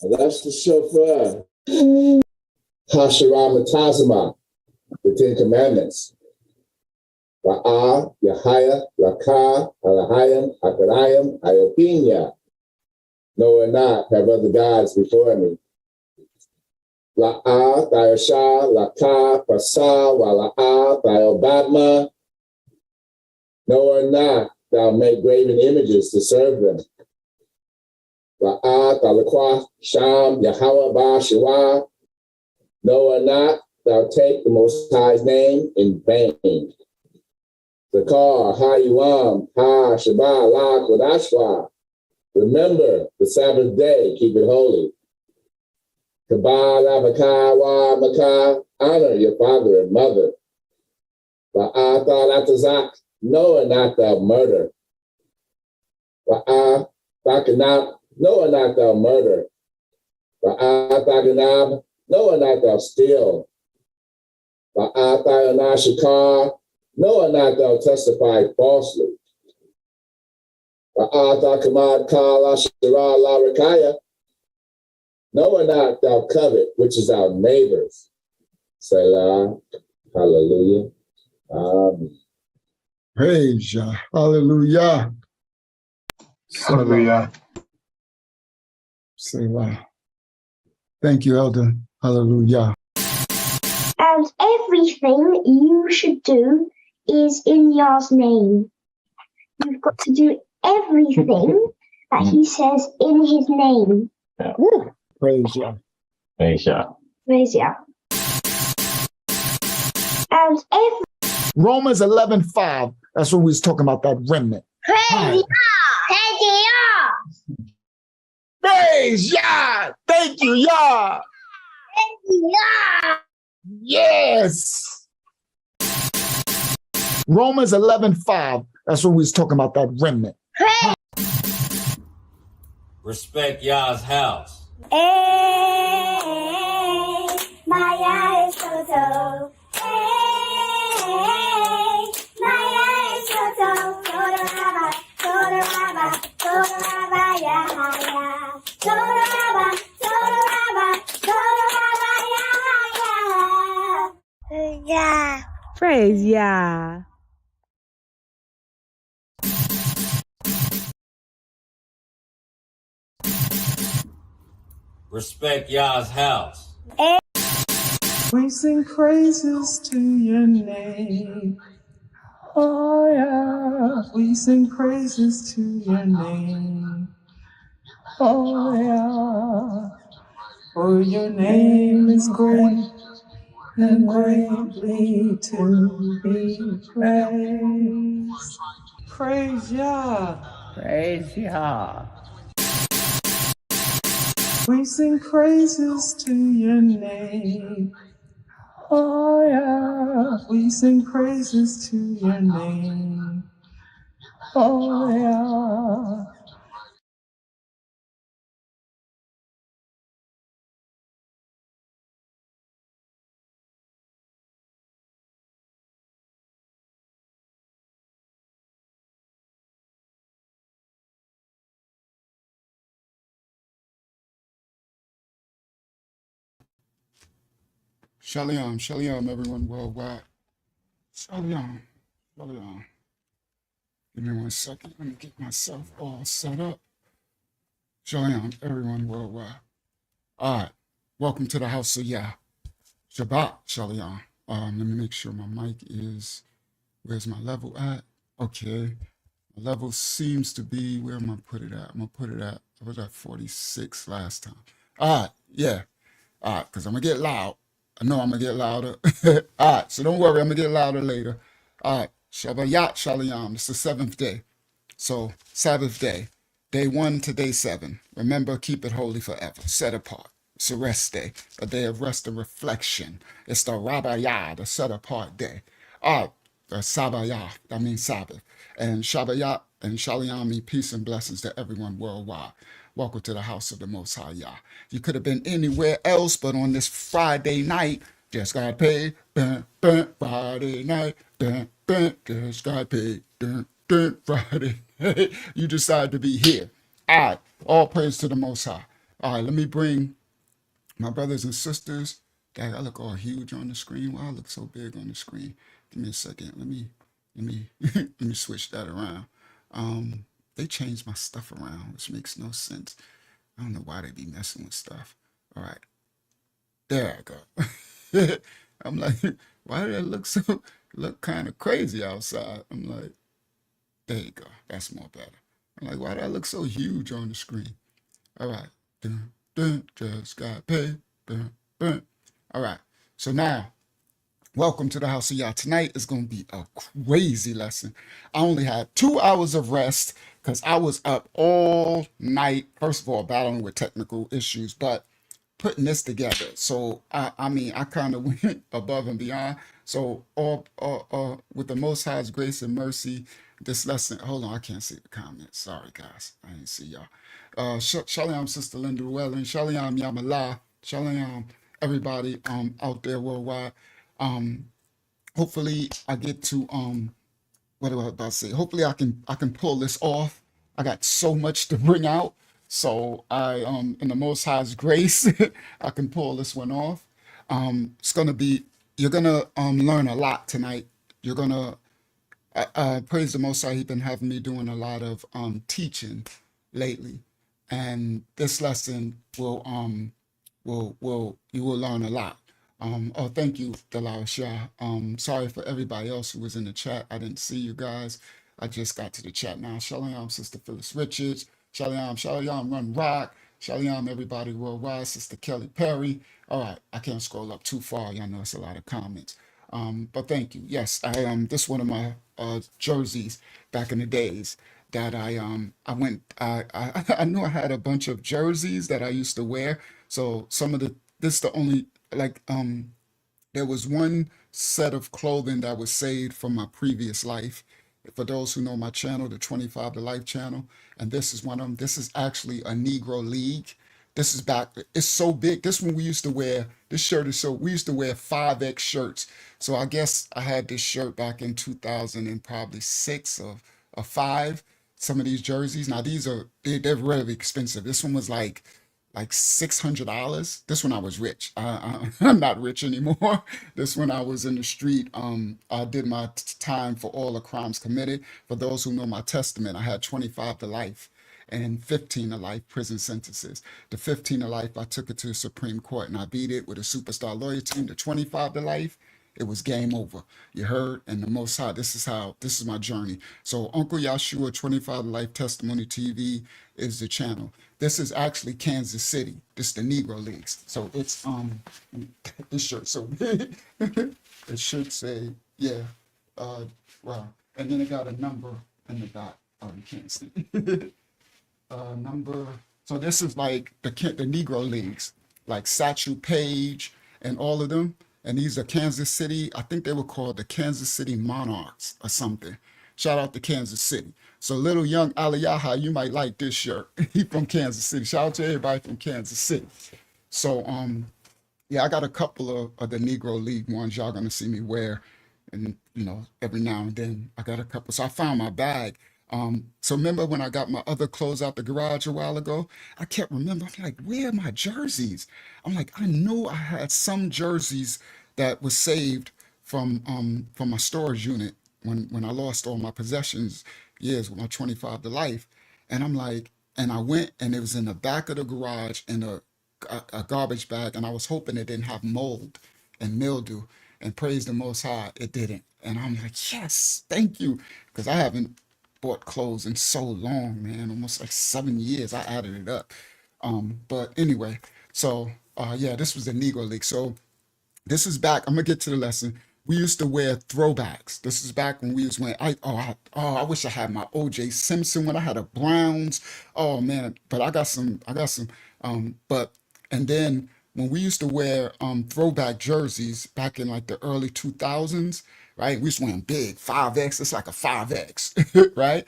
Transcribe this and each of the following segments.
That's the shofar. Hashiram Tazama, the Ten Commandments. Ra'ah, Yahaya, Rakah, Alahayim, Akarayim, Iopinia. No and not have other gods before me. La'ah, Thayasha, Lakah, Pasah, Wala'ah, Thayobadma. No or not thou make graven images to serve them. La'ah, Thalaqah, Sham, Yahweh, Ba, Shiwa. No or not thou take the Most High's name in vain. Zakar, Ha-Yuam, Ha-Shabbat, La, Kodashwa. Remember the Sabbath day, keep it holy. Kabah, Lavakah, Wa, Makah, honor your father and mother. La'ah, Thalatazak, no and not thou murder. La'ah, Thakanab, no and not thou murder. La'ah, Thakanab, no and not thou steal. La'ah, Thayonashikar, no and not thou testify falsely. La'ah, Thakamad, Kala, Shira, La, Rakaya. No and not thou covet, which is our neighbors. Selah, hallelujah. Amen. Praise Yah. Hallelujah. Hallelujah. Selah. Thank you, Elder. Hallelujah. And everything you should do is in Yah's name. You've got to do everything that he says in his name. Yeah. Praise Yah. Praise Yah. Praise Yah. And every Romans 11:5. That's what we was talking about, that remnant. Praise Yah! Praise Yah! Praise Yah! Thank you, Yah! Praise Yah! Yes! Romans 11:5. That's what we was talking about, that remnant. Respect Yah's house. Hey, my eye is so. Hey, my eye is so. Toraba, Toraba, Toraba, Yahaya. Toraba, Toraba, Toraba, Yahaya. Yeah. Praise Yah. Respect Yah's house. We sing praises to your name. Oh yeah, we sing praises to your name. Oh yeah, for your name is great and greatly to be praised. Praise Yah. Praise Yah. We sing praises to your name. Oh yeah, we sing praises to your name. Oh yeah. Shalom, shalom, everyone worldwide. Shalom, shalom. Give me 1 second. Let me get myself all set up. Shalom, everyone worldwide. All right, welcome to the house of Yah. Shabbat, shalom. Let me make sure my mic is, where's my level at? Okay, my level seems to be, where am I put it at? I'm gonna put it at, I was at 46 last time. All right, yeah. All right, because I'm gonna get loud. I know I'm gonna get louder. All right, so don't worry, I'm gonna get louder later. All right, Shabbat Shalom. It's the 7th day. So, Sabbath day, day 1 to day 7. Remember, keep it holy forever, set apart. It's a rest day, a day of rest and reflection. It's the Rabbayah, the set apart day. All right, the Sabbayah, that means Sabbath. And Shabbat and Shalom mean peace and blessings to everyone worldwide. Welcome to the house of the Most High Yah. You could have been anywhere else, but on this Friday night, just got paid. Friday night, just got paid. Friday night. You decided to be here. All right, all praise to the Most High. All right, let me bring my brothers and sisters. Dang, I look all huge on the screen. Why I look so big on the screen? Give me a second. Let me let me switch that around. They changed my stuff around, which makes no sense. I don't know why they be messing with stuff. All right, there I go. I'm like, why did it look kind of crazy outside? I'm like, there you go. That's more better. I'm like, why did I look so huge on the screen? All right. Dun, dun, just got paid. Dun, dun. All right. So now, welcome to the house of Yah. Tonight is going to be a crazy lesson. I only had 2 hours of rest because I was up all night. First of all, battling with technical issues, but putting this together. So I mean, I kind of went above and beyond. So all with the Most High's grace and mercy, this lesson. Hold on, I can't see the comments. Sorry, guys, I didn't see y'all. Shalom, Sister Linda Llewellyn. Shalom, Yamala. Shalom, everybody out there worldwide. Hopefully, I get to what do I about to say? Hopefully I can pull this off. I got so much to bring out. So I in the Most High's grace, I can pull this one off. It's gonna be you're gonna learn a lot tonight. You're gonna praise the Most High. He's been having me doing a lot of teaching lately, and this lesson will you will learn a lot. Oh, thank you, Dalal Shah. Sorry for everybody else who was in the chat. I didn't see you guys. I just got to the chat now. Shalom, Sister Phyllis Richards. Shalom, Run Rock. Shalom, everybody worldwide. Sister Kelly Perry. All right, I can't scroll up too far. Y'all know it's a lot of comments. But thank you. Yes, this one of my jerseys back in the days that I knew I had a bunch of jerseys that I used to wear. So this the only like there was one set of clothing that was saved from my previous life. For those who know my channel, the 25 to Life channel, and this is one of them. This is actually a Negro League. This is back. It's so big. This one we used to wear. This shirt is so. We used to wear 5X shirts. So I guess I had this shirt back in 2000 and probably six or five. Some of these jerseys. Now they're really expensive. This one was like $600. This one I was rich. I'm not rich anymore. This one I was in the street. I did my time for all the crimes committed. For those who know my testament, I had 25 to life and 15 to life prison sentences. The 15 to life, I took it to the Supreme Court and I beat it with a superstar lawyer team. The 25 to life, it was game over. You heard? And the Most High, this is my journey. So Uncle Yahshua 25 to Life Testimony TV is the channel. This is actually Kansas City. This is the Negro Leagues. So it's this shirt so big. It should say, yeah. Wow. And then it got a number in the dot. Oh, you can't see. Number. So this is like the Negro Leagues, like Satchel Paige and all of them. And these are Kansas City. I think they were called the Kansas City Monarchs or something. Shout out to Kansas City. So little young Aliyaha, you might like this shirt. He from Kansas City. Shout out to everybody from Kansas City. So yeah, I got a couple of the Negro League ones y'all gonna see me wear, and every now and then I got a couple. So I found my bag. So remember when I got my other clothes out the garage a while ago? I kept remembering, I'm like, where are my jerseys? I'm like, I knew I had some jerseys that was saved from my storage unit when I lost all my possessions years with my 25 to life. And I'm like, and I went and it was in the back of the garage in a garbage bag, and I was hoping it didn't have mold and mildew. And praise the Most High, it didn't. And I'm like, yes, thank you, because I haven't bought clothes in so long, man, almost like 7 years. I added it up. But anyway, so yeah, this was the Negro League. So this is back. I'm gonna get to the lesson. We used to wear throwbacks. This is back when we was wearing. I wish I had my O.J. Simpson when I had a Browns. Oh man, but I got some. But and then when we used to wear throwback jerseys back in like the early 2000s, right? We used to wear 'em big 5X. It's like a 5X, right?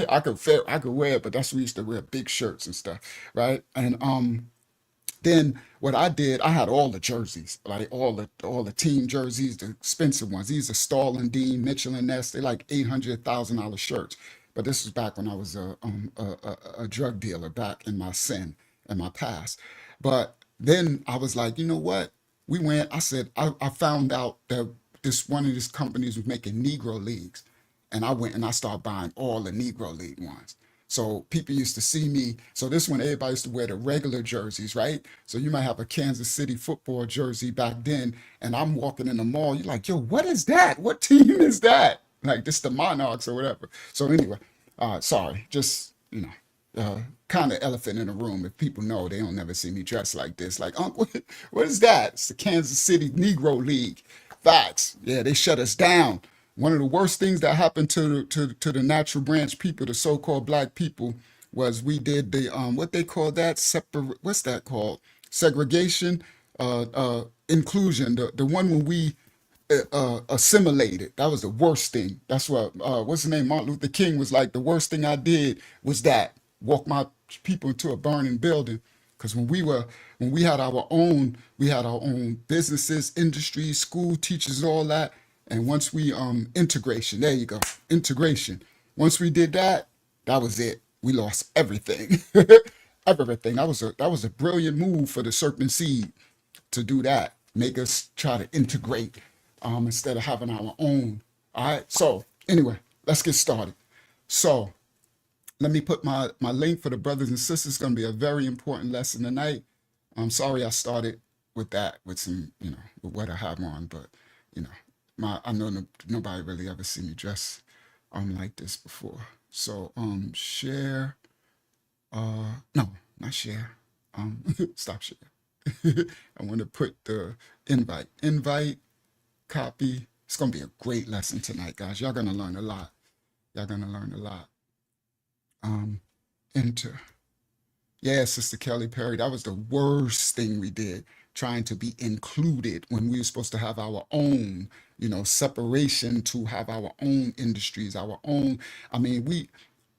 I could wear it, but that's we used to wear big shirts and stuff, right? And then what I did, I had all the jerseys, like all the team jerseys, the expensive ones. These are Stahl and Dean, Mitchell and Ness. They like $800,000 shirts. But this was back when I was a drug dealer back in my sin. in my past. But then I was like, you know what? We went, I said, I found out that one of these companies was making Negro Leagues. And I went and I started buying all the Negro League ones. So people used to see me. So this one, everybody used to wear the regular jerseys, right? So you might have a Kansas City football jersey back then, and I'm walking in the mall. You're like, yo, what is that? What team is that? Like this, the Monarchs or whatever. So anyway, sorry, just kind of elephant in the room. If people know, they don't never see me dressed like this. Like, what is that? It's the Kansas City Negro League. Facts. Yeah, they shut us down. One of the worst things that happened to the natural branch people, the so-called black people, was we did the what they call that what's that called? Segregation, inclusion. The one when we assimilated. That was the worst thing. That's what what's the name? Martin Luther King was like, the worst thing I did was that walk my people into a burning building. Because when we had our own, businesses, industries, school teachers, all that. And once we integration, there you go, integration. Once we did that, that was it. We lost everything, everything. That was a brilliant move for the serpent seed to do that. Make us try to integrate instead of having our own. All right. So anyway, let's get started. So let me put my link for the brothers and sisters. It's going to be a very important lesson tonight. I'm sorry I started with that, with some, with what I have on, but, I know nobody really ever seen me dress like this before. So share, no, not share, stop share. I want to put the invite, copy. It's going to be a great lesson tonight, guys. Y'all going to learn a lot. Enter. Yeah, Sister Kelly Perry, that was the worst thing we did, trying to be included when we were supposed to have our own, separation, to have our own industries, our own. I mean,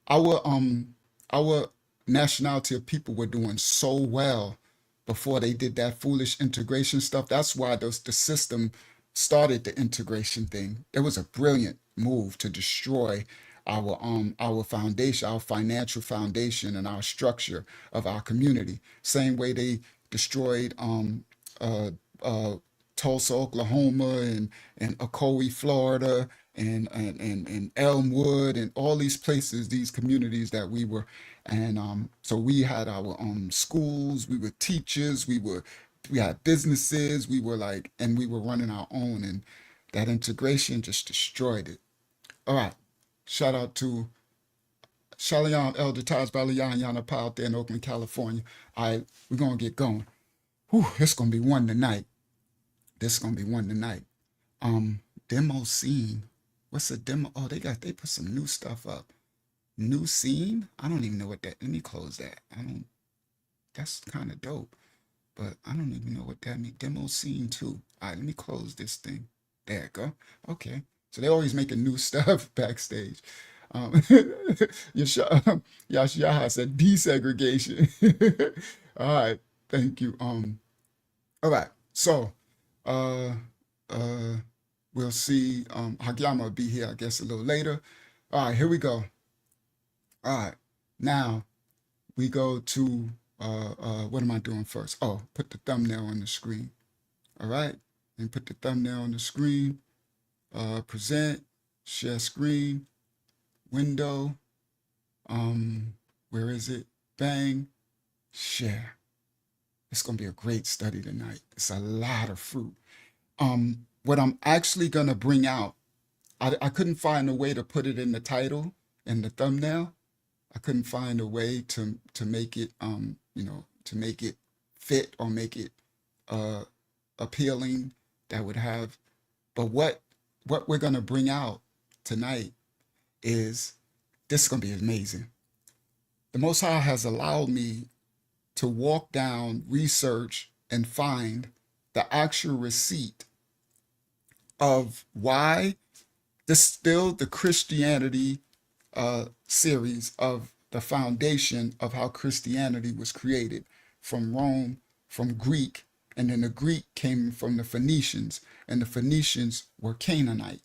our nationality of people were doing so well before they did that foolish integration stuff. That's why the system started the integration thing. It was a brilliant move to destroy our foundation, our financial foundation, and our structure of our community. Same way they destroyed Tulsa, Oklahoma, and Ocoee, Florida, and Elmwood, and all these places, these communities that we were. And so we had our schools, we were teachers, we had businesses, and we were running our own, and that integration just destroyed it. All right. Shout out to Shalayan Elder Taj Balayan Yanapa out there in Oakland, California. All right, we're going to get going. Whew, it's going to be one tonight. Demo scene. What's a demo? Oh, they put some new stuff up. New scene? I don't even know what that, let me close that. That's kind of dope, but I don't even know what that means. Demo scene 2. All right, let me close this thing. There it go. Okay. So they're always making new stuff backstage. Yashaha said desegregation. All right, thank you. All right, so we'll see. Hagyama will be here, I guess, a little later. All right, here we go. All right, now we go to what am I doing first? Oh, put the thumbnail on the screen. All right, and put the thumbnail on the screen. Present, share screen, window, where is it? Bang, share. It's going to be a great study tonight. It's a lot of fruit. What I'm actually going to bring out, I couldn't find a way to put it in the title and the thumbnail. I couldn't find a way to make it, to make it fit or make it appealing that would have, but what we're going to bring out tonight is, this is going to be amazing. The Most High has allowed me to walk down, research, and find the actual receipt of why this still the Christianity series of the foundation of how Christianity was created from Rome, from Greek, and then the Greek came from the Phoenicians, and the Phoenicians were Canaanite.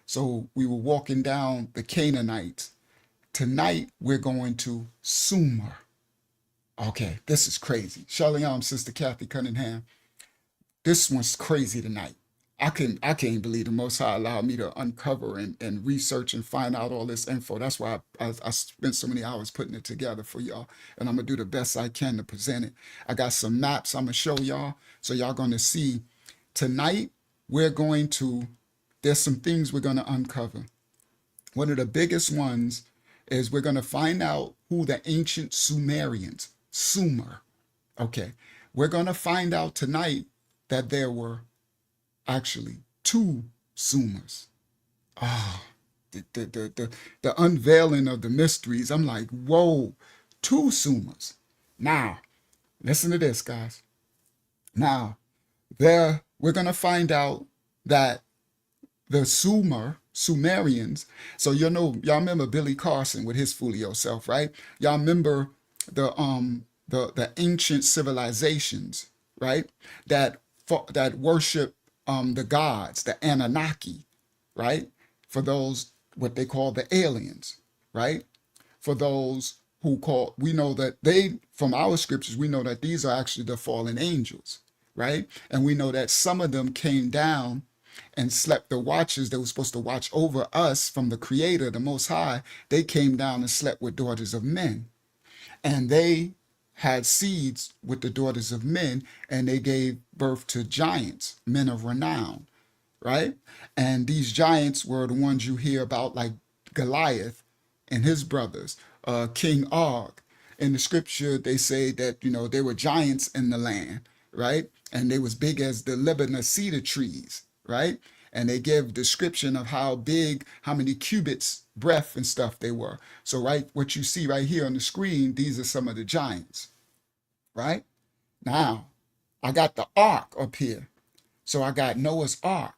So we were walking down the Canaanites. Tonight, we're going to Sumer. Okay, this is crazy. Shalom, Sister Kathy Cunningham. This one's crazy tonight. I can't believe the Most High allowed me to uncover and research and find out all this info. That's why I spent so many hours putting it together for y'all. And I'm going to do the best I can to present it. I got some maps I'm going to show y'all. So y'all going to see tonight, there's some things we're going to uncover. One of the biggest ones is we're going to find out who the ancient Sumerians, Sumer. Okay. We're going to find out tonight that there were actually two Sumers. Ah, the unveiling of the mysteries. I'm like, whoa, two Sumers. Now, listen to this, guys. Now, we're gonna find out that the Sumerians. So y'all remember Billy Carson with his Fool Yourself, right? Y'all remember the ancient civilizations, right? That worship the gods, the Anunnaki, right? For those what they call the aliens, right? For those we know that from our scriptures, we know that these are actually the fallen angels, right? And we know that some of them came down and slept the watches that were supposed to watch over us from the Creator, the Most High. They came down and slept with daughters of men. And they had seeds with the daughters of men, and they gave birth to giants, men of renown, right? And these giants were the ones you hear about, like Goliath and his brothers, King Og. In the scripture, they say that, they were giants in the land, right? And they was big as the Lebanon cedar trees, right? And they give description of how big, how many cubits breadth and stuff they were. So what you see right here on the screen, these are some of the giants, right? Now, I got the ark up here. So I got Noah's ark.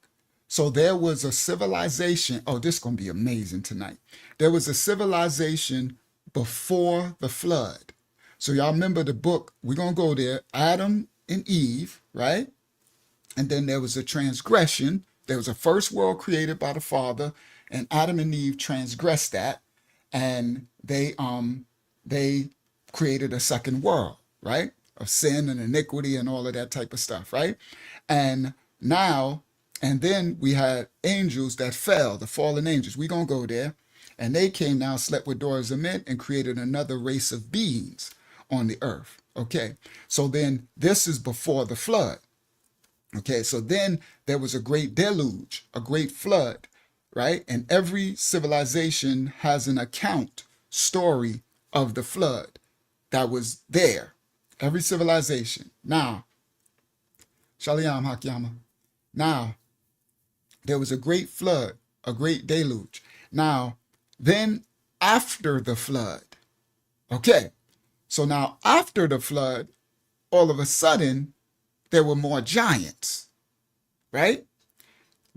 So there was a civilization. Oh, this is going to be amazing tonight. There was a civilization before the flood. So y'all remember the book, we're going to go there, Adam and Eve, right? And then there was a transgression. There was a first world created by the Father, and Adam and Eve transgressed that, and they created a second world, right? Of sin and iniquity and all of that type of stuff, right? And then we had angels that fell, the fallen angels. We're going to go there. And they came down, slept with daughters of men, and created another race of beings on the earth. Okay, so then this is before the flood. Okay, so then there was a great deluge, a great flood, right? And every civilization has an story of the flood that was there. Every civilization. Now, Shalom Hakyama. Now, there was a great flood, a great deluge. Now, then after the flood, okay, so now after the flood, all of a sudden, there were more giants, right?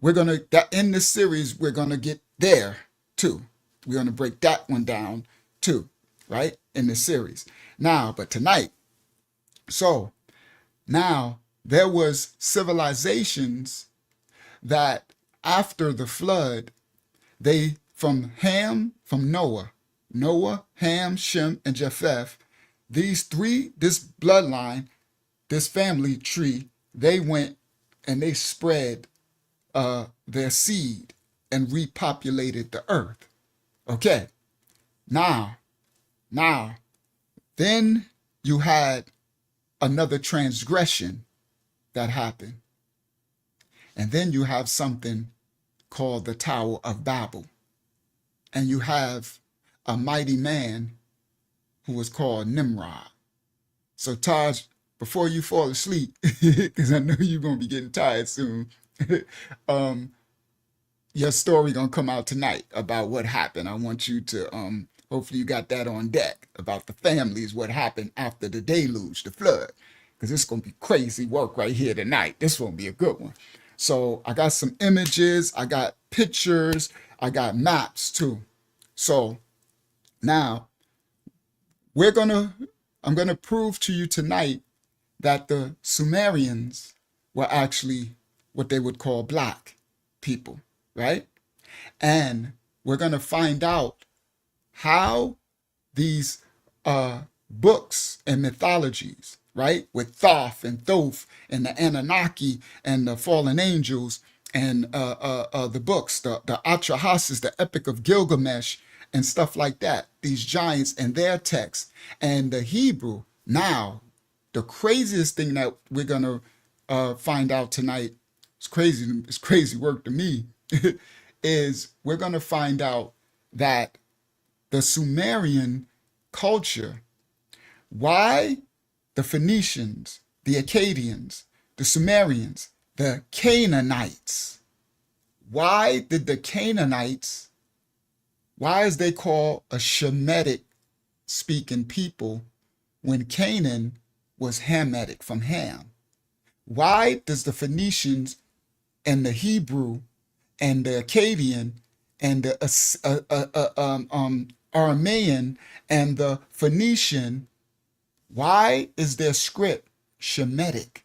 In this series, we're going to get there too. We're going to break that one down too, right? In this series. Now, but tonight, so now there was civilizations that after the flood, from Noah, Ham, Shem, and Japheth, this bloodline, this family tree, they went and they spread their seed and repopulated the earth. Okay, now, then you had another transgression that happened. And then you have something called the Tower of Babel. And you have a mighty man who was called Nimrod. So Taj, before you fall asleep, because I know you're going to be getting tired soon, your story going to come out tonight about what happened. I want you to, hopefully you got that on deck about the families, what happened after the deluge, the flood, because it's going to be crazy work right here tonight. This won't be a good one. So I got some images, I got pictures, I got maps too. So now I'm going to prove to you tonight that the Sumerians were actually what they would call black people, right? And we're going to find out how these books and mythologies, right? With Thoth and Thoth and the Anunnaki and the fallen angels and the books, the Atrahasis, the Epic of Gilgamesh and stuff like that. These giants and their texts and the Hebrew. Now, the craziest thing that we're gonna find out tonight, it's crazy. It's crazy work to me. Is we're gonna find out that the Sumerian culture, why the Phoenicians, the Acadians, the Sumerians, the Canaanites, why did the Canaanites, why is they called a Shemitic speaking people when Canaan was Hamitic from Ham? Why does the Phoenicians and the Hebrew and the Acadian and the Aramean and the Phoenician, why is their script Shemitic?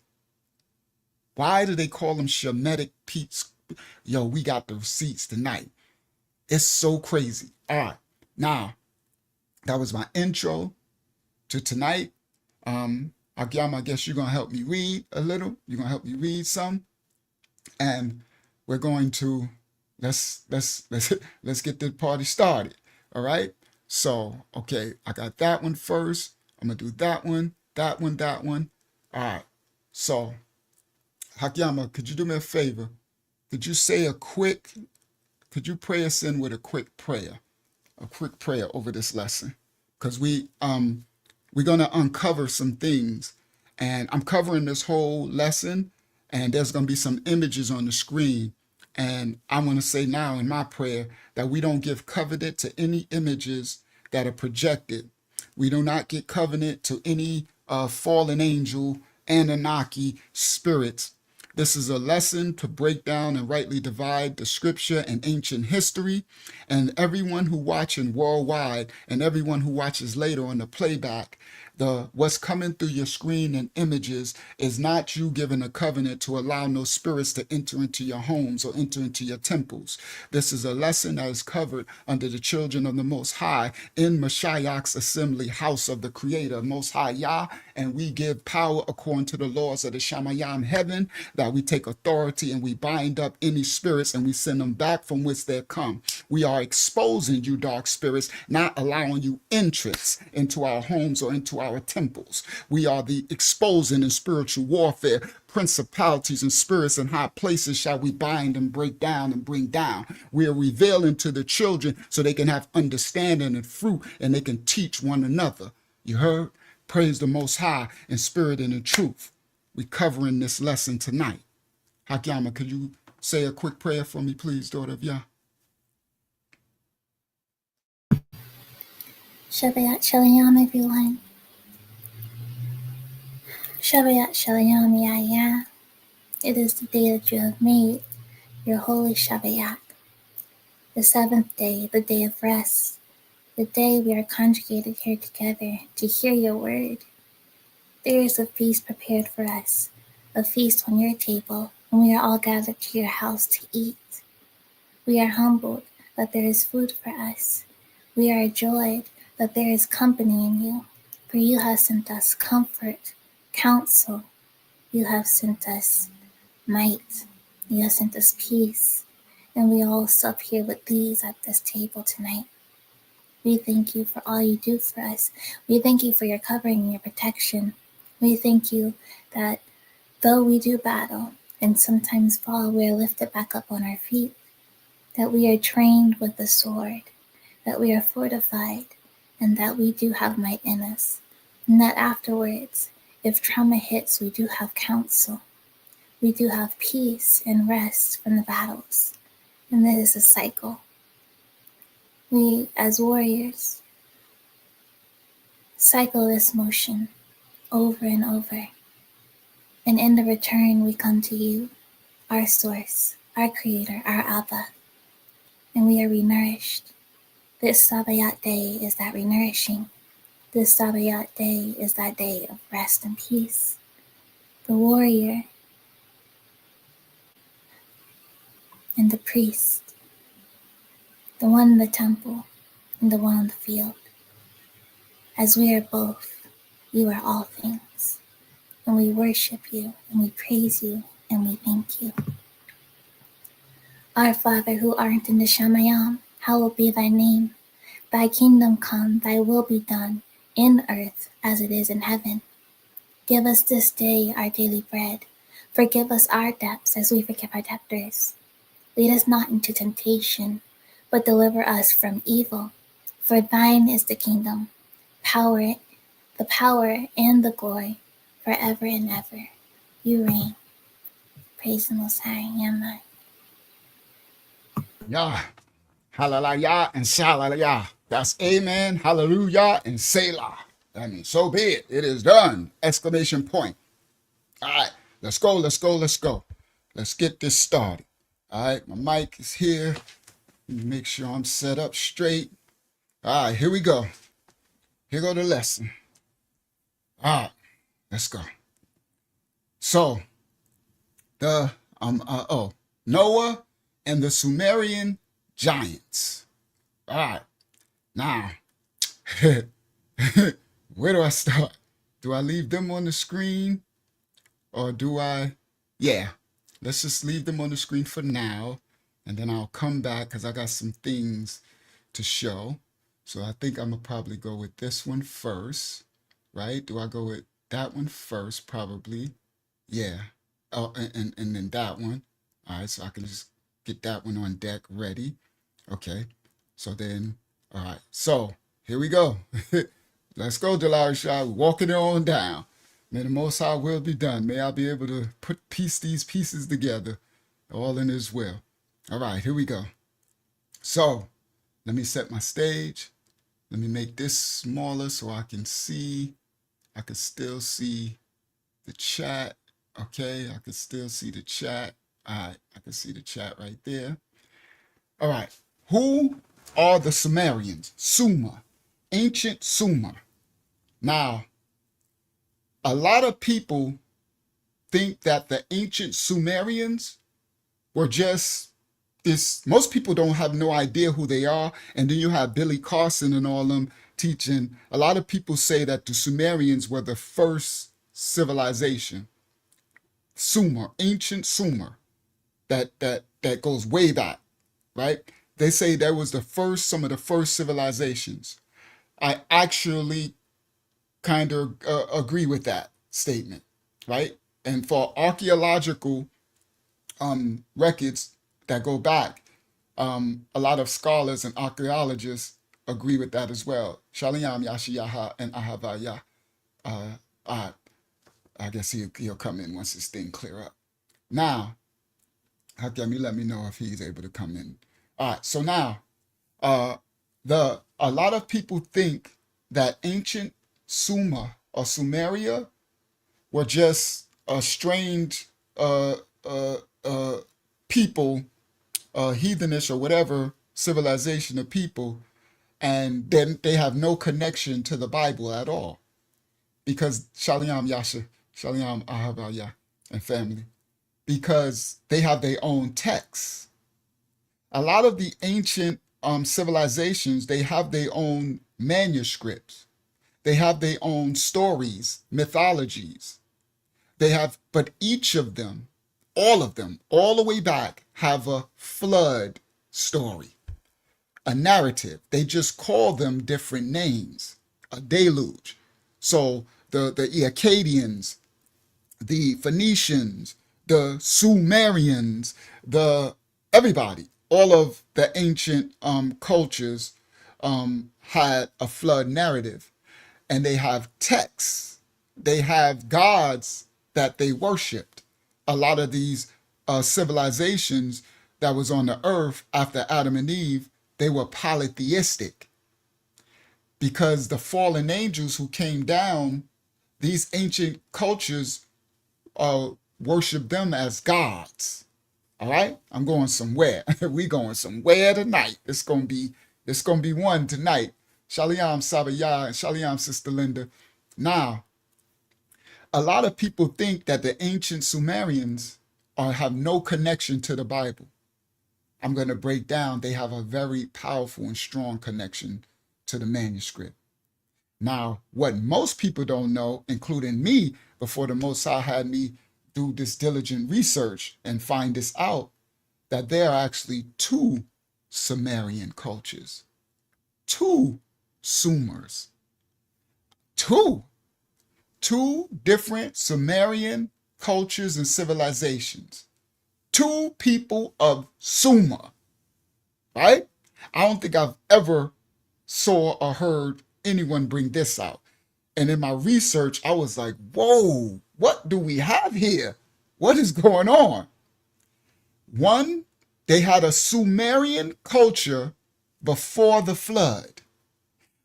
Why do they call them Shemitic Pete's? Yo, we got the receipts tonight. It's so crazy. All right. Now, that was my intro to tonight. Agyama, I guess you're going to help me read a little. You're going to help me read some. And we're going to, let's get the party started. All right. So, okay, I got that one first. I'm going to do that one. All right. So, Hakyama, could you do me a favor? Could you pray us in with a quick prayer over this lesson? Because we're going to uncover some things, and I'm covering this whole lesson, and there's going to be some images on the screen. And I'm going to say now in my prayer that we don't give covenant to any images that are projected. We do not get covenant to any fallen angel, Anunnaki spirits. This is a lesson to break down and rightly divide the scripture and ancient history. And everyone who watching worldwide and everyone who watches later on the playback, what's coming through your screen and images is not you giving a covenant to allow no spirits to enter into your homes or enter into your temples. This is a lesson that is covered under the children of the Most High in Mashiach's assembly, house of the Creator, Most High Yah, and we give power according to the laws of the Shamayam heaven, that we take authority and we bind up any spirits and we send them back from whence they come. We are exposing you, dark spirits, not allowing you entrance into our homes or into our temples. We are the exposing in spiritual warfare. Principalities and spirits in high places shall we bind and break down and bring down. We are revealing to the children so they can have understanding and fruit and they can teach one another. You heard? Praise the Most High in spirit and in truth. We're covering this lesson tonight. Hakyama, could you say a quick prayer for me, please, daughter of Yah? Shabbat Shalom, everyone. Shabbat Shalom, Yah. It is the day that you have made, your holy Shabbat. The seventh day, the day of rest. The day we are conjugated here together to hear your word. There is a feast prepared for us, a feast on your table, and we are all gathered to your house to eat. We are humbled that there is food for us. We are joyed that there is company in you, for you have sent us comfort, counsel. You have sent us might. You have sent us peace, and we all sup here with these at this table tonight. We thank you for all you do for us. We thank you for your covering and your protection. We thank you that though we do battle and sometimes fall, we are lifted back up on our feet, that we are trained with the sword, that we are fortified, and that we do have might in us. And that afterwards, if trauma hits, we do have counsel. We do have peace and rest from the battles. And this is a cycle. We, as warriors, cycle this motion over and over. And in the return, we come to you, our source, our creator, our Abba, and we are renourished. This Sabbath day is that renourishing. This Sabbath day is that day of rest and peace. The warrior and the priest, the one in the temple and the one on the field, as we are both You are all things, and we worship you, and we praise you, and we thank you. Our Father who art in the Shamayam, hallowed be thy name. Thy kingdom come, thy will be done, in earth as it is in heaven. Give us this day our daily bread. Forgive us our debts as we forgive our debtors. Lead us not into temptation, but deliver us from evil. For thine is the kingdom, the power and the glory, forever and ever. You reign. Praise the Most High. Amen. Yah, hallelujah, and shalallah. That's amen, hallelujah, and selah. That means so be it. It is done. Exclamation point. All right, let's go, let's go, let's go. Let's get this started. All right, my mic is here. Let me make sure I'm set up straight. All right, here we go. Here go the lesson. All right, let's go. So, Noah and the Sumerian Giants. All right, now, where do I start? Do I leave them on the screen? Or do I? Yeah, let's just leave them on the screen for now. And then I'll come back because I got some things to show. So I think I'm going to probably go with this one first, right? Do I go with that one first? Probably. Yeah. Oh, and then that one. All right, so I can just get that one on deck ready. Okay. So then, all right. So here we go. Let's go, Delari Shah. Walking it on down. May the Most High will be done. May I be able to piece these pieces together, all in His will. All right, here we go. So let me set my stage. Let me make this smaller so I can see. I can still see the chat. Okay, I can still see the chat. All right, I can see the chat right there. All right, who are the Sumerians? Sumer, ancient Sumer. Now, a lot of people think that the ancient Sumerians were just this. Most people don't have no idea who they are. And then you have Billy Carson and all them teaching. A lot of people say that the Sumerians were the first civilization. Sumer, ancient Sumer, that goes way back, right? They say that was some of the first civilizations. I actually kind of agree with that statement, right? And for archeological records that go back, a lot of scholars and archaeologists agree with that as well. Shalom Yashiyaha and Ahavaya. I guess he'll come in once this thing clear up. Now, Hakim, let me know if he's able to come in. All right, so now, a lot of people think that ancient Sumer or Sumeria were just a strange people, heathenish or whatever civilization of people, and then they have no connection to the Bible at all. Because Shalom Yasha, Shalom Ahavaya, and family, because they have their own texts. A lot of the ancient civilizations, they have their own manuscripts. They have their own stories, mythologies. But each of them, all the way back, have a flood story, a narrative. They just call them different names, a deluge. So the Acadians, the Phoenicians, the Sumerians, everybody, all of the ancient cultures had a flood narrative, and they have texts. They have gods that they worshipped. A lot of these civilizations that was on the earth after Adam and Eve, they were polytheistic, because the fallen angels who came down, these ancient cultures worship them as gods. All right, I'm going somewhere. We going somewhere tonight. It's gonna be one tonight. Shalom Sabaya and Shalom Sister Linda. Now, a lot of people think that the ancient Sumerians have no connection to the Bible. I'm going to break down. They have a very powerful and strong connection to the manuscript. Now, what most people don't know, including me, before the Most High had me do this diligent research and find this out, that there are actually two Sumerian cultures, two Sumers, two different Sumerian cultures and civilizations, two people of Sumer, right? I don't think I've ever saw or heard anyone bring this out. And in my research, I was like, whoa, what do we have here? What is going on? One, they had a Sumerian culture before the flood.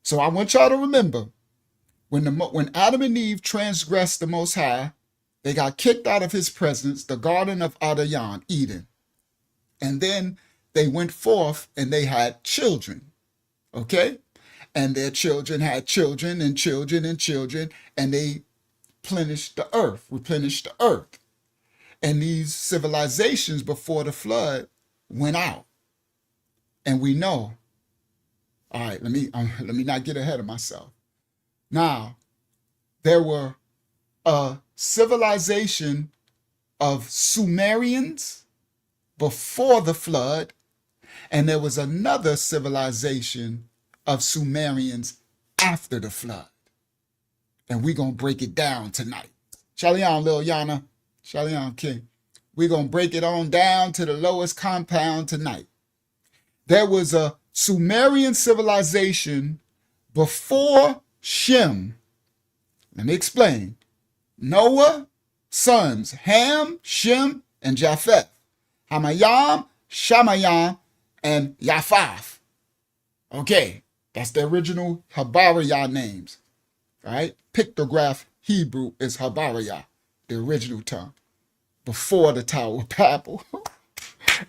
So I want y'all to remember, when Adam and Eve transgressed the Most High, they got kicked out of his presence, the Garden of Eden. And then they went forth and they had children, okay? And their children had children and children and children, and they replenished the earth. And these civilizations before the flood went out. And we know, all right, let me not get ahead of myself. Now, there were a civilization of Sumerians before the flood, and there was another civilization of Sumerians after the flood. And we're going to break it down tonight. Shalom, Lil Yana. Shalom, King. We're going to break it on down to the lowest compound tonight. There was a Sumerian civilization before Shem. Let me explain. Noah, sons, Ham, Shem, and Japheth. Hamayam, Shamayam, and Yaphath. Okay, that's the original Habariyah names. All right, pictograph Hebrew is Habariyah, the original tongue, before the Tower of Babel.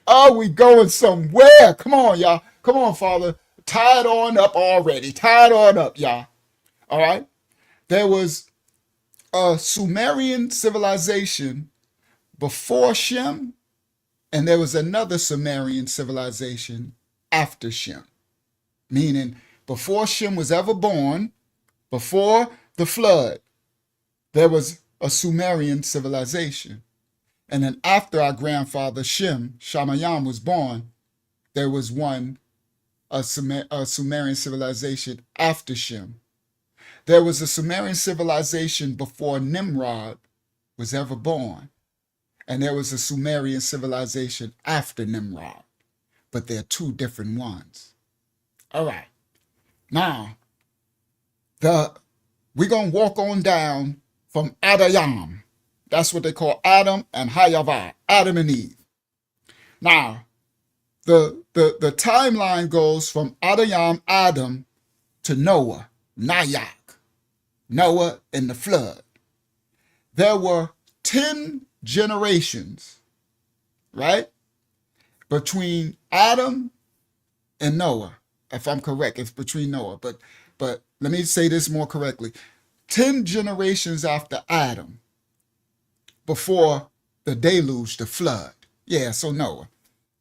Oh, we going somewhere. Come on, y'all. Come on, Father. Tie it on up already. Tie it on up, y'all. All right. There was a Sumerian civilization before Shem, and there was another Sumerian civilization after Shem. Meaning, before Shem was ever born, before the flood, there was a Sumerian civilization. And then after our grandfather Shem, Shamayam, was born, there was a Sumerian civilization after Shem. There was a Sumerian civilization before Nimrod was ever born. And there was a Sumerian civilization after Nimrod. But they're two different ones. All right. Now, we're going to walk on down from Adayam. That's what they call Adam and Hayavah, Adam and Eve. Now, the timeline goes from Adayam, Adam, to Noah, Nayak, Noah and the flood. There were 10 generations, right, between Adam and Noah. If I'm correct, it's between Noah. But let me say this more correctly. 10 generations after Adam, before the deluge, the flood. Yeah, so Noah,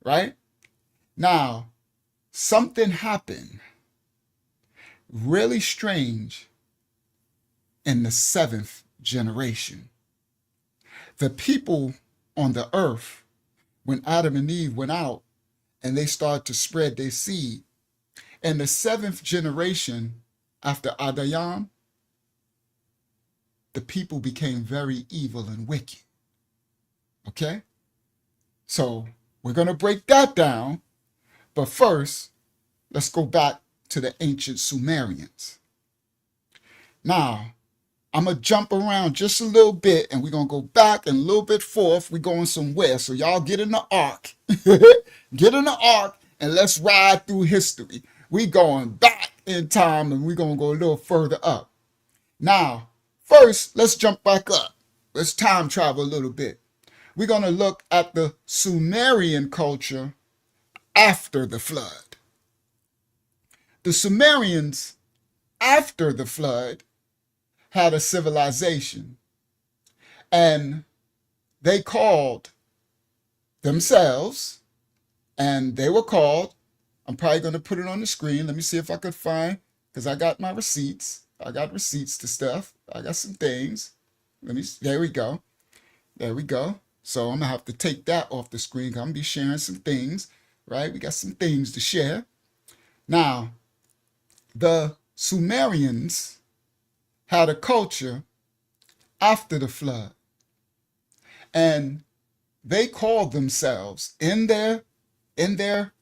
right? Now, something happened really strange in the 7th generation. The people on the earth, when Adam and Eve went out and they started to spread their seed, in the 7th generation after Adayam, the people became very evil and wicked. Okay? So we're going to break that down. But first, let's go back to the ancient Sumerians. Now, I'm going to jump around just a little bit and we're going to go back and a little bit forth. We're going somewhere. So y'all get in the ark. Get in the ark and let's ride through history. We're going back in time and we're going to go a little further up. Now, first, let's jump back up. Let's time travel a little bit. We're going to look at the Sumerian culture after the flood. The Sumerians, after the flood, had a civilization, and they called themselves, and they were called, I'm probably going to put it on the screen. Let me see if I could find, because I got my receipts. I got receipts to stuff. I got some things. There we go. There we go. So I'm gonna have to take that off the screen. I'm gonna be sharing some things, right? We got some things to share. Now, the Sumerians had a culture after the flood, and they called themselves in their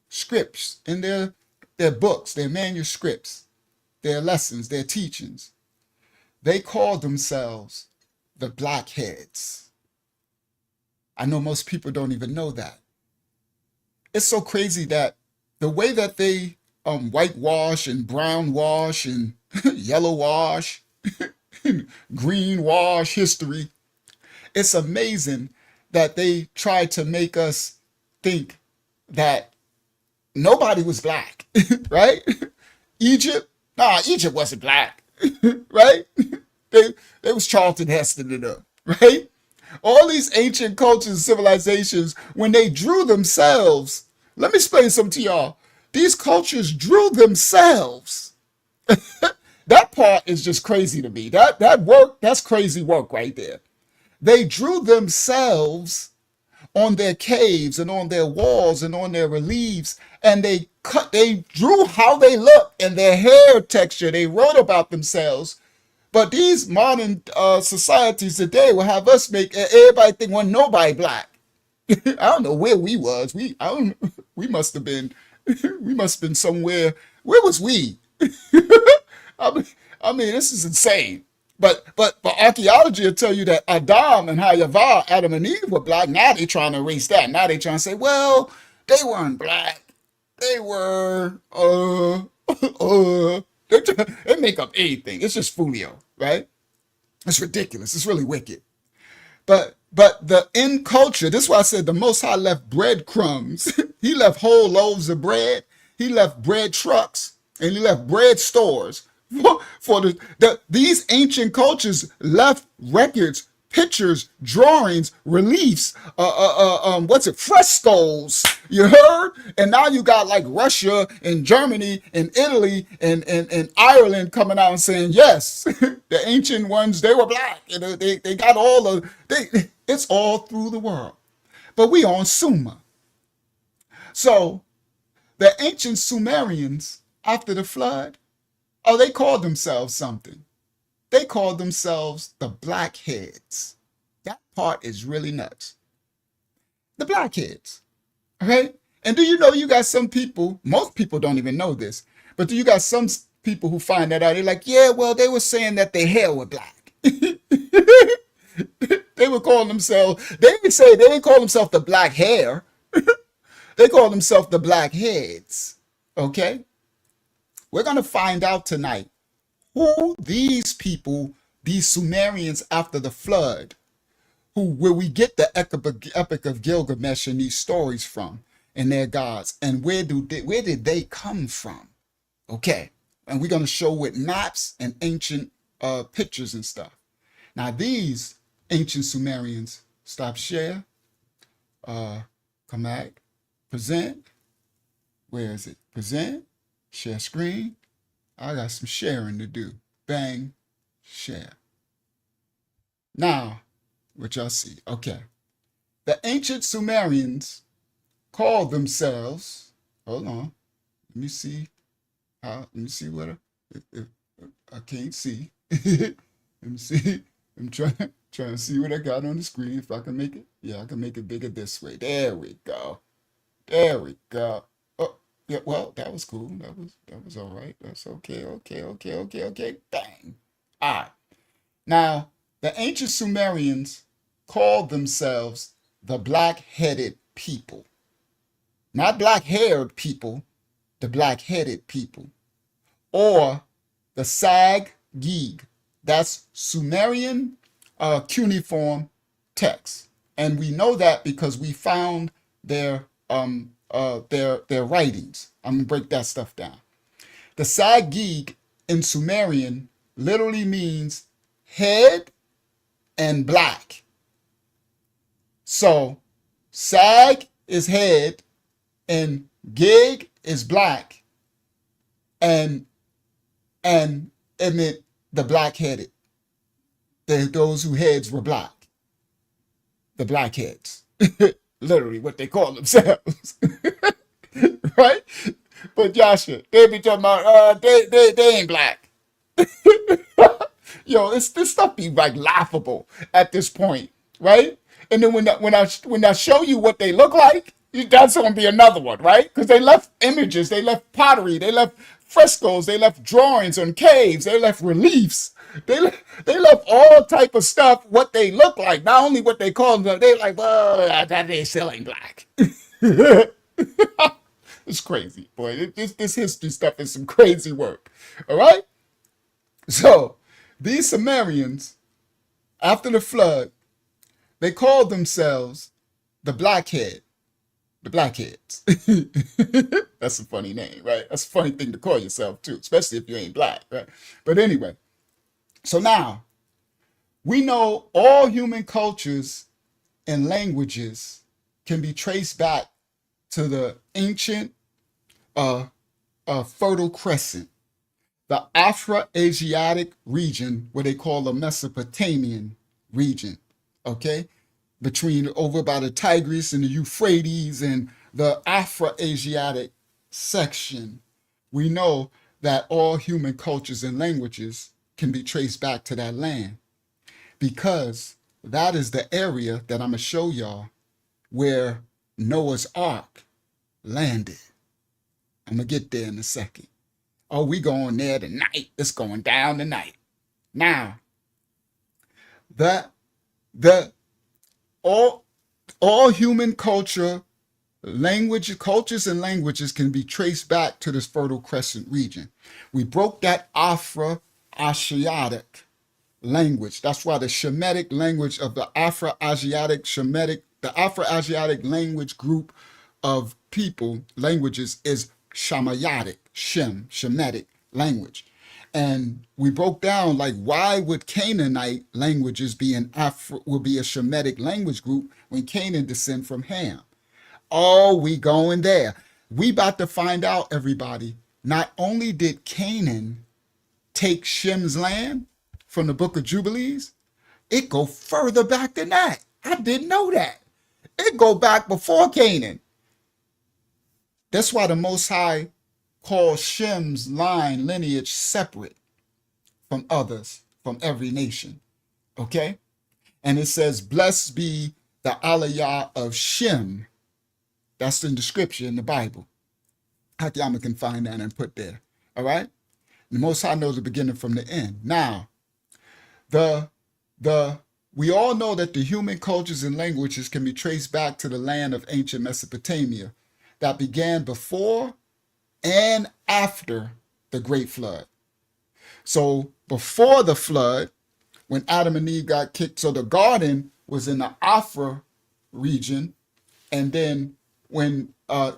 scripts, in their books, their manuscripts, their lessons, their teachings. They called themselves the Blackheads. I know most people don't even know that. It's so crazy that the way that they whitewash and brown wash and yellow wash, green wash history, it's amazing that they try to make us think that nobody was black, right? Egypt wasn't black, right? They was Charlton Heston it up, right? All these ancient cultures and civilizations, when they drew themselves, let me explain something to y'all. These cultures drew themselves. That part is just crazy to me. That work, that's crazy work right there. They drew themselves on their caves and on their walls and on their reliefs, and they drew how they look and their hair texture. They wrote about themselves. But these modern societies today will have us make everybody think well, nobody black. I don't know where we was. We must have been somewhere. Where was we? I mean, this is insane. But archaeology will tell you that Adam and Havva, Adam and Eve were black. Now they're trying to erase that. Now they're trying to say, well, they weren't black. They were they make up anything. It's just folio, right? It's ridiculous. It's really wicked. But the in culture, this is why I said the Most High left breadcrumbs. He left whole loaves of bread. He left bread trucks, and he left bread stores for these ancient cultures left records, pictures, drawings, reliefs, frescoes, you heard? And now you got like Russia and Germany and Italy and Ireland coming out and saying, yes, the ancient ones, they were black. You know, they got it's all through the world. But we on Sumer. So the ancient Sumerians, after the flood, they called themselves something. They called themselves the Blackheads. That part is really nuts. The Blackheads, okay? And do you know you got some people, most people don't even know this, but do you got some people who find that out? They're like, yeah, well, they were saying that their hair was black. They would call themselves, they would say they didn't call themselves the black hair. They call themselves the Blackheads, okay? We're going to find out tonight who these people, these Sumerians after the flood, where we get the Epic of Gilgamesh and these stories from, and their gods, and where did they come from? Okay, and we're going to show with maps and ancient pictures and stuff. Now these ancient Sumerians, stop share, come back, present. Where is it? Present, share screen. I got some sharing to do. Bang, share. Now, what y'all see? Okay. The ancient Sumerians called themselves, hold on, let me see what I can't see. Let me see. I'm trying to see what I got on the screen. If I can make it. Yeah, I can make it bigger this way. There we go. There we go. Oh, yeah, well, that was cool. That was all right. That's okay. Bang. All right. Now, the ancient Sumerians called themselves the black-headed people. Not black-haired people, the black-headed people. Or the Sag-Gig. That's Sumerian cuneiform text. And we know that because we found their writings. I'm going to break that stuff down. The Sag-Gig in Sumerian literally means head and black. So Sag is head and Gig is black. And the black-headed, those whose heads were black, the blackheads, literally what they call themselves, right? But Joshua, they be talking about they ain't black. Yo, this stuff be like laughable at this point, right? And then when I show you what they look like, that's gonna be another one, right? Because they left images, they left pottery, they left frescoes, they left drawings on caves, they left reliefs, they left all type of stuff. What they look like, not only what they call them, they like, well, that they still ain't black. It's crazy, boy. This history stuff is some crazy work. All right. So these Sumerians, after the flood, they called themselves the Blackheads. That's a funny name, right? That's a funny thing to call yourself too, especially if you ain't black, right? But anyway, so now we know all human cultures and languages can be traced back to the ancient Fertile Crescent, the Afro-Asiatic region, what they call the Mesopotamian region, okay? Between over by the Tigris and the Euphrates and the Afro-Asiatic section, we know that all human cultures and languages can be traced back to that land because that is the area that I'm going to show y'all where Noah's Ark landed. I'm going to get there in a second. Oh, we going there tonight. It's going down tonight. Now, all human cultures and languages can be traced back to this Fertile Crescent region. We broke that Afro-Asiatic language. That's why the Shemitic language of the Afro-Asiatic language group of people, languages is Shemitic language. And we broke down like why would Canaanite languages be a Shemitic language group when Canaan descend from Ham? Oh, we going there. We about to find out, everybody. Not only did Canaan take Shem's land from the book of Jubilees, it go further back than that. I didn't know that. It go back before Canaan. That's why the Most High calls Shem's lineage separate from others, from every nation. Okay? And it says, blessed be the Aliyah of Shem. That's in the scripture in the Bible. Hakiyama can find that and put there. All right? The Most High knows the beginning from the end. Now, we all know that the human cultures and languages can be traced back to the land of ancient Mesopotamia that began before and after the Great Flood. So before the flood, when Adam and Eve got kicked, so the garden was in the Afra region, and then when I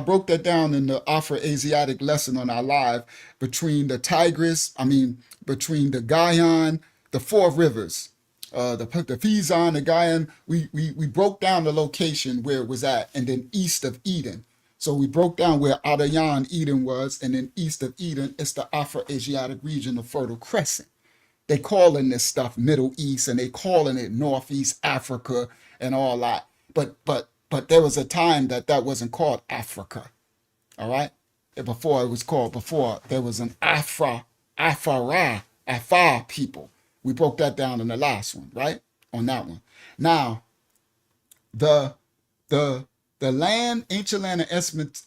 broke that down in the Afro-Asiatic lesson on our live between the between the Gayan, the four rivers, the Fizan, the Gayan, we broke down the location where it was at, and then east of Eden. So we broke down where Adayan, Eden was, and then east of Eden, it's the Afro-Asiatic region, the Fertile Crescent. They calling this stuff Middle East, and they calling it Northeast Africa and all that. But there was a time that wasn't called Africa, all right? Before there was an Afar people. We broke that down in the last one, right? On that one. Now, the ancient land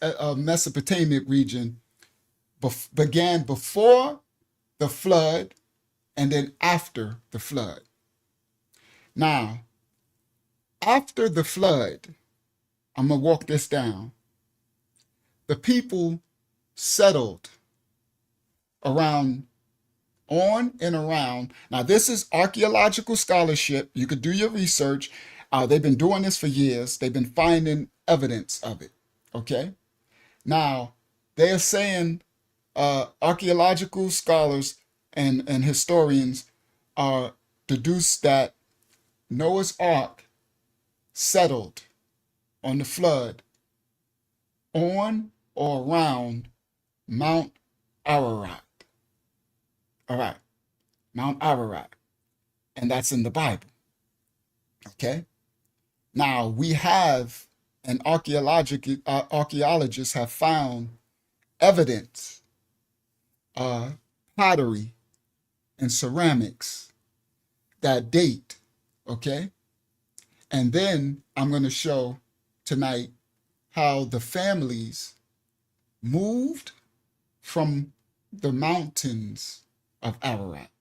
of Mesopotamic region began before the flood and then after the flood. Now, after the flood, I'm going to walk this down. The people settled on and around. Now, this is archaeological scholarship. You could do your research. They've been doing this for years. They've been finding evidence of it. Okay? Now, they're saying archaeological scholars and historians deduce that Noah's Ark settled on the flood on or around Mount Ararat. All right, Mount Ararat, and that's in the Bible. Okay. Now we have, and archaeologists have found evidence, pottery and ceramics that date. Okay. And then I'm going to show tonight how the families moved from the mountains of Ararat.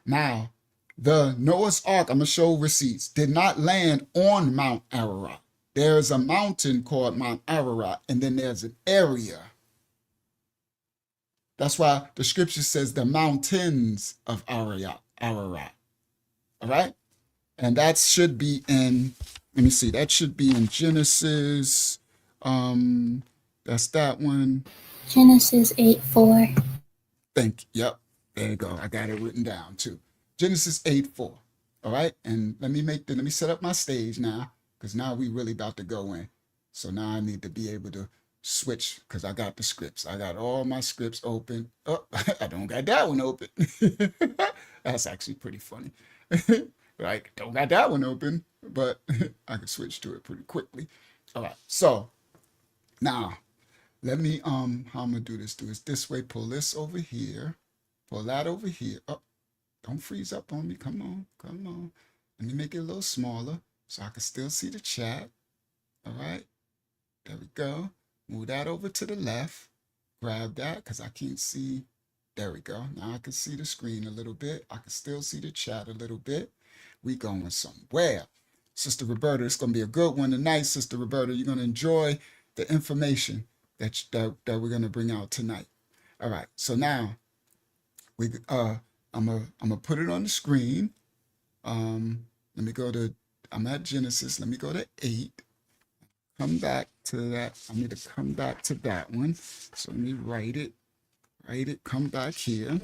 Now, the Noah's Ark, I'm going to show receipts, did not land on Mount Ararat. There's a mountain called Mount Ararat, and then there's an area. That's why the scripture says the mountains of Ararat. All right? And that should be in, let me see, that should be in Genesis. That's that one. Genesis 8:4. Yep, there you go. I got it written down too. Genesis 8:4. All right, and let me set up my stage now, because now we really about to go in. So now I need to be able to switch, because I got the scripts. I got all my scripts open. Oh, I don't got that one open. That's actually pretty funny. Right, don't got that one open, but I can switch to it pretty quickly. All right, so now let me how I'm gonna do it this way. Pull this over here, pull that over here. Oh, don't freeze up on me. Come on. Let me make it a little smaller so I can still see the chat. All right, there we go. Move that over to the left. Grab that, because I can't see. There we go. Now I can see the screen a little bit. I can still see the chat a little bit. We going somewhere. Sister Roberta, it's going to be a good one tonight, Sister Roberta. You're going to enjoy the information that we're going to bring out tonight. All right. So now I'm gonna put it on the screen. Let me go to, I'm at Genesis. Let me go to 8. Come back to that. I need to come back to that one. So let me write it, come back here.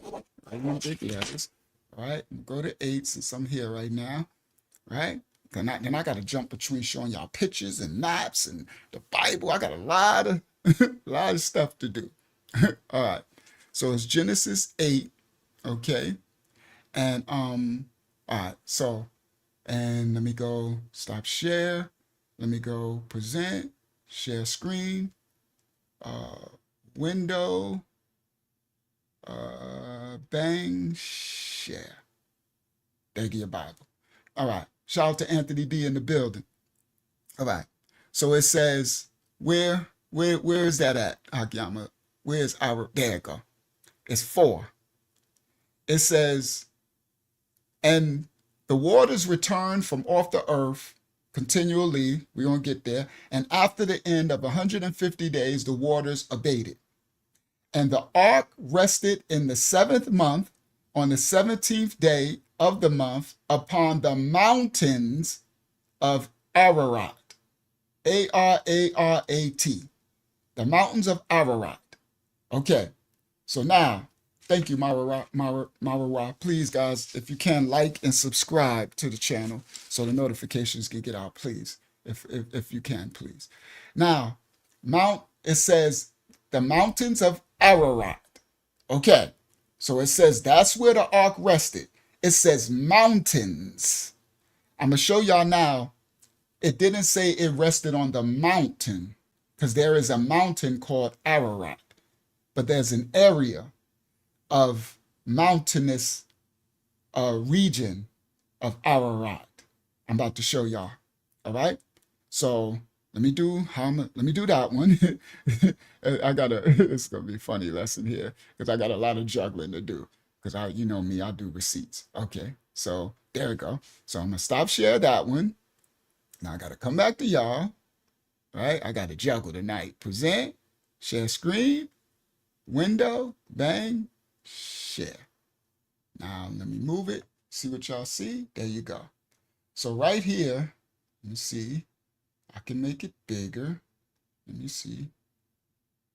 Write in big letters. All right, go to 8 since I'm here right now. Right? Then I got to jump between showing y'all pictures and maps and the Bible. I got a lot of stuff to do. All right. So it's Genesis 8. Okay. And all right. So, and let me go stop share. Let me go present, share screen, window, bang, share. There you your Bible. All right. Shout out to Anthony D in the building. All right. So it says, where is that at, Akiyama? Where's our, there you go. It's 4. It says, and the waters returned from off the earth continually. We're going to get there. And after the end of 150 days, the waters abated. And the ark rested in the 7th month on the 17th day of the month upon the mountains of Ararat. Ararat. The mountains of Ararat. Okay. So now, thank you, Mara. Please, guys, if you can, like and subscribe to the channel so the notifications can get out, please. If you can, please. Now, it says the mountains of Ararat. Okay. So it says that's where the ark rested. It says mountains. I'm going to show y'all now. It didn't say it rested on the mountain, because there is a mountain called Ararat. But there's an area of mountainous region of Ararat. I'm about to show y'all. All right. So let me do that one. It's gonna be a funny lesson here, because I got a lot of juggling to do. Because you know me, I do receipts. Okay. So there we go. So I'm gonna stop share that one. Now I gotta come back to y'all. All right. I gotta juggle tonight. Present, share screen, window, bang, share. Now let me move it. See what y'all see? There you go. So right here, let me see. I can make it bigger. Let me see.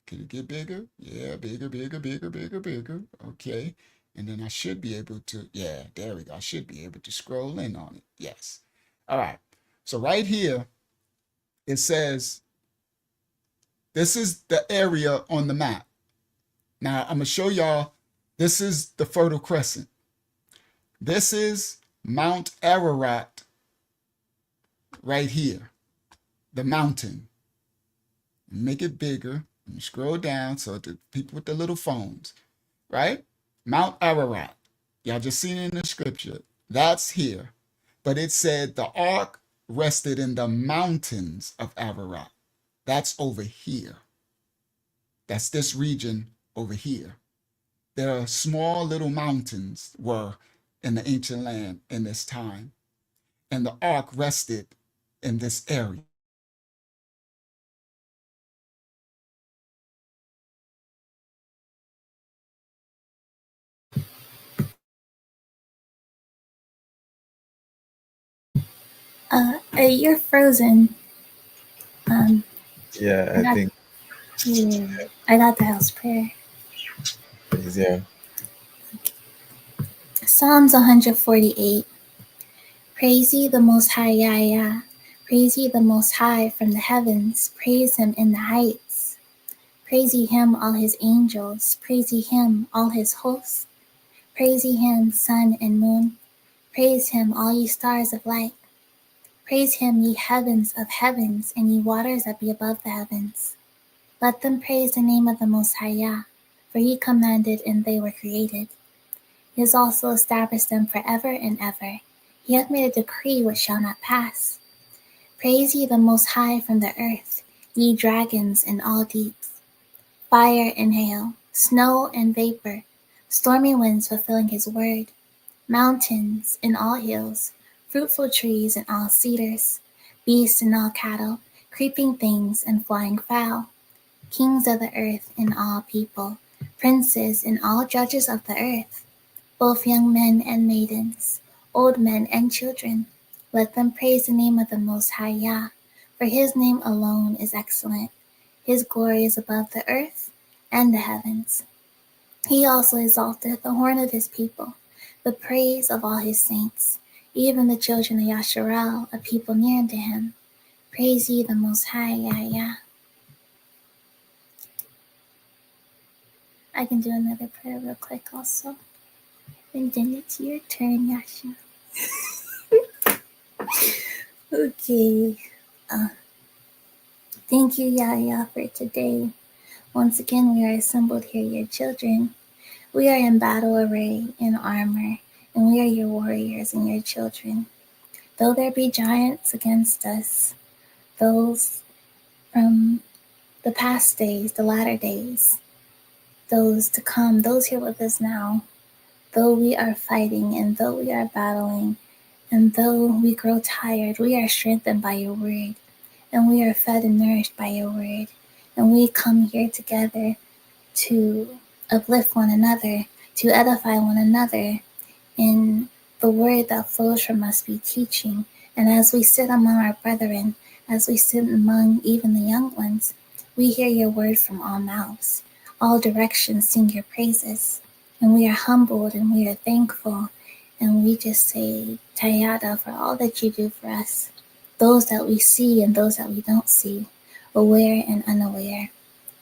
Can it get bigger? Yeah, bigger. Okay. And then I should be able to, yeah, there we go. I should be able to scroll in on it. Yes. All right. So right here, it says, this is the area on the map. Now I'm going to show y'all This is the Fertile Crescent. This is Mount Ararat right here, the mountain. Make it bigger. And scroll down so the people with the little phones, right? Mount Ararat. Y'all just seen it in the scripture. That's here. But it said the ark rested in the mountains of Ararat. That's over here. That's this region over here. There are small little mountains were in the ancient land in this time. And the ark rested in this area. You're frozen. Yeah, I think. Yeah, I got the house prayer. Yeah. Psalms 148. Praise ye the Most High, Yah, Yah. Praise ye the Most High from the heavens. Praise him in the heights. Praise ye him, all his angels. Praise ye him, all his hosts. Praise ye him, sun and moon. Praise him, all ye stars of light. Praise him, ye heavens of heavens, and ye waters that be above the heavens. Let them praise the name of the Most High, Yah, for he commanded and they were created. He has also established them forever and ever. He hath made a decree which shall not pass. Praise ye the Most High from the earth, ye dragons and all deeps. Fire and hail, snow and vapor, stormy winds fulfilling his word, mountains and all hills, fruitful trees and all cedars, beasts and all cattle, creeping things and flying fowl, kings of the earth and all people, princes and all judges of the earth, both young men and maidens, old men and children. Let them praise the name of the Most High, Yah, for his name alone is excellent. His glory is above the earth and the heavens. He also exalteth the horn of his people, the praise of all his saints, even the children of Yasharal, a people near unto him. Praise ye the Most High, Yah, Yah. I can do another prayer real quick also. And then it's your turn, Yasha. Okay. Thank you, Yah, for today. Once again, we are assembled here, your children. We are in battle array, in armor, and we are your warriors and your children. Though there be giants against us, those from the past days, the latter days, those to come, those here with us now, though we are fighting and though we are battling, and though we grow tired, we are strengthened by your word, and we are fed and nourished by your word, and we come here together to uplift one another, to edify one another in the word that flows from us be teaching. And as we sit among our brethren, as we sit among even the young ones, we hear your word from all mouths. All directions sing your praises. And we are humbled and we are thankful. And we just say, Tayada, for all that you do for us. Those that we see and those that we don't see, aware and unaware.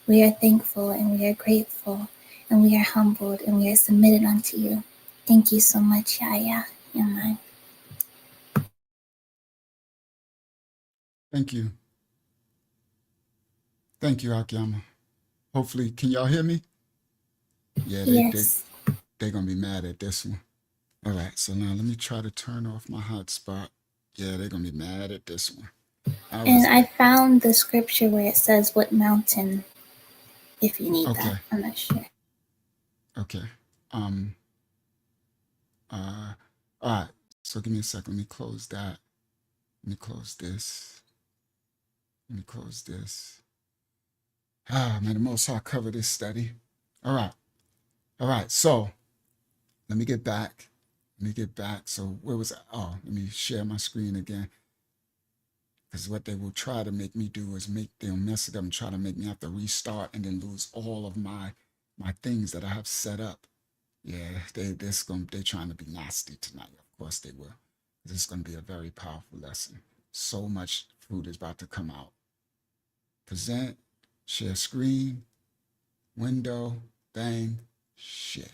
We are thankful and we are grateful and we are humbled and we are submitted unto you. Thank you so much, Yahya. Amen. Thank you. Thank you, Akiyama. Hopefully, can y'all hear me? Yeah, Yes. they're going to be mad at this one. All right, so now let me try to turn off my hotspot. Yeah, they're going to be mad at this one. I found the scripture where it says what mountain, if you need that. I'm not sure. Okay. All right, so give me a second. Let me close that. Let me close this. Let me close this. May the Most High cover this study. All right, so let me get back. So where was I? Oh, let me share my screen again. Because what they will try to make me do is they'll mess it up and try to make me have to restart and then lose all of my things that I have set up. Yeah, they're trying to be nasty tonight. Of course they will. This is going to be a very powerful lesson. So much fruit is about to come out. Present, share screen, window, bang, share.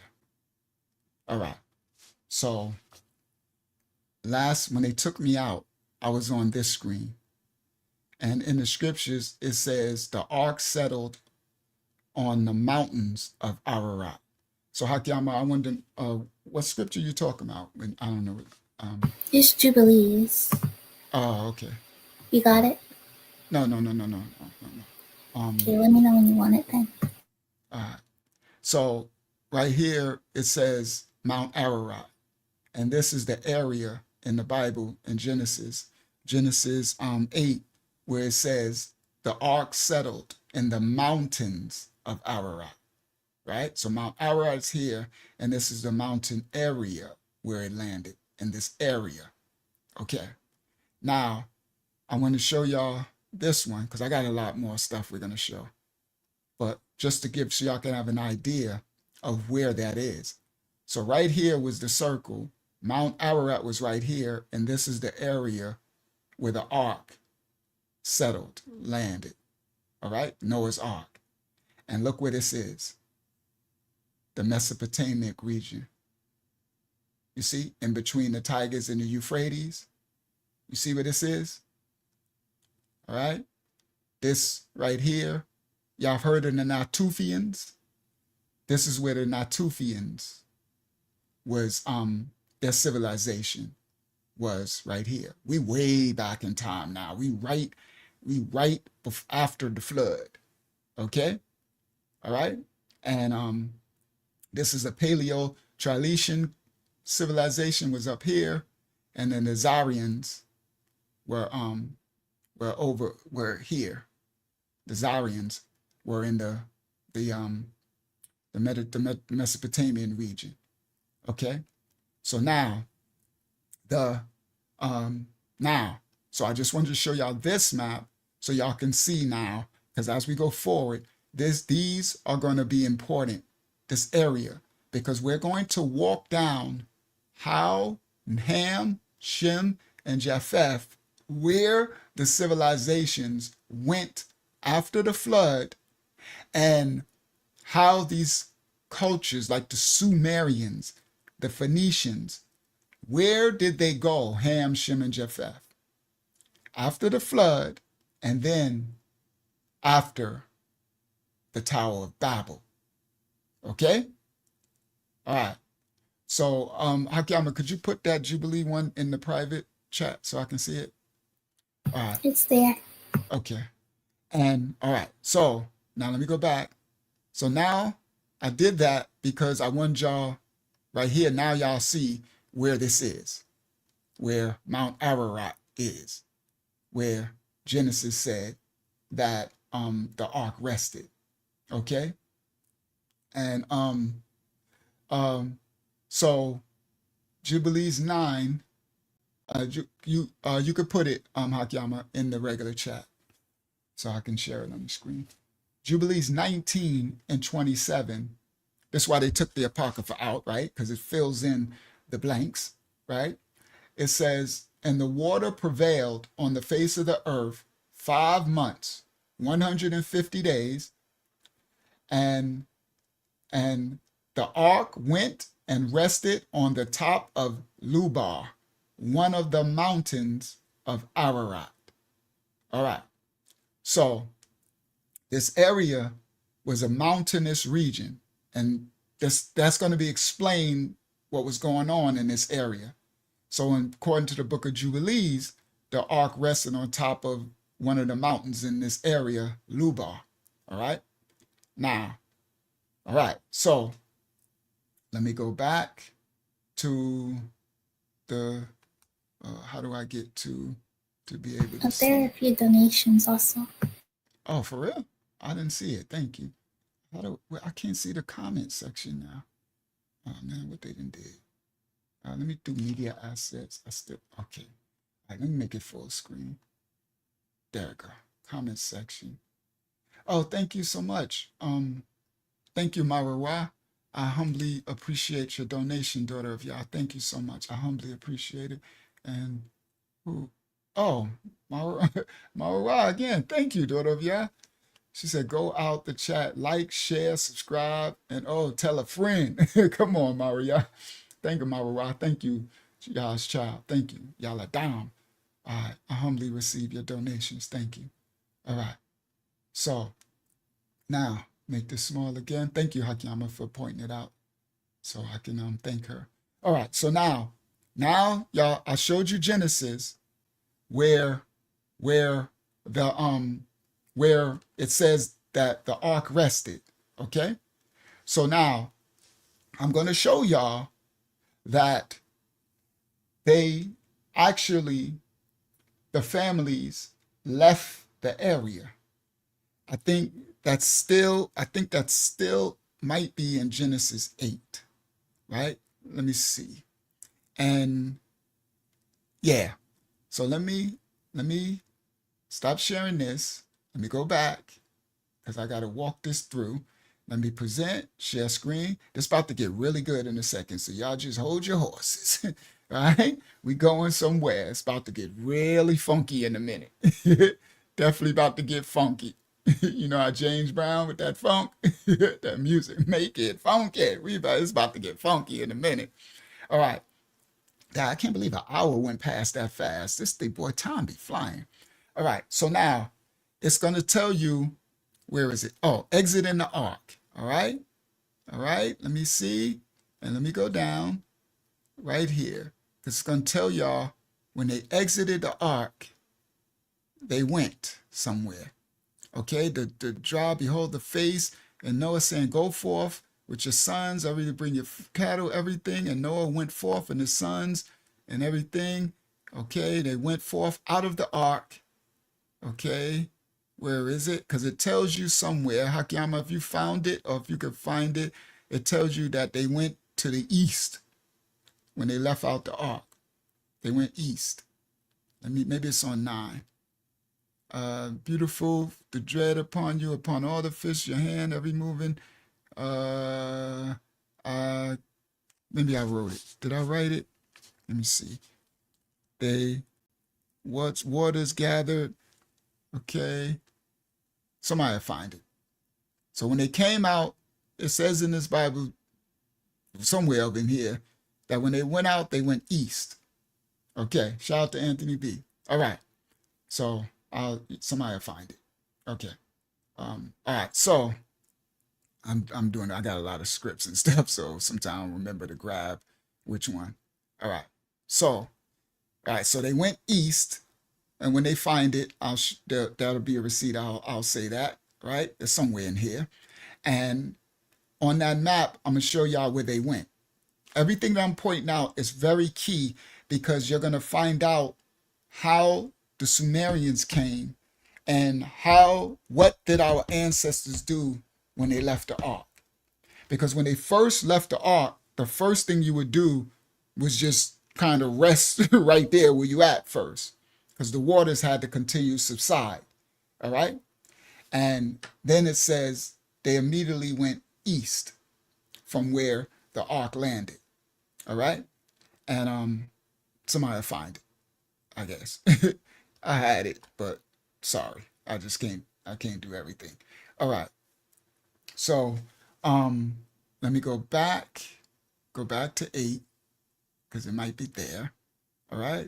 All right. So when they took me out, I was on this screen. And in the scriptures, it says the ark settled on the mountains of Ararat. So Hakiyama, I wonder what scripture you talking about? I don't know. It's Jubilees. Oh, okay. You got it? No. Okay, let me know when you want it then. So right here, it says Mount Ararat. And this is the area in the Bible in Genesis 8, where it says the ark settled in the mountains of Ararat, right? So Mount Ararat is here, and this is the mountain area where it landed, in this area. Okay. Now, I want to show y'all this one, because I got a lot more stuff we're going to show. But just to give, so y'all can have an idea of where that is. So right here was the circle. Mount Ararat was right here, and this is the area where the ark settled, landed. All right, Noah's Ark. And look where this is, the Mesopotamic region. You see, in between the Tigris and the Euphrates. You see where this is? All right, this right here, y'all have heard of the Natufians? This is where the Natufians was, their civilization was right here. We way back in time now. We right after the flood. Okay? All right? And this is a Paleo-Triletian civilization was up here, and then the Zarians were here. The Zarians were in the Mesopotamian region. Okay? So now so I just wanted to show y'all this map so y'all can see now, because as we go forward, these are going to be important, this area, because we're going to walk down how Ham, Shem, and Japheth, where the civilizations went after the flood, and how these cultures like the Sumerians, the Phoenicians, where did they go, Ham, Shem, and Japheth? After the flood, and then after the Tower of Babel. Okay? All right. So, Hakiyama, could you put that Jubilee one in the private chat so I can see it? All right. It's there. Okay. And, all right. So, now let me go back. So now I did that because I want y'all right here. Now y'all see where this is, where Mount Ararat is, where Genesis said that the ark rested. Okay? And so Jubilees 9, you could put it, Hakiyama, in the regular chat so I can share it on the screen. Jubilees 19 and 27. That's why they took the Apocrypha out, right? Because it fills in the blanks, right? It says, and the water prevailed on the face of the earth 5 months, 150 days, and the ark went and rested on the top of Lubar, one of the mountains of Ararat. All right. So this area was a mountainous region, and that's going to be explained what was going on in this area. So according to the book of Jubilees, the ark rested on top of one of the mountains in this area, Lubar. All right. Now, all right. So let me go back to the, how do I get to be able to see? There are a few donations also. Oh, for real? I didn't see it. Thank you. I can't see the comment section now. Oh man, what they done did. Let me do media assets. Okay. All right, let me make it full screen. There we go. Comment section. Oh, thank you so much. Thank you, Marawa. I humbly appreciate your donation, daughter of Yah. Thank you so much. I humbly appreciate it. And who? Oh, Marawa again. Thank you, daughter of Yah. She said, go out the chat, like, share, subscribe, and oh, tell a friend. Come on, Maria. Thank you, Maria. Thank you, y'all's child. Thank you. Y'all are down. All right. I humbly receive your donations. Thank you. All right. So now make this small again. Thank you, Hakiyama, for pointing it out so I can thank her. All right. So now y'all, I showed you Genesis where the where it says that the ark rested. Okay. So now I'm going to show y'all that they actually, the families left the area. I think that's still might be in Genesis 8, right? Let me see. And yeah, so let me stop sharing this. Let me go back because I got to walk this through. Let me present, share screen. This about to get really good in a second, so y'all just hold your horses. All right? We going somewhere. It's about to get really funky in a minute. Definitely about to get funky. You know how James Brown with that funk, that music, make it funky. It's about to get funky in a minute. All right. I can't believe an hour went past that fast. This thing, boy, time be flying. All right. So now it's going to tell you, where is it? Oh, exit in the ark. All right. All right. Let me see. And let me go down right here. It's going to tell y'all when they exited the ark, they went somewhere. Okay. The draw, behold the face. And Noah saying, go forth with your sons. I really bring your cattle, everything. And Noah went forth and his sons and everything. Okay. They went forth out of the ark. Okay. Where is it? Because it tells you somewhere, Hakiyama, if you found it or if you could find it, it tells you that they went to the east when they left out the ark. They went east. Maybe it's on 9. Beautiful, the dread upon you, upon all the fish, your hand, every moving. Maybe I wrote it. Did I write it? Let me see. Waters gathered. Okay. Somebody will find it. So when they came out, it says in this Bible, somewhere up in here, that when they went out, they went east. Okay. Shout out to Anthony B. All right. So somebody will find it. Okay. All right. So I'm doing, I got a lot of scripts and stuff, so sometimes I don't remember to grab which one. All right. So they went east. And when they find it, that'll be a receipt. I'll say that, right? It's somewhere in here. And on that map, I'm going to show y'all where they went. Everything that I'm pointing out is very key because you're going to find out how the Sumerians came and what did our ancestors do when they left the ark. Because when they first left the ark, the first thing you would do was just kind of rest right there where you at first, because the waters had to continue to subside. All right. And then it says they immediately went east from where the ark landed. All right. And somebody will find it, I guess. I had it, but sorry. I can't do everything. All right. So let me go back to 8, because it might be there. All right.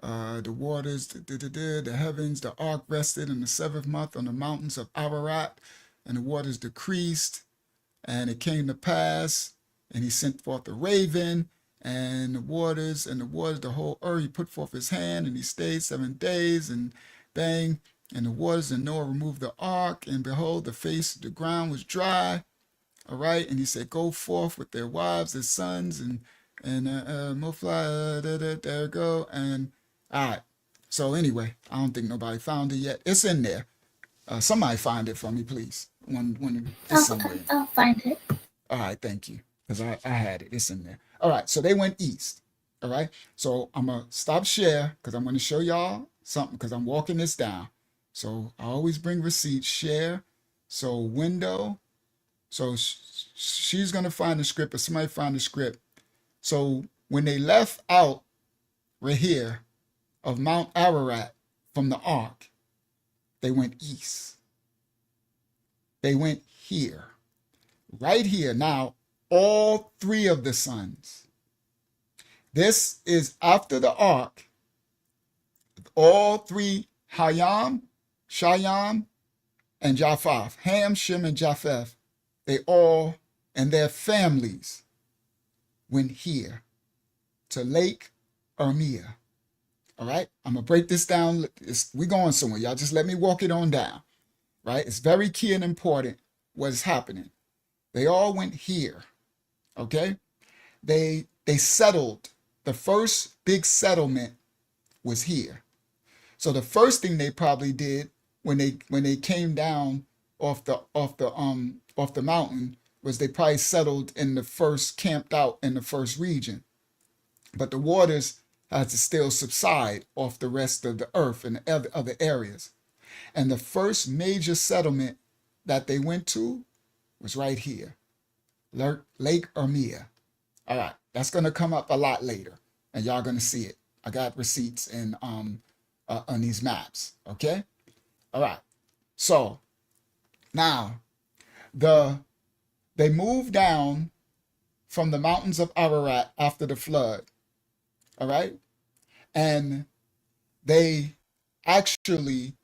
The waters, the heavens, the ark rested in the 7th month on the mountains of Ararat, and the waters decreased, and it came to pass, and he sent forth the raven, and the waters, the whole earth, he put forth his hand, and he stayed 7 days, and bang, and the waters, and Noah removed the ark, and behold, the face of the ground was dry. All right, and he said, go forth with their wives, their sons, and Mofla, there we go, and all right. So anyway, I don't think nobody found it yet. It's in there. Somebody find it for me, please. When it's somewhere. I'll find it. All right, thank you. Because I had it. It's in there. All right, so they went east. All right. So I'm going to stop share because I'm going to show y'all something because I'm walking this down. So I always bring receipts, share. So window. So she's going to find the script or somebody find the script. So when they left out right here of Mount Ararat from the ark, they went east. They went here, right here. Now, all three of the sons. This is after the ark. All three, Hayam, Shayam, and Japheth, Ham, Shem, and Japheth, they all and their families went here to Lake Ermia. All right, I'm gonna break this down. We're going somewhere. Y'all just let me walk it on down. Right, it's very key and important what is happening. They all went here. Okay, they settled. The first big settlement was here. So the first thing they probably did when they came down off the mountain was they probably settled in the first, camped out in the first region. But the waters had to still subside off the rest of the earth and the other areas. And the first major settlement that they went to was right here, Lake Ermia. All right, that's going to come up a lot later, and y'all going to see it. I got receipts on these maps, okay? All right, so now they moved down from the mountains of Ararat after the flood, all right? And they actually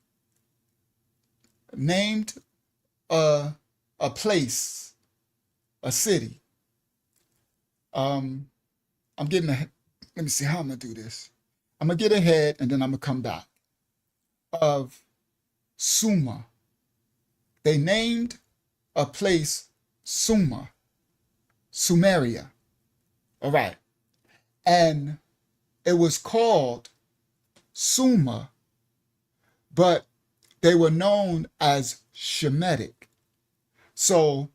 named a place, a city. I'm getting ahead. Let me see how I'm gonna do this. I'm gonna get ahead and then I'm gonna come back. Of Sumer. They named a place Sumer, Sumeria. All right. And it was called Sumer, but they were known as Shemitic. So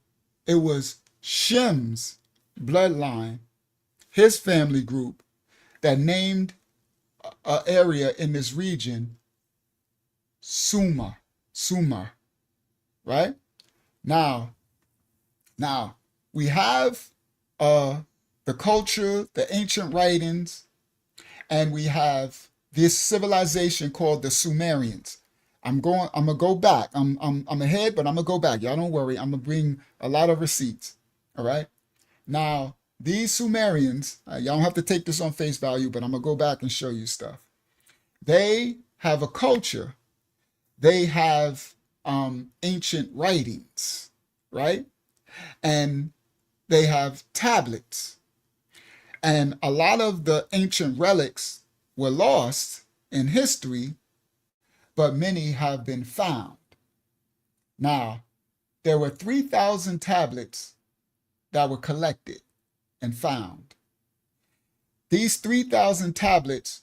it was Shem's bloodline, his family group, that named an area in this region Sumer, right? Now we have the culture, the ancient writings, and we have this civilization called the Sumerians. I'm gonna go back. I'm ahead, but I'm gonna go back. Y'all don't worry. I'm gonna bring a lot of receipts. All right. Now these Sumerians, y'all don't have to take this on face value, but I'm gonna go back and show you stuff. They have a culture. They have ancient writings, right? And they have tablets. And a lot of the ancient relics were lost in history, but many have been found. Now, there were 3,000 tablets that were collected and found. These 3,000 tablets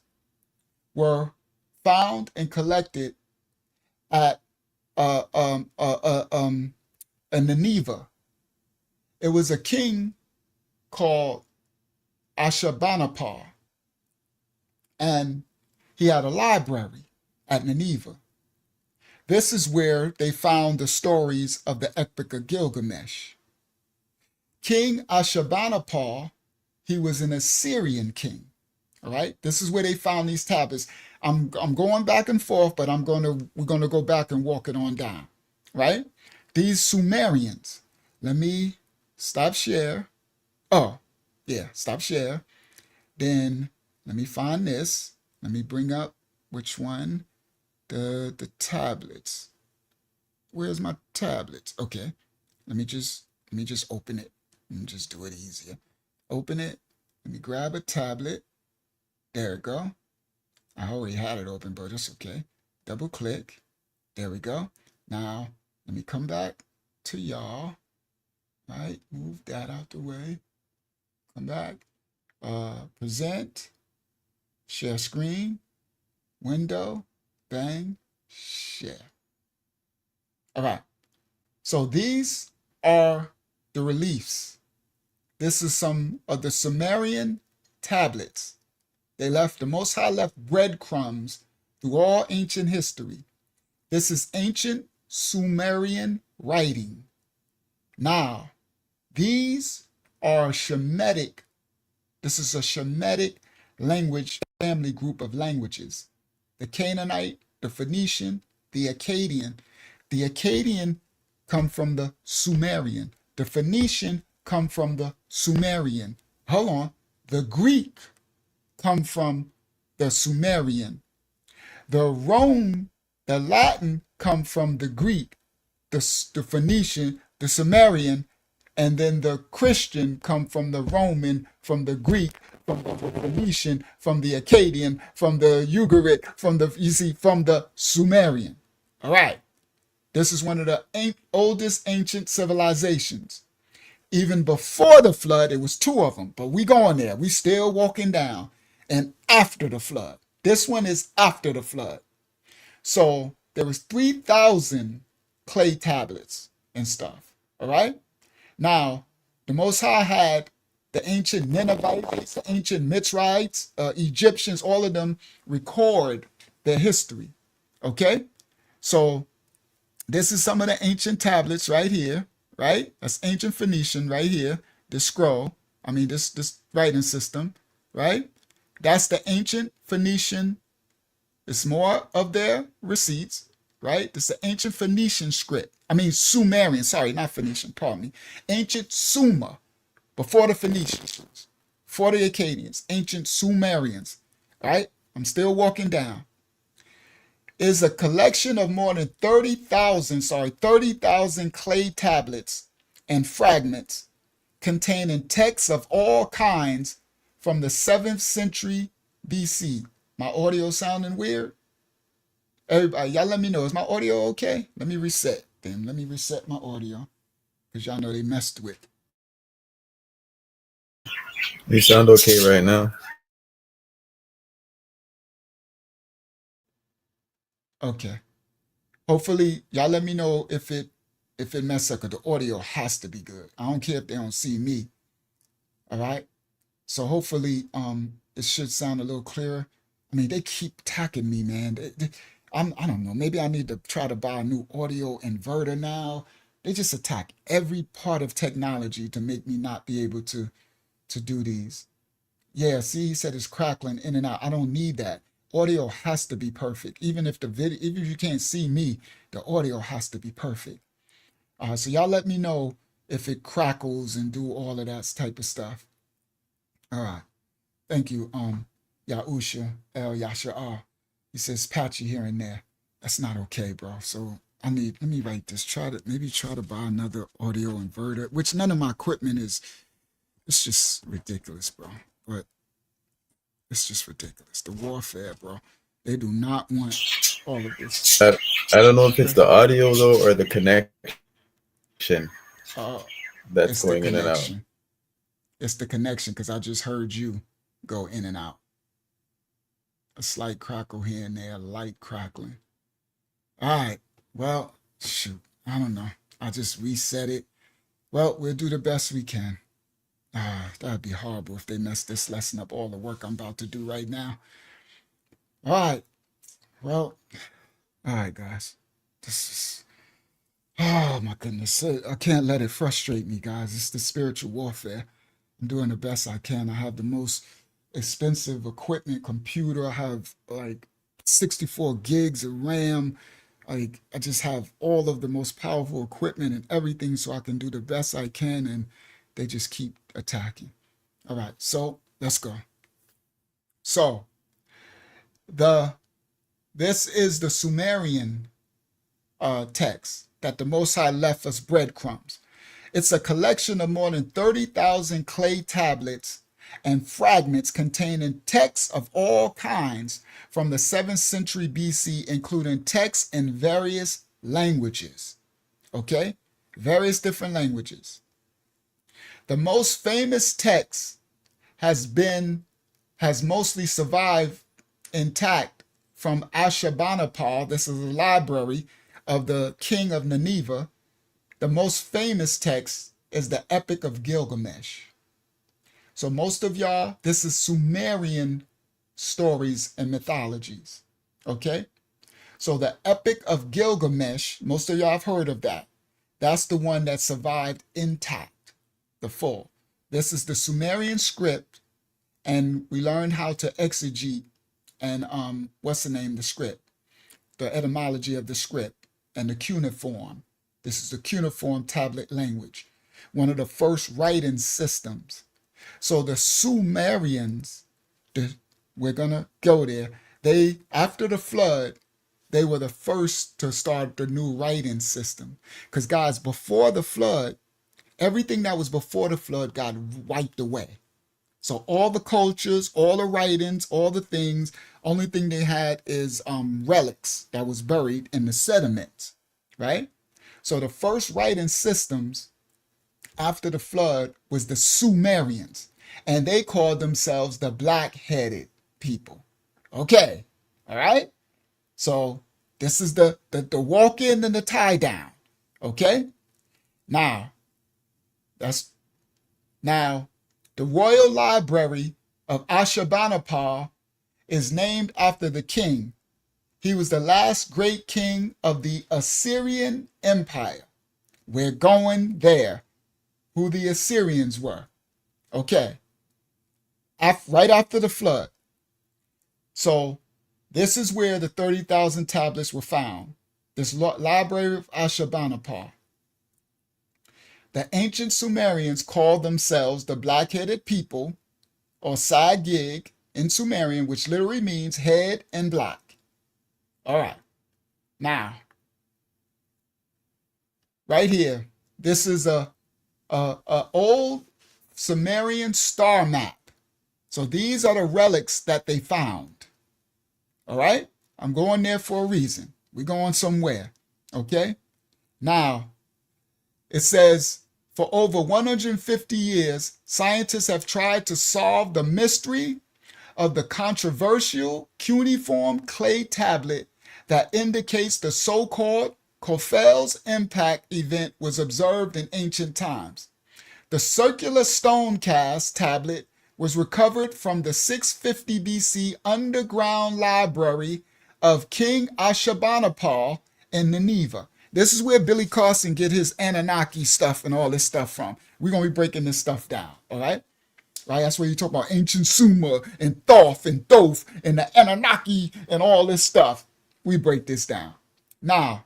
were found and collected at Nineveh. It was a king called Ashurbanipal, and he had a library at Nineveh. This is where they found the stories of the Epic of Gilgamesh. King Ashurbanipal, he was an Assyrian king. All right, this is where they found these tablets. I'm going back and forth, but we're gonna go back and walk it on down. Right? These Sumerians. Let me stop share. Oh, yeah, stop share. Then let me find this. Let me bring up which one? The tablets. Where's my tablets? Okay. Let me just open it and just do it easier. Open it. Let me grab a tablet. There we go. I already had it open, but it's okay. Double click. There we go. Now, let me come back to y'all. Right? Move that out the way. Come back. Present. Share screen. Window. Bang. Share. All right. So these are the reliefs. This is some of the Sumerian tablets. The Most High left breadcrumbs through all ancient history. This is ancient Sumerian writing. Now, these are Shemitic. This is a Shemitic language family group of languages. The Canaanite, the Phoenician, the Acadian. The Acadian come from the Sumerian. The Phoenician come from the Sumerian. Hold on. The Greek come from the Sumerian. The Latin come from the Greek, the Phoenician, the Sumerian, and then the Christian come from the Roman, from the Greek, from the Phoenician, from the Acadian, from the Ugaritic, from the Sumerian. All right. This is one of the oldest ancient civilizations. Even before the flood, it was two of them, but we going there. We still walking down. And after the flood. This one is after the flood. So there was 3,000 clay tablets and stuff. All right. Now, the Most High had the ancient Ninevites, the ancient Mitzrites, Egyptians, all of them record their history. Okay. So this is some of the ancient tablets right here, right? That's ancient Phoenician right here. This scroll, this writing system, right? That's the ancient Phoenician. It's more of their receipts, right? This is the ancient Phoenician script. Sumerian, sorry, not Phoenician, pardon me. Ancient Sumer, before the Phoenicians, before the Acadians, ancient Sumerians, right? I'm still walking down. Is a collection of more than 30,000 clay tablets and fragments containing texts of all kinds from the 7th century BC. My audio sounding weird? Everybody, y'all let me know. Is my audio okay? Let me reset them. Let me reset my audio because y'all know they messed with. You sound okay right now. Okay. Hopefully, y'all let me know if it mess up, because the audio has to be good. I don't care if they don't see me. All right. So hopefully, it should sound a little clearer. They keep attacking me, man. I don't know. Maybe I need to try to buy a new audio inverter now. They just attack every part of technology to make me not be able to do these. Yeah, see, he said it's crackling in and out. I don't need that. Audio has to be perfect. Even if you can't see me, the audio has to be perfect. So y'all let me know if it crackles and do all of that type of stuff. All right. Thank you, Yausha El Yashar. He says patchy here and there. That's not okay, bro. So let me write this. Try to buy another audio inverter, which none of my equipment is. It's just ridiculous, bro. But it's just ridiculous. The warfare, bro. They do not want all of this. I don't know if it's the audio though or the connection that's going in and out. It's the connection, because I just heard you go in and out. A slight crackle here and there, light crackling. All right. Well, shoot. I don't know. I just reset it. Well, we'll do the best we can. That'd be horrible if they mess this lesson up, all the work I'm about to do right now. All right. Well, all right, guys. This is, oh my goodness. I can't let it frustrate me, guys. It's the spiritual warfare. I'm doing the best I can. I have the most expensive equipment, computer. I have like 64 gigs of RAM. I just have all of the most powerful equipment and everything so I can do the best I can, and they just keep attacking. All right, so let's go. So this is the Sumerian text that the Most High left us breadcrumbs. It's a collection of more than 30,000 clay tablets and fragments containing texts of all kinds from the 7th century BC, including texts in various languages. Okay? Various different languages. The most famous text has mostly survived intact from Ashurbanipal. This is a library of the king of Nineveh. The most famous text is the Epic of Gilgamesh. So most of y'all, this is Sumerian stories and mythologies. Okay? So the Epic of Gilgamesh, most of y'all have heard of that. That's the one that survived intact, the full. This is the Sumerian script, and we learned how to exegete and the script, the etymology of the script and the cuneiform, This is the cuneiform tablet language, one of the first writing systems. So the Sumerians, we're going to go there. They, after the flood, they were the first to start the new writing system. Because guys, before the flood, everything that was before the flood got wiped away. So all the cultures, all the writings, all the things, only thing they had is relics that was buried in the sediments, right? So the first writing systems after the flood was the Sumerians, and they called themselves the black-headed people. Okay, all right? So this is the walk in and the tie down, okay? Now, the Royal Library of Ashurbanipal is named after the king. He was the last great king of the Assyrian Empire. We're going there, who the Assyrians were. Okay, right after the flood. So this is where the 30,000 tablets were found. This Library of Ashurbanipal. The ancient Sumerians called themselves the black-headed people, or Sagig in Sumerian, which literally means head and black. All right. Now, right here, this is a old Sumerian star map. So these are the relics that they found. All right? I'm going there for a reason. We're going somewhere. Okay? Now, it says, for over 150 years, scientists have tried to solve the mystery of the controversial cuneiform clay tablet that indicates the so-called Kephel's impact event was observed in ancient times. The circular stone cast tablet was recovered from the 650 BC underground library of King Ashurbanipal in Nineveh. This is where Billy Carson get his Anunnaki stuff and all this stuff from. We're going to be breaking this stuff down, all right? Right? That's where you talk about ancient Sumer and Thoth and Thoth and the Anunnaki and all this stuff. We break this down. Now,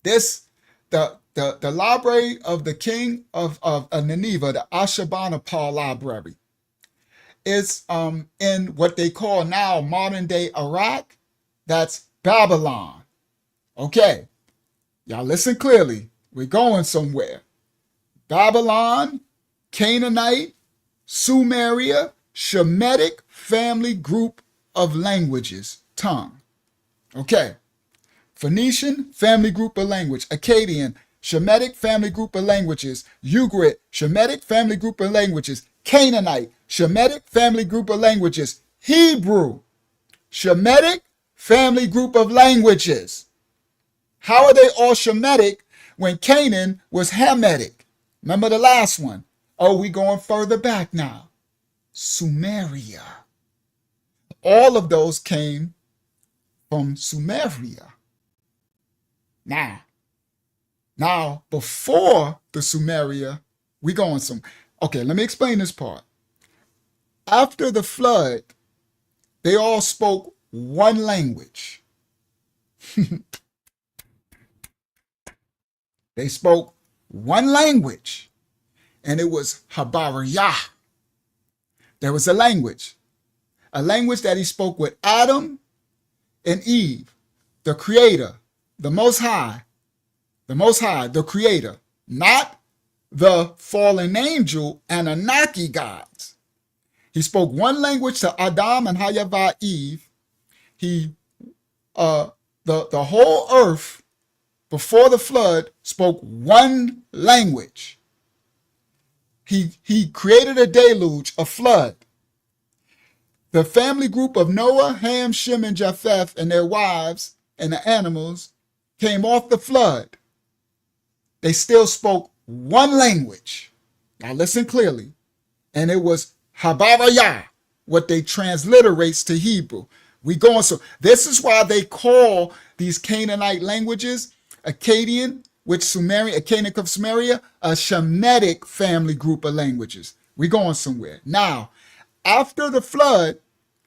the library of the king of Nineveh, the Ashurbanipal library, is in what they call now modern day Iraq. That's Babylon. Okay. Y'all listen clearly. We're going somewhere. Babylon, Canaanite, Sumeria, Shemitic family group of languages, tongue. Okay. Phoenician, family group of language. Acadian, Shemitic family group of languages. Ugrit, Shemitic family group of languages. Canaanite, Shemitic family group of languages. Hebrew, Shemitic family group of languages. How are they all Shemitic when Canaan was Hamitic? Remember the last one? Oh, we going further back now. Sumeria. All of those came from Sumeria. Now, before the Sumeria, we going some. Okay, let me explain this part. After the flood, they all spoke one language. They spoke one language, and it was Habariyah. There was a language that he spoke with Adam and Eve, the creator, the Most High, the creator, not the fallen angel Anunnaki gods. He spoke one language to Adam and Hayavah Eve. The whole earth before the flood spoke one language. He created a deluge, a flood. The family group of Noah, Ham, Shem, and Japheth and their wives and the animals came off the flood. They still spoke one language. Now listen clearly. And it was Habariyah, what they transliterates to Hebrew. So this is why they call these Canaanite languages Acadian, which Acadian of Sumeria, a Shemitic family group of languages. We're going somewhere. Now, after the flood,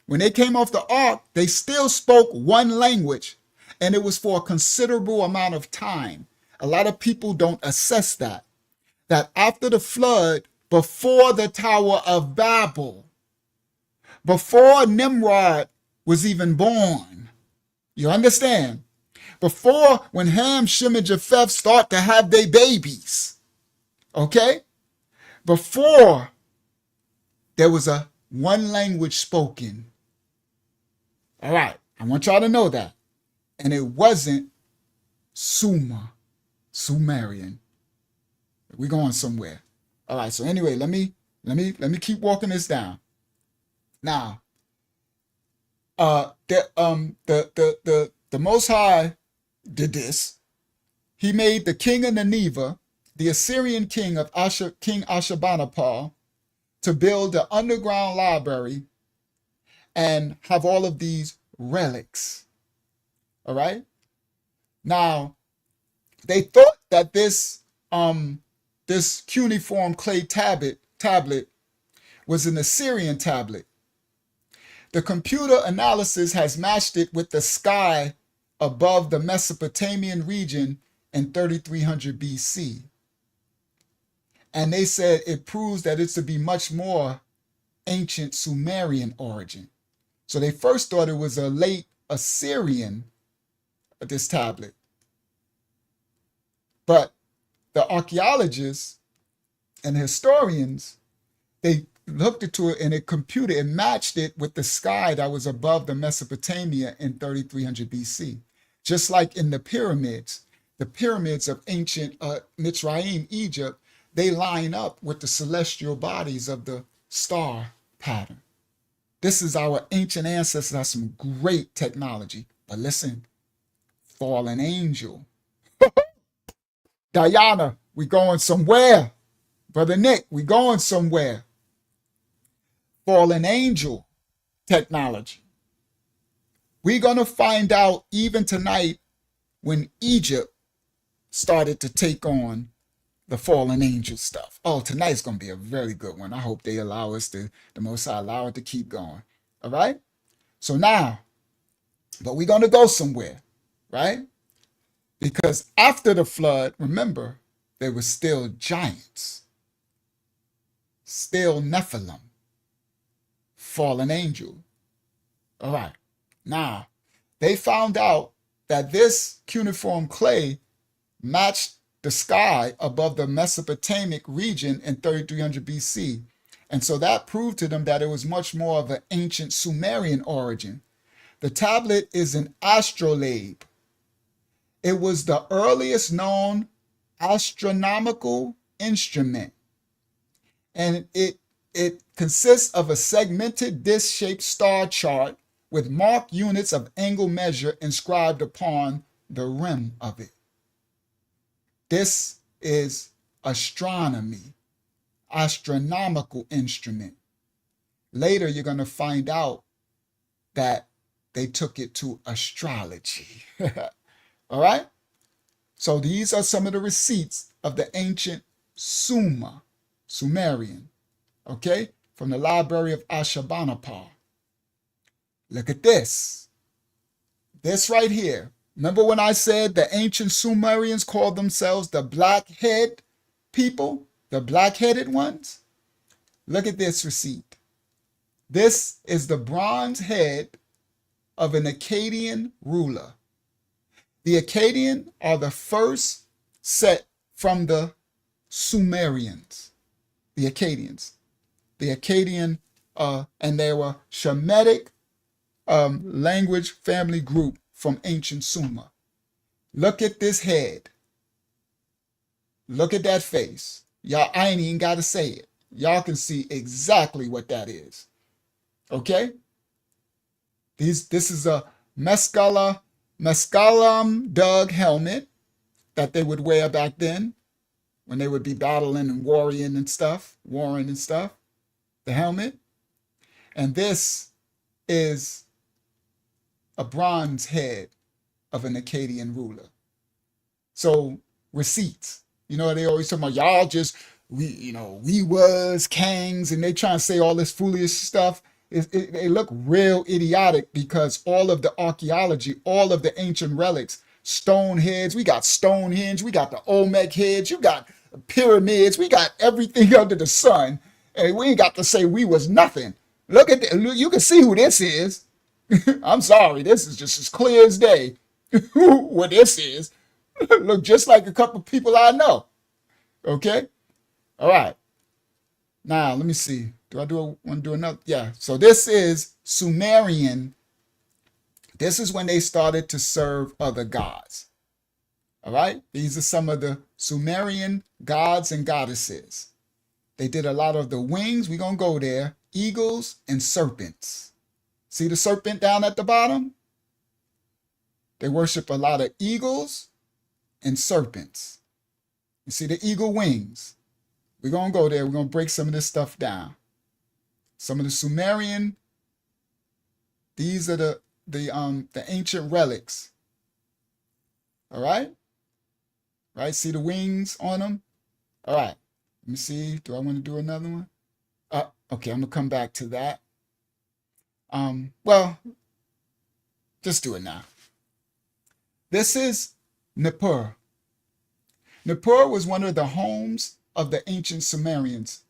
when they came off the ark, they still spoke one language, and it was for a considerable amount of time. A lot of people don't assess that after the flood, before the Tower of Babel, before Nimrod was even born, you understand? Before, when Ham, Shem, and Japheth start to have their babies, okay? Before there was a one language spoken. All right, I want y'all to know that. And it wasn't Sumerian. We're going somewhere. All right, so anyway, let me keep walking this down. Now, the Most High did this. He made the king of Nineveh, the Assyrian king of King Ashurbanipal, to build an underground library and have all of these relics. All right. Now, they thought that this cuneiform clay tablet was an Assyrian tablet. The computer analysis has matched it with the sky above the Mesopotamian region in 3300 BC. And they said it proves that it's to be much more ancient Sumerian origin. So they first thought it was a late Assyrian, this tablet. But the archaeologists and historians, they looked into it and it matched it with the sky that was above the Mesopotamia in 3300 BC. Just like in the pyramids of ancient Mitzrayim, Egypt, they line up with the celestial bodies of the star pattern. This is our ancient ancestors have some great technology. But listen, fallen angel. Diana, we going somewhere. Brother Nick, we going somewhere. Fallen angel technology. We're going to find out even tonight when Egypt started to take on the fallen angel stuff. Oh, tonight's going to be a very good one. I hope they allow us the Most High allow it to keep going. All right? So now, but we're going to go somewhere, right? Because after the flood, remember, there were still giants, still Nephilim, fallen angel. All right. Now, they found out that this cuneiform clay matched the sky above the Mesopotamic region in 3300 BC. And so that proved to them that it was much more of an ancient Sumerian origin. The tablet is an astrolabe. It was the earliest known astronomical instrument. And it consists of a segmented disc-shaped star chart with marked units of angle measure inscribed upon the rim of it. This is astronomy, astronomical instrument. Later, you're going to find out that they took it to astrology. All right? So these are some of the receipts of the ancient Sumerian, okay, from the Library of Ashurbanipal. Look at this. This right here. Remember when I said the ancient Sumerians called themselves the black-head people, the black-headed ones? Look at this receipt. This is the bronze head of an Acadian ruler. The Acadian are the first set from the Sumerians, the Acadians. The Acadian, and they were Shemitic language family group from ancient Sumer. Look at this head. Look at that face. Y'all, I ain't even got to say it. Y'all can see exactly what that is. Okay? This is a mescalam dug helmet that they would wear back then when they would be battling and warring and stuff. The helmet. And this is a bronze head of an Acadian ruler. So receipts, they always talk about y'all just, we was kings, and they trying to say all this foolish stuff. They look real idiotic because all of the archaeology, all of the ancient relics stone heads, we got Stonehenge, we got the Olmec heads, you got pyramids, we got everything under the sun. And we ain't got to say we was nothing. Look at the, you can see who this is. I'm sorry, this is just as clear as day. What this is. Look just like a couple people I know. Okay? All right. Now, let me see. Want to do another? Yeah. So this is Sumerian. This is when they started to serve other gods. All right? These are some of the Sumerian gods and goddesses. They did a lot of the wings. We're going to go there. Eagles and serpents. See the serpent down at the bottom? They worship a lot of eagles and serpents. You see the eagle wings. We're going to go there. We're going to break some of this stuff down. Some of the Sumerian, these are the ancient relics. All right? Right? See the wings on them? All right. Let me see. Do I want to do another one? Okay, I'm going to come back to that. Well, just do it now. This is Nippur. Nippur was one of the homes of the ancient Sumerians.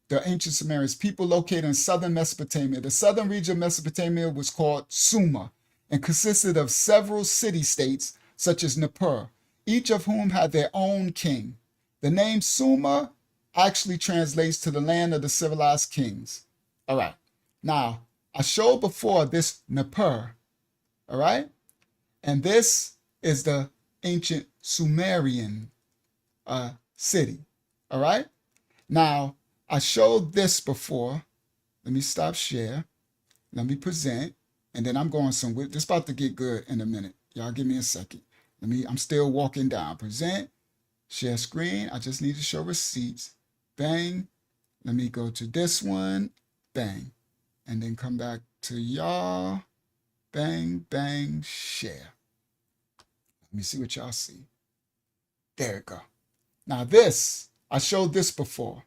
The ancient Sumerians, people located in southern Mesopotamia. The southern region of Mesopotamia was called Sumer and consisted of several city-states such as Nippur, each of whom had their own king. The name Sumer actually translates to the land of the civilized kings. All right. Now, I showed before this Nippur. All right. And this is the ancient Sumerian city. All right. Now, I showed this before. Let me stop share. Let me present. And then I'm going somewhere. This is about to get good in a minute. Y'all give me a second. I'm still walking down. Present. Share screen. I just need to show receipts. Bang. Let me go to this one. Bang. And then come back to y'all. Bang, bang, share. Let me see what y'all see. There it go. Now this, I showed this before.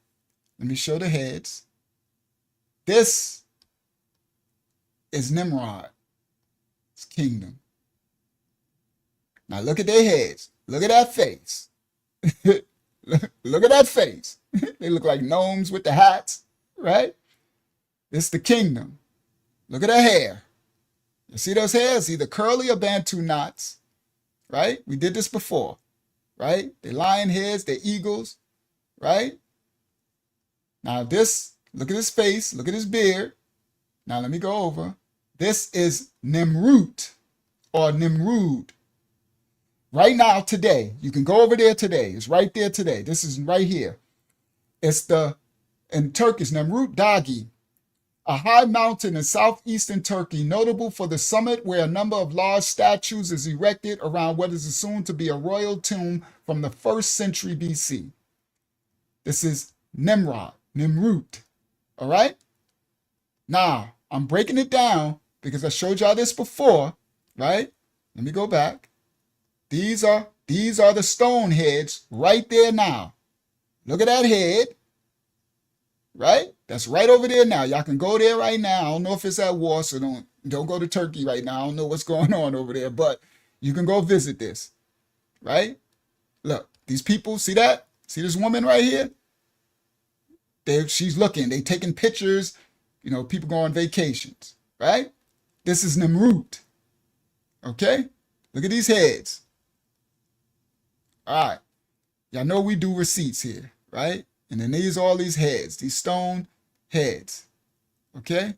Let me show the heads. This is Nimrod's kingdom. Now look at their heads. Look at that face. Look at that face. They look like gnomes with the hats, right? It's the kingdom. Look at their hair. You see those hairs? Either curly or Bantu knots, right? We did this before, right? They lion heads, they eagles, right? Now this, look at his face, look at his beard. Now let me go over. This is Nimrud or Nimrud. Right now, today, you can go over there today. It's right there today. This is right here. It's in Turkish, Nimrud Dagi, a high mountain in southeastern Turkey, notable for the summit where a number of large statues is erected around what is assumed to be a royal tomb from the 1st century BC. This is Nimrod. All right? Now, I'm breaking it down because I showed y'all this before, right? Let me go back. These are the stone heads right there now. Look at that head, right? That's right over there now. Y'all can go there right now. I don't know if it's at war, so don't go to Turkey right now. I don't know what's going on over there, but you can go visit this, right? Look, these people, see that? See this woman right here? She's looking. They taking pictures. You know, people go on vacations, right? This is Nimrud. Okay? Look at these heads. All right. Y'all know we do receipts here, right? And then these are all these heads, these stone heads. Okay?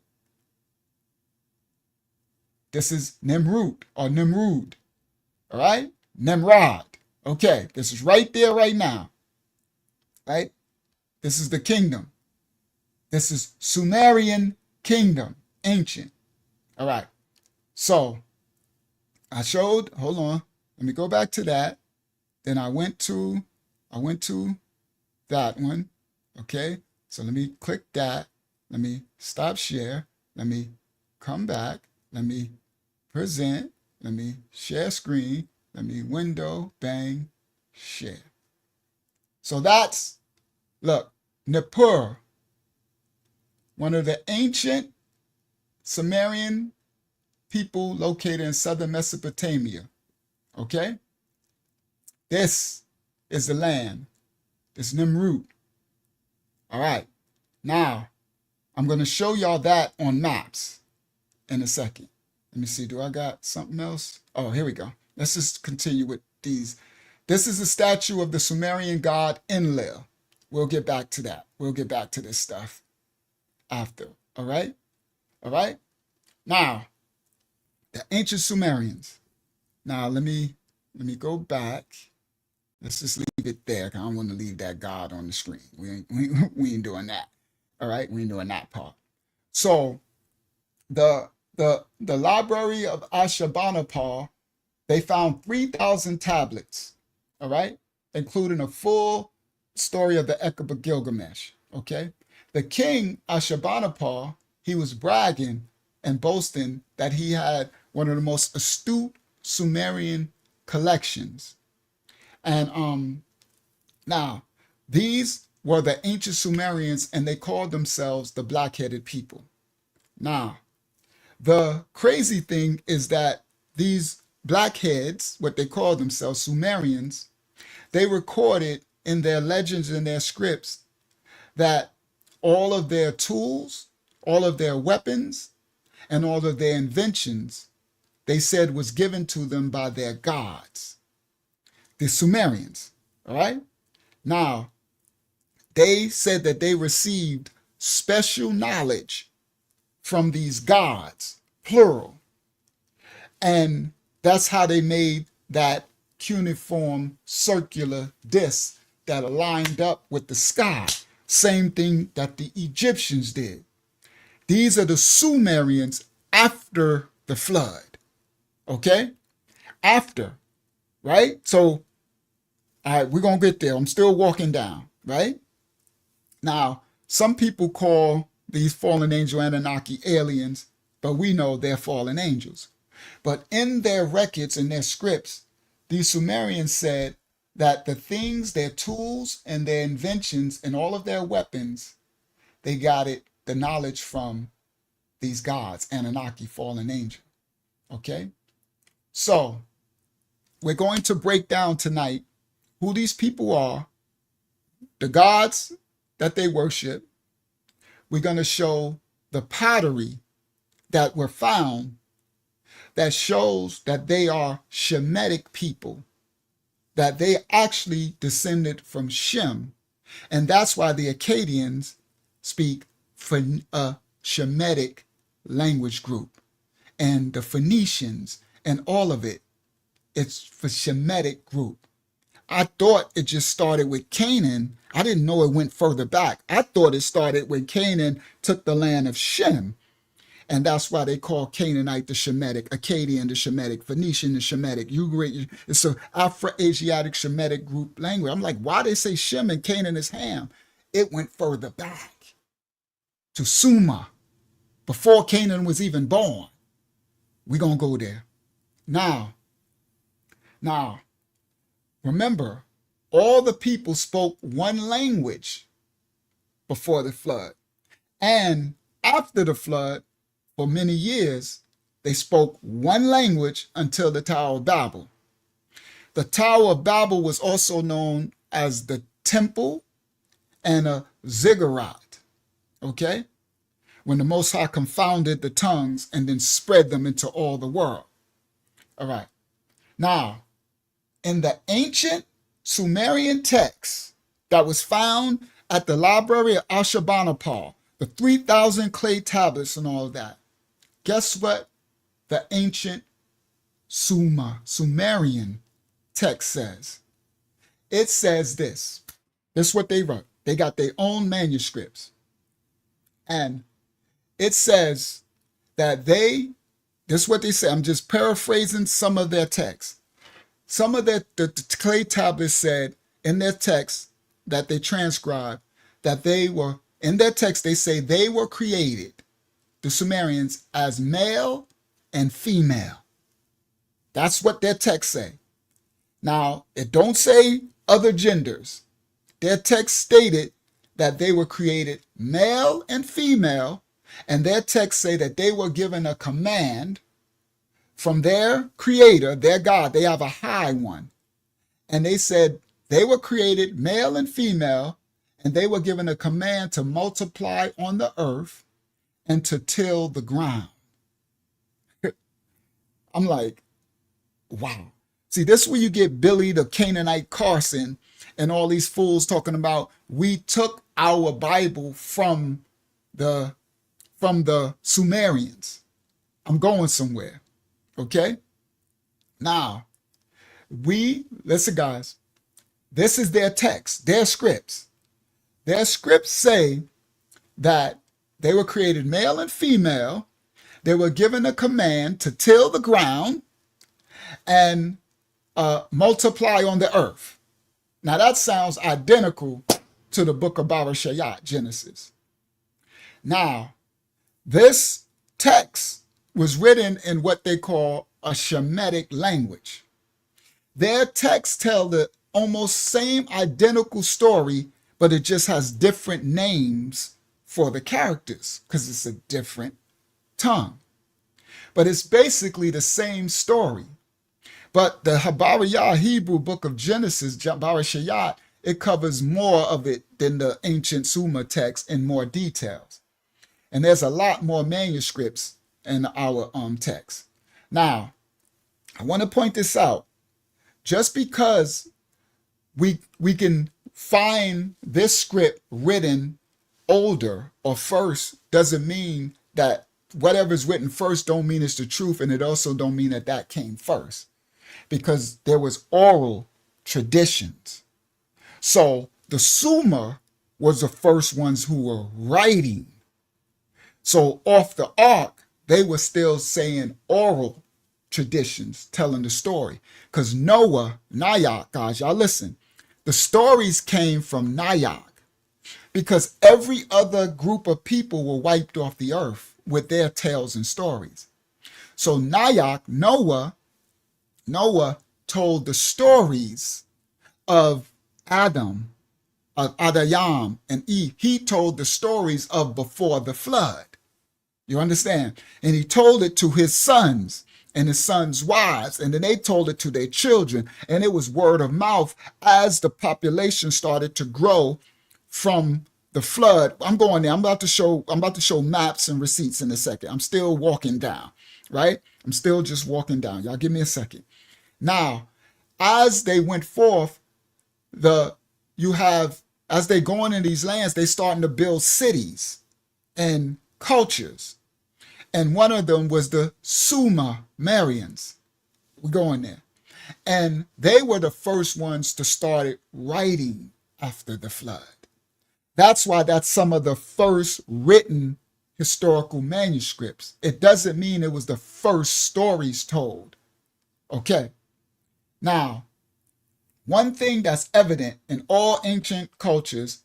This is Nimrud or Nimrud. All right? Nimrod. Okay. This is right there right now. Right? This is the kingdom. This is Sumerian kingdom, ancient. All right. So I showed, hold on. Let me go back to that. Then I went to that one. Okay. So let me click that. Let me stop share. Let me come back. Let me present. Let me share screen. Let me window, bang, share. So that's, look, Nippur, one of the ancient Sumerian people located in southern Mesopotamia. Okay? This is the land. It's Nimrod. All right. Now, I'm going to show y'all that on maps in a second. Let me see. Do I got something else? Oh, here we go. Let's just continue with these. This is a statue of the Sumerian god Enlil. We'll get back to that. We'll get back to this stuff after. All right? All right? Now, the ancient Sumerians. Now, let me go back. Let's just leave it there. I don't want to leave that god on the screen. We ain't doing that. All right? We ain't doing that part. So, the library of Ashurbanipal, they found 3,000 tablets, all right, including a full story of the Epic of Gilgamesh, okay? The king Ashurbanipal, he was bragging and boasting that he had one of the most astute Sumerian collections. And now, these were the ancient Sumerians, and they called themselves the black-headed people. Now, the crazy thing is that these blackheads, what they call themselves, Sumerians, they recorded in their legends and their scripts that all of their tools, all of their weapons, and all of their inventions, they said was given to them by their gods, the Sumerians, all right? Now, they said that they received special knowledge from these gods, plural. And that's how they made that cuneiform circular disc that aligned up with the sky. Same thing that the Egyptians did. These are the Sumerians after the flood. Okay? After, right? So, all right, we're going to get there. I'm still walking down, right? Now, some people call these fallen angel Anunnaki aliens, but we know they're fallen angels. But in their records and their scripts, these Sumerians said that the things, their tools and their inventions and all of their weapons, they got it, the knowledge from these gods, Anunnaki, fallen angel. Okay? So, we're going to break down tonight who these people are, the gods that they worship. We're going to show the pottery that were found that shows that they are Shemitic people, that they actually descended from Shem. And that's why the Acadians speak a Shemitic language group. And the Phoenicians and all of it, it's for Shemitic group. I thought it just started with Canaan. I didn't know it went further back. I thought it started when Canaan took the land of Shem. And that's why they call Canaanite the Shemitic, Acadian the Shemitic, Phoenician the Shemitic. It's an Afro-Asiatic Shemitic group language. I'm like, why they say Shem and Canaan is Ham? It went further back to Sumer, before Canaan was even born. We're going to go there. Now, remember, all the people spoke one language before the flood. And after the flood, for many years, they spoke one language until the Tower of Babel. The Tower of Babel was also known as the Temple and a Ziggurat, okay? When the Most High confounded the tongues and then spread them into all the world. All right. Now, in the ancient Sumerian text that was found at the library of Ashurbanipal, the 3,000 clay tablets and all of that, guess what the ancient Sumerian text says? It says this. This is what they wrote. They got their own manuscripts. And it says that this is what they say. I'm just paraphrasing some of their texts. Some of the clay tablets said in their text that they transcribed that they were, in their text, they say they were created, the Sumerians, as male and female. That's what their text say. Now, it don't say other genders. Their text stated that they were created male and female, and their text say that they were given a command from their creator, their God. They have a high one. And they said they were created male and female, and they were given a command to multiply on the earth and to till the ground. I'm like, wow. See, this is where you get Billy the Canaanite Carson and all these fools talking about we took our Bible from the Sumerians. I'm going somewhere. Okay? Now, listen guys, this is their text, their scripts. Their scripts say that they were created male and female. They were given a command to till the ground and multiply on the earth. Now that sounds identical to the book of Barashayat, Genesis. Now, this text was written in what they call a Shemitic language. Their texts tell the almost same identical story, but it just has different names for the characters because it's a different tongue. But it's basically the same story. But the Habariyah Hebrew book of Genesis, Barashayat, it covers more of it than the ancient Sumer text in more details. And there's a lot more manuscripts in our text. Now, I want to point this out. Just because we can find this script written older or first doesn't mean that whatever's written first don't mean it's the truth, and it also don't mean that that came first, because there was oral traditions. So the Sumer was the first ones who were writing. So off the ark, they were still saying oral traditions, telling the story. Because Noah, Nayak, guys, y'all listen, the stories came from Nayak, because every other group of people were wiped off the earth with their tales and stories. So Nayak, Noah told the stories of Adam, of Adayam and Eve. He told the stories of before the flood. You understand? And he told it to his sons and his sons' wives, and then they told it to their children. And it was word of mouth as the population started to grow from the flood. I'm going there. I'm about to show maps and receipts in a second. I'm still walking down, right? I'm still just walking down. Y'all give me a second. Now, as they went forth, as they going in these lands, they starting to build cities and cultures. And one of them was the Sumerians. We're going there. And they were the first ones to start writing after the flood. That's why that's some of the first written historical manuscripts. It doesn't mean it was the first stories told. Okay. Now, one thing that's evident in all ancient cultures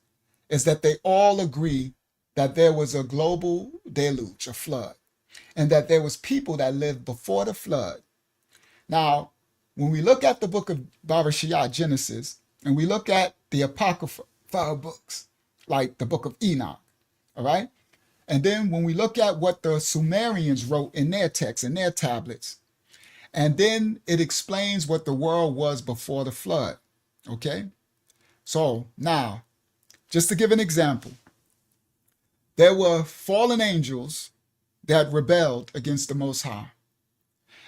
is that they all agree that there was a global deluge, a flood, and that there was people that lived before the flood. Now, when we look at the book of Barashayat, Genesis, and we look at the apocryphal books, like the book of Enoch, all right? And then when we look at what the Sumerians wrote in their texts, in their tablets, and then it explains what the world was before the flood, okay? So now, just to give an example, there were fallen angels that rebelled against the Most High.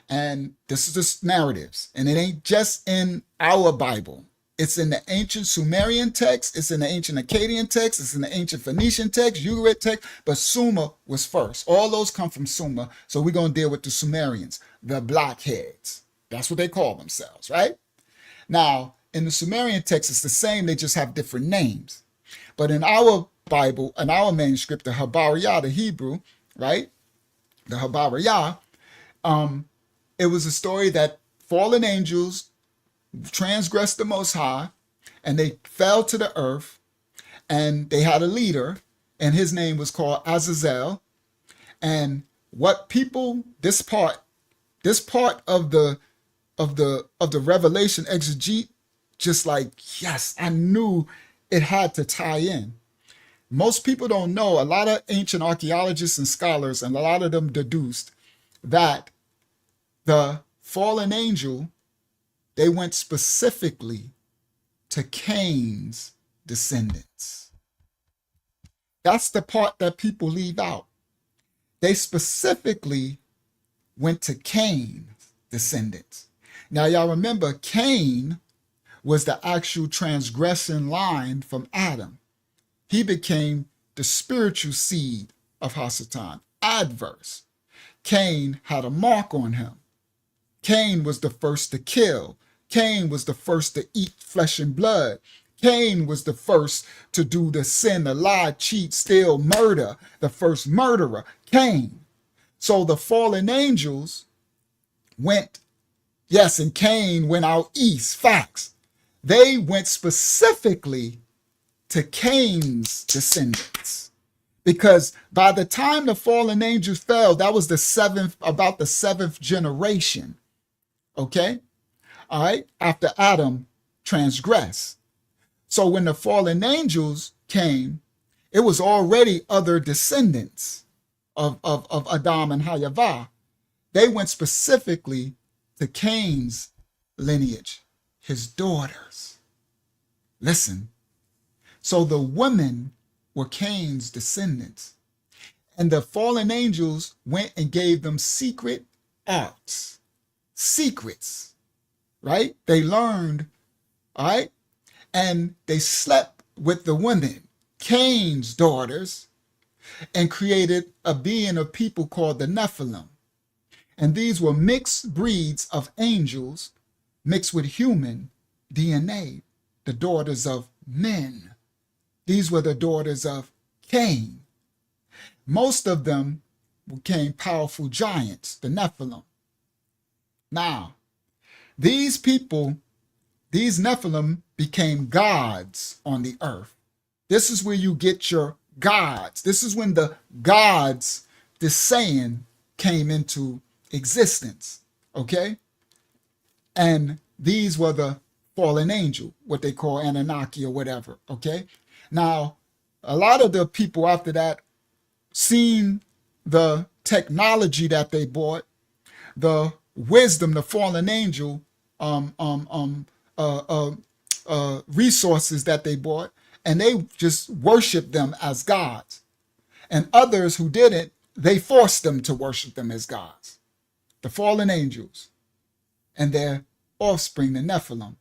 And this is the narratives. And it ain't just in our Bible. It's in the ancient Sumerian text. It's in the ancient Acadian text. It's in the ancient Phoenician text, Ugaritic text. But Sumer was first. All those come from Sumer. So we're going to deal with the Sumerians, the blockheads. That's what they call themselves, right? Now, in the Sumerian text, it's the same. They just have different names. But in our Bible, in our manuscript, the Habariyah, the Hebrew, right? The Habariyah, it was a story that fallen angels transgressed the Most High, and they fell to the earth, and they had a leader, and his name was called Azazel. And what people, this part of the Revelation exegete, just like, yes, I knew it had to tie in. Most people don't know, a lot of ancient archaeologists and scholars, and a lot of them deduced that the fallen angel, they went specifically to Cain's descendants. That's the part that people leave out. They specifically went to Cain's descendants. Now, y'all remember, Cain was the actual transgression line from Adam. He became the spiritual seed of Hasatan, adverse. Cain had a mark on him. Cain was the first to kill. Cain was the first to eat flesh and blood. Cain was the first to do the sin, the lie, cheat, steal, murder, the first murderer, Cain. So the fallen angels went, yes, and Cain went out east, facts. They went specifically to Cain's descendants. Because by the time the fallen angels fell, that was about the seventh generation. Okay? All right? After Adam transgressed. So when the fallen angels came, it was already other descendants of Adam and Hayavah. They went specifically to Cain's lineage, his daughters. Listen. So the women were Cain's descendants. And the fallen angels went and gave them secret arts. Secrets. Right? They learned, all right? And they slept with the women, Cain's daughters, and created a being of people called the Nephilim. And these were mixed breeds of angels mixed with human DNA, the daughters of men. These were the daughters of Cain. Most of them became powerful giants, the Nephilim. Now, these people, these Nephilim became gods on the earth. This is where you get your gods. This is when the gods, this saying, came into existence, okay? And these were the fallen angel, what they call Anunnaki or whatever, okay? Now, a lot of the people after that seen the technology that they bought, the wisdom, the fallen angel, resources that they bought, and they just worshiped them as gods. And others who didn't, they forced them to worship them as gods. The fallen angels and their offspring, the Nephilim.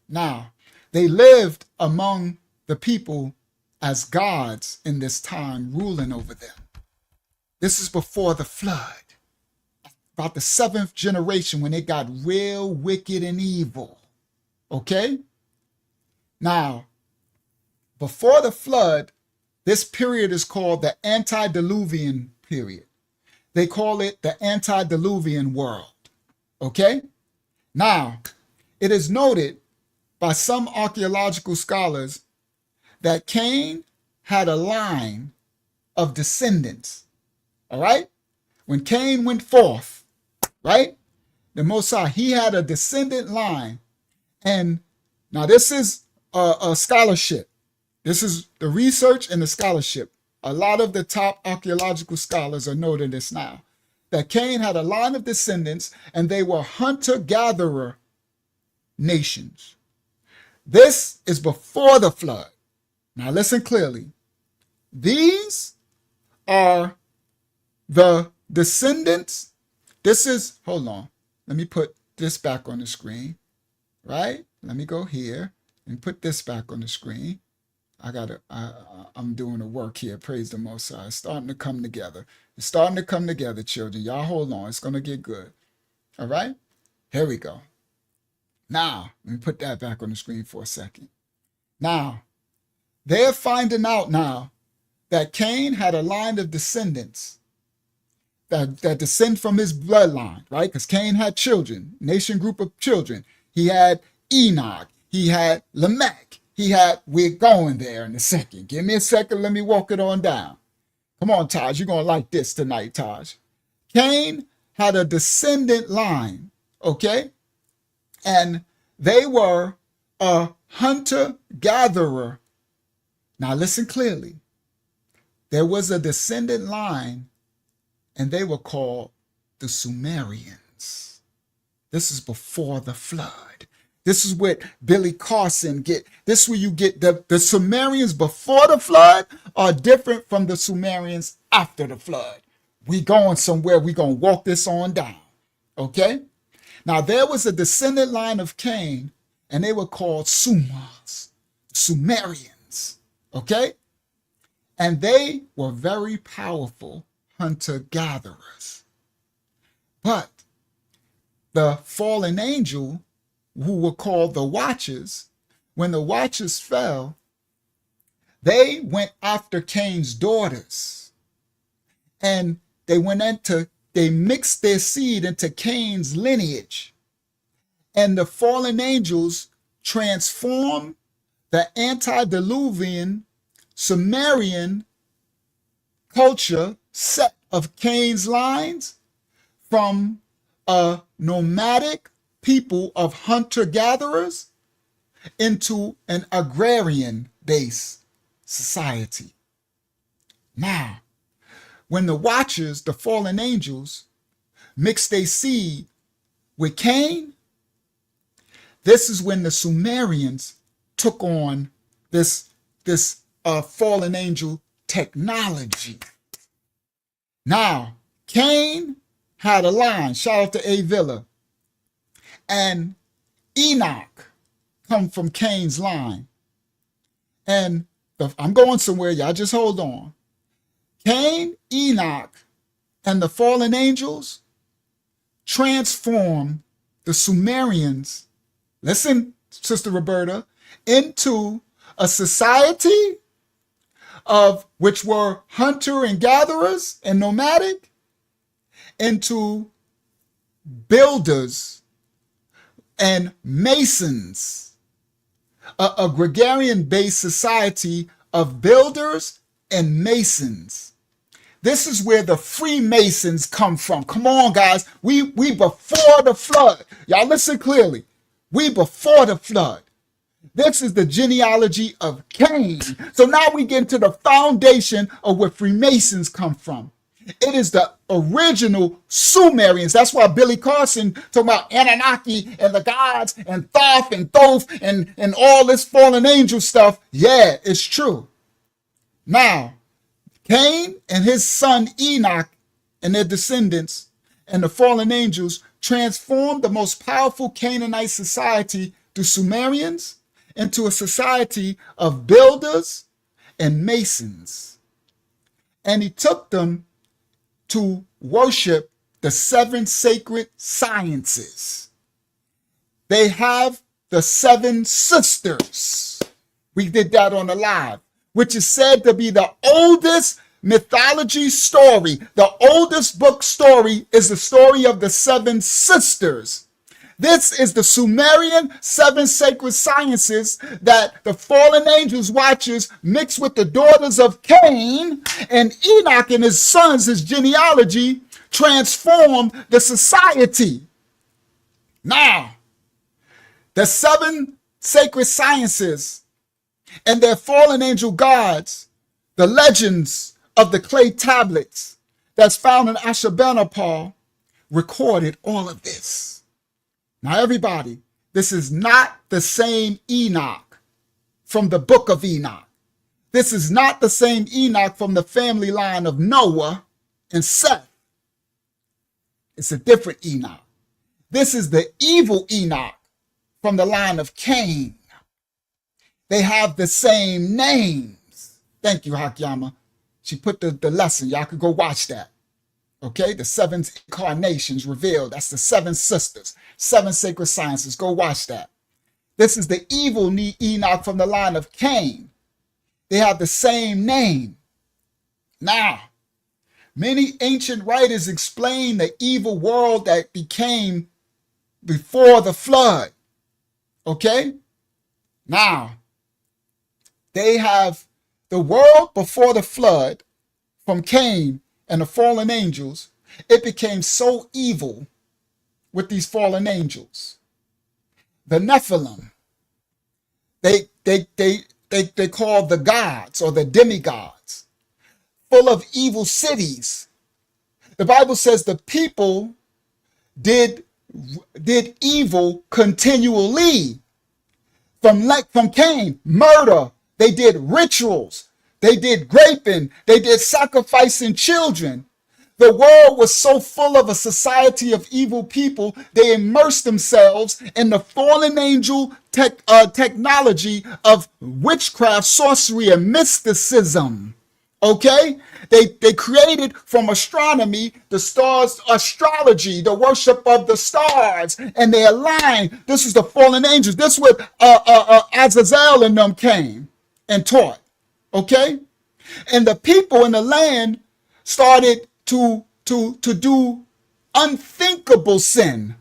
Now, they lived among the people as gods in this time, ruling over them. This is before the flood, about the seventh generation when it got real wicked and evil. Okay? Now, before the flood, this period is called the antediluvian period. They call it the antediluvian world. Okay? Now, it is noted by some archaeological scholars that Cain had a line of descendants. All right? When Cain went forth, right? The Most High, he had a descendant line. And now this is a scholarship. This is the research and the scholarship. A lot of the top archaeological scholars are noting this now, that Cain had a line of descendants and they were hunter-gatherer nations. This is before the flood. Now listen clearly. These are the descendants. This is, hold on. Let me put this back on the screen, right? Let me go here and put this back on the screen. I'm doing the work here. Praise the Most High. It's starting to come together. It's starting to come together, children. Y'all hold on. It's going to get good. All right? Here we go. Now, let me put that back on the screen for a second. Now, they're finding out now that Cain had a line of descendants that descend from his bloodline, right? Because Cain had children, nation group of children. He had Enoch. He had Lamech. We're going there in a second. Give me a second. Let me walk it on down. Come on, Taj. You're going to like this tonight, Taj. Cain had a descendant line, okay? And they were a hunter-gatherer. Now listen clearly. There was a descendant line, and they were called the Sumerians. This is before the flood. This is what Billy Carson get. This is where you get the Sumerians before the flood are different from the Sumerians after the flood. We going somewhere. We going to walk this on down. Okay? Now, there was a descendant line of Cain, and they were called Sumers, Sumerians. Okay? And they were very powerful hunter-gatherers. But the fallen angel, who were called the Watchers, when the Watchers fell, they went after Cain's daughters. And they mixed their seed into Cain's lineage. And the fallen angels transformed the antediluvian Sumerian culture set of Cain's lines from a nomadic people of hunter-gatherers into an agrarian-based society. Now, when the Watchers, the fallen angels, mixed their seed with Cain, this is when the Sumerians took on this fallen angel technology. Now, Cain had a line, shout out to A. Villa, and Enoch come from Cain's line. And I'm going somewhere, y'all just hold on. Cain, Enoch, and the fallen angels transformed the Sumerians, listen, Sister Roberta, into a society of which were hunter and gatherers and nomadic, into builders and masons, a gregarian-based society of builders and masons. This is where the Freemasons come from. Come on, guys. We before the flood. Y'all listen clearly. We before the flood. This is the genealogy of Cain. So now we get into the foundation of where Freemasons come from. It is the original Sumerians. That's why Billy Carson talking about Anunnaki and the gods and Thoth and Thoth and all this fallen angel stuff. Yeah, it's true. Now, Cain and his son Enoch and their descendants and the fallen angels transformed the most powerful Canaanite society, the Sumerians, into a society of builders and masons. And he took them to worship the 7 sacred sciences. They have the 7 sisters. We did that on the live, which is said to be the oldest mythology story. The oldest book story is the story of the 7 sisters. This is the Sumerian 7 sacred sciences that the fallen angels watchers mixed with the daughters of Cain, and Enoch and his sons, his genealogy, transformed the society. Now, the 7 sacred sciences and their fallen angel gods, the legends of the clay tablets that's found in Ashurbanipal, recorded all of this. Now, everybody, this is not the same Enoch from the book of Enoch. This is not the same Enoch from the family line of Noah and Seth. It's a different Enoch. This is the evil Enoch from the line of Cain. They have the same names. Thank you, Hakyama. She put the lesson. Y'all could go watch that. Okay, the 7 incarnations revealed. That's the 7 sisters, 7 sacred sciences. Go watch that. This is the evil Enoch from the line of Cain. They have the same name. Now, many ancient writers explain the evil world that became before the flood. Okay? Now, they have the world before the flood from Cain and the fallen angels. It became so evil with these fallen angels. The Nephilim, they call the gods or the demigods, full of evil cities. The Bible says the people did did evil continually. From Cain, murder. They did rituals. They did raping. They did sacrificing children. The world was so full of a society of evil people, they immersed themselves in the fallen angel technology of witchcraft, sorcery, and mysticism. Okay? They created from astronomy, the stars, astrology, the worship of the stars, and they aligned. This is the fallen angels. This is what Azazel and them came and taught. Okay? And the people in the land started to do unthinkable sin.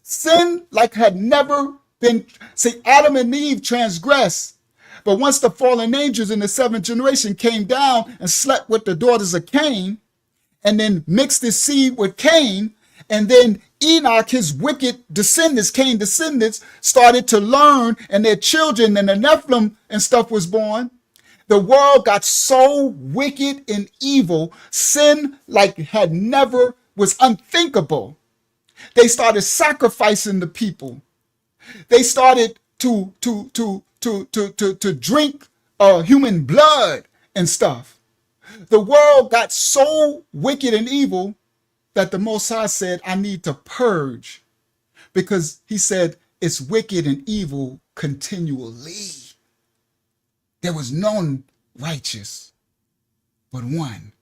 Sin like had never been. See, Adam and Eve transgressed. But once the fallen angels in the seventh generation came down and slept with the daughters of Cain, and then mixed his seed with Cain, and then Enoch, his wicked descendants, Cain descendants, started to learn, and their children and the Nephilim and stuff was born. The world got so wicked and evil, sin like had never, was unthinkable. They started sacrificing the people. They started to drink human blood and stuff. The world got so wicked and evil that the Most High said, I need to purge, because he said it's wicked and evil continually. There was none righteous but one.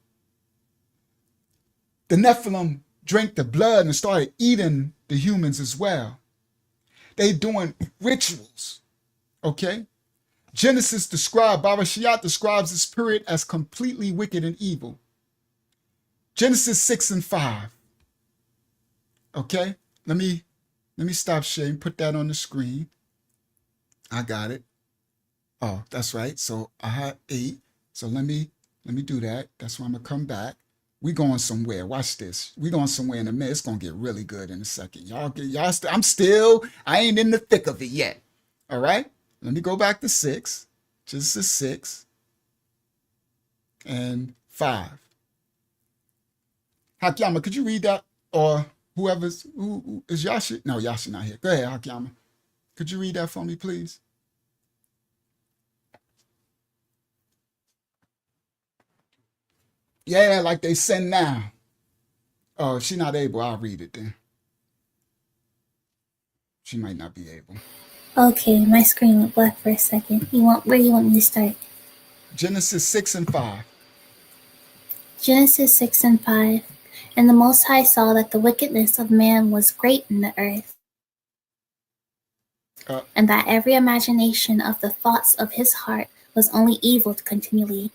The Nephilim drank the blood and started eating the humans as well. They doing rituals. Okay? Genesis Barashiat describes this period as completely wicked and evil. Genesis 6 and 5. Okay? Let me stop sharing, put that on the screen. I got it. Oh, that's right. So I had 8. So let me do that. That's why I'm gonna come back. We going somewhere. Watch this. We going somewhere in a minute. It's gonna get really good in a second. I ain't in the thick of it yet. All right. Let me go back to 6. Genesis 6 and 5. Hakiyama, could you read that? Or who is Yashi? No, Yashi not here. Go ahead, Hakiyama. Could you read that for me, please? Yeah, like they send now. Oh, if she's not able, I'll read it then. She might not be able. Okay, my screen went black for a second. Where you want me to start? Genesis 6 and 5. Genesis 6 and 5. And the Most High saw that the wickedness of man was great in the earth, and that every imagination of the thoughts of his heart was only evil continually.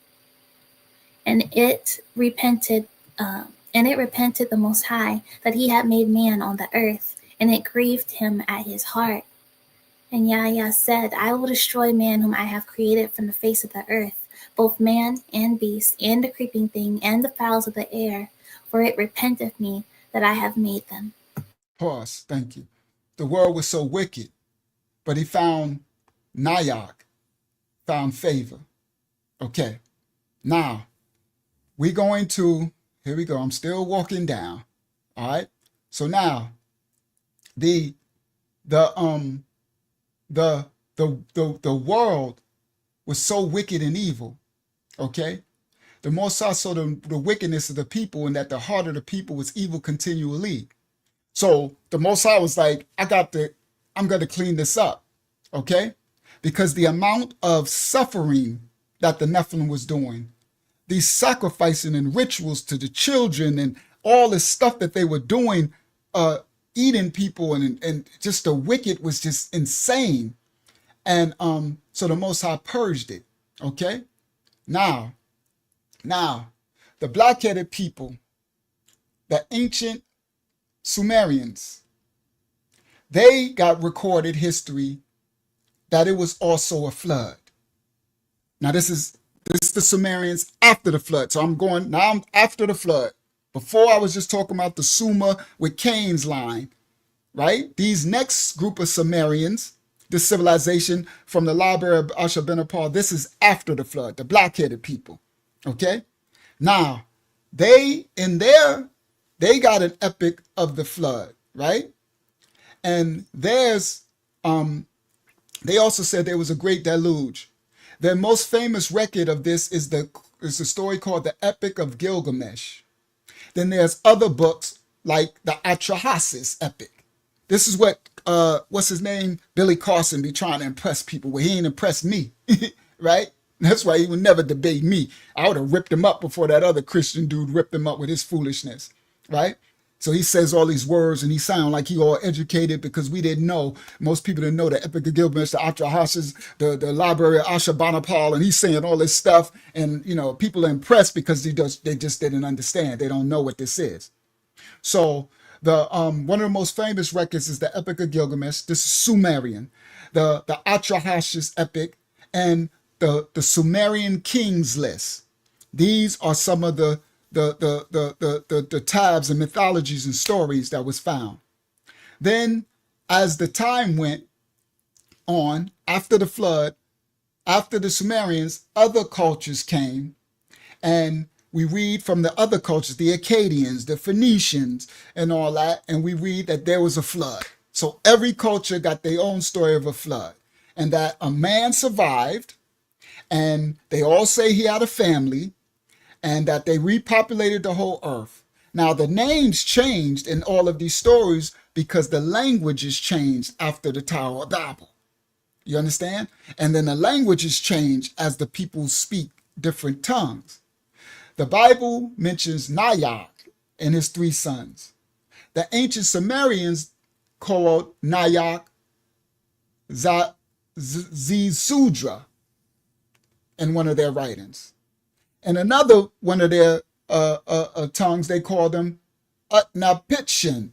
And it repented the Most High that he had made man on the earth, and it grieved him at his heart. And Yahweh said, I will destroy man whom I have created from the face of the earth, both man and beast, and the creeping thing, and the fowls of the air, for it repenteth me that I have made them. Pause. Thank you. The world was so wicked, but he found Nayak, found favor. Okay. Now, here we go. I'm still walking down. All right. So now, the world was so wicked and evil. Okay. The Most High saw the wickedness of the people, and that the heart of the people was evil continually. So the Most High was like, I'm going to clean this up. Okay. Because the amount of suffering that the Nephilim was doing, these sacrificing and rituals to the children and all this stuff that they were doing, eating people and just the wicked was just insane. And so the Most High purged it. Okay. Now, the black-headed people, the ancient Sumerians, they got recorded history that it was also a flood. Now this is the Sumerians after the flood. So I'm after the flood. Before I was just talking about the Sumer with Cain's line, right? These next group of Sumerians, this civilization from the library of Ashurbanipal, this is after the flood, the black-headed people, okay? Now, they got an epic of the flood, right? And they also said there was a great deluge. Their most famous record of this is the story called the Epic of Gilgamesh. Then there's other books like the Atrahasis epic. This is what what's his name, Billy Carson, be trying to impress people. Well, he ain't impressed me, right? That's why he would never debate me. I would have ripped him up before that other Christian dude ripped him up with his foolishness, right? So he says all these words and he sound like he all educated because we didn't know. Most people didn't know the Epic of Gilgamesh, the Atrahasis, the Library of Ashurbanipal, and he's saying all this stuff. And, you know, people are impressed because they just didn't understand. They don't know what this is. So the one of the most famous records is the Epic of Gilgamesh. This is Sumerian. The Atrahasis epic and the Sumerian Kings list. These are some of the tabs and mythologies and stories that was found. Then, as the time went on, after the flood, after the Sumerians, other cultures came, and we read from the other cultures, the Acadians, the Phoenicians, and all that, and we read that there was a flood. So every culture got their own story of a flood, and that a man survived, and they all say he had a family, and that they repopulated the whole earth. Now, the names changed in all of these stories because the languages changed after the Tower of Babel. You understand? And then the languages change as the people speak different tongues. The Bible mentions Nayak and his 3 sons. The ancient Sumerians called Nayak Zisudra in one of their writings. And another one of their tongues, they call them Utnapishtim.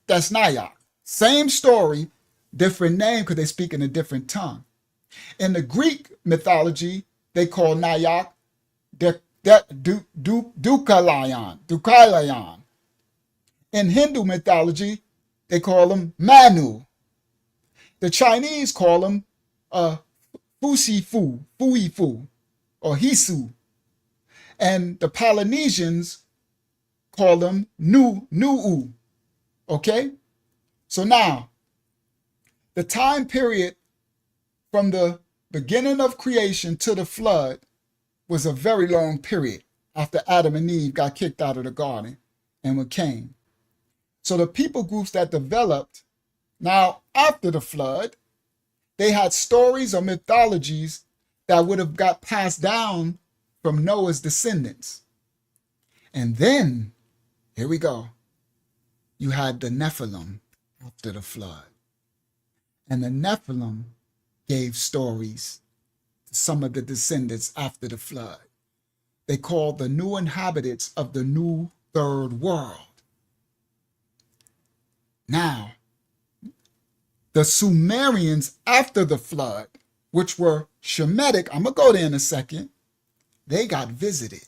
That's Nayak. Same story, different name because they speak in a different tongue. In the Greek mythology, they call Nayak Deucalion. In Hindu mythology, they call him Manu. The Chinese call him Fuifu, or Hisu. And the Polynesians call them Nu'u. Okay? So now, the time period from the beginning of creation to the flood was a very long period after Adam and Eve got kicked out of the garden and with Cain. So the people groups that developed now after the flood, they had stories or mythologies that would have got passed down from Noah's descendants. And then, here we go, you had the Nephilim after the flood. And the Nephilim gave stories to some of the descendants after the flood. They called the new inhabitants of the new third world. Now, the Sumerians after the flood, which were Shemitic, I'm going to go there in a second, they got visited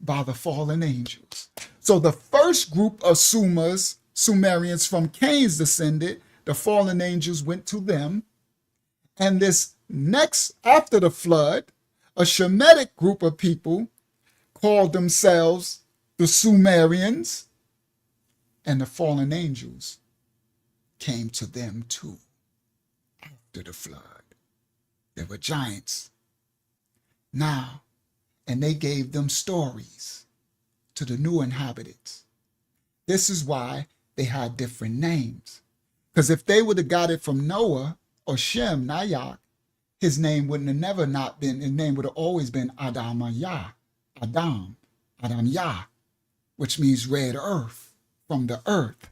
by the fallen angels. So the first group of Sumerians from Cain's descended, the fallen angels went to them. And this next, after the flood, a Shemitic group of people called themselves the Sumerians, and the fallen angels came to them too after the flood. There were giants. Now, and they gave them stories to the new inhabitants. This is why they had different names. Because if they would have got it from Noah or Shem, Nayak, his name wouldn't have never not been, his name would have always been Adam Yah, which means red earth, from the earth.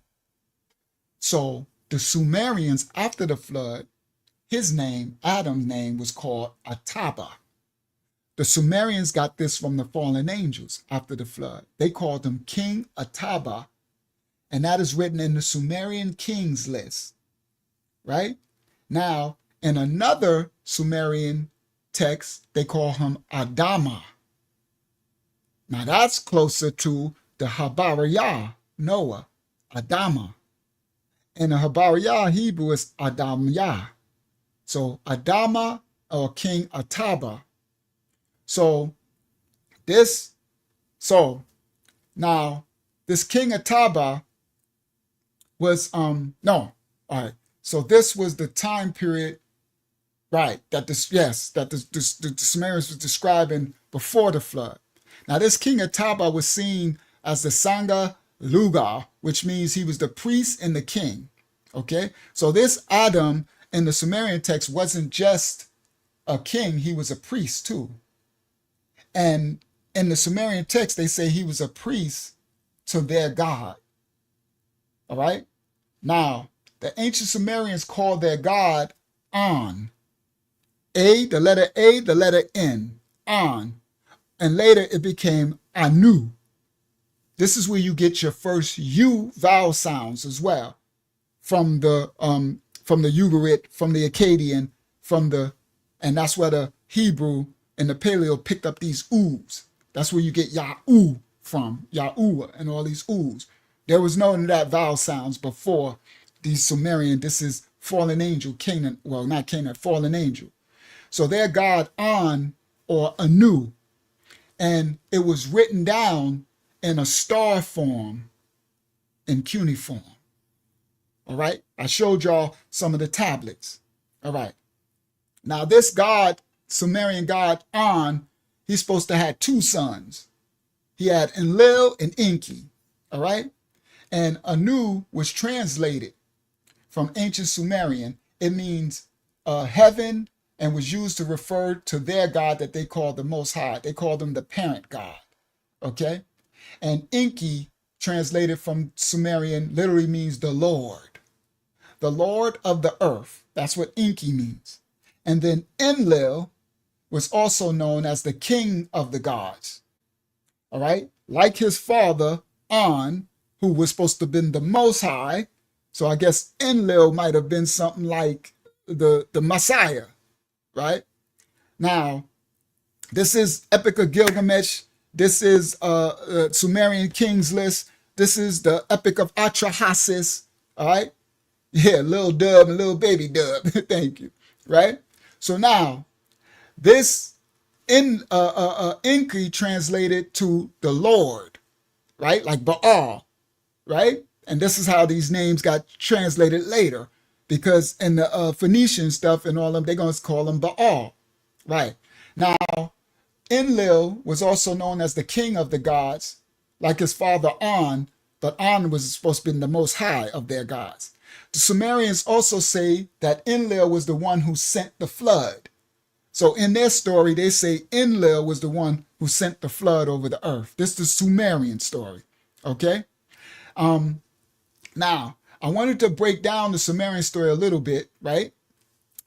So the Sumerians after the flood, his name, Adam's name, was called Ataba. The Sumerians got this from the fallen angels after the flood. They called him King Ataba, and that is written in the Sumerian Kings list, right? Now, in another Sumerian text, they call him Adama. Now that's closer to the Habariyah, Noah, Adama. And the Habariyah Hebrew is Adamyah. So Adama or King Ataba. Now this King Ataba, was no. All right. So this was the time period, right, that the Sumerians was describing before the flood. Now this king of Taba was seen as the Sanga Lugar, which means he was the priest and the king. Okay, so this Adam in the Sumerian text wasn't just a king, he was a priest too. And in the Sumerian text, they say he was a priest to their god. All right. Now, the ancient Sumerians called their god An. The letter A, the letter N, An. And later it became Anu. This is where you get your first U vowel sounds as well. From the Ugarit, from the Acadian, and that's where the Hebrew and the Paleo picked up these oohs. That's where you get Ya'u from, Ya'u and all these oohs. There was none of that vowel sounds before these Sumerian. This is fallen angel, Canaan, well, not Canaan, fallen angel. So their god An, or Anu, and it was written down in a star form, in cuneiform. All right, I showed y'all some of the tablets. All right, now this god, Sumerian god An, he's supposed to have two sons. He had Enlil and Enki. All right, and Anu was translated from ancient Sumerian. It means heaven, and was used to refer to their god that they called the Most High. They called him the parent god. Okay, and Enki, translated from Sumerian, literally means the Lord of the earth. That's what Enki means. And then Enlil was also known as the king of the gods. All right, like his father An, who was supposed to have been the Most High. So I guess Enlil might have been something like the Messiah, right? Now, this is Epic of Gilgamesh. This is Sumerian Kings List. This is the Epic of Atrahasis, all right? Yeah, little dub and little baby dub. Thank you, right? So now, this Enki translated to the Lord, right? Like Baal, right? And this is how these names got translated later, because in the Phoenician stuff and all them, they're going to call them Baal, right? Now, Enlil was also known as the king of the gods, like his father An, but An was supposed to be the most high of their gods. The Sumerians also say that Enlil was the one who sent the flood. So in their story, they say Enlil was the one who sent the flood over the earth. This is the Sumerian story, okay? Now, I wanted to break down the Sumerian story a little bit, right?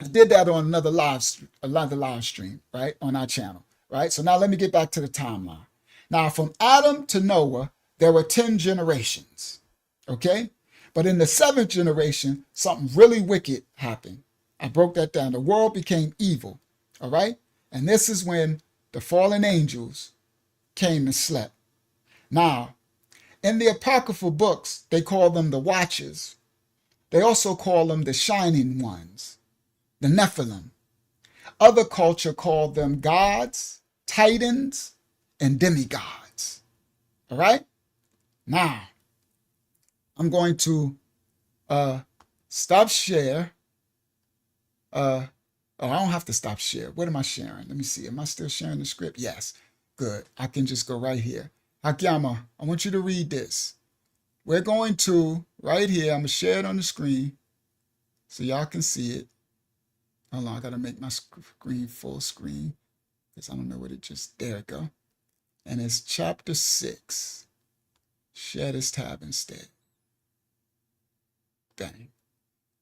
I did that on another live stream, right, on our channel, right? So now let me get back to the timeline. Now, from Adam to Noah, there were 10 generations, okay? But in the 7th generation, something really wicked happened. I broke that down. The world became evil, all right? And this is when the fallen angels came and slept. Now, in the apocryphal books, they call them the Watchers. They also call them the Shining Ones, the Nephilim. Other culture called them gods, titans, and demigods. All right? Now, I'm going to stop share. Oh, I don't have to stop share. What am I sharing? Let me see. Am I still sharing the script? Yes. Good. I can just go right here. Hakyama, I want you to read this. We're going to, right here, I'm going to share it on the screen so y'all can see it. Hold on, I got to make my screen full screen because I don't know what it just, there it go. And it's chapter 6. Share this tab instead. Dang.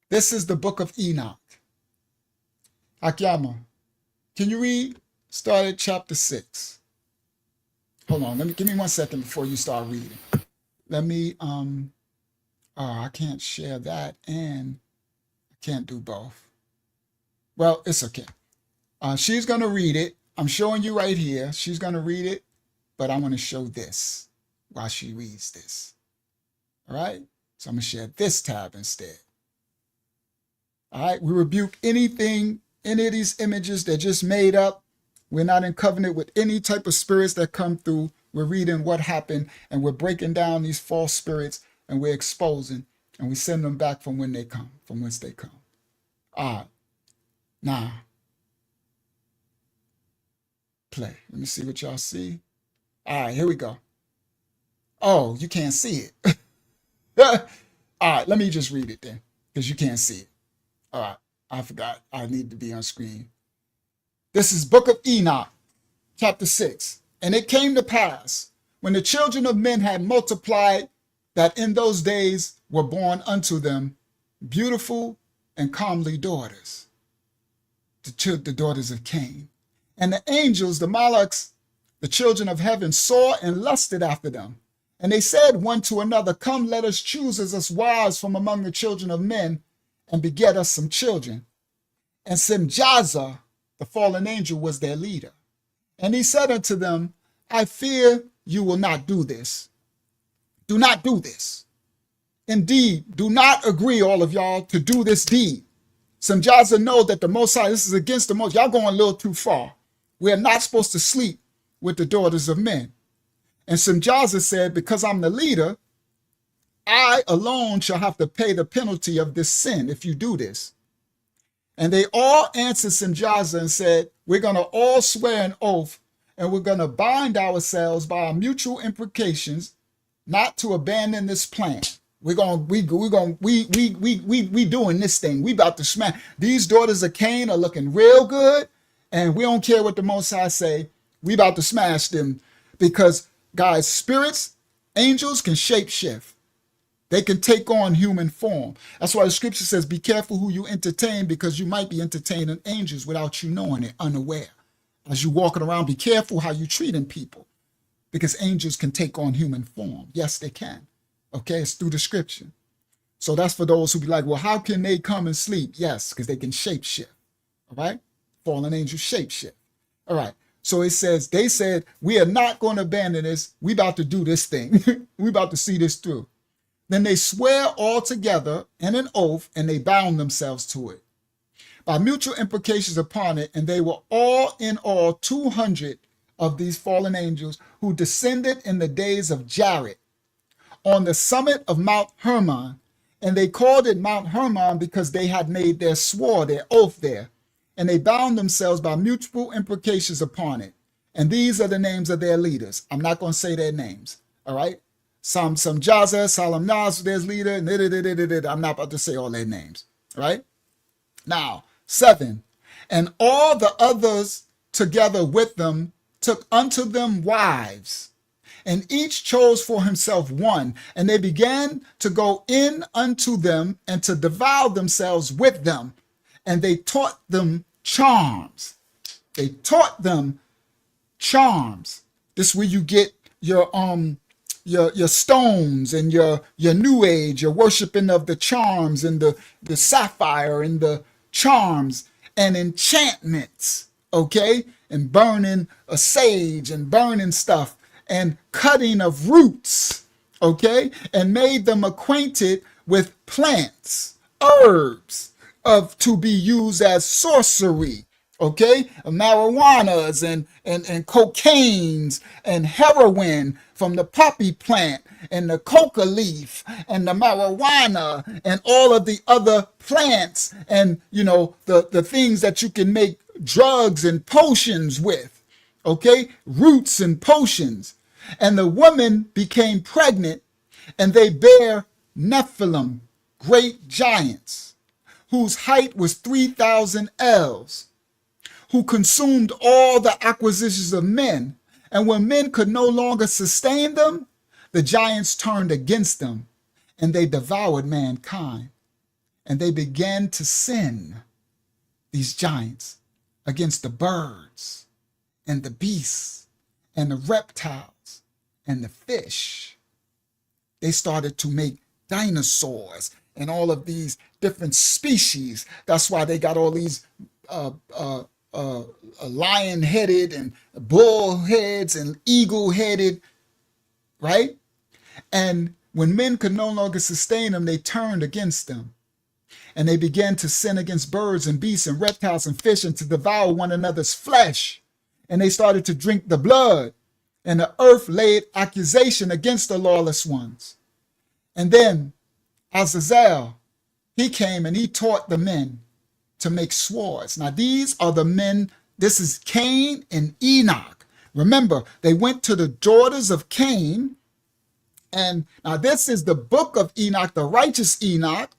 This is the book of Enoch. Hakyama, can you read? Start at chapter 6. Hold on, give me 1 second before you start reading. Let me, I can't share that and I can't do both. Well, it's okay. She's going to read it. I'm showing you right here. She's going to read it, but I want to show this while she reads this. All right? So I'm going to share this tab instead. All right? We rebuke anything, any of these images that just made up. We're not in covenant with any type of spirits that come through. We're reading what happened and we're breaking down these false spirits and we're exposing and we send them back from when they come, from whence they come. All right. Now, play. Let me see what y'all see. All right, here we go. Oh, you can't see it. All right, let me just read it then, because you can't see it. All right, I forgot. I need to be on screen. This is Book of Enoch, chapter 6. And it came to pass, when the children of men had multiplied, that in those days were born unto them beautiful and comely daughters, the daughters of Cain. And the angels, the Malachs, the children of heaven, saw and lusted after them. And they said one to another, come, let us choose as us wives from among the children of men, and beget us some children. And Semjaza, the fallen angel, was their leader. And he said unto them, I fear you will not do this. Do not do this. Indeed, do not agree, all of y'all, to do this deed. Semjaza know that the Most High, this is against the Most. Y'all going a little too far. We are not supposed to sleep with the daughters of men. And Semjaza said, because I'm the leader, I alone shall have to pay the penalty of this sin if you do this. And they all answered Semjaza and said, we're going to all swear an oath, and we're going to bind ourselves by our mutual imprecations not to abandon this plan. We doing this thing. We about to smash. These daughters of Cain are looking real good, and we don't care what the Most High say. We about to smash them because, guys, spirits, angels can shape shift. They can take on human form. That's why the scripture says, be careful who you entertain, because you might be entertaining angels without you knowing it, unaware. As you walking around, be careful how you treating people, because angels can take on human form. Yes, they can. Okay, it's through the scripture. So that's for those who be like, well, how can they come and sleep? Yes, because they can shape shift. All right? Fallen angels shape shift. All right. So it says, they said, we are not going to abandon this. We about to do this thing. We about to see this through. Then they swear all together in an oath, and they bound themselves to it by mutual imprecations upon it. And they were all in all 200 of these fallen angels who descended in the days of Jared on the summit of Mount Hermon. And they called it Mount Hermon because they had made their swore, their oath there. And they bound themselves by mutual imprecations upon it. And these are the names of their leaders. I'm not going to say their names. All right. Semjaza, Salamnaz, their leader. I'm not about to say all their names. All right. Now, 7. And all the others together with them took unto them wives, and each chose for himself one. And they began to go in unto them and to devour themselves with them. And they taught them charms. They taught them charms. This is where you get your stones and your new age, your worshiping of the charms and the sapphire and the charms and enchantments, okay? And burning a sage and burning stuff and cutting of roots, okay? And made them acquainted with plants, herbs to be used as sorcery, okay? Marijuanas and cocaines and heroin from the poppy plant and the coca leaf and the marijuana and all of the other plants and, you know, the things that you can make drugs and potions with, okay? Roots and potions. And the woman became pregnant, and they bare Nephilim, great giants, whose height was 3,000 ells, who consumed all the acquisitions of men. And when men could no longer sustain them, the giants turned against them, and they devoured mankind. And they began to sin, these giants, against the birds and the beasts and the reptiles and the fish. They started to make dinosaurs and all of these different species. That's why they got all these lion-headed and bull-heads and eagle-headed, right? And when men could no longer sustain them, they turned against them. And they began to sin against birds and beasts and reptiles and fish and to devour one another's flesh. And they started to drink the blood. And the earth laid accusation against the lawless ones. And then, Azazel, he came and he taught the men to make swords. Now these are the men, this is Cain and Enoch. Remember, they went to the daughters of Cain, and now this is the book of Enoch, the righteous Enoch,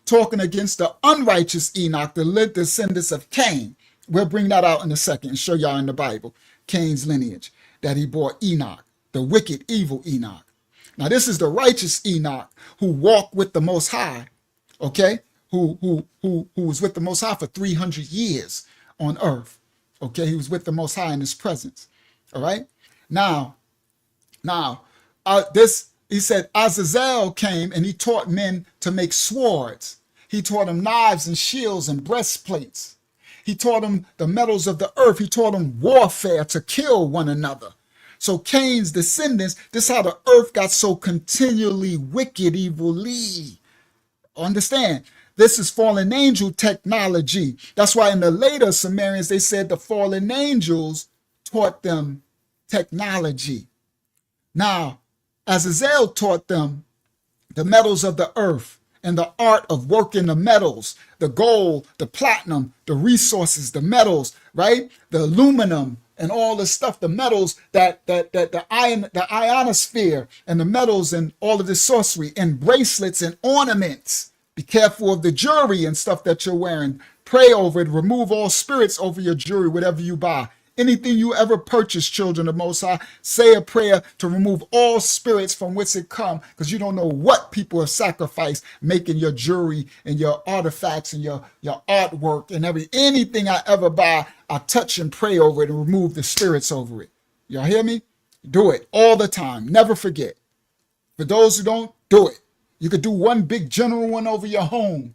talking against the unrighteous Enoch, the descendants of Cain. We'll bring that out in a second and show y'all in the Bible, Cain's lineage, that he bore Enoch, the wicked, evil Enoch. Now this is the righteous Enoch who walked with the Most High, okay? Who was with the Most High for 300 years on earth, okay? He was with the Most High in his presence, all right? Now, he said, Azazel came and he taught men to make swords. He taught them knives and shields and breastplates. He taught them the metals of the earth. He taught them warfare to kill one another. So Cain's descendants, this is how the earth got so continually wicked, evilly. Understand? This is fallen angel technology. That's why in the later Sumerians, they said the fallen angels taught them technology. Now, Azazel taught them the metals of the earth and the art of working the metals, the gold, the platinum, the resources, the metals, right? The aluminum and all the stuff, the metals that the ionosphere and the metals and all of this sorcery and bracelets and ornaments. Be careful of the jewelry and stuff that you're wearing. Pray over it. Remove all spirits over your jewelry, whatever you buy. Anything you ever purchase, children of Most High, say a prayer to remove all spirits from whence it come, because you don't know what people have sacrificed making your jewelry and your artifacts and your artwork and anything I ever buy, I touch and pray over it and remove the spirits over it. Y'all hear me? Do it all the time. Never forget. For those who don't, do it. You could do one big general one over your home,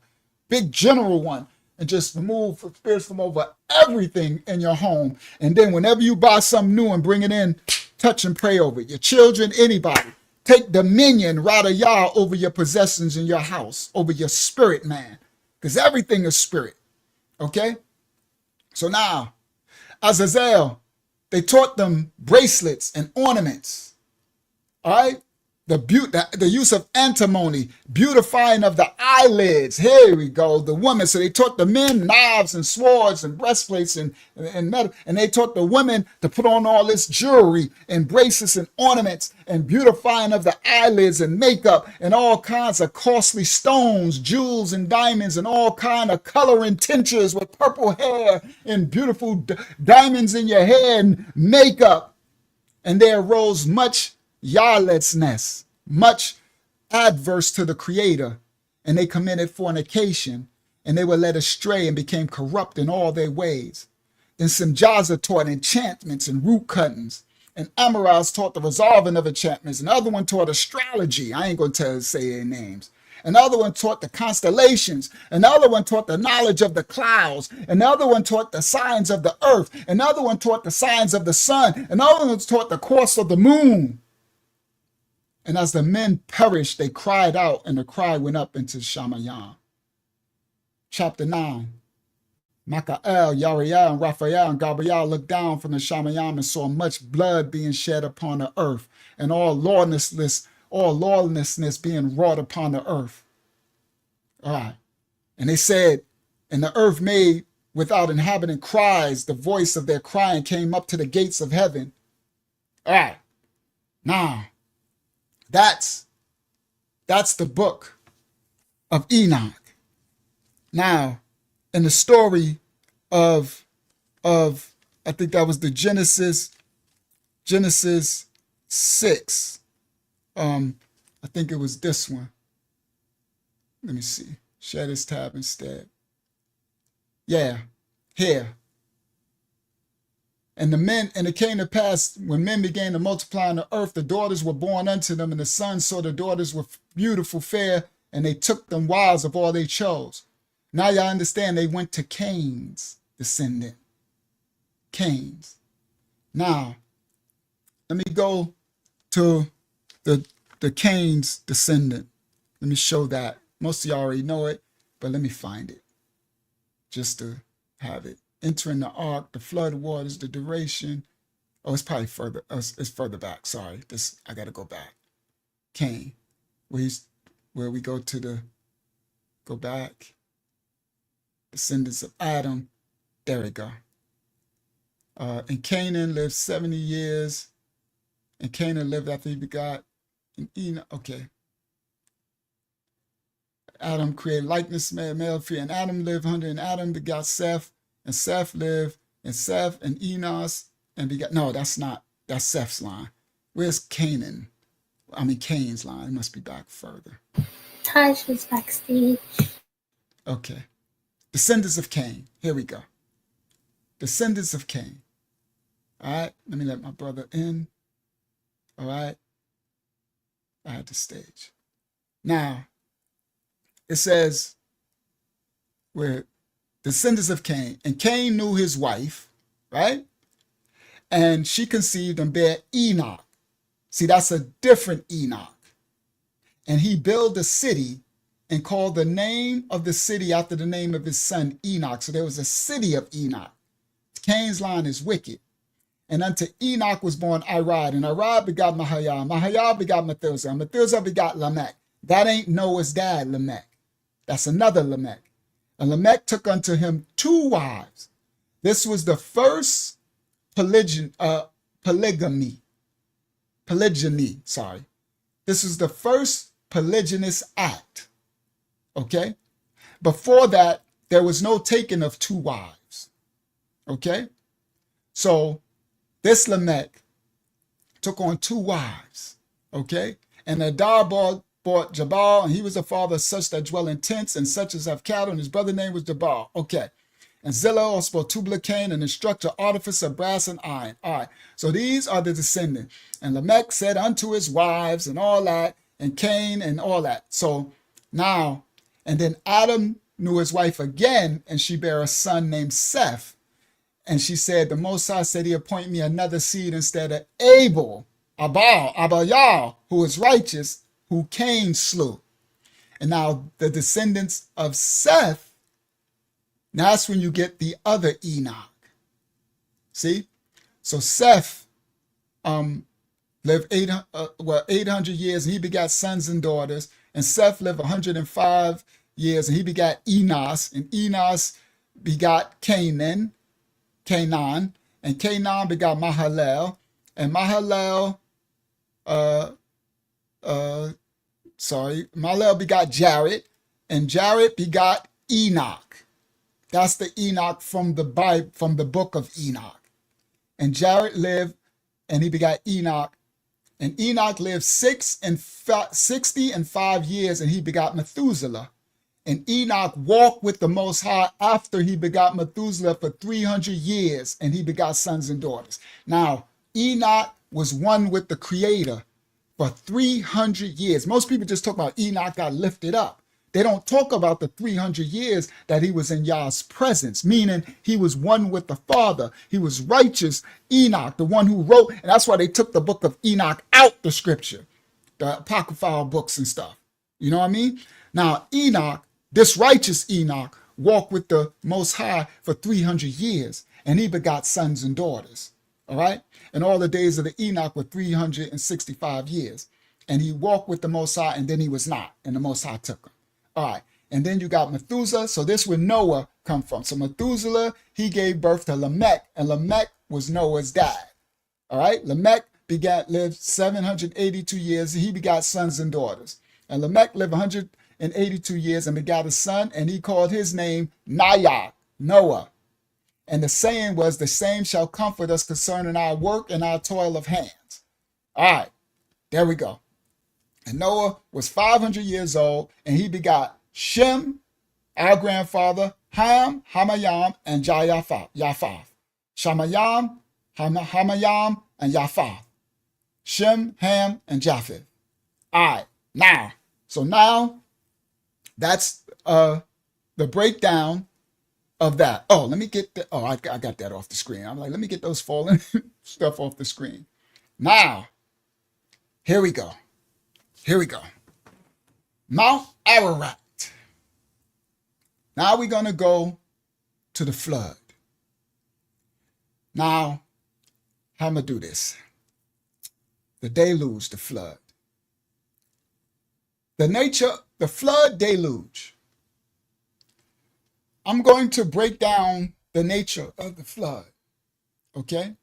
big general one, and just remove spirits from over everything in your home. And then whenever you buy something new and bring it in, touch and pray over it. Your children, anybody. Take dominion, Rada Yah, over your possessions in your house, over your spirit, man. Because everything is spirit. Okay? So now, Azazel, they taught them bracelets and ornaments. All right? The use of antimony, beautifying of the eyelids. Here we go. The women. So they taught the men knives and swords and breastplates and metal. And they taught the women to put on all this jewelry and bracelets and ornaments and beautifying of the eyelids and makeup and all kinds of costly stones, jewels and diamonds and all kind of coloring tinctures with purple hair and beautiful diamonds in your hair and makeup. And there arose much lawlessness, much adverse to the Creator, and they committed fornication, and they were led astray and became corrupt in all their ways. Then Simjaza taught enchantments and root cuttings, and Amaraz taught the resolving of enchantments. Another one taught astrology. I ain't going to say their names. Another one taught the constellations. Another one taught the knowledge of the clouds. Another one taught the signs of the earth. Another one taught the signs of the sun. Another one taught the course of the moon. And as the men perished, they cried out, and the cry went up into Shamayam. Chapter 9. Makael, Yariel, and Raphael, and Gabriel looked down from the Shamayam and saw much blood being shed upon the earth, and all lawlessness being wrought upon the earth. All right. And they said, and the earth made without inhabitant cries, the voice of their crying came up to the gates of heaven. All right. Now, that's the book of Enoch. Now, in the story of I think that was the Genesis 6. I think it was this one. Let me see. Share this tab instead. Yeah, here. And it came to pass when men began to multiply on the earth, the daughters were born unto them, and the sons saw the daughters were beautiful, fair, and they took them wives of all they chose. Now y'all understand they went to Cain's descendant. Cain's. Now, let me go to the Cain's descendant. Let me show that. Most of y'all already know it, but let me find it just to have it. Entering the ark, the flood waters, the duration. Oh, it's probably further. It's further back. Sorry, I got to go back. Cain, where where we go back, descendants of Adam. There we go. And Canaan lived 70 years. And Canaan lived after he begot an Enoch. Okay. Adam created likeness, male, free, and Adam lived 100, and Adam begot Seth, and Seth lived, and Seth and Enos, and begot, no, that's Seth's line. Where's Canaan? I mean, Cain's line. It must be back further. Taj is backstage. Okay. Descendants of Cain. Here we go. Descendants of Cain. All right. Let me let my brother in. All right. I had the stage. Now, it says, we're descendants of Cain. And Cain knew his wife, right? And she conceived and bare Enoch. See, that's a different Enoch. And he built a city and called the name of the city after the name of his son Enoch. So there was a city of Enoch. Cain's line is wicked. And unto Enoch was born Irad, and Irad begot Mahayah. Mahayah begot Methuselah. Methuselah begot Lamech. That ain't Noah's dad, Lamech. That's another Lamech. And Lamech took unto him 2 wives. This was the first polygyny. This was the first polygynous act. Okay? Before that, there was no taking of 2 wives. Okay? So this Lamech took on 2 wives. Okay? And Adar bought Jabal, and he was the father of such that dwell in tents and such as have cattle, and his brother's name was Jabal. Okay. And Zillah also bought Tubal-Cain, and instructor artifice of brass and iron. All right. So these are the descendants. And Lamech said unto his wives and all that, and Cain and all that. So now, and then Adam knew his wife again, and she bare a son named Seth. And she said, the Most High said he appoint me another seed instead of Abel, Abayah, who is righteous, who Cain slew. And now the descendants of Seth, now that's when you get the other Enoch. See? So Seth lived 800 years, and he begat sons and daughters. And Seth lived 105 years, and he begat Enos. And Enos begot Canaan, and Canaan begot Mahalalel. And Mahalalel, Mahalalel begot Jared, and Jared begot Enoch. That's the Enoch from the Bible, from the book of Enoch. And Jared lived, and he begot Enoch. And Enoch lived 65 years, and he begot Methuselah. And Enoch walked with the Most High after he begot Methuselah for 300 years, and he begot sons and daughters. Now, Enoch was one with the Creator for 300 years. Most people just talk about Enoch got lifted up. They don't talk about the 300 years that he was in Yah's presence, meaning he was one with the Father. He was righteous Enoch, the one who wrote, and that's why they took the book of Enoch out the scripture, the apocryphal books and stuff. You know what I mean? Now, Enoch, this righteous Enoch, walked with the Most High for 300 years, and he begot sons and daughters. All right? And all the days of the Enoch were 365 years. And he walked with the Most High, and then he was not, and the Most High took him. All right. And then you got Methuselah. So this is where Noah come from. So Methuselah, he gave birth to Lamech, and Lamech was Noah's dad. All right. Lamech lived 782 years. And he begot sons and daughters. And Lamech lived 182 years and begot a son, and he called his name Noah. And the saying was, the same shall comfort us concerning our work and our toil of hands. All right. There we go. And Noah was 500 years old, and he begot Shem, our grandfather, Ham, Hamayam, and Japhath. Shamayam, Hamayam, and Japhath. Shem, Ham, and Japheth. All right, now, that's the breakdown of that. Oh, let me get the, I got that off the screen. I'm like, let me get those fallen stuff off the screen. Now, here we go. Mount Ararat. Now we're going to go to the flood. Now, how am I do this? The deluge, the flood. The nature the flood deluge. I'm going to break down the nature of the flood. Okay?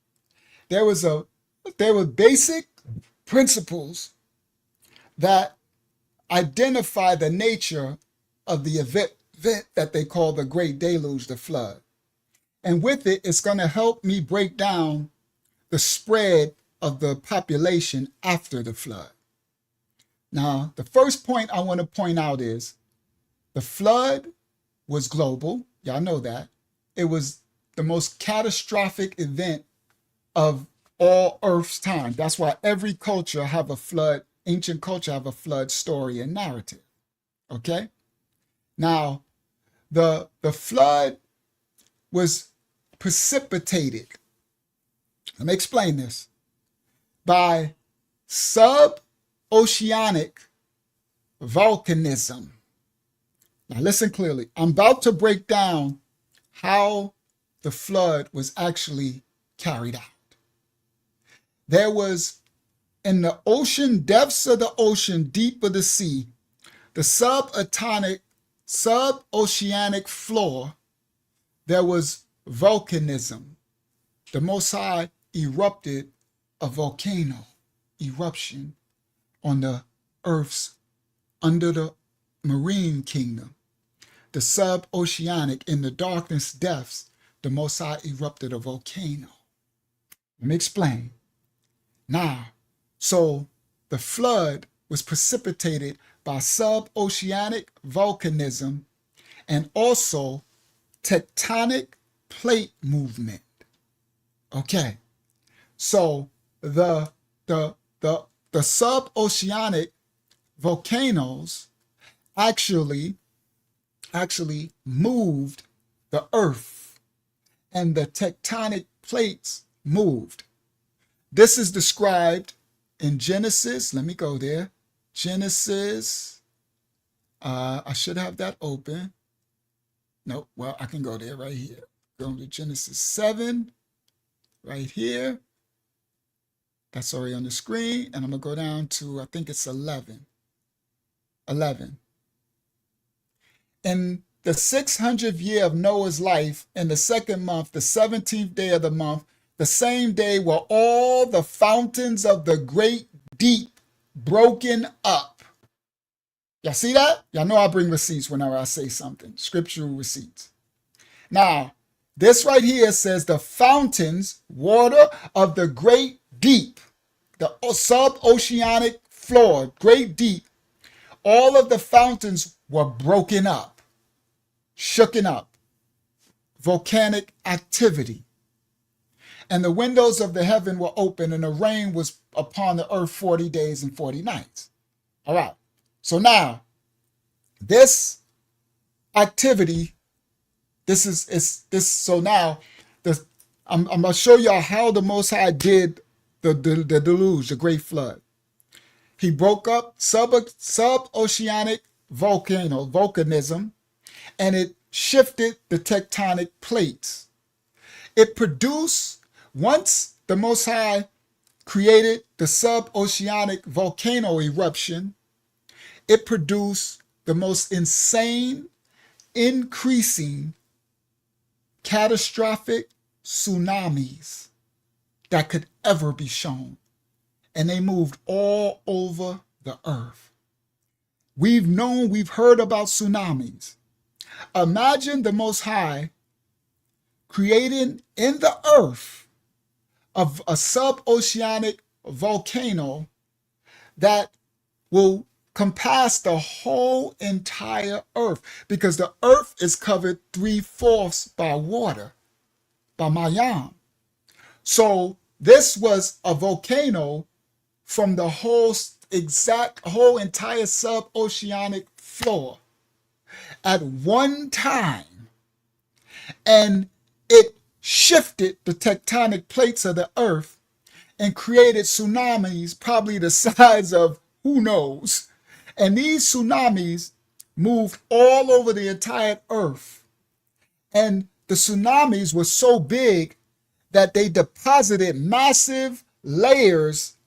There were basic principles that identify the nature of the event that they call the Great Deluge, the flood. And with it, it's going to help me break down the spread of the population after the flood. Now, the first point I want to point out is the flood was global. Y'all know that. It was the most catastrophic event of all Earth's time. That's why every culture have a flood, ancient culture have a flood story and narrative. Okay? Now, the flood was precipitated, let me explain this, by sub-oceanic volcanism. Now listen clearly. I'm about to break down how the flood was actually carried out. There was, in the ocean, depths of the ocean, deep of the sea, the sub-oceanic floor, there was volcanism. The Most High erupted a volcano eruption on the earth's, under the marine kingdom. The sub-oceanic, in the darkness depths, the Most High erupted a volcano. Let me explain. Now, so the flood was precipitated by sub-oceanic volcanism and also tectonic plate movement. Okay, so the sub-oceanic volcanoes actually moved the earth, and the tectonic plates moved. This is described in Genesis. Let me go there. Genesis. I should have that open. No, well, I can go there right here. Go to Genesis 7, right here. That's already on the screen. And I'm going to go down to, I think it's 11. 11. In the 600th year of Noah's life, in the second month, the 17th day of the month, the same day were all the fountains of the great deep broken up. Y'all see that? Y'all know I bring receipts whenever I say something, scriptural receipts. Now, this right here says the fountains, water of the great deep, the sub-oceanic floor, great deep, all of the fountains were broken up, shooken up, volcanic activity. And the windows of the heaven were open, and the rain was upon the earth 40 days and 40 nights. All right. So now, this activity, so now, I'm going to show y'all how the Most High did the deluge, the great flood. He broke up sub-oceanic volcanism, and it shifted the tectonic plates. It produced, once the Most High created the sub-oceanic volcano eruption, it produced the most insane, increasing, catastrophic tsunamis that could ever be shown. And they moved all over the earth. We've heard about tsunamis. Imagine the Most High creating in the earth of a sub-oceanic volcano that will compass the whole entire earth, because the earth is covered 3/4 by water, by Mayam. So this was a volcano from the whole entire sub-oceanic floor at one time, and it shifted the tectonic plates of the earth and created tsunamis probably the size of who knows. And these tsunamis moved all over the entire earth. And the tsunamis were so big that they deposited massive layers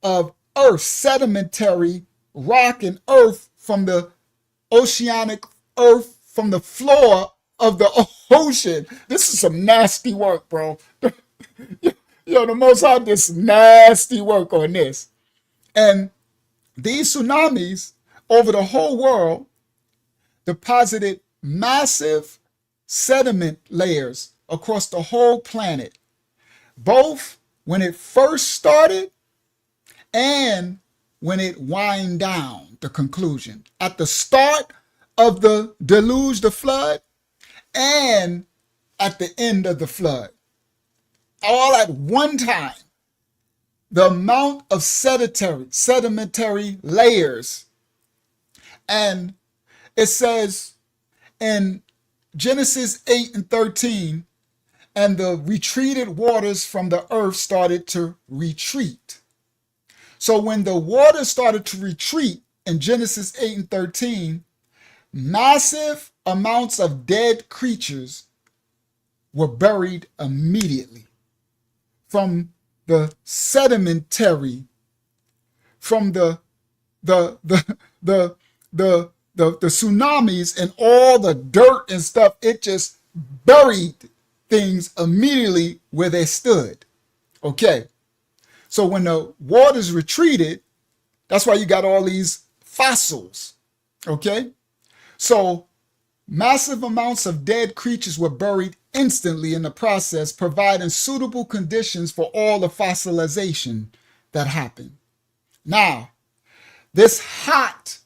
of earth, sedimentary rock and earth from the oceanic earth from the floor of the ocean. This is some nasty work, bro. Yo, the Most High did some nasty work on this. And these tsunamis over the whole world deposited massive sediment layers across the whole planet, both when it first started and when it wind down, the conclusion. At the start of the deluge, the flood, and at the end of the flood. All at one time. The amount of sedimentary layers. And it says in Genesis 8 and 13, and the retreated waters from the earth started to retreat. So when the water started to retreat in Genesis 8 and 13, massive amounts of dead creatures were buried immediately from the sedimentary, from the tsunamis and all the dirt and stuff. It just buried things immediately where they stood. Okay. So when the waters retreated, that's why you got all these fossils. Okay. So massive amounts of dead creatures were buried instantly in the process, providing suitable conditions for all the fossilization that happened. Now, this hot,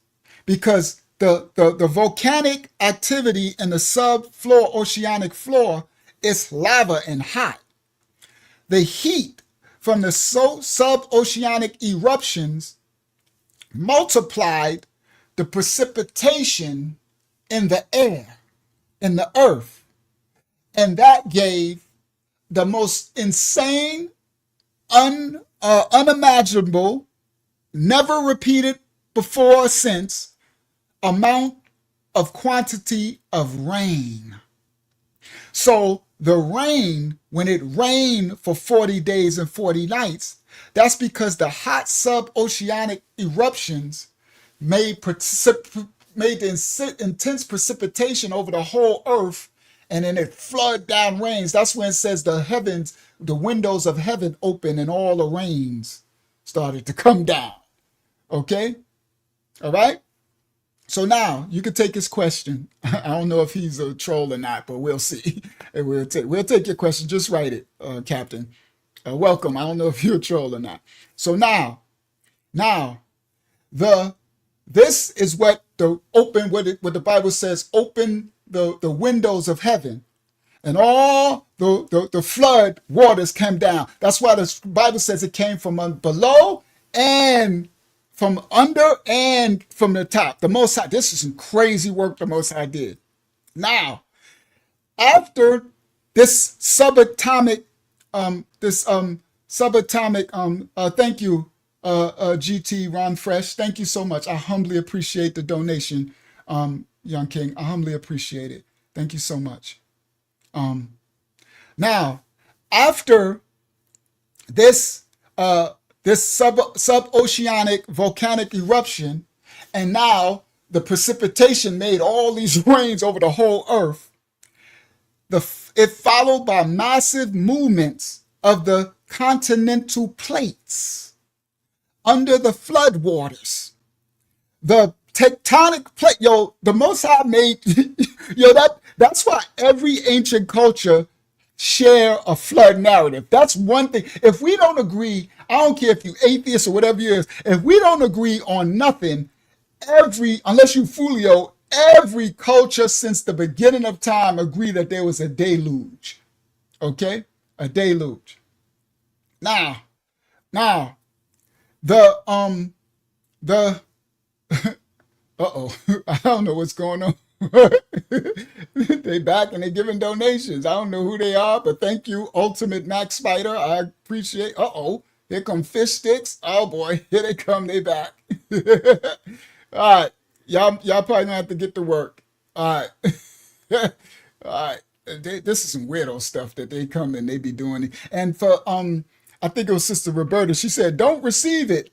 because the volcanic activity in the subfloor, oceanic floor, is lava and hot. The heat from the sub-oceanic eruptions multiplied the precipitation in the air, in the earth. And that gave the most insane, unimaginable, never repeated before or since amount of quantity of rain. So the rain, when it rained for 40 days and 40 nights, that's because the hot sub-oceanic eruptions made the intense precipitation over the whole earth, and then it flood down rains. That's when it says the heavens, the windows of heaven open and all the rains started to come down. Okay? All right? So now you can take his question. I don't know if he's a troll or not, but we'll see. And we'll take your question. Just write it, Captain. Welcome. I don't know if you're a troll or not. So now, this is what the Bible says, open the windows of heaven, and all the flood waters came down. That's why the Bible says it came from below and from under and from the top. The Most High, this is some crazy work the Most High did. Now, after this subatomic, thank you, GT Ron Fresh. Thank you so much. I humbly appreciate the donation, Young King. I humbly appreciate it. Thank you so much. Now, after this sub-oceanic volcanic eruption, and now the precipitation made all these rains over the whole earth, it followed by massive movements of the continental plates under the floodwaters. The tectonic plate, the Most High made, that's why every ancient culture share a flood narrative. That's one thing. If we don't agree, I don't care if you atheist or whatever you is, if we don't agree on nothing, unless you Fulio, every culture since the beginning of time agree that there was a deluge. Okay? A deluge. Now, the I don't know what's going on. They back and they giving donations. I don't know who they are, but thank you, Ultimate Max Spider. I appreciate. Here come fish sticks. Oh boy, here they come. They back. All right, y'all probably gonna have to get to work. All right, all right. This is some weirdo stuff that they come and they be doing. And for I think it was Sister Roberta. She said, "Don't receive it."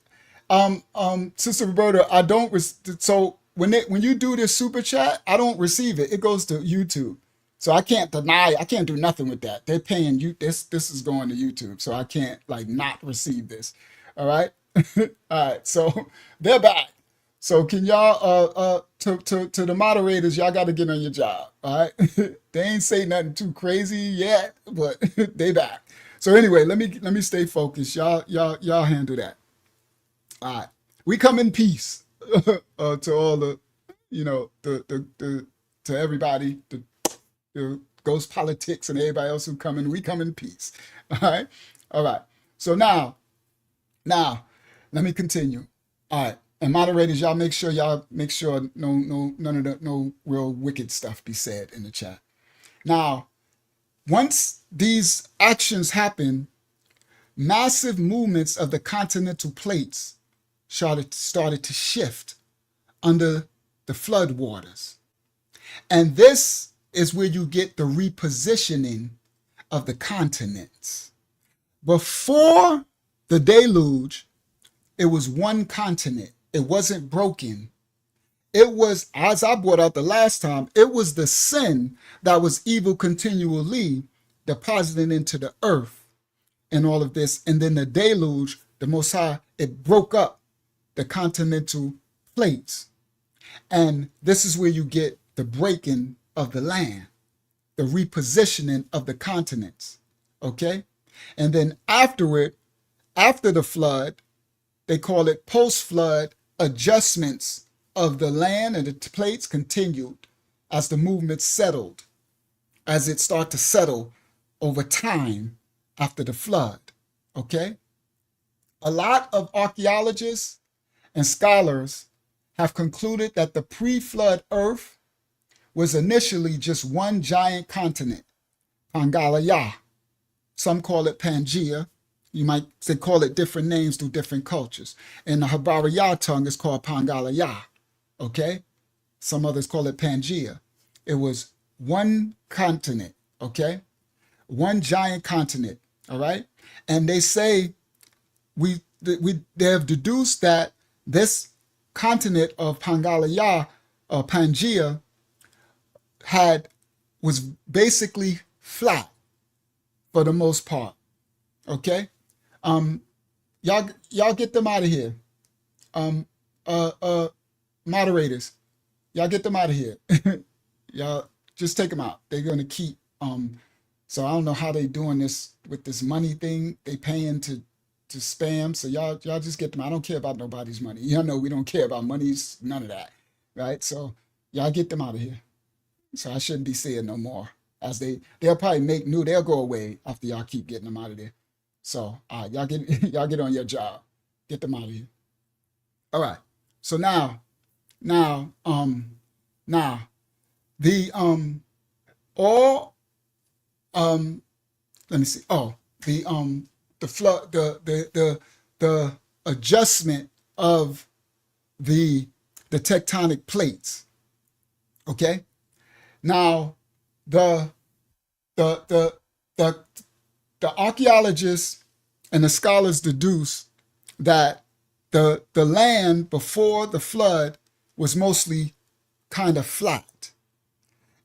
Sister Roberta, I don't. So when you do this super chat, I don't receive it. It goes to YouTube. So I can't I can't do nothing with that. They're paying you. This is going to YouTube. So I can't like not receive this. All right. All right. So they're back. So can y'all to the moderators, y'all got to get on your job. All right. They ain't say nothing too crazy yet, but they back. So anyway, let me stay focused. Y'all handle that. All right. We come in peace to all the, to everybody, the ghost politics and everybody else who come in. We come in peace. All right. All right. So now, let me continue. All right. And moderators, y'all make sure no real wicked stuff be said in the chat. Now, once these actions happen, massive movements of the continental plates started to shift under the flood waters. And this is where you get the repositioning of the continents. Before the deluge, it was one continent. It wasn't broken. It was, as I brought out the last time, it was the sin that was evil continually deposited into the earth and all of this. And then the deluge, the Most High, it broke up the continental plates. And this is where you get the breaking of the land, the repositioning of the continents. Okay? And then afterward, after the flood, they call it post-flood adjustments of the land, and the plates continued as the movement settled, as it started to settle over time after the flood. Okay? A lot of archaeologists and scholars have concluded that the pre-flood earth was initially just one giant continent, Pangaea. Some call it Pangea. You might call it different names through different cultures. In the Habariya tongue, it's called Pangaea. Okay? Some others call it Pangea. It was one continent. Okay? One giant continent. All right? And they say they have deduced that this continent of Pangaea or Pangea was basically flat for the most part. Okay? Y'all get them out of here. Moderators, y'all get them out of here. Y'all just take them out. They're gonna keep so I don't know how they doing this with this money thing. They paying to spam. So y'all just get them. I don't care about nobody's money. Y'all know we don't care about monies, none of that. Right? So y'all get them out of here. So I shouldn't be saying no more. As they'll probably make new, they'll go away after y'all keep getting them out of there. So y'all get on your job. Get them out of here. All right. So now the let me see. Oh, the flood, the adjustment of the tectonic plates. Okay. Now the archaeologists and the scholars deduce that the land before the flood was mostly kind of flat.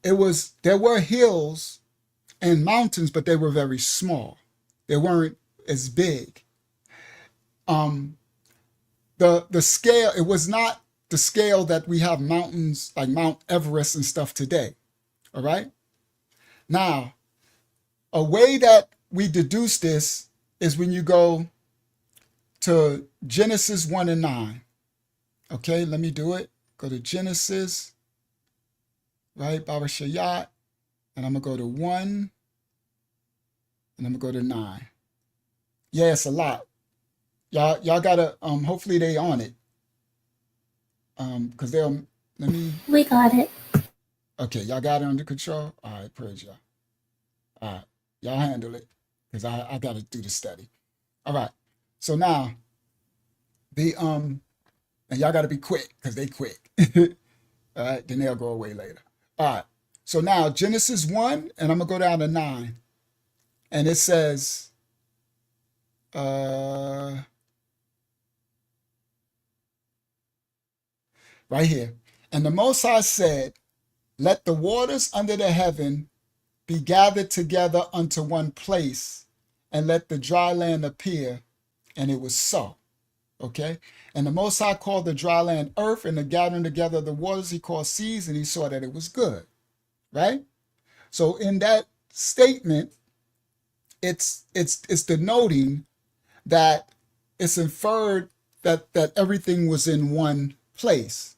There were hills and mountains, but they were very small. They weren't as big. The scale, it was not the scale that we have mountains like Mount Everest and stuff today. All right. Now, a way that we deduce this is when you go to Genesis 1 and 9. Okay, let me do it. Go to Genesis, right, Baba Shayat, and I'm going to go to 1, and I'm going to go to 9. Yeah, it's a lot. Y'all got to, hopefully they on it. Because We got it. Okay, y'all got it under control? All right, praise y'all. All right, y'all handle it, because I got to do the study. All right, so now, and y'all got to be quick, because they quick. All right, then they'll go away later. All right, so now Genesis 1, and I'm going to go down to 9. And it says, right here, And the Most High said, let the waters under the heaven be gathered together unto one place, and let the dry land appear. And it was so. Okay? And the Most High called the dry land earth, and the gathering together of the waters he called seas, and he saw that it was good. Right? So in that statement, it's denoting that it's inferred that everything was in one place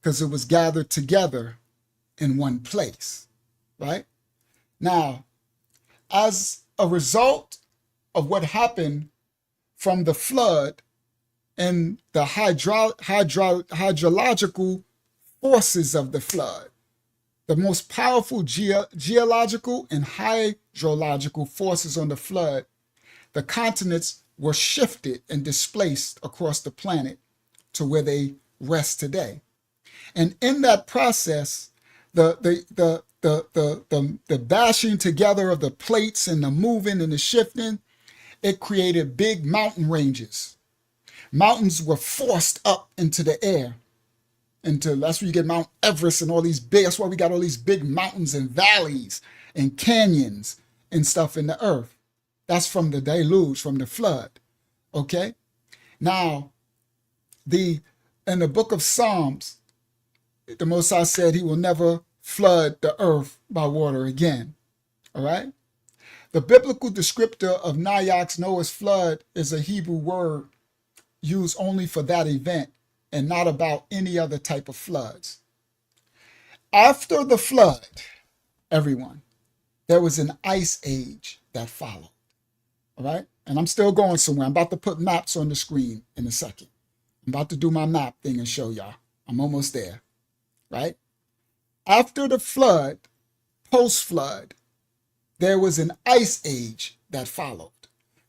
because it was gathered together in one place, right? Now, as a result of what happened from the flood and the hydrological forces of the flood, the most powerful geological and hydrological forces on the flood, the continents were shifted and displaced across the planet to where they rest today. And in that process, the bashing together of the plates and the moving and the shifting, it created big mountain ranges. Mountains were forced up into the air. That's where you get Mount Everest and all these that's why we got all these big mountains and valleys and canyons and stuff in the earth. That's from the deluge, from the flood. Okay? Now, in the book of Psalms, the Most High said he will never flood the earth by water again. All right? The biblical descriptor of Noah's flood is a Hebrew word used only for that event and not about any other type of floods. After the flood, everyone, there was an ice age that followed. All right? And I'm still going somewhere. I'm about to put maps on the screen in a second. I'm about to do my map thing and show y'all. I'm almost there. Right? After the flood, post-flood, there was an ice age that followed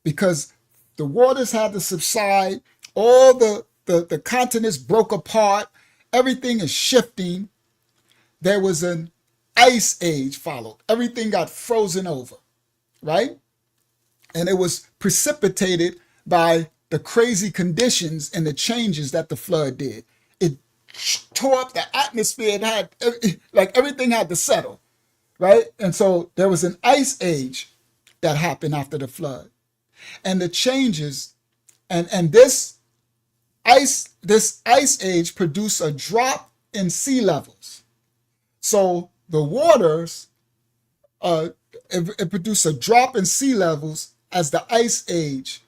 because the waters had to subside. All the continents broke apart. Everything is shifting. There was an ice age followed. Everything got frozen over, right? And it was precipitated by the crazy conditions and the changes that the flood did. It tore up the atmosphere. It had, like, everything had to settle, right? And so there was an ice age that happened after the flood. And the changes, and this ice age produced a drop in sea levels. So the waters, it produced a drop in sea levels as the ice age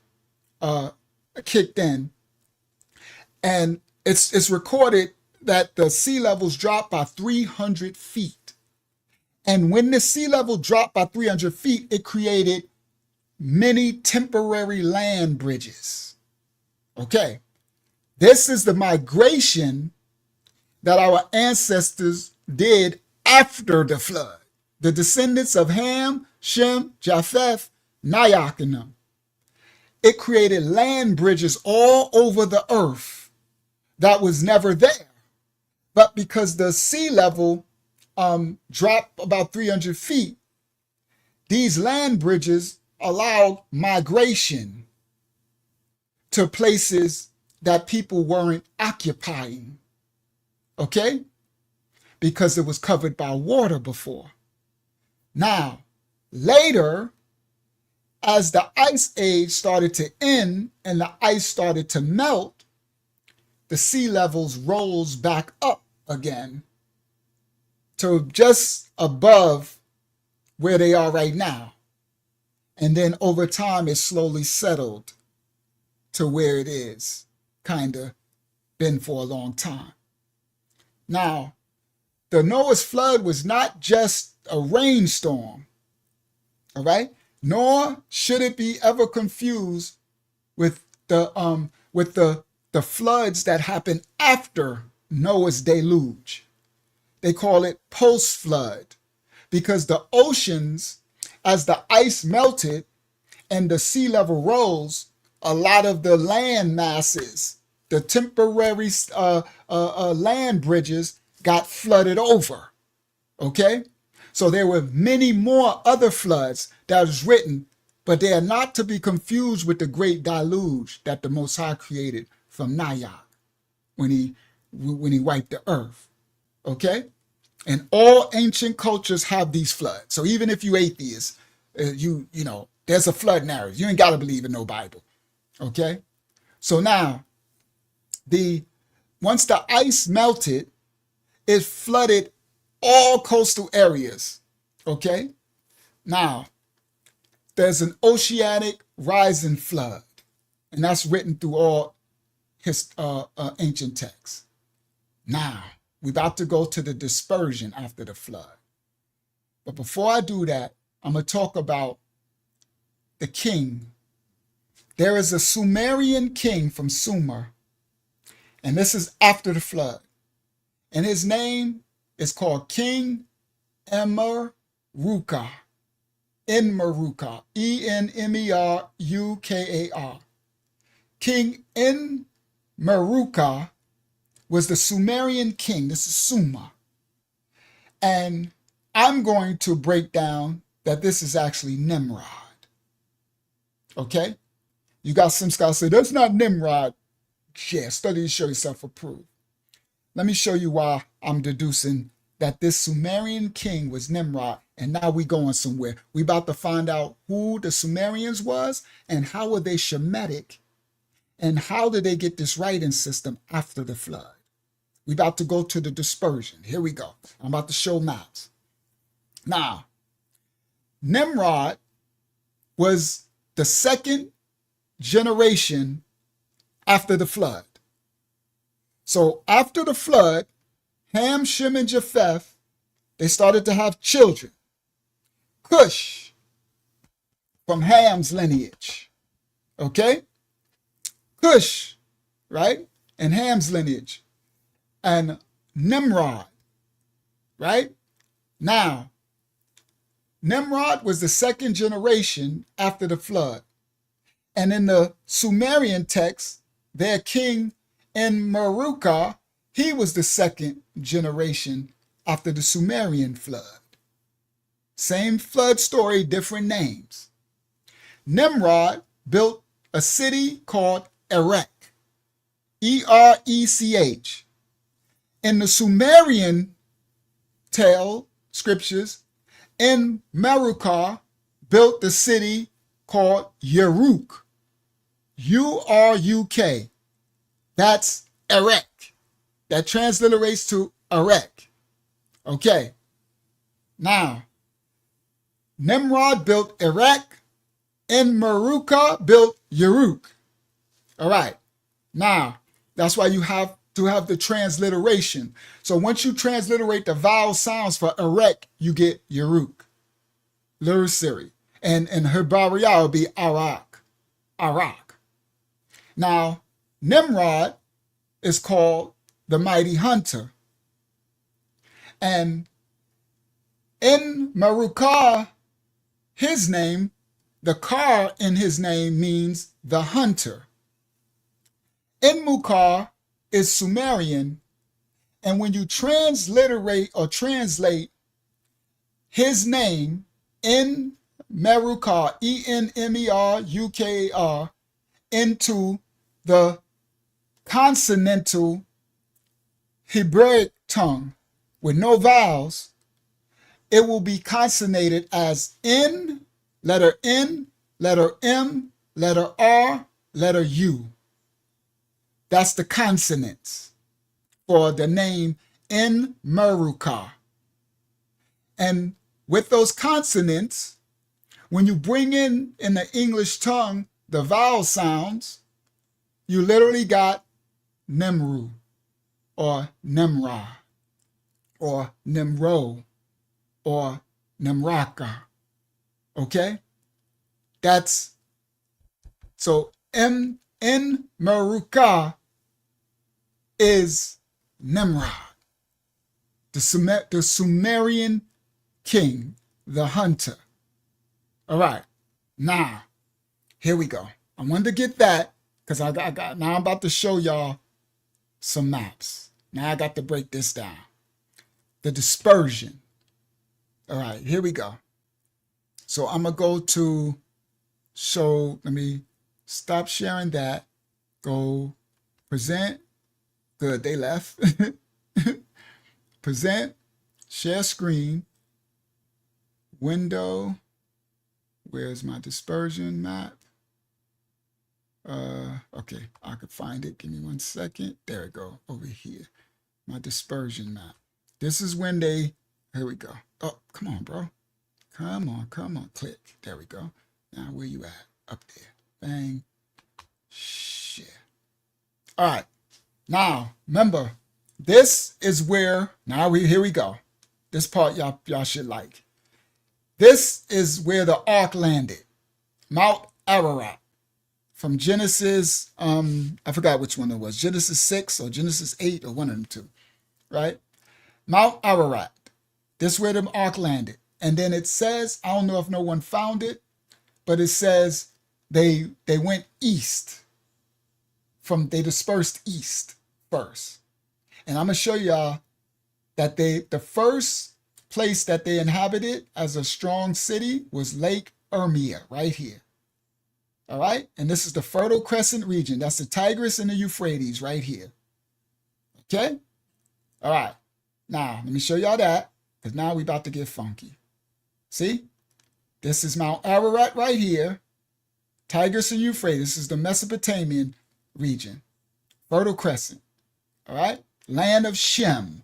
kicked in. And it's recorded that the sea levels dropped by 300 feet. And when the sea level dropped by 300 feet, it created many temporary land bridges. Okay. This is the migration that our ancestors did after the flood. The descendants of Ham, Shem, Japheth, Noach, and them. It created land bridges all over the earth that was never there. But because the sea level dropped about 300 feet, these land bridges allowed migration to places that people weren't occupying, okay? Because it was covered by water before. Now, later, as the ice age started to end and the ice started to melt, the sea levels rose back up again to just above where they are right now. And then over time, it slowly settled to where it is, kind of been for a long time. Now, the Noah's flood was not just a rainstorm, all right? Nor should it be ever confused with the floods that happened after Noah's deluge. They call it post-flood because the oceans, as the ice melted and the sea level rose, a lot of the land masses, the temporary land bridges got flooded over, okay? So there were many more other floods that was written, but they are not to be confused with the great deluge that the Most High created from Noah when he wiped the earth. Okay? And all ancient cultures have these floods. So even if you atheist, you know, there's a flood narrative. You ain't got to believe in no Bible. Okay? So now, once the ice melted, it flooded all coastal areas. Okay? Now, there's an oceanic rising flood, and that's written through all ancient texts. Now, we're about to go to the dispersion after the flood. But before I do that, I'm going to talk about the king. There is a Sumerian king from Sumer, and this is after the flood. And his name is called King Enmerukar. Enmerukar. Enmerukar. King Enmerukar was the Sumerian king. This is Sumer. And I'm going to break down that this is actually Nimrod. Okay? You got some scholars say, that's not Nimrod. Yeah, study to show yourself approved. Let me show you why I'm deducing that this Sumerian king was Nimrod, and now we going somewhere. We about to find out who the Sumerians was and how were they Shemitic, and how did they get this writing system after the flood. We about to go to the dispersion. Here we go. I'm about to show maps. Now, Nimrod was the second generation after the flood. So after the flood, Ham, Shem, and Japheth, they started to have children. Cush from Ham's lineage. Okay? Cush, right? And Ham's lineage. And Nimrod, right? Now, Nimrod was the second generation after the flood. And in the Sumerian text, their king Enmerukar, he was the second generation after the Sumerian flood. Same flood story, different names. Nimrod built a city called Erech, E-R-E-C-H. In the Sumerian tale, scriptures, Enmerukar built the city called Uruk, U-R-U-K. That's Erech. That transliterates to Erech. Okay. Now, Nimrod built Erech, Enmerukar built Uruk. All right. Now, that's why you have to have the transliteration. So once you transliterate the vowel sounds for Erech, you get Uruk. Little Siri. And Hebraic will be Arak. Arak. Now, Nimrod is called the mighty hunter. And in Enmerukar, his name, the Kar in his name means the hunter. Enmerukar is Sumerian, and when you transliterate or translate his name, Enmerukar, E-N-M-E-R-U-K-A-R, into the consonantal Hebraic tongue with no vowels, it will be consonanted as N, letter M, letter R, letter U. That's the consonants for the name Enmerukar. And with those consonants, when you bring in the English tongue the vowel sounds, you literally got Nimru, or Nimra, or Nimro, or Nimraka. Okay? That's, so Enmerukar is Nimrod, the Sumerian king, the hunter. All right, now, here we go. I wanted to get that because now I'm about to show y'all some maps. Now I got to break this down. The dispersion. All right, here we go. So I'm going to go to show, let me stop sharing that. Go present. Good, they left. Present, share screen, window. Where's my dispersion map? Okay, I could find it. Give me 1 second. There we go, over here. My dispersion map. This is when they, here we go. Oh, come on, bro. Come on. Click. There we go. Now, where you at? Up there. Bang. Share. All right. Now, remember, this is where, here we go. This part y'all should like. This is where the ark landed. Mount Ararat. From Genesis, I forgot which one it was. Genesis 6 or Genesis 8 or one of them two, right? Mount Ararat. This is where the ark landed. And then it says, I don't know if no one found it, but it says they went east. They dispersed east first. And I'm going to show y'all that the first place that they inhabited as a strong city was Lake Ermia, right here. All right? And this is the Fertile Crescent region. That's the Tigris and the Euphrates right here. Okay? All right. Now, let me show y'all that, because now we're about to get funky. See? This is Mount Ararat right here. Tigris and Euphrates. This is the Mesopotamian region. Fertile Crescent. All right? Land of Shem.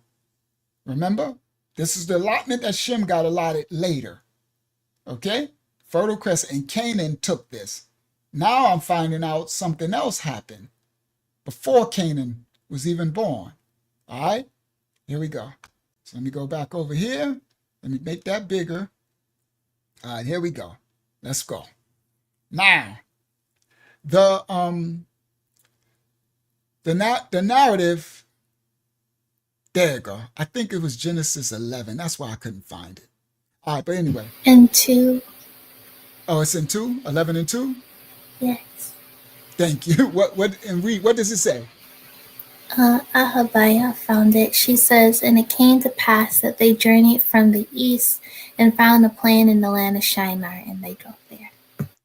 Remember? This is the allotment that Shem got allotted later. Okay? Fertile Crescent. And Canaan took this. Now I'm finding out something else happened before Canaan was even born. All right? Here we go. So let me go back over here. Let me make that bigger. All right, here we go. Let's go. Now, the narrative, there you go. I think it was Genesis 11. That's why I couldn't find it. All right, but anyway. And 2. Oh, it's in 2? 11 and 2? Yes. Thank you. And read, what does it say? Ahabiah found it. She says, and it came to pass that they journeyed from the east and found a plain in the land of Shinar, and they dwelt there.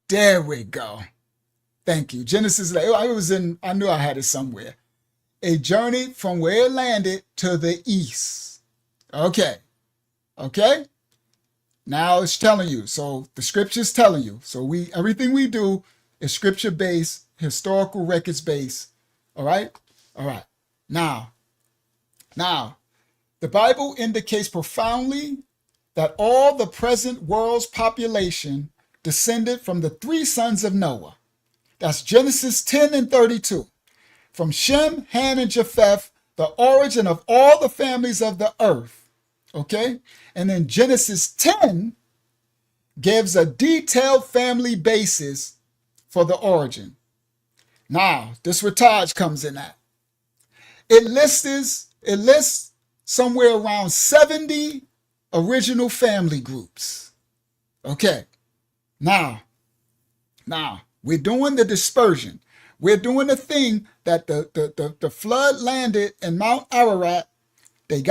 There we go. Thank you. Genesis, I knew I had it somewhere. A journey from where it landed to the east. Okay. Okay? Now it's telling you. So the scripture's telling you. So everything we do is scripture-based, historical records-based. All right? All right. Now, the Bible indicates profoundly that all the present world's population descended from the 3 sons of Noah. That's Genesis 10 and 32. From Shem, Ham, and Japheth, the origin of all the families of the earth. Okay? And then Genesis 10 gives a detailed family basis for the origin. Now, this Ritage comes in at. It lists somewhere around 70 original family groups. Okay. Now, we're doing the dispersion. We're doing the thing that the flood landed in Mount Ararat. The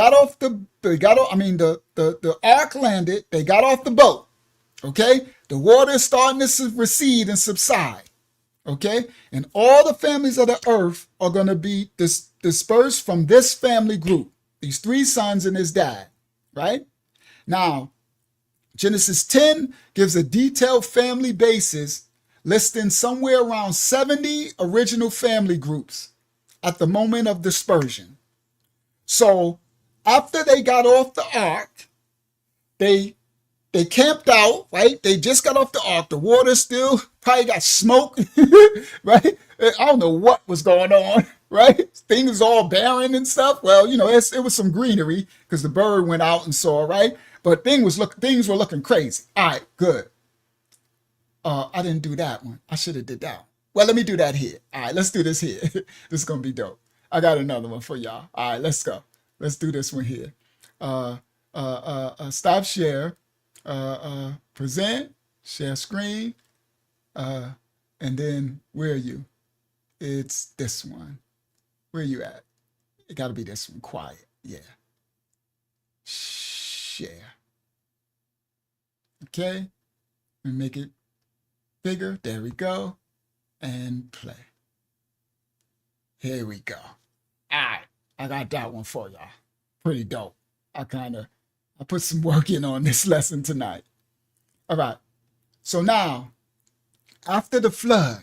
ark landed. They got off the boat. Okay. The water is starting to recede and subside. Okay. And all the families of the earth are going to be dispersed from this family group. These 3 sons and his dad. Right. Now, Genesis 10 gives a detailed family basis listing somewhere around 70 original family groups at the moment of dispersion. So after they got off the ark, they camped out, right? They just got off the ark. The water still probably got smoke, right? I don't know what was going on, right? Things was all barren and stuff. Well, it was some greenery because the bird went out and saw, right? But things were looking crazy. All right, good. I didn't do that one. I should have did that one. Well, let me do that here. All right, let's do this here. This is going to be dope. I got another one for y'all. All right, let's go. Let's do this one here. Stop share. Present, share screen, and then where are you? It's this one. Where are you at? It got to be this one. Quiet. Yeah. Share. Okay. And make it bigger. There we go. And play. Here we go. All right. I got that one for y'all. Pretty dope. I put some work in on this lesson tonight. All right. So now, after the flood,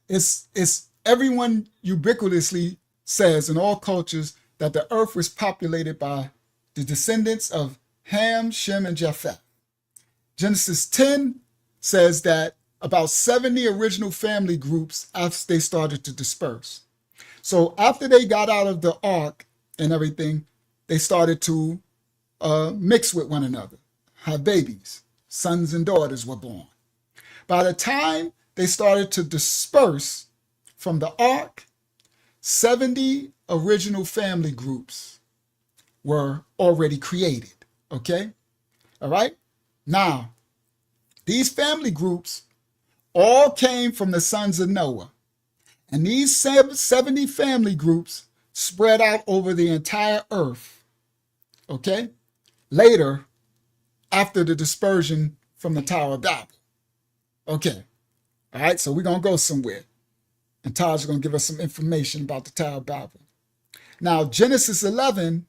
it's everyone ubiquitously says in all cultures that the earth was populated by the descendants of Ham, Shem, and Japheth. Genesis 10 says that about 70 original family groups after they started to disperse. So after they got out of the ark and everything, they started to mix with one another, have babies. Sons and daughters were born. By the time they started to disperse from the ark, 70 original family groups were already created, okay? All right? Now, these family groups all came from the sons of Noah. And these 70 family groups spread out over the entire earth, okay? Later, after the dispersion from the Tower of Babel. Okay, all right, so we're going to go somewhere. And Taj is going to give us some information about the Tower of Babel. Now, Genesis 11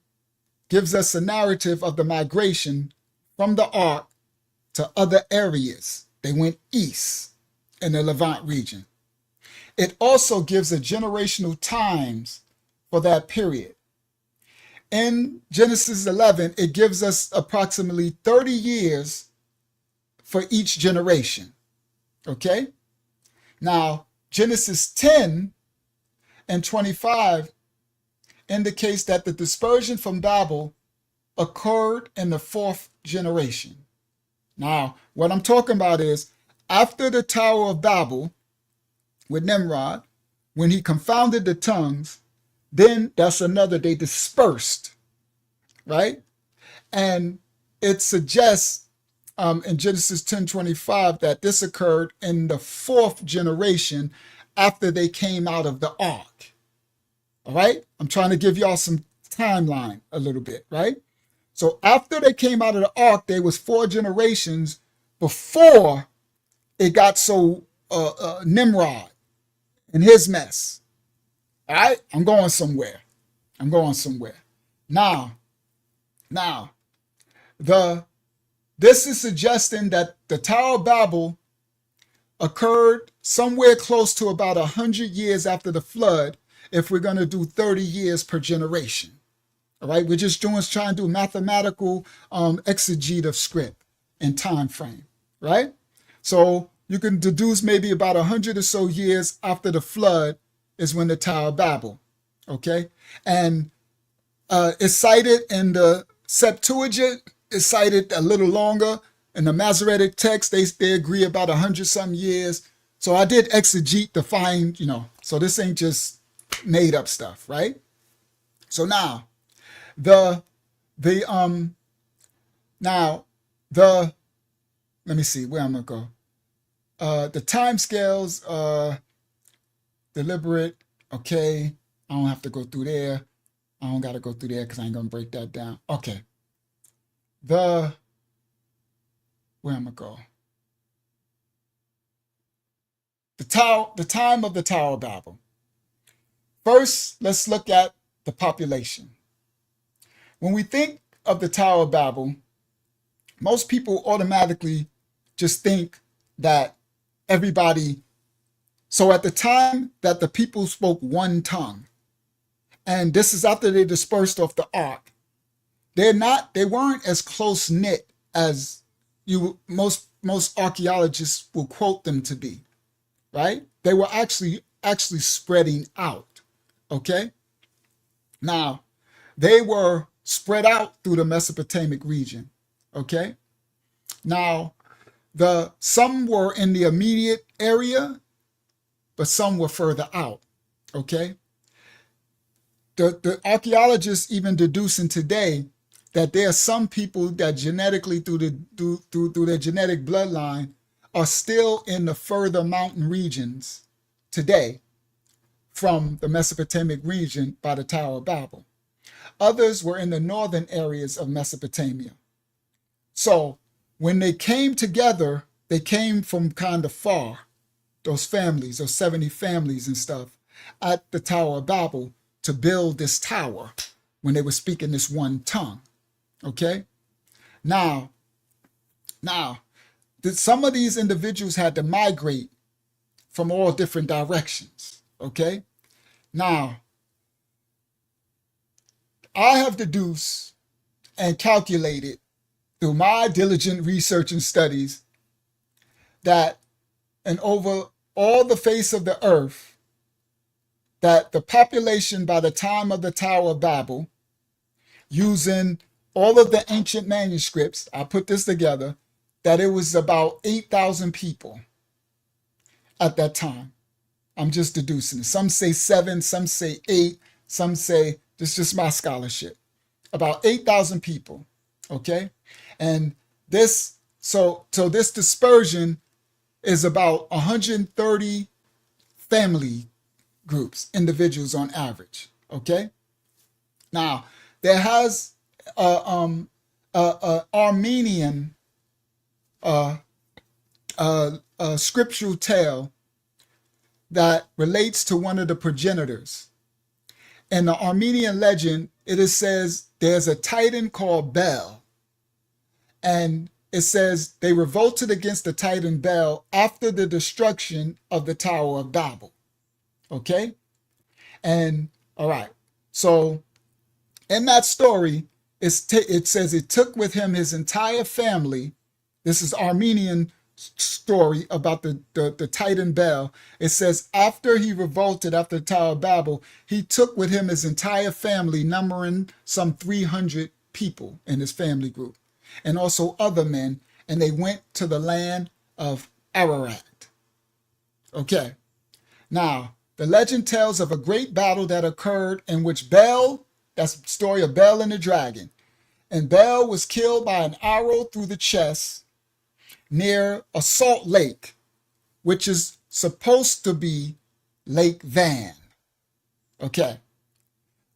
gives us a narrative of the migration from the ark to other areas. They went east in the Levant region. It also gives a generational times for that period. In Genesis 11, it gives us approximately 30 years for each generation, okay? Now, Genesis 10 and 25 indicates that the dispersion from Babel occurred in the 4th generation. Now, what I'm talking about is after the Tower of Babel with Nimrod, when he confounded the tongues, then that's another, they dispersed, right? And it suggests in Genesis 10:25 that this occurred in the 4th generation after they came out of the ark. All right? I'm trying to give y'all some timeline a little bit, right? So after they came out of the ark, there was 4 generations before it got so Nimrod and his mess. All right? I'm going somewhere. Now, this is suggesting that the Tower of Babel occurred somewhere close to about 100 years after the flood, if we're going to do 30 years per generation. All right? We're just trying to do mathematical exegete of script and time frame, right? So you can deduce maybe about 100 or so years after the flood is when the Tower of Babel, okay? And it's cited in the Septuagint, it's cited a little longer. In the Masoretic text, they agree about 100-some years. So I did exegete to find, so this ain't just made up stuff, right? So now, let me see where I'm gonna go. The time scales, deliberate, okay. I don't have to go through there. I don't got to go through there because I ain't going to break that down. Okay. Where am I going? The time of the Tower of Babel. First, let's look at the population. When we think of the Tower of Babel, most people automatically just think that everybody. So at the time that the people spoke one tongue, and this is after they dispersed off the ark, they weren't as close knit as most archaeologists will quote them to be, right? They were actually spreading out, okay? Now, they were spread out through the Mesopotamic region, okay? Now, some were in the immediate area, but some were further out, okay? The archaeologists even deducing today that there are some people that genetically through their genetic bloodline are still in the further mountain regions today from the Mesopotamic region by the Tower of Babel. Others were in the northern areas of Mesopotamia. So when they came together, they came from kind of far, those families, those 70 families and stuff, at the Tower of Babel to build this tower, when they were speaking this one tongue. Okay? Now, some of these individuals had to migrate from all different directions. Okay? Now, I have deduced and calculated through my diligent research and studies that and over all the face of the earth, that the population by the time of the Tower of Babel, using all of the ancient manuscripts, I put this together, that it was about 8,000 people at that time. I'm just deducing it. Some say 7, some say 8, some say, this is just my scholarship, about 8,000 people, okay? And this, so this dispersion is about 130 family groups, individuals on average, okay? Now, there has Armenian scriptural tale that relates to one of the progenitors. In the Armenian legend, it says there's a titan called Bel, and it says they revolted against the titan Bel after the destruction of the Tower of Babel. Okay? And, all right, so in that story, it says it took with him his entire family. This is Armenian story about the titan Bel. It says after he revolted after the Tower of Babel, he took with him his entire family, numbering some 300 people in his family group, and also other men, and they went to the land of Ararat. Okay, now the legend tells of a great battle that occurred in which Bel, that's the story of Bel and the dragon, and Bel was killed by an arrow through the chest near a salt lake, which is supposed to be Lake Van. Okay,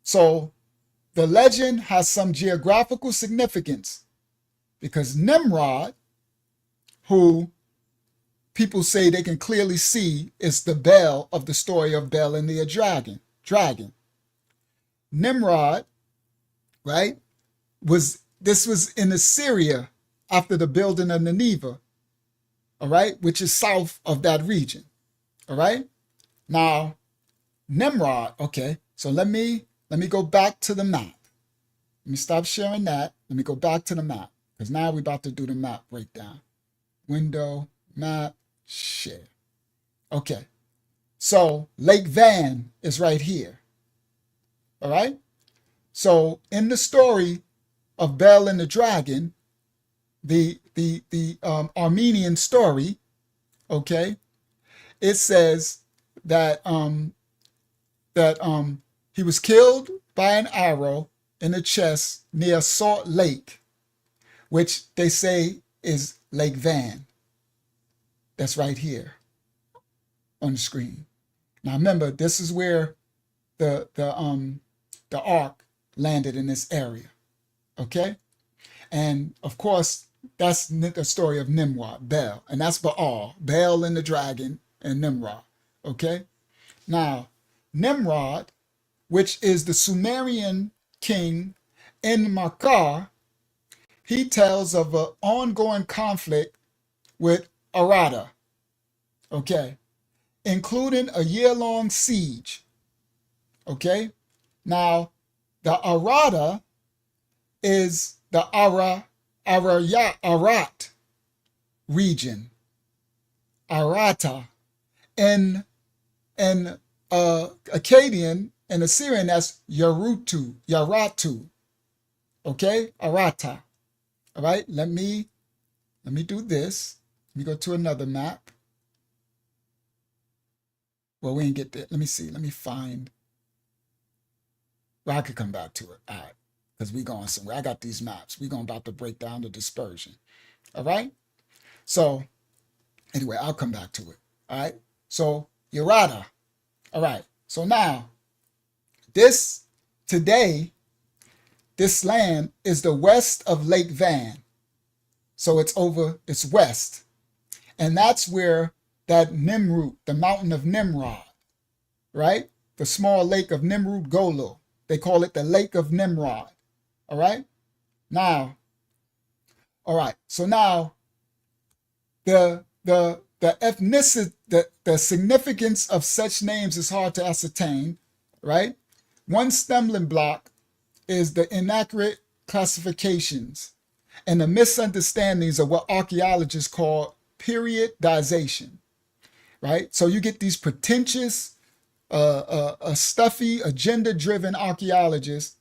so the legend has some geographical significance because Nimrod, who people say they can clearly see is the Bel of the story of Bel and the dragon. Nimrod, right, was in Assyria after the building of Nineveh, all right, which is south of that region, all right? Now, Nimrod, okay, so let me go back to the map. Let me stop sharing that. Let me go back to the map, because now we're about to do the map breakdown. Window, map, share. Okay, so Lake Van is right here, all right? So in the story of Bel and the dragon, the Armenian story, okay, it says that he was killed by an arrow in the chest near Salt Lake, which they say is Lake Van. That's right here on the screen. Now remember, this is where the ark landed in this area, okay? And of course, that's the story of Nimrod, Bel, and that's Baal, Bel and the dragon, and Nimrod, okay? Now, Nimrod, which is the Sumerian king in Makar, he tells of an ongoing conflict with Arata, okay, including a year-long siege, okay? Now, the Arata is the Arat region, Arata, in Acadian and Assyrian, that's Yaratu, okay, Arata. All right, let me do this. Let me go to another map. Well, we ain't get there. Let me see. Let me find. Well, I could come back to it. All right, because we going somewhere. I got these maps. We going about to break down the dispersion. All right. So anyway, I'll come back to it. All right. So Yarata. All right. So now, today, this land is the west of Lake Van. So it's west. And that's where that Nimrud, the mountain of Nimrod, right? The small lake of Nimrud Golo, They call it the Lake of Nimrod. All right. Now, all right. So now the ethnicity, the significance of such names is hard to ascertain, right? One stumbling block is the inaccurate classifications and the misunderstandings of what archaeologists call periodization, right? So you get these pretentious, stuffy, agenda-driven archaeologists,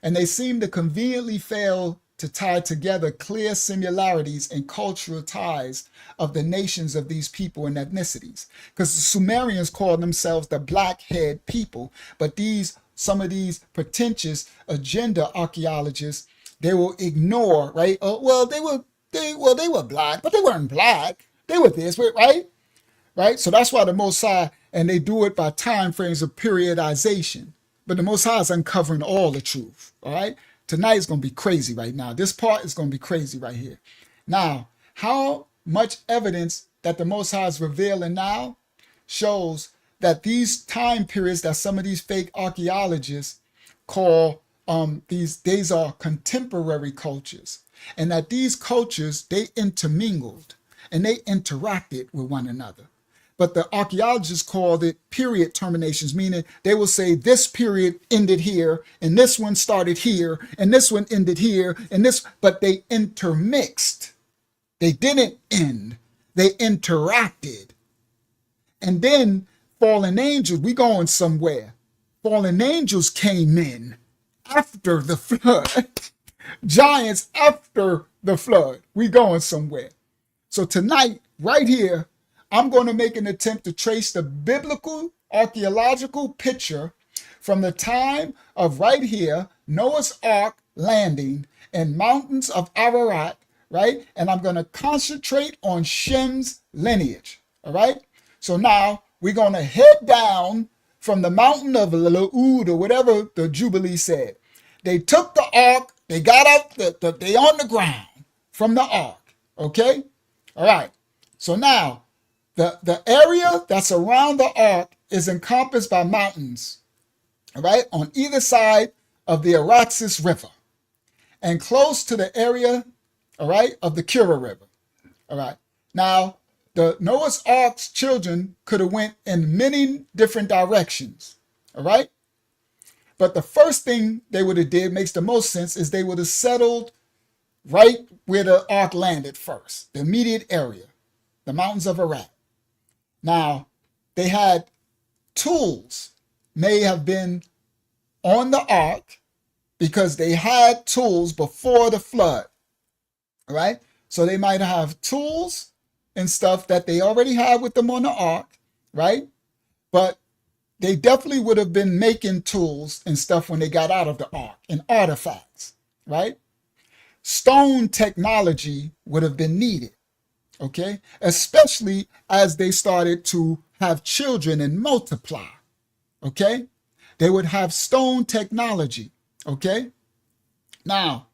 and they seem to conveniently fail to tie together clear similarities and cultural ties of the nations of these people and ethnicities. Because the Sumerians called themselves the black-haired people, but some of these pretentious agenda archaeologists, they will ignore, right? They were black, but they weren't black. They were this, right? Right? So that's why the Most High, and they do it by time frames of periodization. But the Most High is uncovering all the truth. All right. Tonight is going to be crazy right now. This part is going to be crazy right here. Now, how much evidence that the Most High is revealing now shows that these time periods that some of these fake archaeologists call these are contemporary cultures, and that these cultures, they intermingled and they interacted with one another. But the archaeologists called it period terminations, meaning they will say this period ended here, and this one started here, and this one ended here, and this, but they intermixed. They didn't end. They interacted. And then fallen angels, we going somewhere. Fallen angels came in after the flood. Giants after the flood. We going somewhere. So tonight, right here, I'm going to make an attempt to trace the biblical archaeological picture from the time of right here, Noah's Ark landing in mountains of Ararat, right? And I'm going to concentrate on Shem's lineage, all right? So now we're going to head down from the mountain of Laud, or whatever the Jubilee said. They took the ark, they got out, they on the ground from the ark, okay? All right, so now, the area that's around the ark is encompassed by mountains, all right, on either side of the Araxes River and close to the area, all right, of the Kura River, all right. Now, the Noah's Ark's children could have went in many different directions, all right? But the first thing they would have did, makes the most sense, is they would have settled right where the ark landed first, the immediate area, the mountains of Ararat. Now, they had tools, may have been on the ark because they had tools before the flood, all right? So they might have tools and stuff that they already had with them on the ark, right? But they definitely would have been making tools and stuff when they got out of the ark and artifacts, right? Stone technology would have been needed. Okay, especially as they started to have children and multiply. Okay, they would have stone technology. Okay, now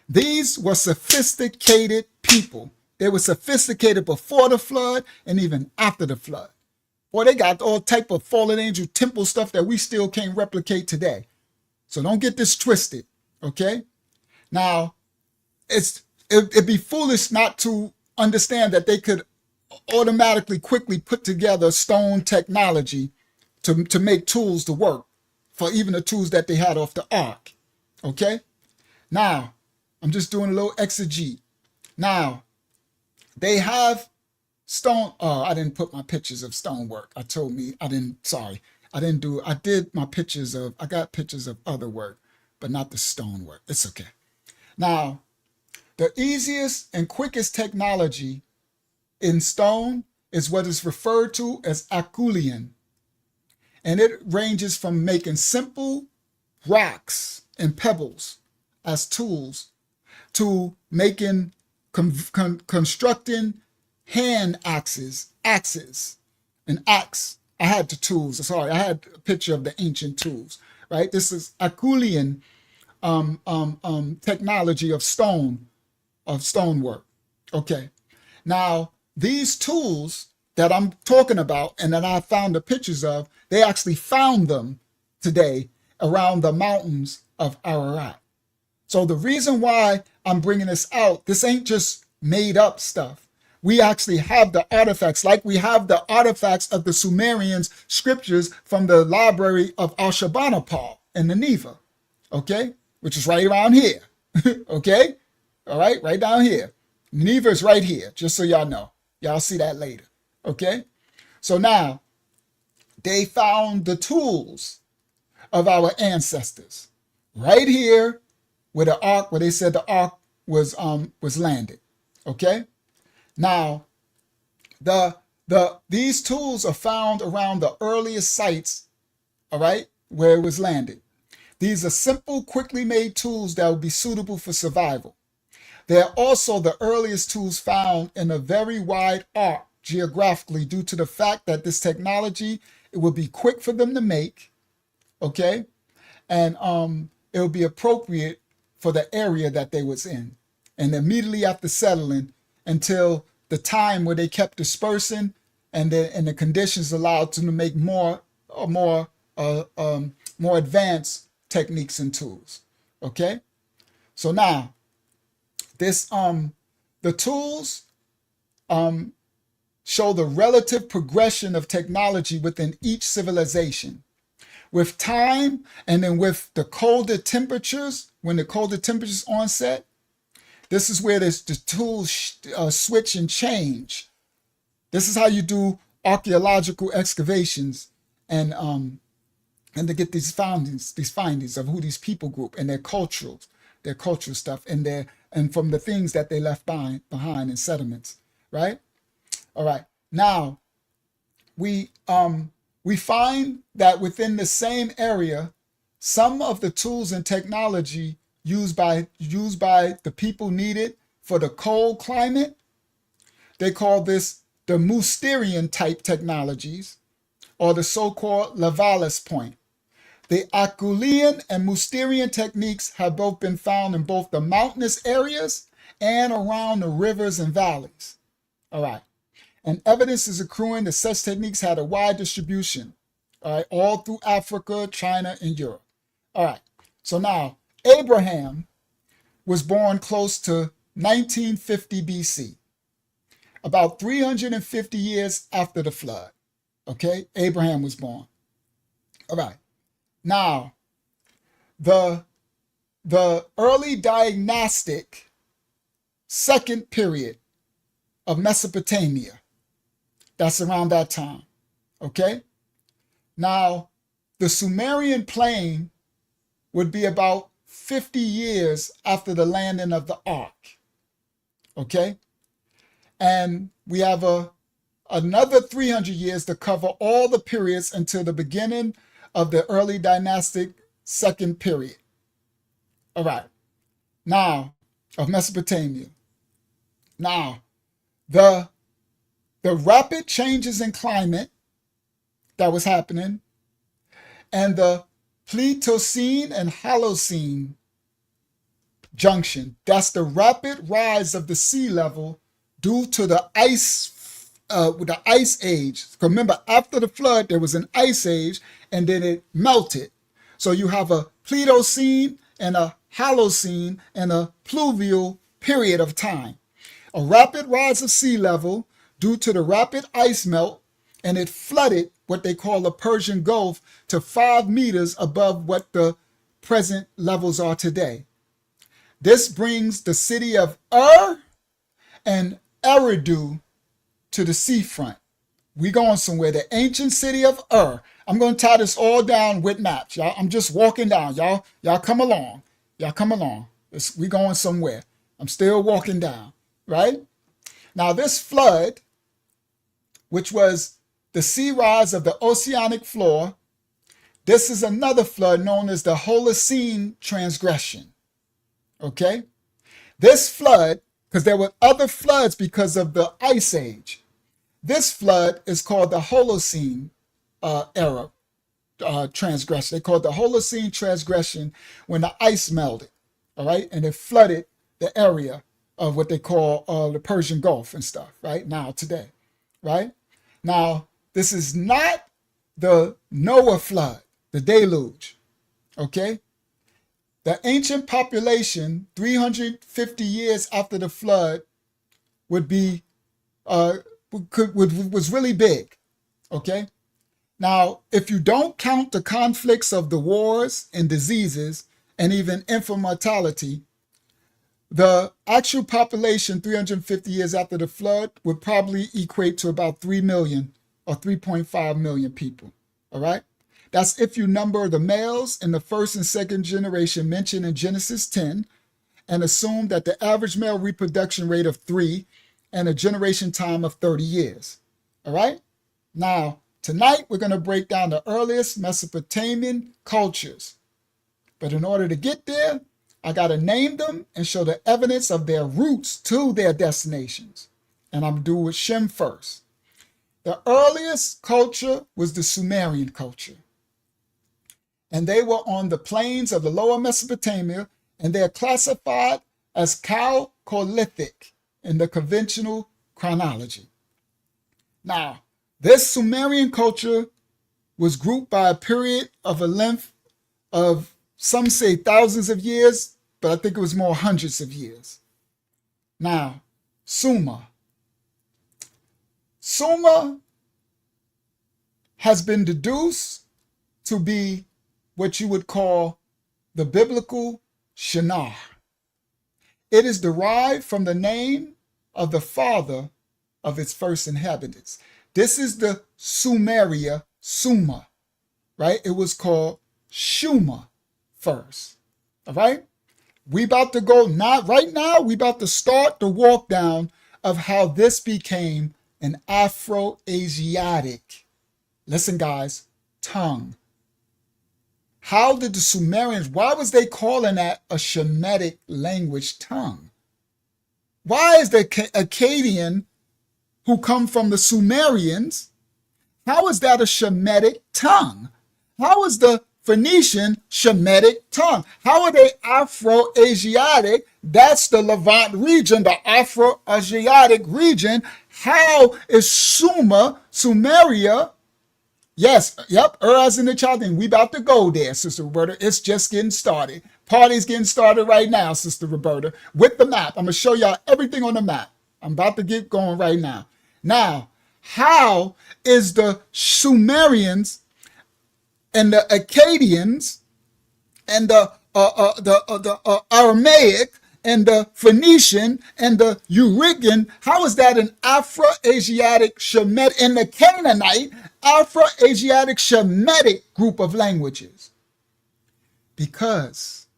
these were sophisticated people. They were sophisticated before the flood and even after the flood. Boy, they got all type of fallen angel temple stuff that we still can't replicate today. So don't get this twisted. Okay, now it'd be foolish not to understand that they could automatically quickly put together stone technology to make tools to work for even the tools that they had off the ark. Okay? Now, I'm just doing a little exegete. Now, they have stone. I didn't put my pictures of stonework. I got pictures of other work, but not the stonework. It's okay. Now, the easiest and quickest technology in stone is what is referred to as Acadian. And it ranges from making simple rocks and pebbles as tools to making, constructing hand axes, an axe. I had the tools, sorry, I had a picture of the ancient tools, right? This is Acadian technology of stonework. Okay. Now, these tools that I'm talking about and that I found the pictures of, they actually found them today around the mountains of Ararat. So the reason why I'm bringing this out, this ain't just made up stuff. We actually have the artifacts, like we have the artifacts of the Sumerians scriptures from the library of Ashurbanipal in Nineveh, okay? Which is right around here, okay? All right, right down here. Nineveh is right here, just so y'all know. Y'all see that later, okay? So now, they found the tools of our ancestors right here where the ark, where they said the ark was landed, okay? Now, these tools are found around the earliest sites, all right, where it was landed. These are simple, quickly made tools that would be suitable for survival. They're also the earliest tools found in a very wide arc geographically due to the fact that this technology, it would be quick for them to make, okay? And it would be appropriate for the area that they was in. And immediately after settling until the time where they kept dispersing and the conditions allowed them to make more advanced techniques and tools, okay? So now, this the tools show the relative progression of technology within each civilization. With time and then with the colder temperatures, when the colder temperatures onset, this is where the tools switch and change. This is how you do archeological excavations and to get these findings of who these people group and their cultural stuff and from the things that they left behind in sediments, right? All right. Now, we find that within the same area, some of the tools and technology used by the people needed for the cold climate, they call this the Mousterian type technologies, or the so-called Lavalis point. The Acadian and Mousterian techniques have both been found in both the mountainous areas and around the rivers and valleys. All right. And evidence is accruing that such techniques had a wide distribution, all right, all through Africa, China, and Europe. All right. So now, Abraham was born close to 1950 BC, about 350 years after the flood. Okay, Abraham was born. All right. Now, the early dynastic second period of Mesopotamia, that's around that time. Okay. Now, the Sumerian plain would be about 50 years after the landing of the ark. Okay. And we have another 300 years to cover all the periods until the beginning of the early dynastic second period. All right. Now, of Mesopotamia. Now, the rapid changes in climate that was happening and the Pleistocene and Holocene junction, that's the rapid rise of the sea level due to the ice age. Remember, after the flood, there was an ice age and then it melted. So you have a Pleistocene and a Holocene and a pluvial period of time. A rapid rise of sea level due to the rapid ice melt, and it flooded what they call the Persian Gulf to 5 meters above what the present levels are today. This brings the city of Ur and Eridu to the seafront. We going somewhere, the ancient city of Ur. I'm going to tie this all down with maps, y'all. I'm just walking down, y'all come along. Y'all come along. We going somewhere. I'm still walking down, right? Now this flood, which was the sea rise of the oceanic floor, this is another flood known as the Holocene transgression, okay? This flood, because there were other floods because of the ice age. This flood is called the Holocene era transgression. They call it the Holocene transgression when the ice melted, all right? And it flooded the area of what they call the Persian Gulf and stuff, right? Now, today, right? Now, this is not the Noah flood, the deluge, Okay? The ancient population, 350 years after the flood, would be was really big. Okay? Now, if you don't count the conflicts of the wars and diseases and even infant mortality, the actual population 350 years after the flood would probably equate to about 3 million or 3.5 million people. All right? That's if you number the males in the first and second generation mentioned in Genesis 10 and assume that the average male reproduction rate of 3 and a generation time of 30 years. All right? Now, tonight we're going to break down the earliest Mesopotamian cultures. But in order to get there, I got to name them and show the evidence of their roots to their destinations. And I'm going to do with Shem first. The earliest culture was the Sumerian culture. And they were on the plains of the lower Mesopotamia, and they are classified as Chalcolithic in the conventional chronology. Now, this Sumerian culture was grouped by a period of a length of, some say thousands of years, but I think it was more hundreds of years. Now, Sumer. Sumer has been deduced to be what you would call the biblical Shinar. It is derived from the name of the father of its first inhabitants. This is the Sumeria, Sumer, right? It was called Shumer first, all right? We about to go, not right now, we about to start the walk down of how this became an Afro-Asiatic, listen guys, tongue. How did the Sumerians, why was they calling that a Shemitic language tongue? Why is the Acadian, who come from the Sumerians, how is that a Shemitic tongue? How is the Phoenician Shemitic tongue? How are they Afro-Asiatic? That's the Levant region, the Afro-Asiatic region. How is Sumeria? Yes, yep, Ur in the Chaldean. We about to go there, Sister Roberta. It's just getting started. Party's getting started right now, Sister Roberta, with the map. I'm going to show y'all everything on the map. I'm about to get going right now. Now, how is the Sumerians and the Acadians and the Aramaic and the Phoenician and the Urigan, how is that an Afro-Asiatic Shemitic and the Canaanite Afro-Asiatic Shemitic group of languages? Because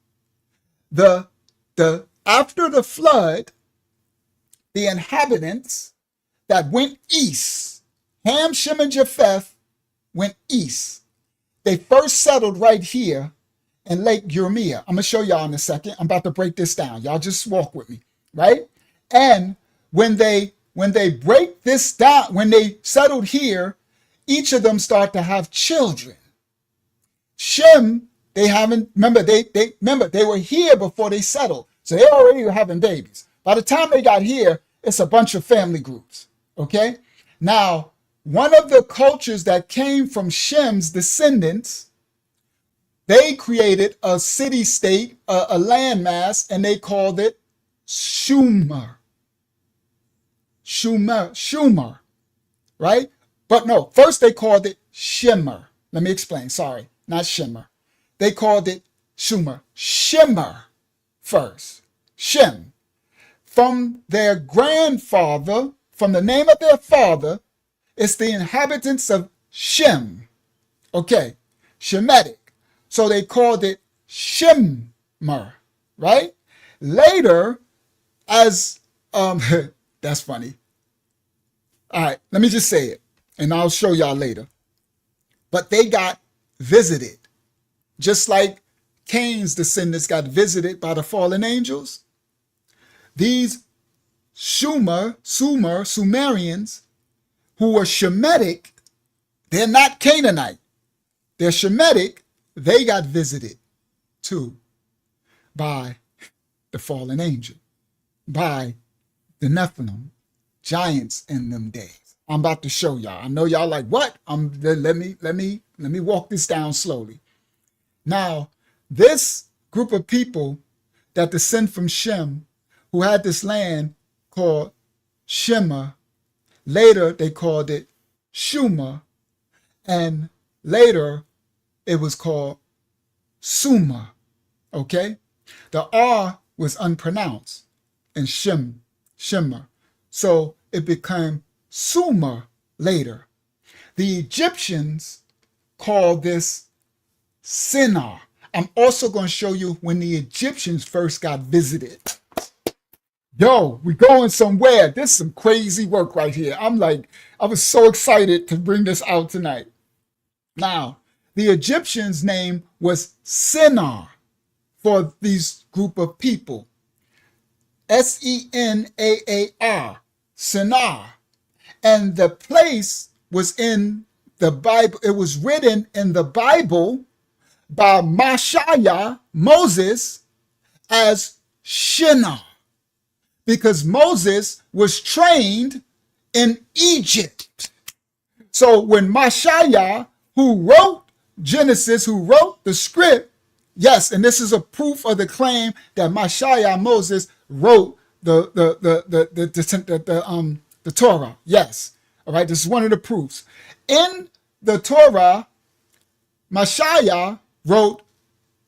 after the flood, the inhabitants that went east, Ham, Shem, and Japheth went east. They first settled right here in Lake Urmia. I'm going to show y'all in a second. I'm about to break this down. Y'all just walk with me, right? And when they break this down, when they settled here, each of them start to have children. Shem, they haven't, remember, they were here before they settled. So they already were having babies. By the time they got here, it's a bunch of family groups, okay? Now, one of the cultures that came from Shem's descendants, they created a city-state, a landmass, and they called it Shumer. Shumer, right? But no, first they called it Shimmer. Let me explain, sorry, not Shimmer. They called it Shumer. Shimmer first, Shem. From their grandfather, from the name of their father, it's the inhabitants of Shem. Okay, Shemitic. So they called it Shimmer, right? Later, as, that's funny. All right, let me just say it, and I'll show y'all later. But they got visited, just like Cain's descendants got visited by the fallen angels. These Sumerians, who were Shemitic, they're not Canaanite, they're Shemitic, they got visited too by the fallen angel, by the Nephilim, giants in them days. I'm about to show y'all. I know y'all like, what? Let me walk this down slowly. Now, this group of people that descend from Shem, who had this land called Shema, later they called it Shuma, and later it was called Suma, okay? The R was unpronounced in Shema, so it became Suma later. The Egyptians called this Sinar. I'm also going to show you when the Egyptians first got visited. Yo, we going somewhere. This is some crazy work right here. I was so excited to bring this out tonight. Now, the Egyptians' name was Sinar for these group of people. Senaar, Sinar. And the place was in the Bible. It was written in the Bible by Mashaya, Moses, as Shinar, because Moses was trained in Egypt. So when Mashaya, who wrote Genesis, who wrote the script, yes, and this is a proof of the claim that Mashaya, Moses, wrote the Torah. Yes, all right. This is one of the proofs. In the Torah, Mashaya wrote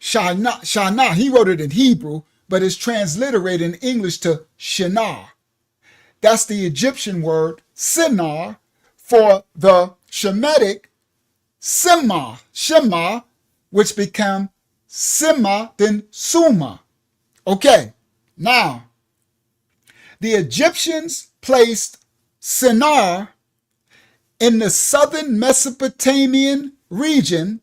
Shana. He wrote it in Hebrew, but it's transliterated in English to Shinar. That's the Egyptian word Sinar for the Shemitic Shema, which became Sima, then Suma. Okay, now the Egyptians placed Sinar in the southern Mesopotamian region,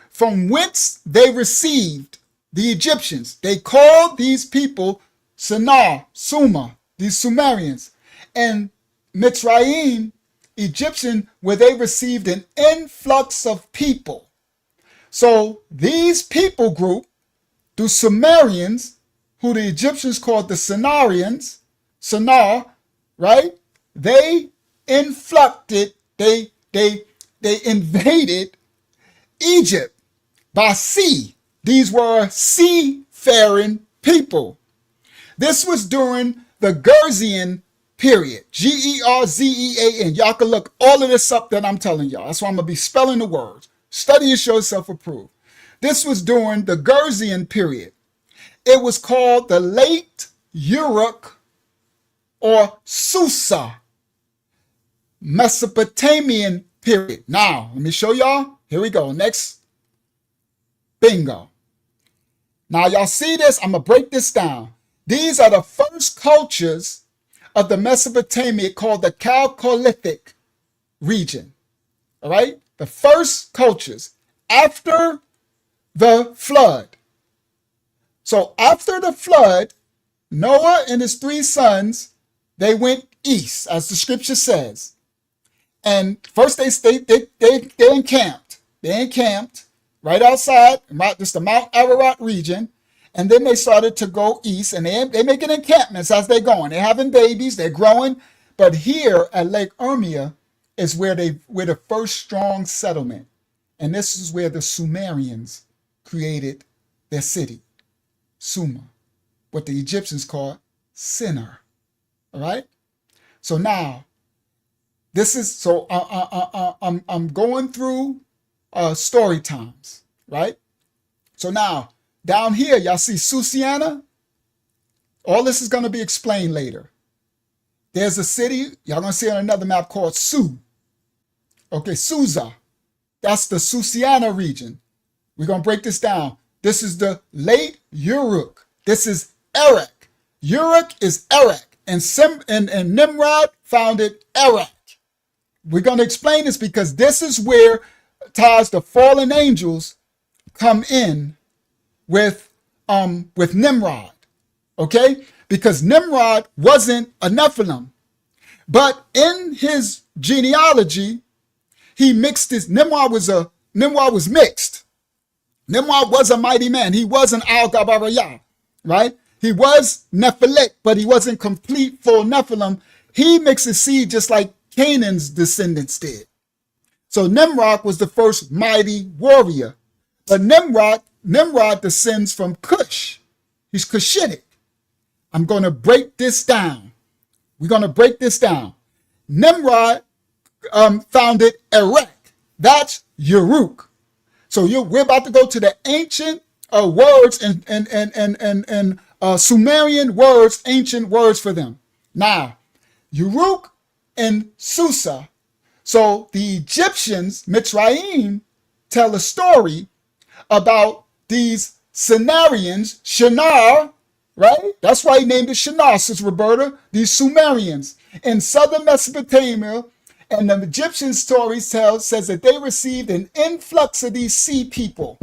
from whence they received the Egyptians. They called these people Sinar, Suma, these Sumerians, and Mitzrayim, Egyptian, where they received an influx of people. So these people group, the Sumerians, who the Egyptians called the Sinarians, Sinar, right? They influxed, they invaded Egypt by sea. These were seafaring people. This was during the Gerzean period, Gerzean. Y'all can look all of this up that I'm telling y'all. That's why I'm going to be spelling the words. Study and show self-approved. This was during the Gerzean period. It was called the late Uruk or Susa Mesopotamian period. Now, let me show y'all. Here we go. Next. Bingo. Now, y'all see this? I'm going to break this down. These are the first cultures of the Mesopotamia called the Chalcolithic region. All right? The first cultures after the flood. So after the flood, Noah and his 3 sons, they went east, as the scripture says. And first they encamped. They encamped right outside, just the Mount Ararat region. And then they started to go east, and they making encampments as they're going. They're having babies, they're growing. But here at Lake Urmia is where the first strong settlement. And this is where the Sumerians created their city, Suma, what the Egyptians called Sinar. All right? So now, this is, so I'm going through story times, right? So now, down here, y'all see Susiana? All this is going to be explained later. There's a city, y'all going to see on another map called Su. Okay, Susa. That's the Susiana region. We're going to break this down. This is the late Uruk. This is Erech. Uruk is Erech. And Nimrod founded Erech. We're going to explain this because this is where the fallen angels come in with Nimrod, okay? Because Nimrod wasn't a Nephilim, but in his genealogy, he mixed his. Nimrod was mixed. Nimrod was a mighty man. He was an Al-Gabariyah, right? He was Nephilic, but he wasn't complete full Nephilim. He mixed his seed just like Canaan's descendants did. So Nimrod was the first mighty warrior, but Nimrod Nimrod descends from Cush. He's Cushitic. I'm going to break this down. We're going to break this down. Nimrod founded Erech. That's Uruk. So we're about to go to the ancient words and Sumerian words, ancient words for them. Now, Uruk and Susa. So the Egyptians, Mitzrayim, tell a story about these Sumerians, Shinar, right? That's why he named it Shinar, Sister Roberta, these Sumerians in southern Mesopotamia. And the Egyptian story says that they received an influx of these sea people.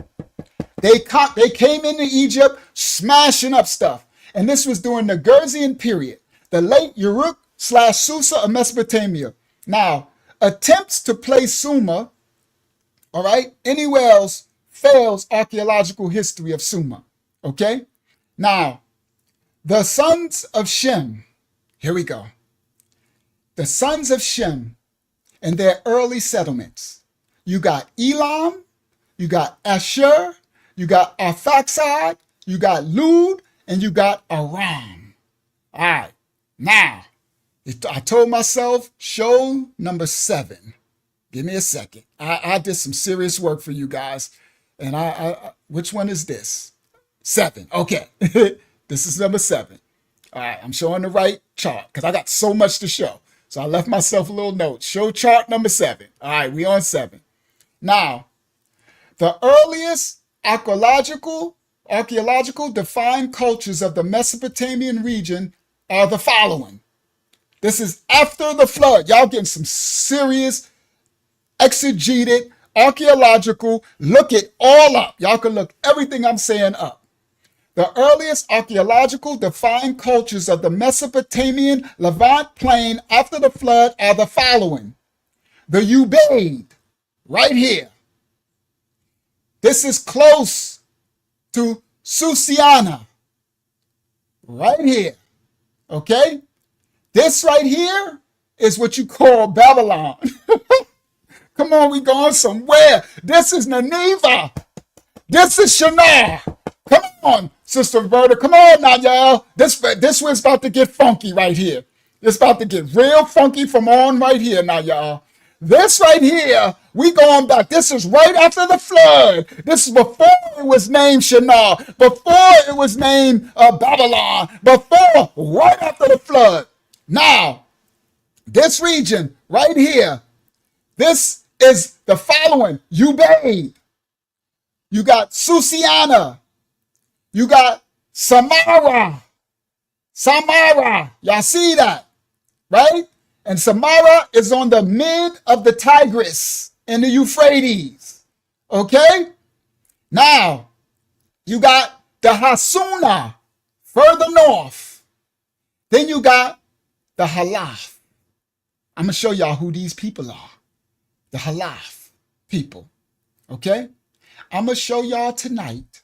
They came into Egypt smashing up stuff. And this was during the Gerzian period, the late Uruk / Susa of Mesopotamia. Now, attempts to place Sumer, all right, anywhere else fails archaeological history of Sumer, okay? Now, the sons of Shem, here we go. The sons of Shem and their early settlements. You got Elam, you got Ashur, you got Arphaxad, you got Lud, and you got Aram. All right, now, I told myself, show number 7. Give me a second. I did some serious work for you guys. And which one is this? 7. Okay. This is number 7. All right. I'm showing the right chart because I got so much to show. So I left myself a little note. Show chart number 7. All right. We on 7. Now, the earliest archaeological defined cultures of the Mesopotamian region are the following. This is after the flood. Y'all getting some serious exegeted, archaeological, look it all up. Y'all can look everything I'm saying up. The earliest archaeological defined cultures of the Mesopotamian Levant plain after the flood are the following. The Ubaid, right here. This is close to Susiana, right here. Okay? This right here is what you call Babylon. Come on, we going somewhere. This is Nineveh. This is Shinar. Come on, Sister Roberta. Come on now, y'all. This was about to get funky right here. It's about to get real funky from on right here now, y'all. This right here, we going back. This is right after the flood. This is before it was named Shinar. Before it was named Babylon. Before, right after the flood. Now, this region right here, this is the following. Ubaid. You got Susiana. You got Samara. Y'all see that, right? And Samara is on the mid of the Tigris and the Euphrates. Okay? Now, you got the Hasuna further north. Then you got the Halaf. I'm going to show y'all who these people are. The Halaf people. Okay? I'm going to show y'all tonight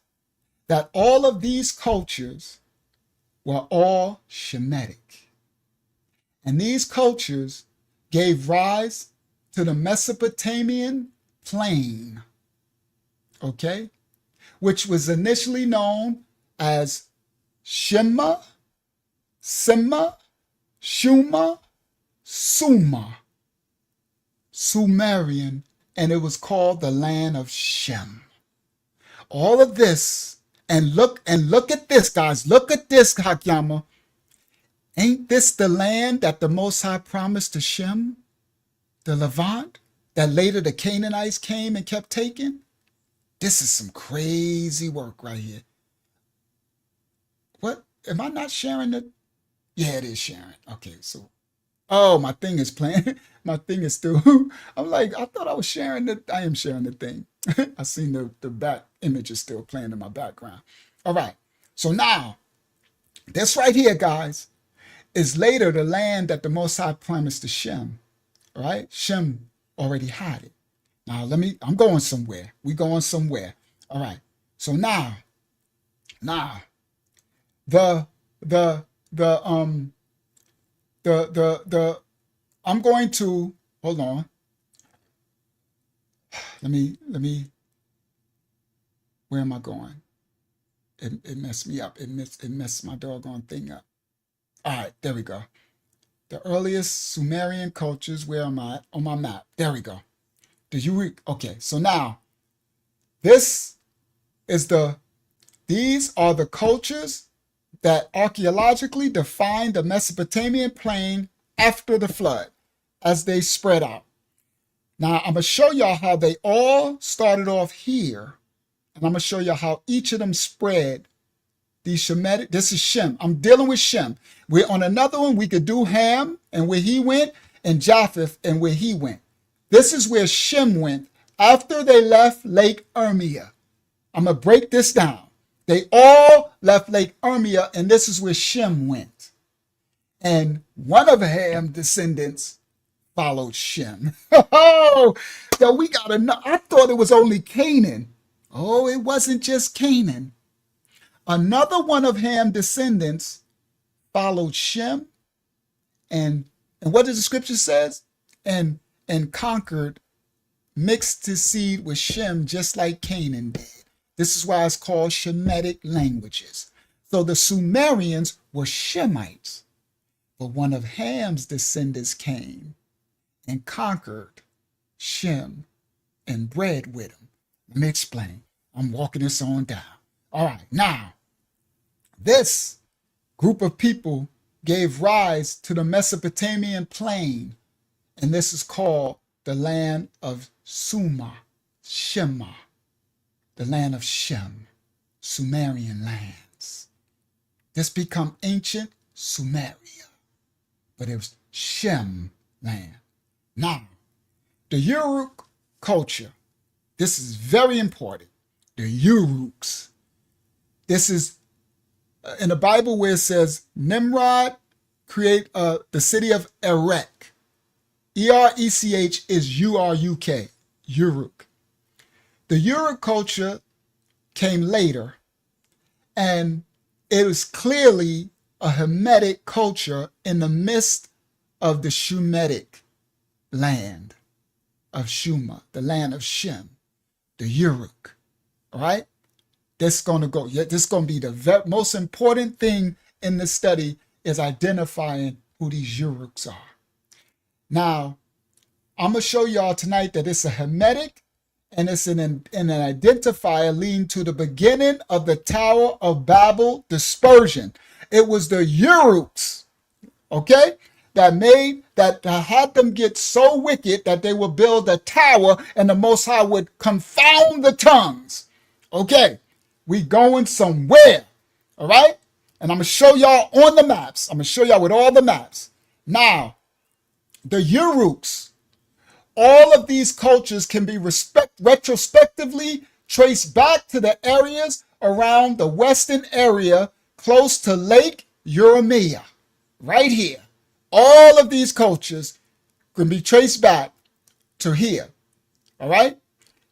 that all of these cultures were all Shemitic. And these cultures gave rise to the Mesopotamian plain, okay, which was initially known as Shema, Sema, Shuma, Suma, Sumerian, and it was called the land of Shem. All of this, and look at this, guys. Look at this, Hakyama. Ain't this the land that the Most High promised to Shem, the Levant, that later the Canaanites came and kept taking? This is some crazy work right here. What? Am I not sharing it? Yeah, it is sharing. Okay, so, oh, my thing is playing. My thing is still, I'm like, I thought I was sharing it. I am sharing the thing. I seen the back image is still playing in my background. All right, so now, this right here, guys, is later the land that the Most High promised to Shem. All right, Shem already had it. Now I'm going somewhere. We going somewhere. All right. So now, I'm going to hold on. Let me Where am I going? It messed me up. It messed my doggone thing up. All right, there we go. The earliest Sumerian cultures, where am I? On my map. There we go. Okay, so now, these are the cultures that archaeologically define the Mesopotamian plain after the flood as they spread out. Now, I'm going to show y'all how they all started off here, and I'm going to show you how each of them spread. These Shemitic, this is Shem. I'm dealing with Shem. We're on another one. We could do Ham and where he went, and Japheth and where he went. This is where Shem went after they left Lake Ermia. I'm going to break this down. They all left Lake Ermia, and this is where Shem went. And one of Ham's descendants followed Shem. Oh, so we got to know. I thought it was only Canaan. Oh, it wasn't just Canaan. Another one of Ham's descendants followed Shem, and what does the scripture says? And conquered, mixed his seed with Shem, just like Canaan did. This is why it's called Shemitic languages. So the Sumerians were Shemites, but one of Ham's descendants came and conquered Shem and bred with him. Let me explain. I'm walking this on down. All right, now, this group of people gave rise to the Mesopotamian plain, and this is called the land of Shema, the land of Shem, Sumerian lands. This become ancient Sumeria, but it was Shem land. Now, the Uruk culture, this is very important. The Uruks. This is in the Bible where it says Nimrod create the city of Erech. Erech is Uruk, Uruk. The Uruk culture came later, and it was clearly a Hamitic culture in the midst of the Shemitic land of Shuma, the land of Shem, the Uruk. All right? This is going to be the most important thing in this study is identifying who these Uruks are. Now, I'm going to show y'all tonight that it's a Hamitic and it's an identifier leading to the beginning of the Tower of Babel dispersion. It was the Uruks, okay, that had them get so wicked that they would build a tower and the Most High would confound the tongues. Okay, we going somewhere, all right? And I'm going to show y'all on the maps. I'm going to show y'all with all the maps. Now, the Uruks, all of these cultures can be retrospectively traced back to the areas around the western area close to Lake Urmia, right here. All of these cultures can be traced back to here, all right?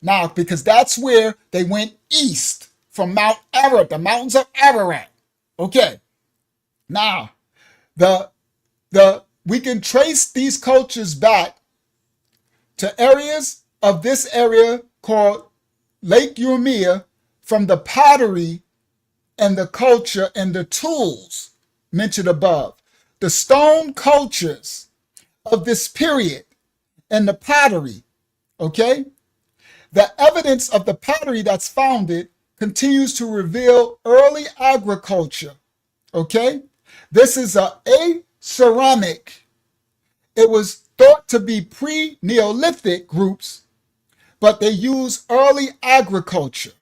Now, because that's where they went east from Mount Ararat, the mountains of Ararat. Okay. Now, we can trace these cultures back to areas of this area called Lake Urmia from the pottery and the culture and the tools mentioned above. The stone cultures of this period and the pottery, okay? The evidence of the pottery that's founded continues to reveal early agriculture, okay? This is a ceramic. It was thought to be pre-Neolithic groups, but they use early agriculture,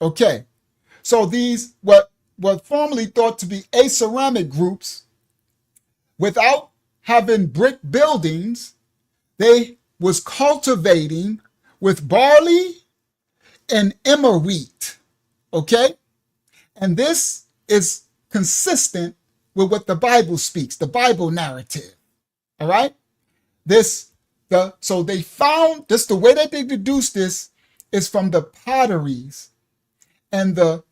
okay? So these, what formerly thought to be aceramic groups, without having brick buildings, they was cultivating with barley and emmer wheat, okay? And this is consistent with what the Bible speaks, the Bible narrative, all right? So they found this, the way that they deduced this is from the potteries and the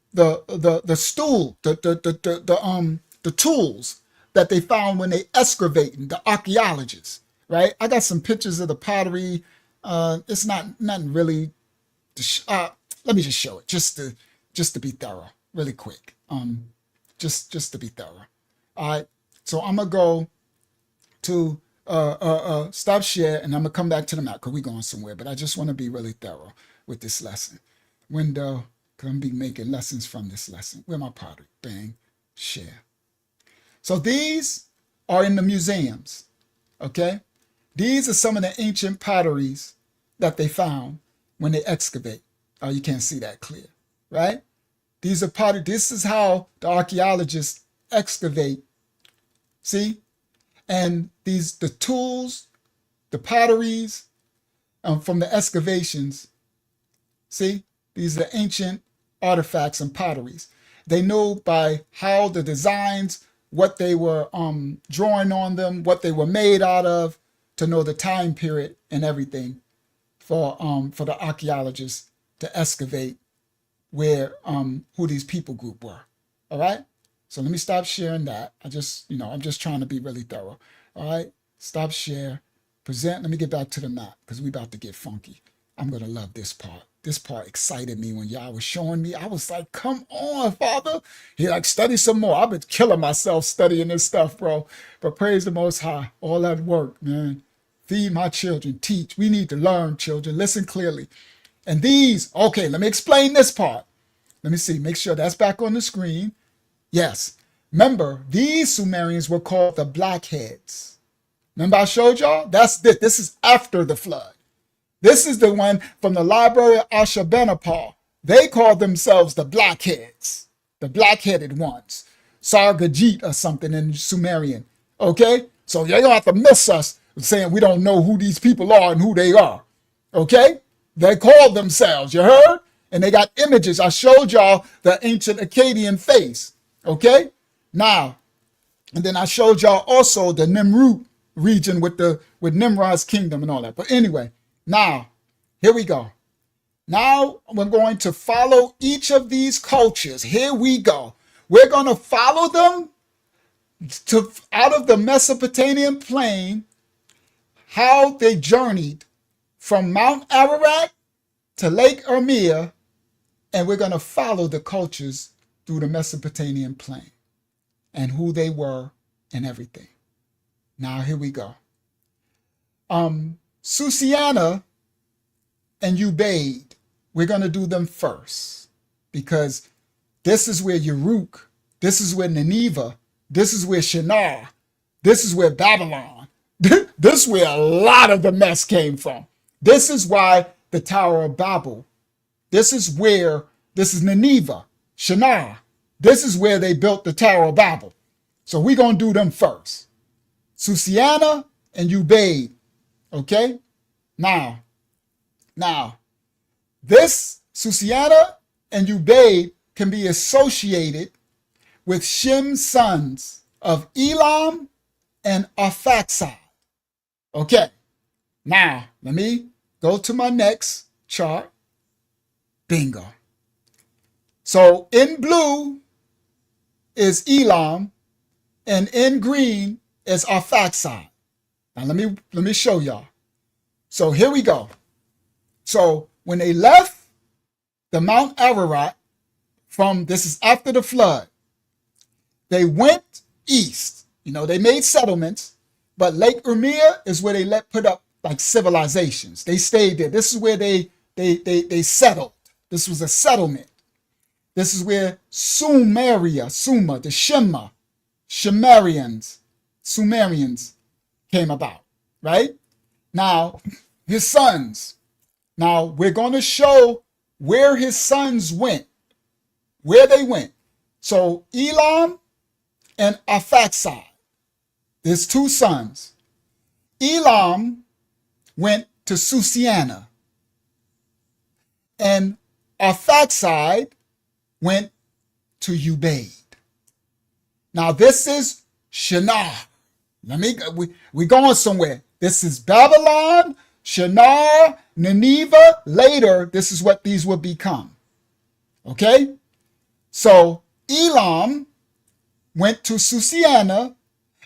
stool, the tools that they found when they excavating, the archaeologists, right? I got some pictures of the pottery. It's not nothing really. let me just show it just to be thorough, really quick. Just to be thorough. All right. So I'm gonna go to stop share, and I'm gonna come back to the map because we're going somewhere. But I just want to be really thorough with this lesson. Window, because I'm gonna be making lessons from this lesson. Where my pottery? Bang, share. So these are in the museums. Okay, these are some of the ancient potteries that they found when they excavate. Oh, you can't see that clear, right? These are pottery. This is how the archaeologists excavate. See? And the tools, the potteries from the excavations, see? These are ancient artifacts and potteries. They know by how the designs, what they were drawing on them, what they were made out of, to know the time period and everything for the archaeologists to excavate where who these people group were. All right. So let me stop sharing that. I'm just trying to be really thorough. All right. Stop share. Present. Let me get back to the map because we about to get funky. I'm gonna love this part. This part excited me when y'all was showing me. I was like, come on, Father. He like, study some more. I've been killing myself studying this stuff, bro. But praise the Most High. All that work, man. Feed my children. Teach. We need to learn, children. Listen clearly. And these, okay, let me explain this part. Let me see, make sure that's back on the screen. Yes. Remember, these Sumerians were called the Blackheads. Remember I showed y'all? That's this. This is after the flood. This is the one from the Library of Ashurbanipal. They called themselves the Blackheads, the black-headed ones. Sargajit or something in Sumerian. Okay? So you don't have to miss us saying we don't know who these people are and who they are. Okay? They called themselves, you heard? And they got images. I showed y'all the ancient Acadian face. Okay? Now, and then I showed y'all also the Nimrod region with Nimrod's kingdom and all that. But anyway, now, here we go. Now we're going to follow each of these cultures. Here we go. We're going to follow them out of the Mesopotamian plain, how they journeyed from Mount Ararat to Lake Ermia, and we're going to follow the cultures through the Mesopotamian plain and who they were and everything. Now, here we go. Susiana and Ubaid, we're going to do them first because this is where Uruk, this is where Nineveh, this is where Shinar, this is where Babylon, this is where a lot of the mess came from. This is why the Tower of Babel, this is Nineveh, Shinar, this is where they built the Tower of Babel. So we're going to do them first. Susiana and Ubaid. Okay? Now, this Susiana and Ubaid can be associated with Shem's sons of Elam and Arphaxad. Okay, now let me go to my next chart. Bingo. So in blue is Elam, and in green is Arphaxad. Now let me show y'all. So here we go. So when they left the Mount Ararat this is after the flood, they went east. You know, they made settlements, but Lake Ermia is where they put up like civilizations. They stayed there. This is where they settled. This was a settlement. This is where Suma, the Sumerians came about, right? Now, his sons. Now, we're going to show where his sons went, where they went. So, Elam and Arphaxad, there's two sons. Elam went to Susiana, and Arphaxad went to Ubaid. Now, this is Shinar. We're going somewhere. This is Babylon, Shinar, Nineveh. Later, this is what these will become. Okay? So, Elam went to Susiana,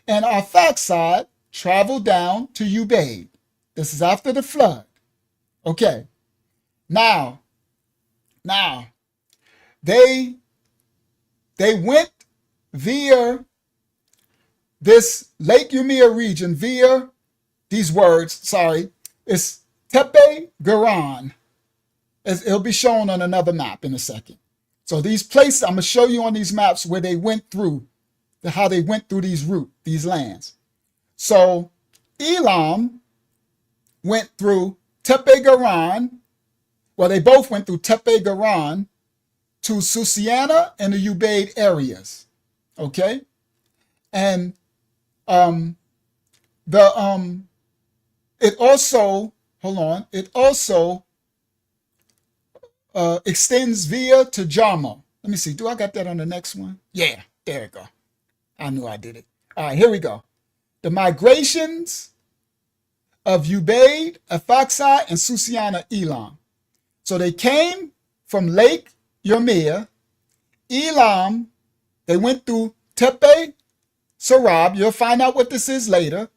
and Arphaxad traveled down to Ubaid. This is after the flood. Okay. Now, Now, they went via this Lake Umea region, via these words, sorry, it's Tepe Garan. It'll be shown on another map in a second. So these places, I'm going to show you on these maps where they went through, how they went through these lands. So Elam went through Tepe Garan. Well, they both went through Tepe Garan to Susiana and the Ubaid areas. Okay? And it also, hold on, it also extends via to Jarmo. Let me see, do I got that on the next one? Yeah, there we go. I knew I did it. All right, here we go. The migrations of Ubaid, Aphaxai, and Susiana Elam. So they came from Lake Yirmia. Elam, they went through Tepe Sarab. You'll find out what this is later.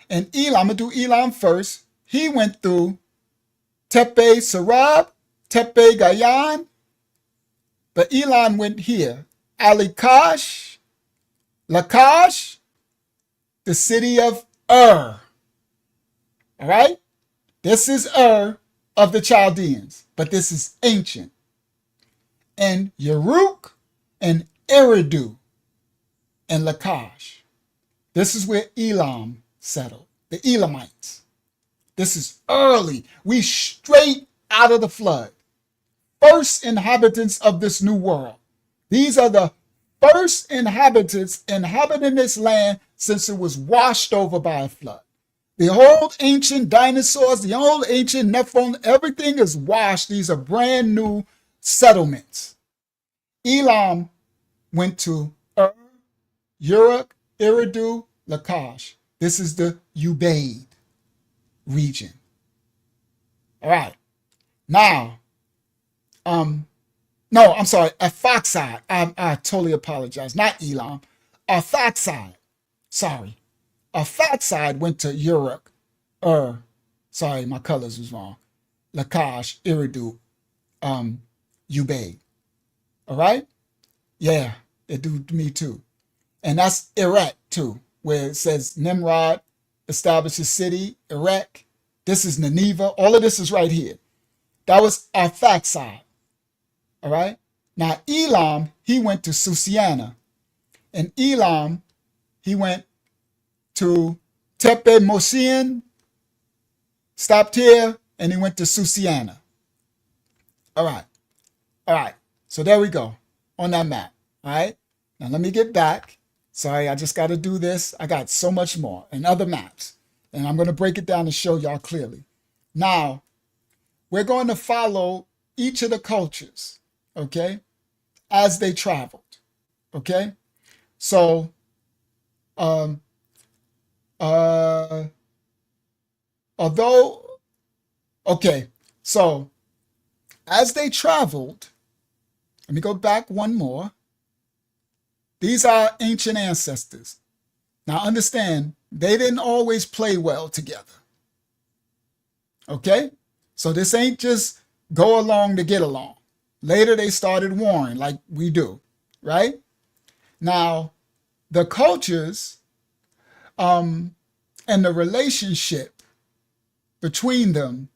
And Elam, I'm going to do Elam first. He went through Tepe Sarab, Tepe Gayan, but Elam went here. Alikash, Lakash, the city of Ur. All right? This is Ur of the Chaldeans, but this is ancient. And Yeruk and Eridu and Lakash. This is where Elam settled, the Elamites. This is early. We straight out of the flood. First inhabitants of this new world. These are the first inhabitants inhabiting this land since it was washed over by a flood. The old ancient dinosaurs, the old ancient Nephron, everything is washed. These are brand new settlements. Elam went to Ur, Uruk, Eridu, Lakash. This is the Ubaid region. All right. Now, no, I'm sorry, Aphaxai. I totally apologize. Not Elam. Aphaxai. Sorry. Aphaxai went to Uruk, sorry, my colors was wrong. Lakash, Eridu, Ubaid. All right? Yeah, it do me too. And that's Erech too, where it says Nimrod established his city, Erech. This is Nineveh. All of this is right here. That was Arphaxad. All right? Now, Elam, he went to Susiana. And Elam, he went to Tepe Mosian, stopped here, and he went to Susiana. All right. All right. So there we go on that map. All right. Now let me get back. Sorry, I just got to do this. I got so much more and other maps. And I'm going to break it down and show y'all clearly. Now, we're going to follow each of the cultures, okay, as they traveled, okay? So, okay, so as they traveled, let me go back one more. These are ancient ancestors. Now understand, they didn't always play well together. Okay? So this ain't just go along to get along. Later they started warring like we do, right? Now, the cultures and the relationship between them,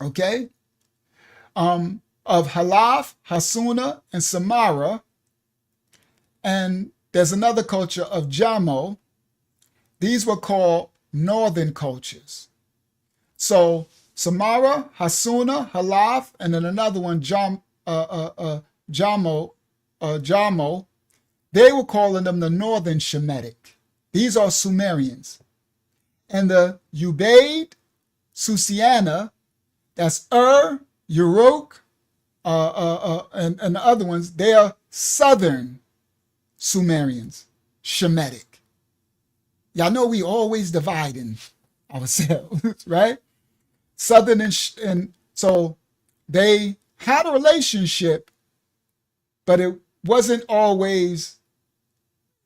okay, of Halaf, Hasuna, and Samara, and there's another culture of Jamo. These were called northern cultures. So Samara, Hasuna, Halaf, and then another one, Jamo, they were calling them the northern Shemitic. These are Sumerians. And the Ubaid, Susiana, that's Uruk, and the other ones, they are southern Sumerians, Shemitic. Y'all know we always dividing ourselves, right? Southern and so they had a relationship, but it wasn't always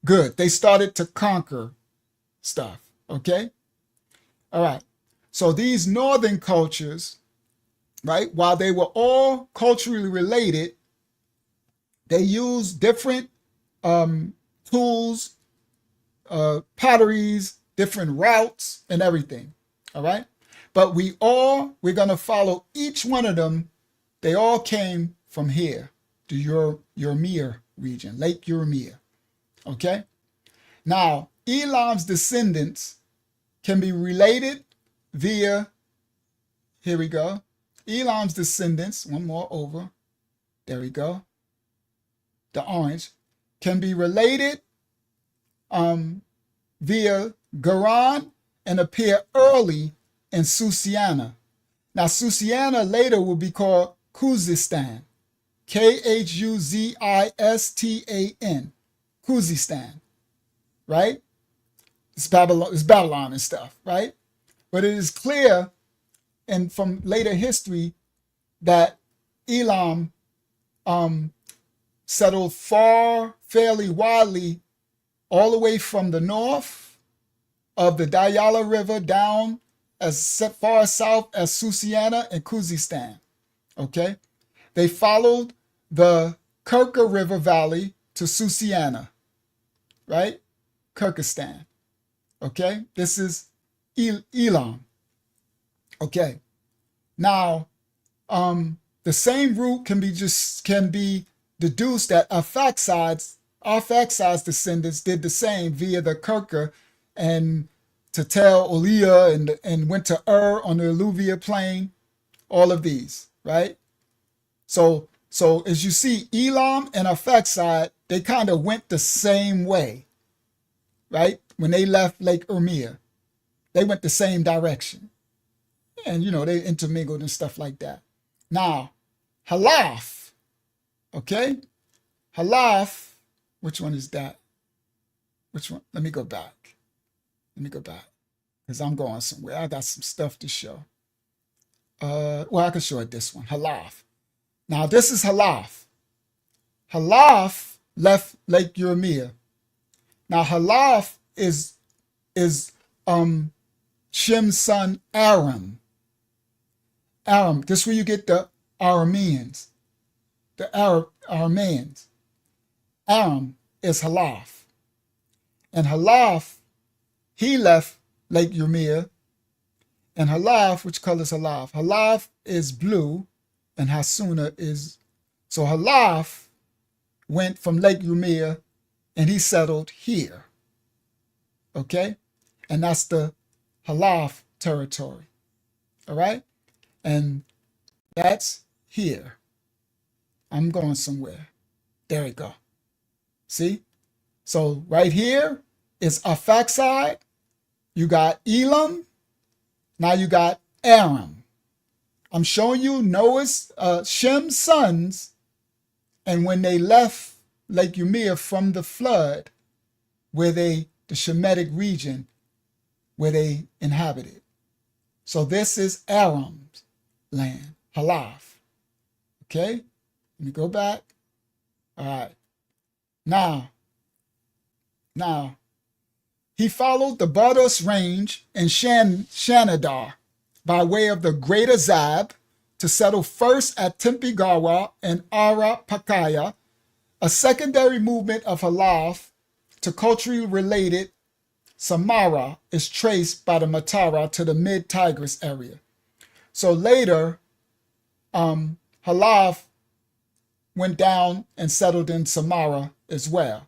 good. They started to conquer stuff, okay? All right. So these northern cultures, right? While they were all culturally related, they used different tools, potteries, different routes, and everything. All right. But we're going to follow each one of them. They all came from here, the Urmia region, Lake Urmia. Okay. Now, Elam's descendants can be related via, here we go. Elam's descendants, one more over. There we go. The orange can be related via Garan and appear early in Susiana. Now, Susiana later will be called Khuzistan. Khuzistan. Khuzistan. Right? It's Babylon and stuff, right? But it is clear and from later history that Elam settled fairly widely, all the way from the north of the Dayala River down as far south as Susiana and Khuzistan. Okay? They followed the Kirka River Valley to Susiana, right? Kirkistan. Okay? This is Elam. Okay. Now, the same root can be deduced that Arphaxad's descendants did the same via the Kirka and to Tel Olea and went to on the Alluvia Plain, all of these, right? So as you see, Elam and Arphaxad, they kind of went the same way, right? When they left Lake Urmia, they went the same direction. And, they intermingled and stuff like that. Now, Halaf, okay? Halaf, which one is that? Which one? Let me go back. Because I'm going somewhere. I got some stuff to show. I can show it this one, Halaf. Now, this is Halaf. Halaf left Lake Urmia. Now, Halaf is Shem's son Aram. Aram, this is where you get the Arameans. The Arameans. Aram is Halaf. And Halaf, he left Lake Urmia. And Halaf, which color is Halaf? Halaf is blue and Hasuna is... So Halaf went from Lake Urmia and he settled here. Okay? And that's the Halaf territory. All right? And that's here. I'm going somewhere. There we go. See? So right here is Arphaxad. You got Elam. Now you got Aram. I'm showing you Noah's, Shem's sons. And when they left Lake Urmia from the flood, the Shemitic region where they inhabited. So this is Aram's land, Halaf. Okay, let me go back. All right. Now, he followed the Bardos range and Shanadar by way of the Greater Zab to settle first at Tempigawa and Arapakaya, a secondary movement of Halaf to culturally related Samara is traced by the Matara to the mid-Tigris area. So later, Halaf went down and settled in Samara as well,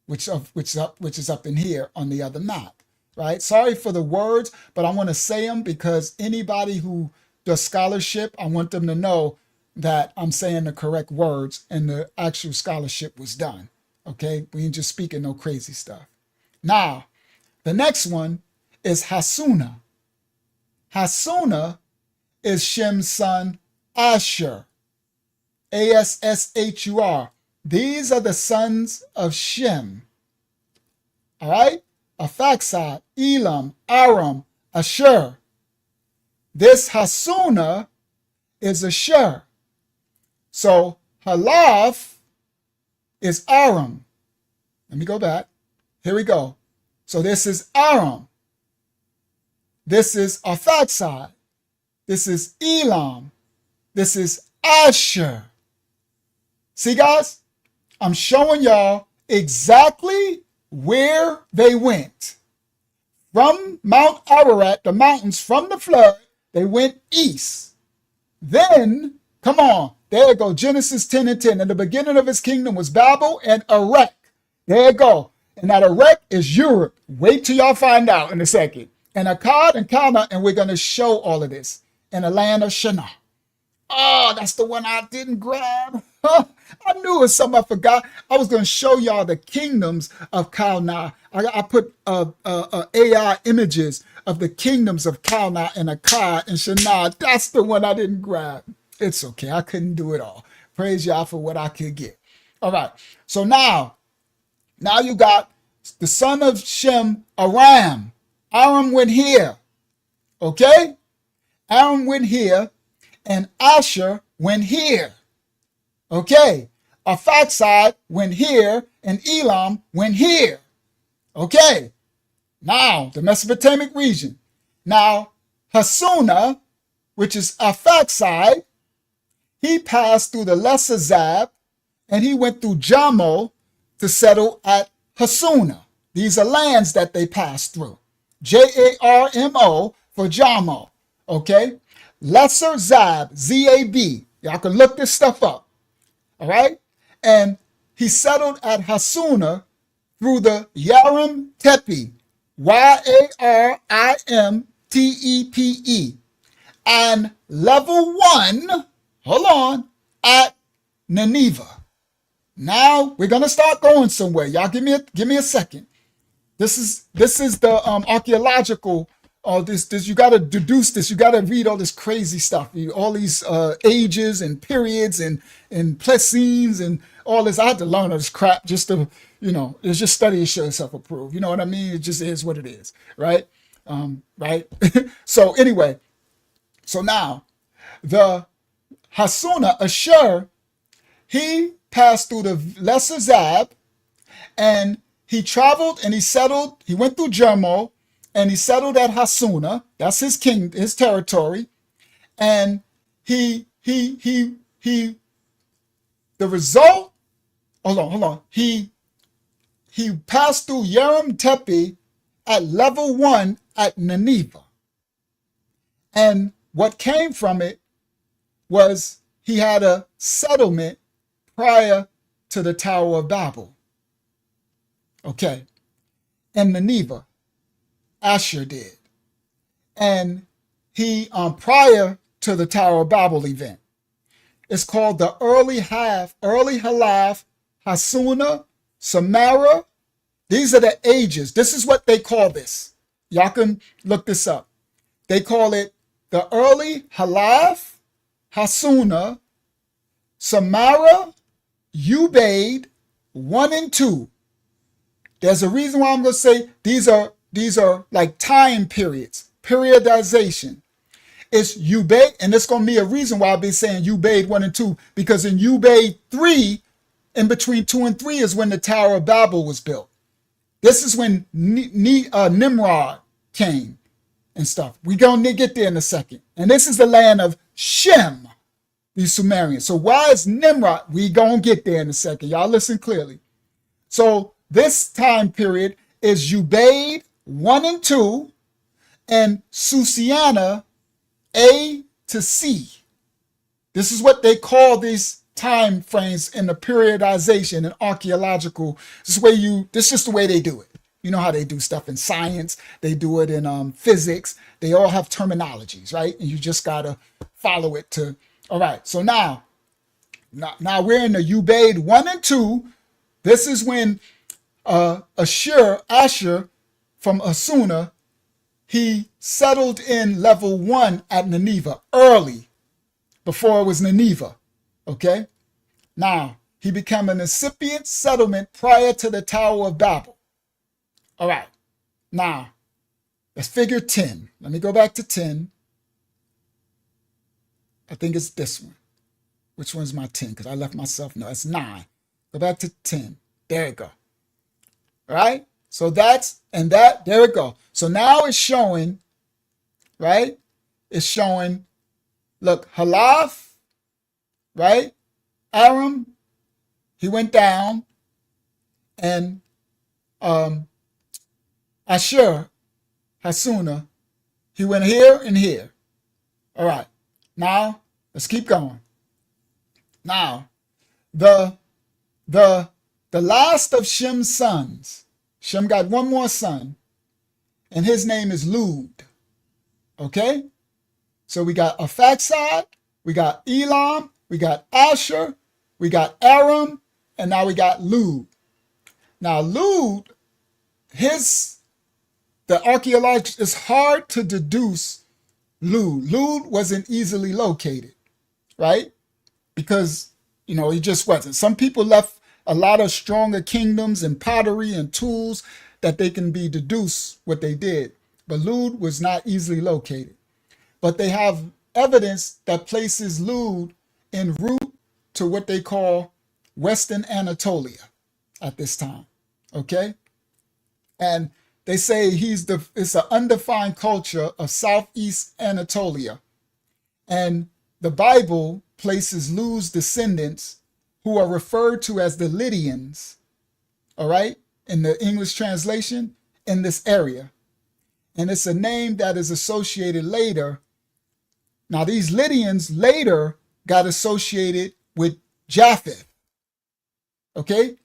which is up in here on the other map, right? Sorry for the words, but I want to say them because anybody who does scholarship, I want them to know that I'm saying the correct words and the actual scholarship was done, okay? We ain't just speaking no crazy stuff. Now, the next one is Hasuna. Hasuna is Shem's son Asshur. Asshur. These are the sons of Shem. All right? Arphaxad, Elam, Aram, Ashur. This Hasuna is Ashur. So Halaf is Aram. Let me go back. Here we go. So this is Aram. This is Arphaxad. This is Elam. This is Asher. See, guys, I'm showing y'all exactly where they went. From Mount Ararat, the mountains, from the flood, they went east. Then, come on, there you go, Genesis 10 and 10. And the beginning of his kingdom was Babel and Erech. There you go. And that Erech is Europe. Wait till y'all find out in a second. And Akkad and Calneh, and we're going to show all of this in the land of Shinar. Oh, that's the one I didn't grab. I knew it was something I forgot. I was going to show y'all the kingdoms of Calneh. I put AI images of the kingdoms of Calneh and Akkad and Shinar. That's the one I didn't grab. It's okay. I couldn't do it all. Praise y'all for what I could get. All right. So now you got the son of Shem, Aram. Aram went here. Okay? Aram went here. And Asher went here. Okay. Arphaxad went here, and Elam went here. Okay. Now, the Mesopotamic region. Now, Hasuna, which is Arphaxad, he passed through the Lesser Zab, and he went through Jarmo to settle at Hasuna. These are lands that they passed through. Jarmo for Jarmo. Okay. Lesser Zab, Z-A-B. Y'all can look this stuff up. All right? And he settled at Hasuna through the Yarim Tepe, Yarimtepe. And level 1, hold on, at Nineveh. Now we're going to start going somewhere. Y'all give me a second. This is the archeological. This you got to deduce this. You got to read all this crazy stuff. All these ages and periods and Plesiones and all this. I had to learn all this crap just to, it's just study to show yourself approved. You know what I mean? It just is what it is, right? Right? So anyway, so now the Hasuna, Ashur, he passed through the Lesser Zab, and he traveled and he settled. He went through Jarmo, and he settled at Hasuna. That's his territory. And the result, hold on. He passed through Yarim Tepe at level 1 at Nineveh. And what came from it was he had a settlement prior to the Tower of Babel. Okay. In Nineveh. Asher did. And he, prior to the Tower of Babel event, it's called the early Halaf, Hasuna, Samara. These are the ages. This is what they call this. Y'all can look this up. They call it the early Halaf, Hasuna, Samara, Ubaid, 1 and 2. There's a reason why I'm going to say these are like time periods, periodization. It's Ubaid, and it's going to be a reason why I've been saying Ubaid 1 and 2, because in Ubaid 3, in between 2 and 3 is when the Tower of Babel was built. This is when Nimrod came and stuff. We're going to get there in a second. And this is the land of Shem, these Sumerians. So why is Nimrod? We're going to get there in a second. Y'all listen clearly. So this time period is Ubaid 1 and 2, and Susiana A to C. This is what they call these time frames in the periodization and archeological. This is just the way they do it. You know how they do stuff in science. They do it in physics. They all have terminologies, right? And you just got to follow it to. All right. So now we're in the Ubaid 1 and 2. This is when Asher from Hasuna, he settled in level 1 at Nineveh early, before it was Nineveh. Okay? Now, he became an incipient settlement prior to the Tower of Babel. All right. Now, let's figure 10. Let me go back to 10. I think it's this one. Which one's my 10? Because I left myself. No, it's 9. Go back to 10. There you go. All right? So there we go. So now it's showing, right? It's showing, look, Halaf, right? Aram, he went down, and Ashur, Hasuna, he went here and here. All right. Now let's keep going. Now the last of Shem's sons. Shem got one more son, and his name is Lud. Okay? So we got Arphaxad, we got Elam, we got Asher, we got Aram, and now we got Lud. Now Lud, the archaeological, it's hard to deduce Lud. Lud wasn't easily located, right? Because, he just wasn't. Some people left a lot of stronger kingdoms and pottery and tools that they can be deduced what they did. But Lud was not easily located. But they have evidence that places Lud en route to what they call Western Anatolia at this time. Okay? And they say it's an undefined culture of Southeast Anatolia. And the Bible places Lud's descendants, who are referred to as the Lydians, all right, in the English translation, in this area. And it's a name that is associated later. Now, these Lydians later got associated with Japheth. Okay?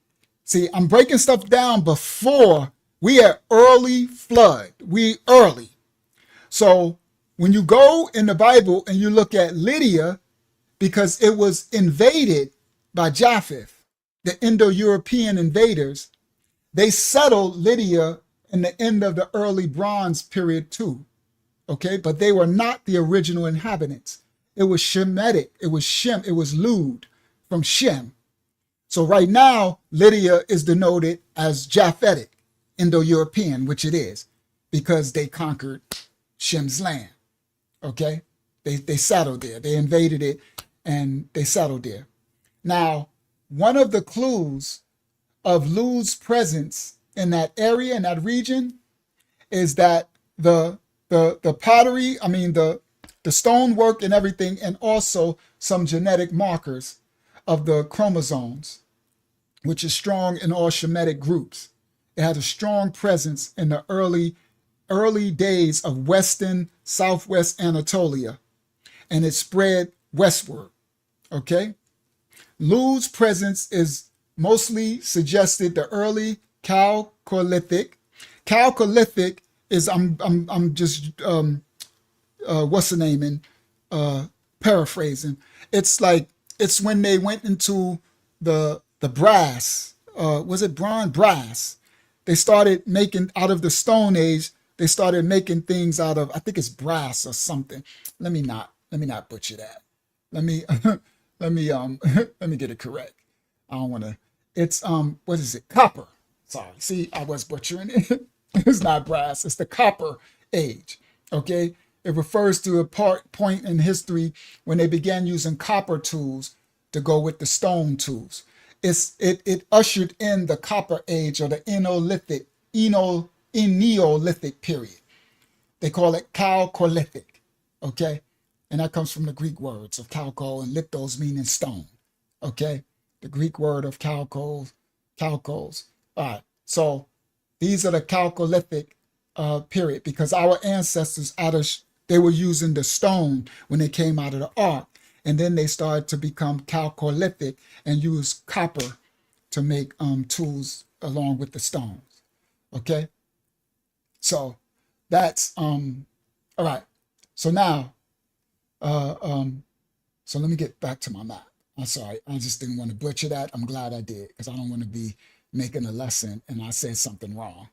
See, I'm breaking stuff down before we are early flood. We early. So when you go in the Bible and you look at Lydia, because it was invaded by Japheth, the Indo-European invaders, they settled Lydia in the end of the early Bronze period too. Okay, but they were not the original inhabitants. It was Shemitic. It was Shem. It was Lud from Shem. So right now, Lydia is denoted as Japhetic, Indo-European, which it is, because they conquered Shem's land. Okay, they settled there. They invaded it, and they settled there. Now, one of the clues of Lud's presence in that area, in that region, is that the pottery, the stonework and everything, and also some genetic markers of the chromosomes, which is strong in all Shemitic groups. It had a strong presence in the early days of Western, Southwest Anatolia, and it spread westward. Okay? Lud's presence is mostly suggested the early Chalcolithic. Chalcolithic is I'm just what's the name in paraphrasing. It's when they went into the brass. Was it brass? They started making out of the Stone Age. They started making things out of, I think it's brass or something. Let me not butcher that. Let me let me get it correct. I don't want to. It's what is it? Copper. Sorry. See, I was butchering it. It's not brass. It's the Copper Age. Okay. It refers to a point in history when they began using copper tools to go with the stone tools. It ushered in the Copper Age, or the Neolithic period. They call it Chalcolithic. Okay. And that comes from the Greek words of chalco and lithos, meaning stone. Okay. The Greek word of chalcos. All right. So these are the Chalcolithic period, because our ancestors they were using the stone when they came out of the ark, and then they started to become Chalcolithic and use copper to make tools along with the stones. Okay. So that's all right. So now so let me get back to my map. I'm sorry, I just didn't want to butcher that. I'm glad I did, because I don't want to be making a lesson and I said something wrong.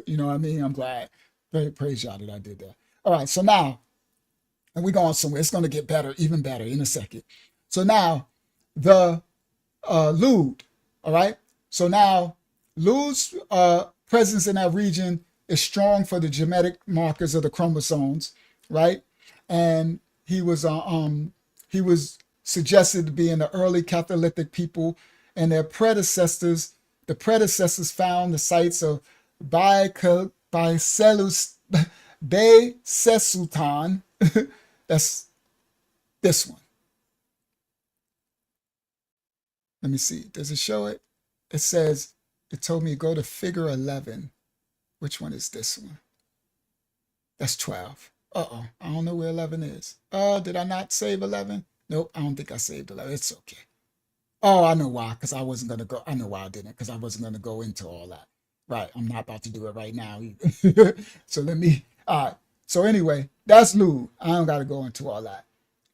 You know what I mean? I'm glad. Very praise y'all that I did that. All right, so now, and we're going somewhere. It's going to get better, even better in a second. So now, the Lud, all right? So now, Lud's presence in that region is strong for the genetic markers of the chromosomes, right? And he was suggested to be in the early Chalcolithic people, and their predecessors. The predecessors found the sites of Sesultan. That's this one. Let me see. Does it show it? It says, it told me to go to figure 11. Which one is this one? That's 12. Uh-oh. I don't know where 11 is. Did I not save 11? Nope, I don't think I saved 11. It's okay. Oh, I know why, because I wasn't going to go. I know why I didn't, because I wasn't going to go into all that. Right, I'm not about to do it right now either. So let me, all right. So anyway, that's Lou. I don't got to go into all that.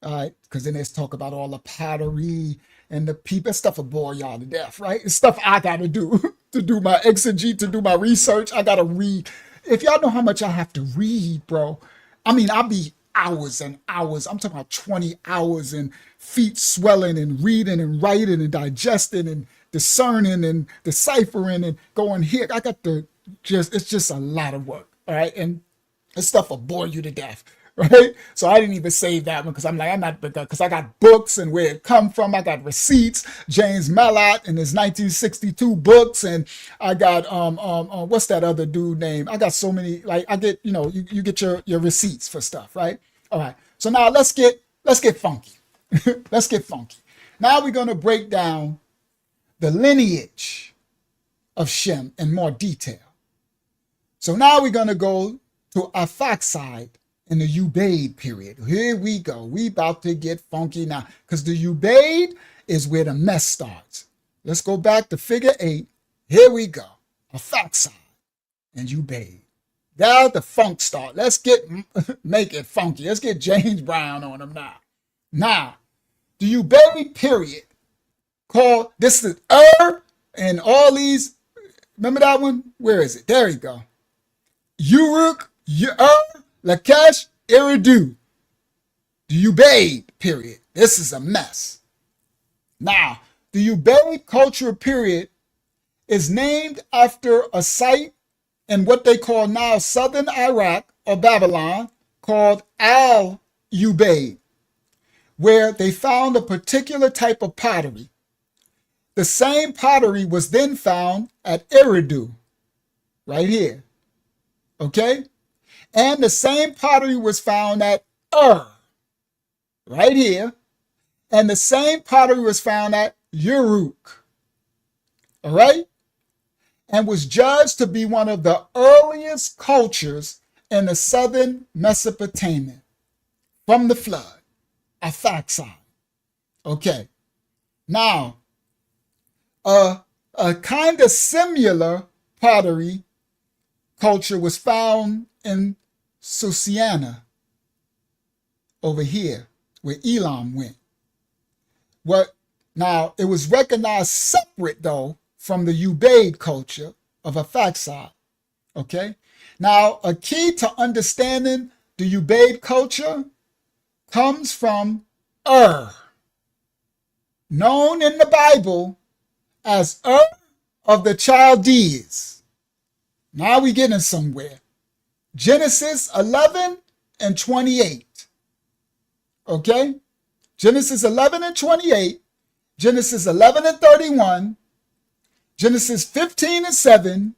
All right, because then there's talk about all the pottery and the people. Stuff will bore y'all to death, right? It's stuff I got to do to do my exegete, to do my research. I got to read. If y'all know how much I have to read, bro, I mean, I'll be hours and hours. I'm talking about 20 hours and feet swelling and reading and writing and digesting and discerning and deciphering and going here. I got to it's just a lot of work. All right. And this stuff will bore you to death. Right. So I didn't even save that one because I'm not, because I got books and where it come from. I got receipts, James Malott and his 1962 books. And I got, what's that other dude name? I got so many, like I get, you get your receipts for stuff. Right. All right. So now let's get funky. Let's get funky. Now we're going to break down the lineage of Shem in more detail. So now we're going to go to Arphaxad in the Ubaid period. Here we go. We about to get funky now because the Ubaid is where the mess starts. Let's go back to figure 8. Here we go. Arphaxad and Ubaid. Now the funk start. Let's make it funky. Let's get James Brown on them now. Now, the Ubaid period called, this is and all these, remember that one? Where is it? There you go. Uruk, Lakesh, Eridu. The Ubaid period. This is a mess. Now, the Ubaid cultural period is named after a site in what they call now southern Iraq or Babylon called Al-Ubaid, where they found a particular type of pottery. The same pottery was then found at Eridu, right here. Okay? And the same pottery was found at right here. And the same pottery was found at Uruk. All right? And was judged to be one of the earliest cultures in the southern Mesopotamia from the flood, Arphaxad. Okay. Now, a kind of similar pottery culture was found in Susiana over here, where Elam went. Now, it was recognized separate, though, from the Ubaid culture of Arphaxad. Okay? Now, a key to understanding the Ubaid culture comes from known in the Bible as of the Chaldees. Now we're getting somewhere. Genesis 11 and 28. Okay? Genesis 11 and 28. Genesis 11 and 31. Genesis 15 and 7.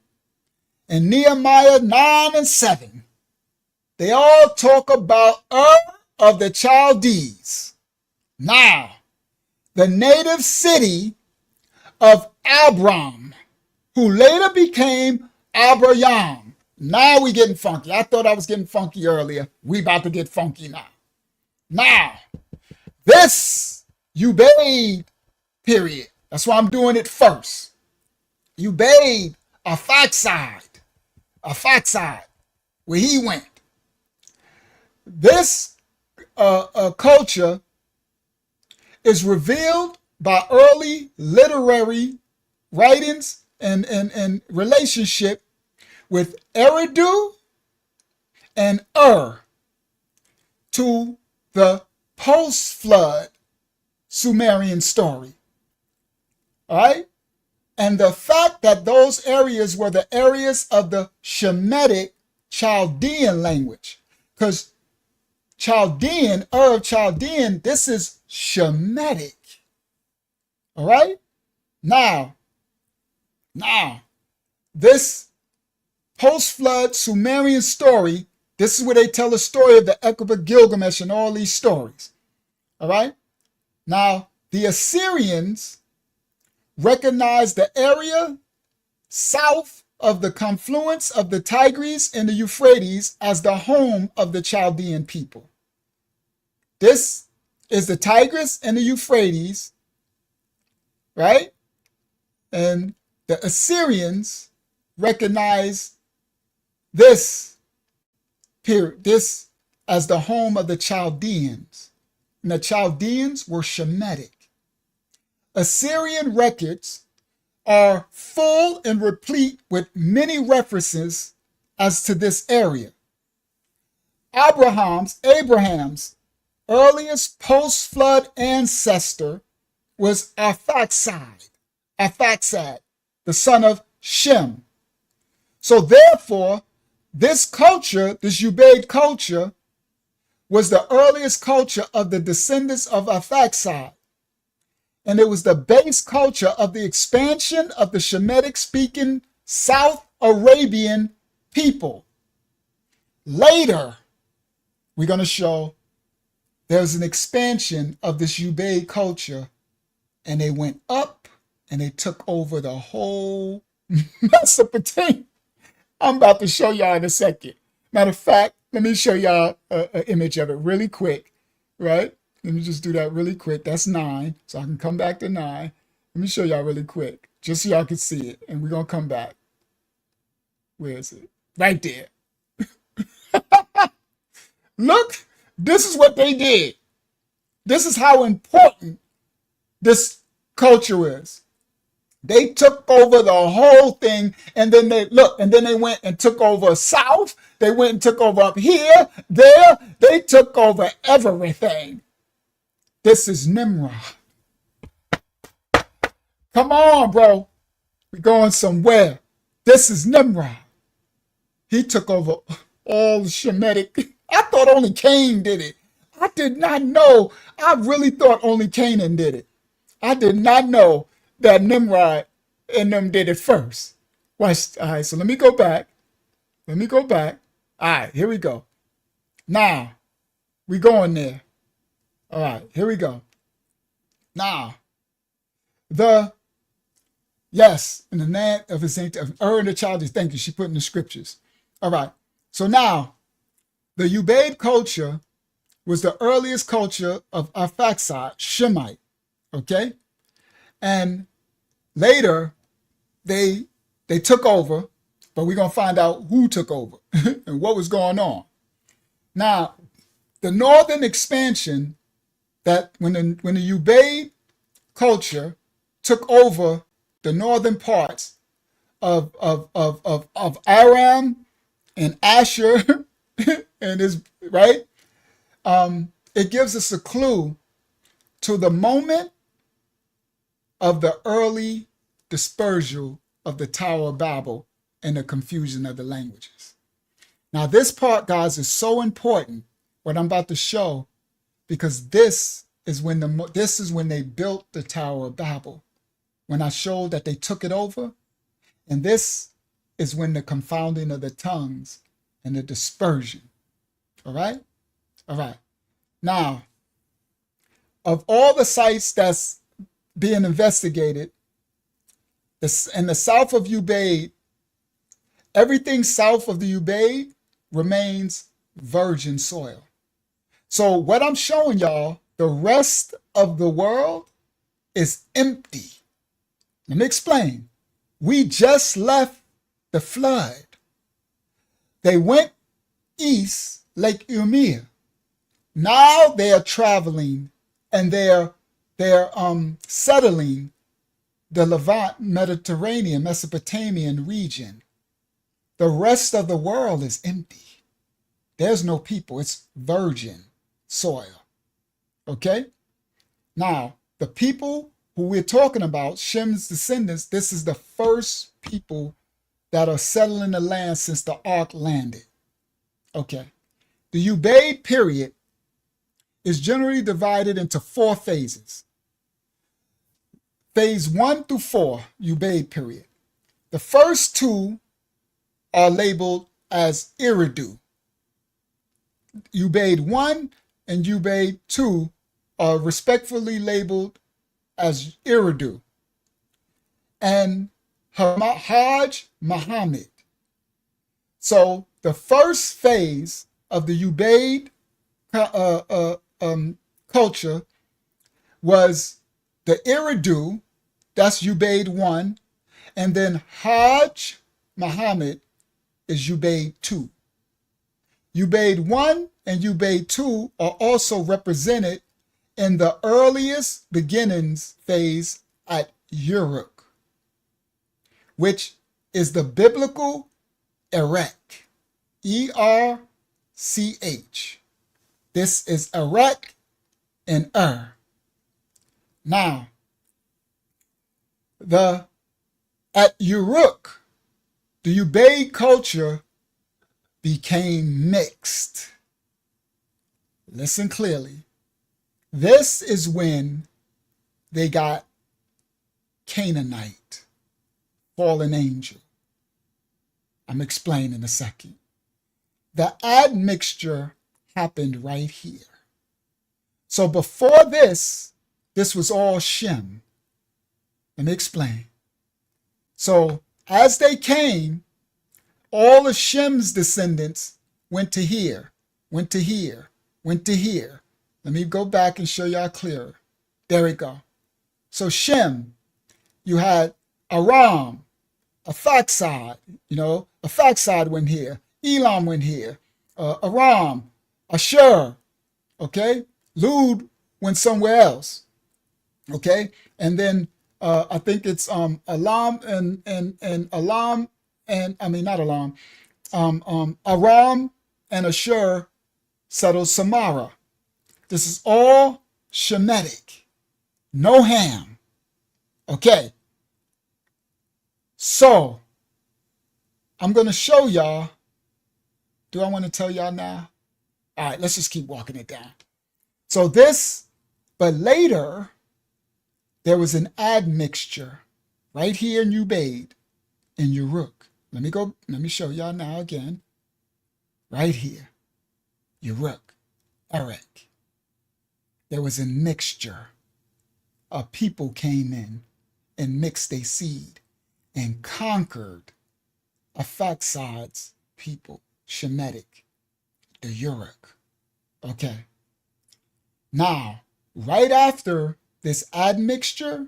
And Nehemiah 9 and 7. They all talk about of the Chaldees. Now, the native city of Abram, who later became Abraham. Now we getting funky. I thought I was getting funky earlier. We about to get funky now. Now, this Ubaid period. That's why I'm doing it first. Ubaid, Arphaxad, where he went. This culture is revealed by early literary writings and relationship with Eridu and to the post-flood Sumerian story. All right? And the fact that those areas were the areas of the Shemitic Chaldean language. Because Chaldean, this is Shemitic. All right? Now, this post-flood Sumerian story, this is where they tell the story of the Epic of Gilgamesh and all these stories. All right? Now, the Assyrians recognized the area south of the confluence of the Tigris and the Euphrates as the home of the Chaldean people. This is the Tigris and the Euphrates, right? And the Assyrians recognize this period, this as the home of the Chaldeans. And the Chaldeans were Shemitic. Assyrian records are full and replete with many references as to this area. Abraham's earliest post-flood ancestor was Arphaxad, the son of Shem. So therefore, this culture, this Ubaid culture, was the earliest culture of the descendants of Arphaxad. And it was the base culture of the expansion of the Shemitic-speaking South Arabian people. Later, we're going to show there's an expansion of this Ubaid culture, and they went up and they took over the whole Mesopotamia. I'm about to show y'all in a second. Matter of fact, let me show y'all an image of it really quick, right? Let me just do that really quick. That's 9, so I can come back to 9. Let me show y'all really quick, just so y'all can see it, and we're going to come back. Where is it? Right there. Look, this is what they did. This is how important this culture is. They took over the whole thing, and then they went and took over south. They went and took over up here, there. They took over everything. This is Nimrod. Come on, bro. We're going somewhere. This is Nimrod. He took over all the Shemitic. I thought only Cain did it. I did not know. I really thought only Canaan did it. I did not know that Nimrod and them did it first. Watch. All right, so let me go back. All right, here we go. Now, we going there. All right, here we go. Now, in the land of his of Ur and the Chaldees. Thank you. She put in the scriptures. All right. So now, the Ubaid culture was the earliest culture of Arphaxad, Shemite. Okay, and later they took over, but we're gonna find out who took over and what was going on. Now, the northern expansion, that when the Ubaid culture took over the northern parts of Aram and Asher and his right, it gives us a clue to the moment of the early dispersal of the Tower of Babel and the confusion of the languages. Now, this part, guys, is so important, what I'm about to show, because this is when they built the Tower of Babel. When I showed that they took it over, and this is when the confounding of the tongues and the dispersion. All right? All right. Now, of all the sites that's being investigated, in the south of Ubaid, everything south of the Ubaid remains virgin soil. So what I'm showing y'all, the rest of the world is empty. Let me explain. We just left the flood. They went east, Lake Umia. Now they are traveling and they're settling the Levant, Mediterranean, Mesopotamian region. The rest of the world is empty. There's no people. It's virgin soil. Okay? Now, the people who we're talking about, Shem's descendants, this is the first people that are settling the land since the ark landed. Okay. The Ubaid period is generally divided into 4 phases. Phase 1 through 4, Ubaid period. The first 2 are labeled as Eridu. Ubaid 1 and Ubaid 2 are respectfully labeled as Eridu. and Hajj Muhammad. So the first phase of the Ubaid culture was the Eridu, that's Ubaid 1, and then Hajj Muhammad is Ubaid 2. Ubaid 1 and Ubaid 2 are also represented in the earliest beginnings phase at Uruk, which is the biblical Erech, E-R-C-H. This is Erech and Now, at Uruk, the Ubaid culture became mixed. Listen clearly. This is when they got Canaanite, fallen angel. I'm explaining in a second. The admixture happened right here. So before this was all Shem. Let me explain. So as they came, all of Shem's descendants went to here, went to here, went to here. Let me go back and show y'all clearer. There we go. So Shem, you had Aram, Arphaxad, Arphaxad went here, Elam went here, Aram, Ashur, okay? Lud went somewhere else, okay? And then I think it's Alam and Alam and not Alam, Aram and Ashur settled Samara. This is all Shemitic, no Ham, okay? So I'm going to show y'all. Do I want to tell y'all now? All right, let's just keep walking it down. So but later, there was an admixture right here in Ubaid, in Uruk. Let me show y'all now again. Right here, Uruk, Erech. There was a mixture. A people came in and mixed their seed and conquered Arphaxad's people, Shemitic, the Uruk. Okay. Now, right after this admixture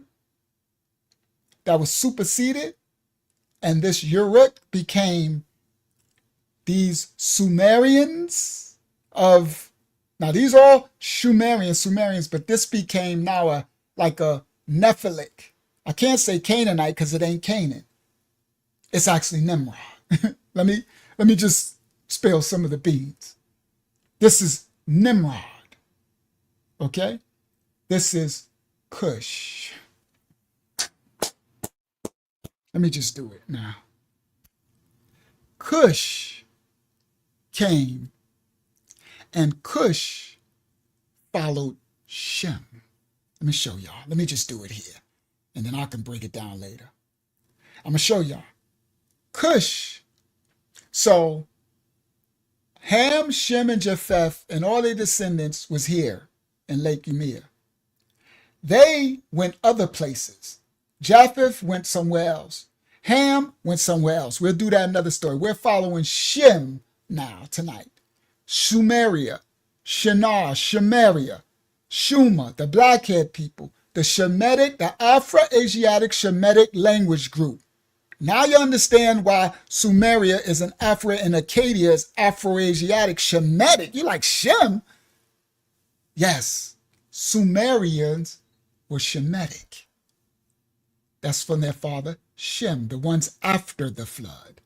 that was superseded, and this Uruk became these Sumerians now these are all Sumerians, but this became now like a Nephilic. I can't say Canaanite because it ain't Canaan. It's actually Nimrod. Let me just spill some of the beans. This is Nimrod. Okay? This is Cush. Let me just do it now. Cush came, and Cush followed Shem. Let me show y'all. Let me just do it here, and then I can break it down later. I'm going to show y'all. Cush. So Ham, Shem, and Japheth, and all their descendants was here in Lake Umea. They went other places. Japheth went somewhere else. Ham went somewhere else. We'll do that in another story. We're following Shem now tonight. Sumeria, Shinar, Shemeria, Shuma, the black-haired people, the Shemitic, the Afro-Asiatic Shemitic language group. Now you understand why Sumeria is an Afro and Acadia is Afro-Asiatic Shemitic. You like Shem? Yes, Sumerians were Shemitic. That's from their father, Shem, the ones after the flood.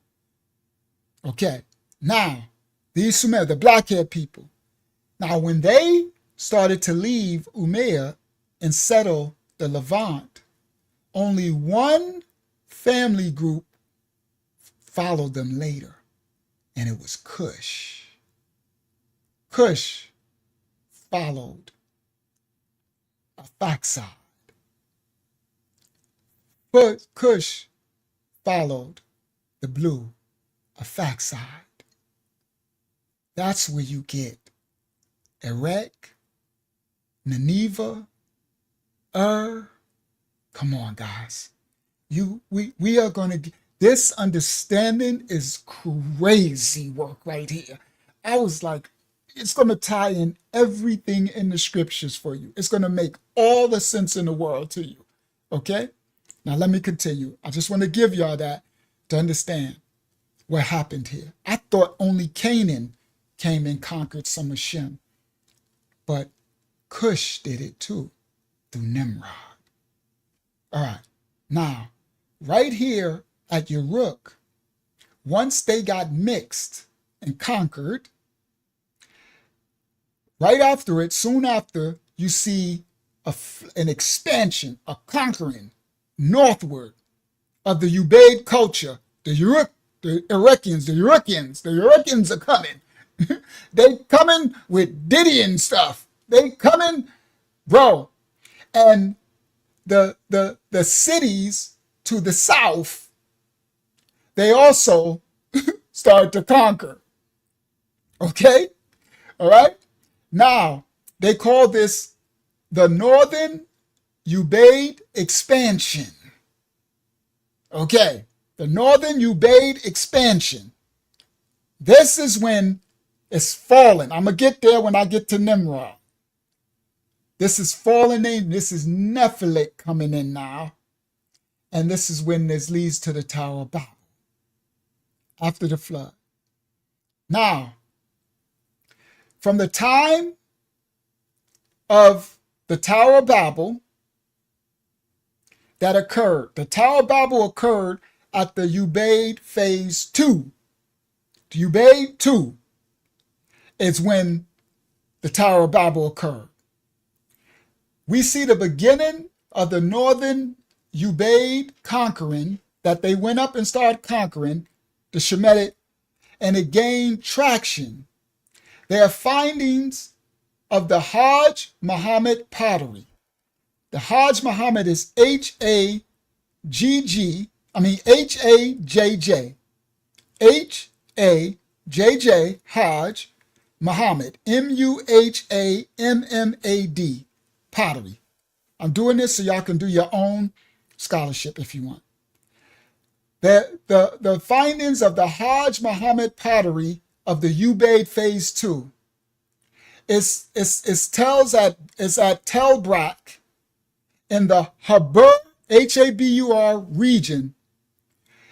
Okay, now, these Sumerians, the black-haired people. Now, when they started to leave Umea and settle the Levant, only one family group followed them later, and it was Cush. Cush followed Arphaxad. But Cush followed the blue Arphaxad. That's where you get Erech, Nineveh, Come on, guys. We are going to, this understanding is crazy work right here. I was like, it's going to tie in everything in the scriptures for you. It's going to make all the sense in the world to you. Okay? Now let me continue. I just want to give y'all that to understand what happened here. I thought only Canaan came and conquered some of Shem, but Cush did it too, through Nimrod. All right, now, right here at Uruk, once they got mixed and conquered, right after it, soon after, you see an expansion, a conquering northward of the Ubaid culture. The Urukians are coming. They coming with Didian stuff. They coming, bro. And the cities to the south, they also started to conquer. Okay? All right? Now, they call this the Northern Ubaid expansion. Okay, the Northern Ubaid expansion. This is when it's fallen. I'm going to get there when I get to Nimrod. This is fallen name. This is Nephilim coming in now. And this is when this leads to the Tower of Babel after the flood. Now, from the time of the Tower of Babel that occurred, the Tower of Babel occurred at the Ubaid phase 2. The Ubaid 2 is when the Tower of Babel occurred. We see the beginning of the Northern Ubaid conquering, that they went up and started conquering the Shemitic, and it gained traction. There are findings of the Hajj Muhammad pottery. The Hajj Muhammad is Hajj, Hajj Muhammad, Muhammad, pottery. I'm doing this so y'all can do your own scholarship if you want. The findings of the Hajj Muhammad pottery of the Ubaid phase 2 is at Tel Brak in the Habur, Habur region.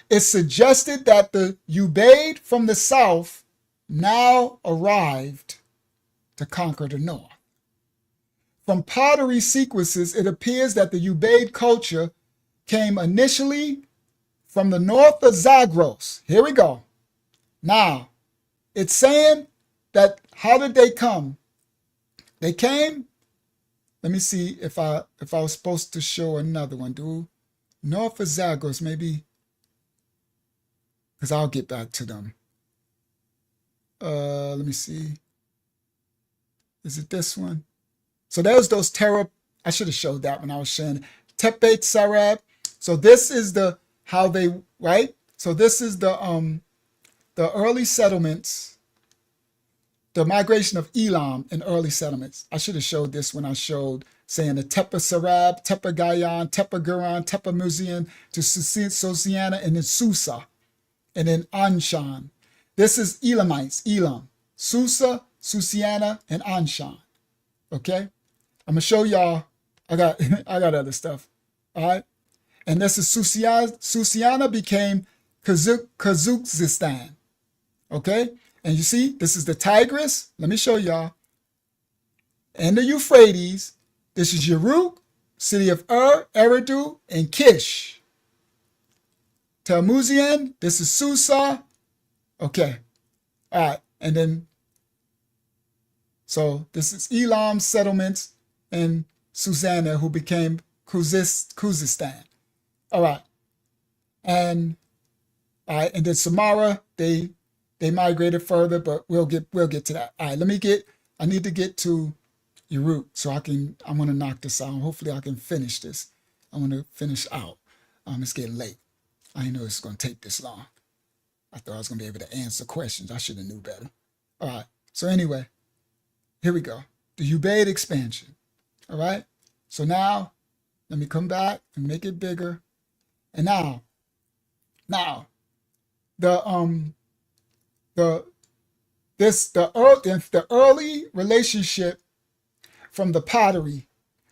It's suggested that the Ubaid from the south now arrived to conquer the north. From pottery sequences, it appears that the Ubaid culture came initially from the north of Zagros. Here we go. Now, it's saying that, how did they come? They came, let me see if I was supposed to show another one. Do north of Zagros, maybe, because I'll get back to them. Let me see. Is it this one? So there's those I should have showed that when I was showing Tepet Sarab. So this is how they, right? So this is the early settlements, the migration of Elam in early settlements. I should have showed this when I showed saying the Tepe Sarab, Tepe Gayan, Tepe Guran, Tepe Muzian to Sosiana, and then Susa, and then Anshan. This is Elamites, Elam, Susa, Susiana, and Anshan. Okay? I'm gonna show y'all. I got other stuff. All right. And this is Susiana became Kazakhstan. Okay. And you see, this is the Tigris. Let me show y'all. And the Euphrates. This is Uruk, city of Eridu, and Kish. Talmuzian. This is Susa. Okay. All right. And then, so this is Elam's settlements and Susanna, who became Khuzestan. All right. And then Samara, they migrated further, but we'll get to that. All right, I need to get to Uruk so I'm going to knock this out. Hopefully I can finish this. I want to finish out. It's getting late. I didn't know it's going to take this long. I thought I was going to be able to answer questions. I should have knew better. All right. So anyway, here we go. The Ubaid expansion. All right. So now let me come back and make it bigger. And now the early relationship from the pottery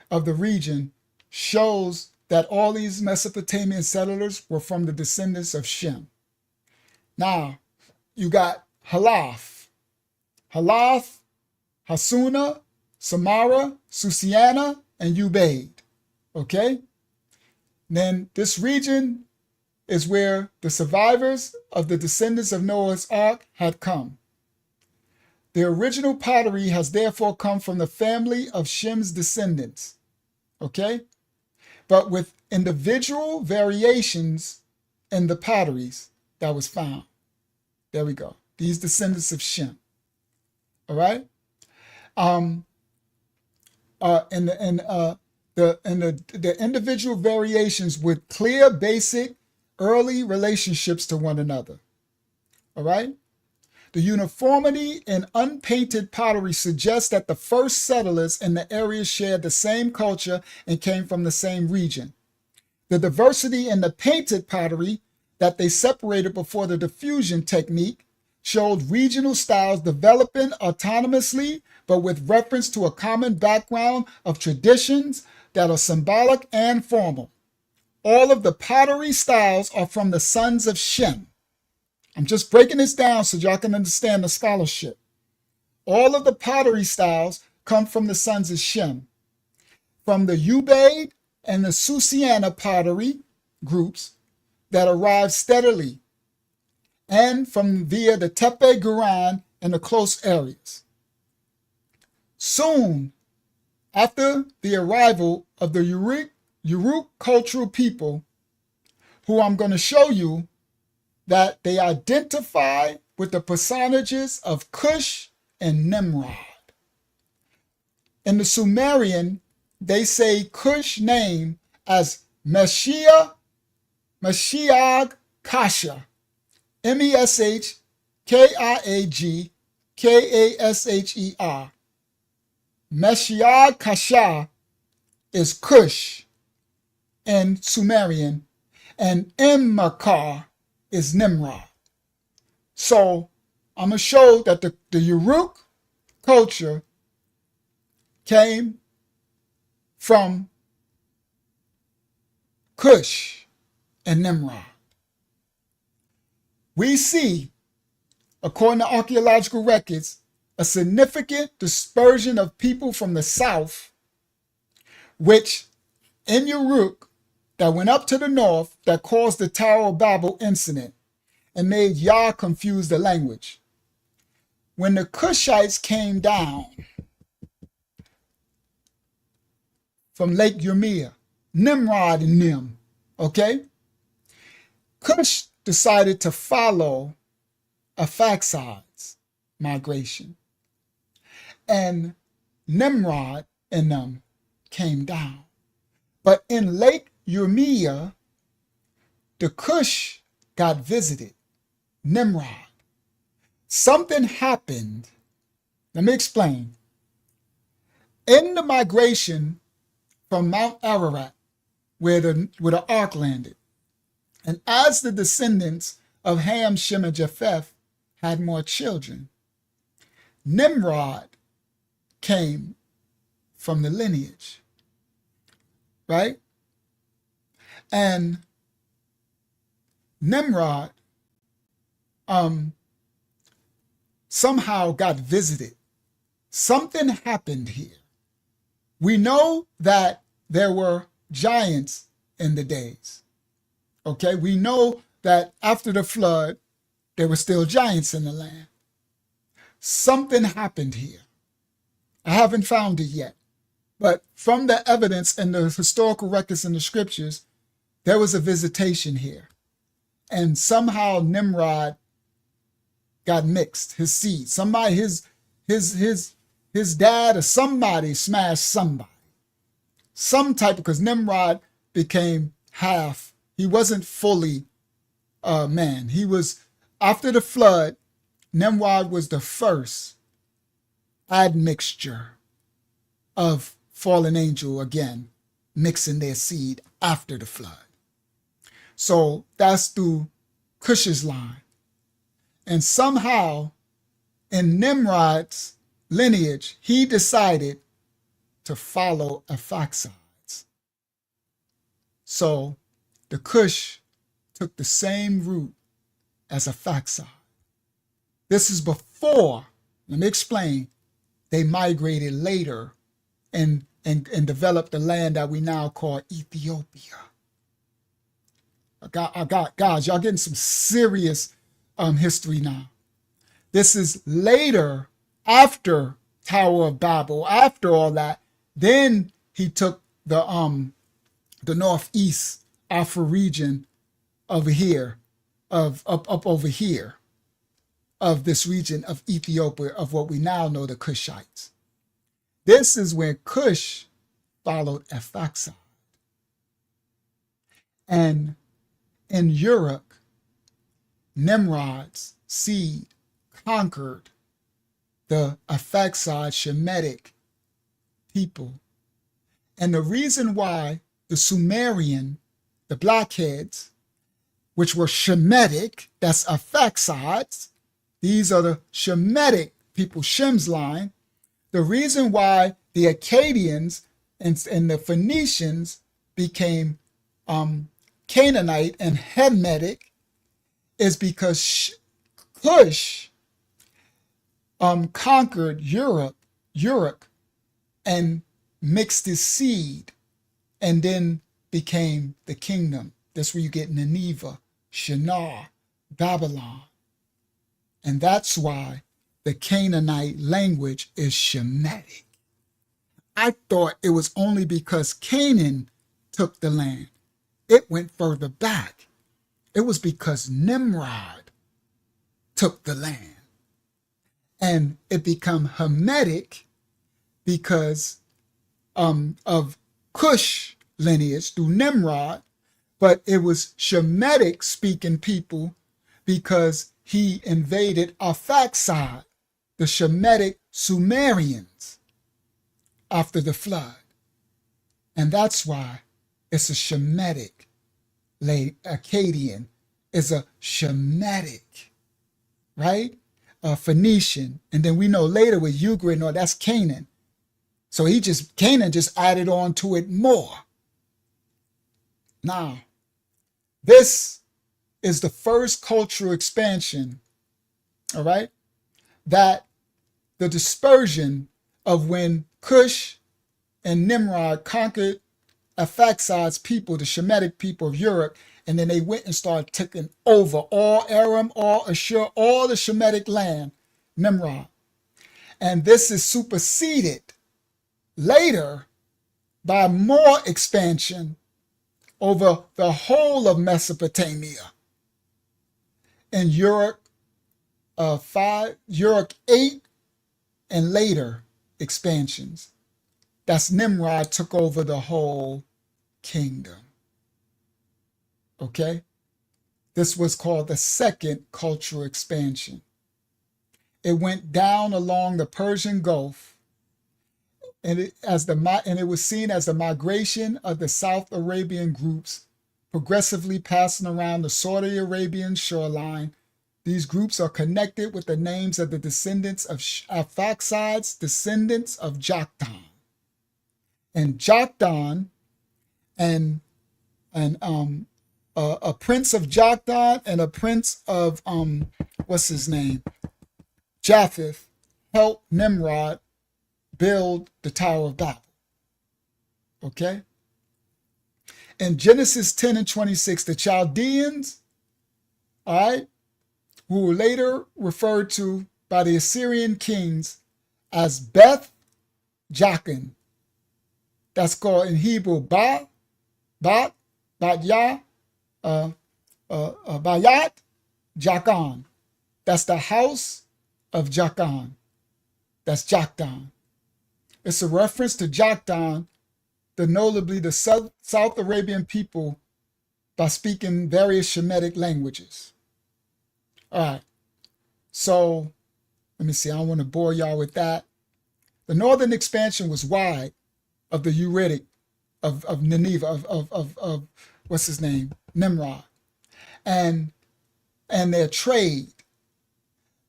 of the region shows that all these Mesopotamian settlers were from the descendants of Shem. Now, you got Halath, Hasuna, Samara, Susiana, and Ubaid. Okay? Then this region is where the survivors of the descendants of Noah's Ark had come. The original pottery has therefore come from the family of Shem's descendants. Okay? But with individual variations in the potteries that was found. There we go. These descendants of Shem. All right? The individual variations with clear, basic, early relationships to one another. All right? The uniformity in unpainted pottery suggests that the first settlers in the area shared the same culture and came from the same region. The diversity in the painted pottery that they separated before the diffusion technique showed regional styles developing autonomously, but with reference to a common background of traditions that are symbolic and formal. All of the pottery styles are from the sons of Shem. I'm just breaking this down so y'all can understand the scholarship. All of the pottery styles come from the sons of Shem. From the Ubaid and the Susiana pottery groups that arrived steadily, and from via the Tepe Guran and the close areas. Soon after the arrival of the Uruk cultural people, who I'm going to show you that they identify with the personages of Cush and Nimrod. In the Sumerian, they say Cush name as Meshiag Kasha, Meshkiag-Kasher. Meshiag Kasha is Cush in Sumerian, and Makar is Nimrod. So I'm going to show that the Uruk culture came from Cush and Nimrod. We see, according to archaeological records, a significant dispersion of people from the south, which in Uruk, that went up to the north, that caused the Tower of Babel incident and made Yah confuse the language. When the Cushites came down from Lake Urmia, Nimrod and Nim, okay? Cush decided to follow Aphaxids migration. And Nimrod and them came down. But in Lake Urmia, the Cush got visited, Nimrod. Something happened. Let me explain. In the migration from Mount Ararat, where the ark landed, and as the descendants of Ham, Shem, and Japheth had more children, Nimrod came from the lineage, right? And Nimrod somehow got visited. Something happened here. We know that there were giants in the days. Okay, we know that after the flood, there were still giants in the land. Something happened here. I haven't found it yet. But from the evidence and the historical records in the scriptures, there was a visitation here. And somehow Nimrod got mixed, his seed. Somebody, his dad or somebody smashed somebody. Some type, because Nimrod became half. He wasn't fully man. He was, after the flood, Nimrod was the first admixture of fallen angel again, mixing their seed after the flood. So that's through Cush's line. And somehow in Nimrod's lineage, he decided to follow Arphaxides. So the Cush took the same route as Arphaxad. This is before, let me explain, they migrated later and developed the land that we now call Ethiopia. Guys, y'all getting some serious history now. This is later, after Tower of Babel, after all that. Then he took the northeast Afro region over here, up over here, of this region of Ethiopia, of what we now know the Cushites. This is when Cush followed Arphaxad. And in Europe, Nimrod's seed conquered the Arphaxad Shemitic people. And the reason why the Sumerian, the blackheads, which were Shemitic, that's Arphaxids, these are the Shemitic people, Shem's line. The reason why the Acadians and the Phoenicians became Canaanite and Hamitic is because Cush conquered Europe and mixed his seed and then became the kingdom. That's where you get Nineveh, Shinar, Babylon. And that's why the Canaanite language is Shemitic. I thought it was only because Canaan took the land. It went further back. It was because Nimrod took the land. And it became Hamitic because of Cush lineage through Nimrod, but it was Shemitic speaking people because he invaded Arphaxad, the Shemitic Sumerians, after the flood. And that's why it's a Shemitic. Acadian is a Shemitic, right? Phoenician. And then we know later with Ugrit, no, that's Canaan. So Canaan just added on to it more. Now, this is the first cultural expansion, all right, that the dispersion of when Cush and Nimrod conquered Arphaxad's people, the Shemitic people of Europe, and then they went and started taking over all Aram, all Ashur, all the Shemitic land, Nimrod. And this is superseded later by more expansion over the whole of Mesopotamia. In Uruk 8, and later expansions. That's Nimrod took over the whole kingdom. Okay? This was called the second cultural expansion. It went down along the Persian Gulf, and it was seen as the migration of the South Arabian groups progressively passing around the Saudi Arabian shoreline. These groups are connected with the names of the descendants of Arphaxad's descendants of Joktan. And Joktan and a prince of Joktan and a prince of what's his name? Japheth helped Nimrod build the Tower of Babel. Okay? In Genesis 10 and 26, the Chaldeans, all right, who were later referred to by the Assyrian kings as Beth Jakin. That's called in Hebrew Bayat, Jakan. That's the house of Jakan. That's Joktan. It's a reference to Joktan, notably the South Arabian people, by speaking various Shemitic languages. All right, so let me see. I don't want to bore y'all with that. The northern expansion was wide of the Uritic, of Nineveh, of what's his name, Nimrod, and their trade.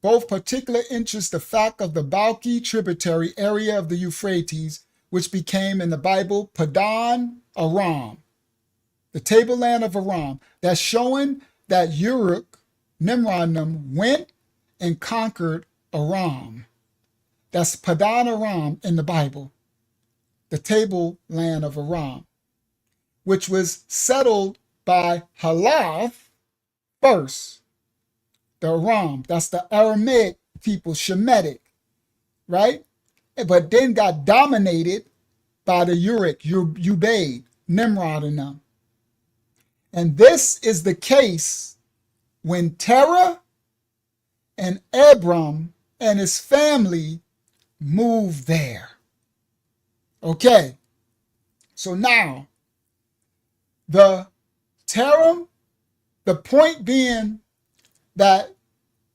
Both particular interest the fact of the Balki tributary area of the Euphrates, which became in the Bible Padan Aram, the tableland of Aram. That's showing that Uruk, Nimrod and them went and conquered Aram. That's Padan Aram in the Bible, the tableland of Aram, which was settled by Halath first. The Aram, that's the Aramaic people, Shemitic, right? But then got dominated by the Uruk, Ubaid, Nimrod and them. And this is the case when Terah and Abram and his family moved there. Okay, so now the Terah, the point being that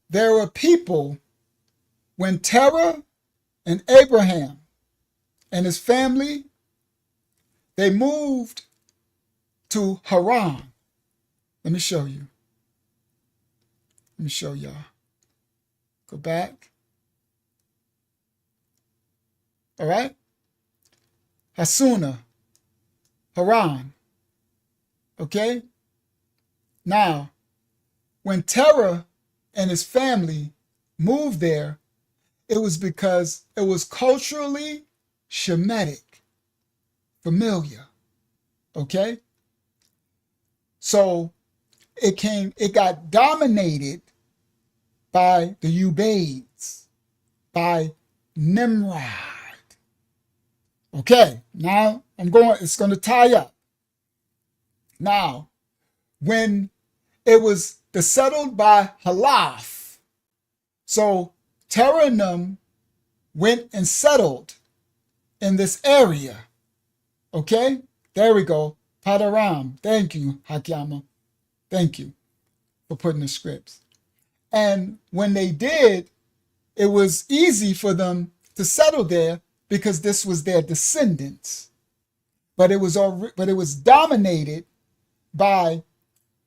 there were people when Terah and Abraham and his family, they moved to Haran. Let me show you. Let me show y'all. Go back. All right? Hasuna, Haran. Okay? Now, when Terah and his family moved there, it was because it was culturally Shemitic, familiar. Okay? So it got dominated by the Ubaids, by Nimrod. Okay, now it's going to tie up. Now, when it was settled by Halath, so Terah and them went and settled in this area. Okay, there we go. Padaram. Thank you, Hakyama. Thank you for putting the scripts. And when they did, it was easy for them to settle there because this was their descendants. But it was dominated by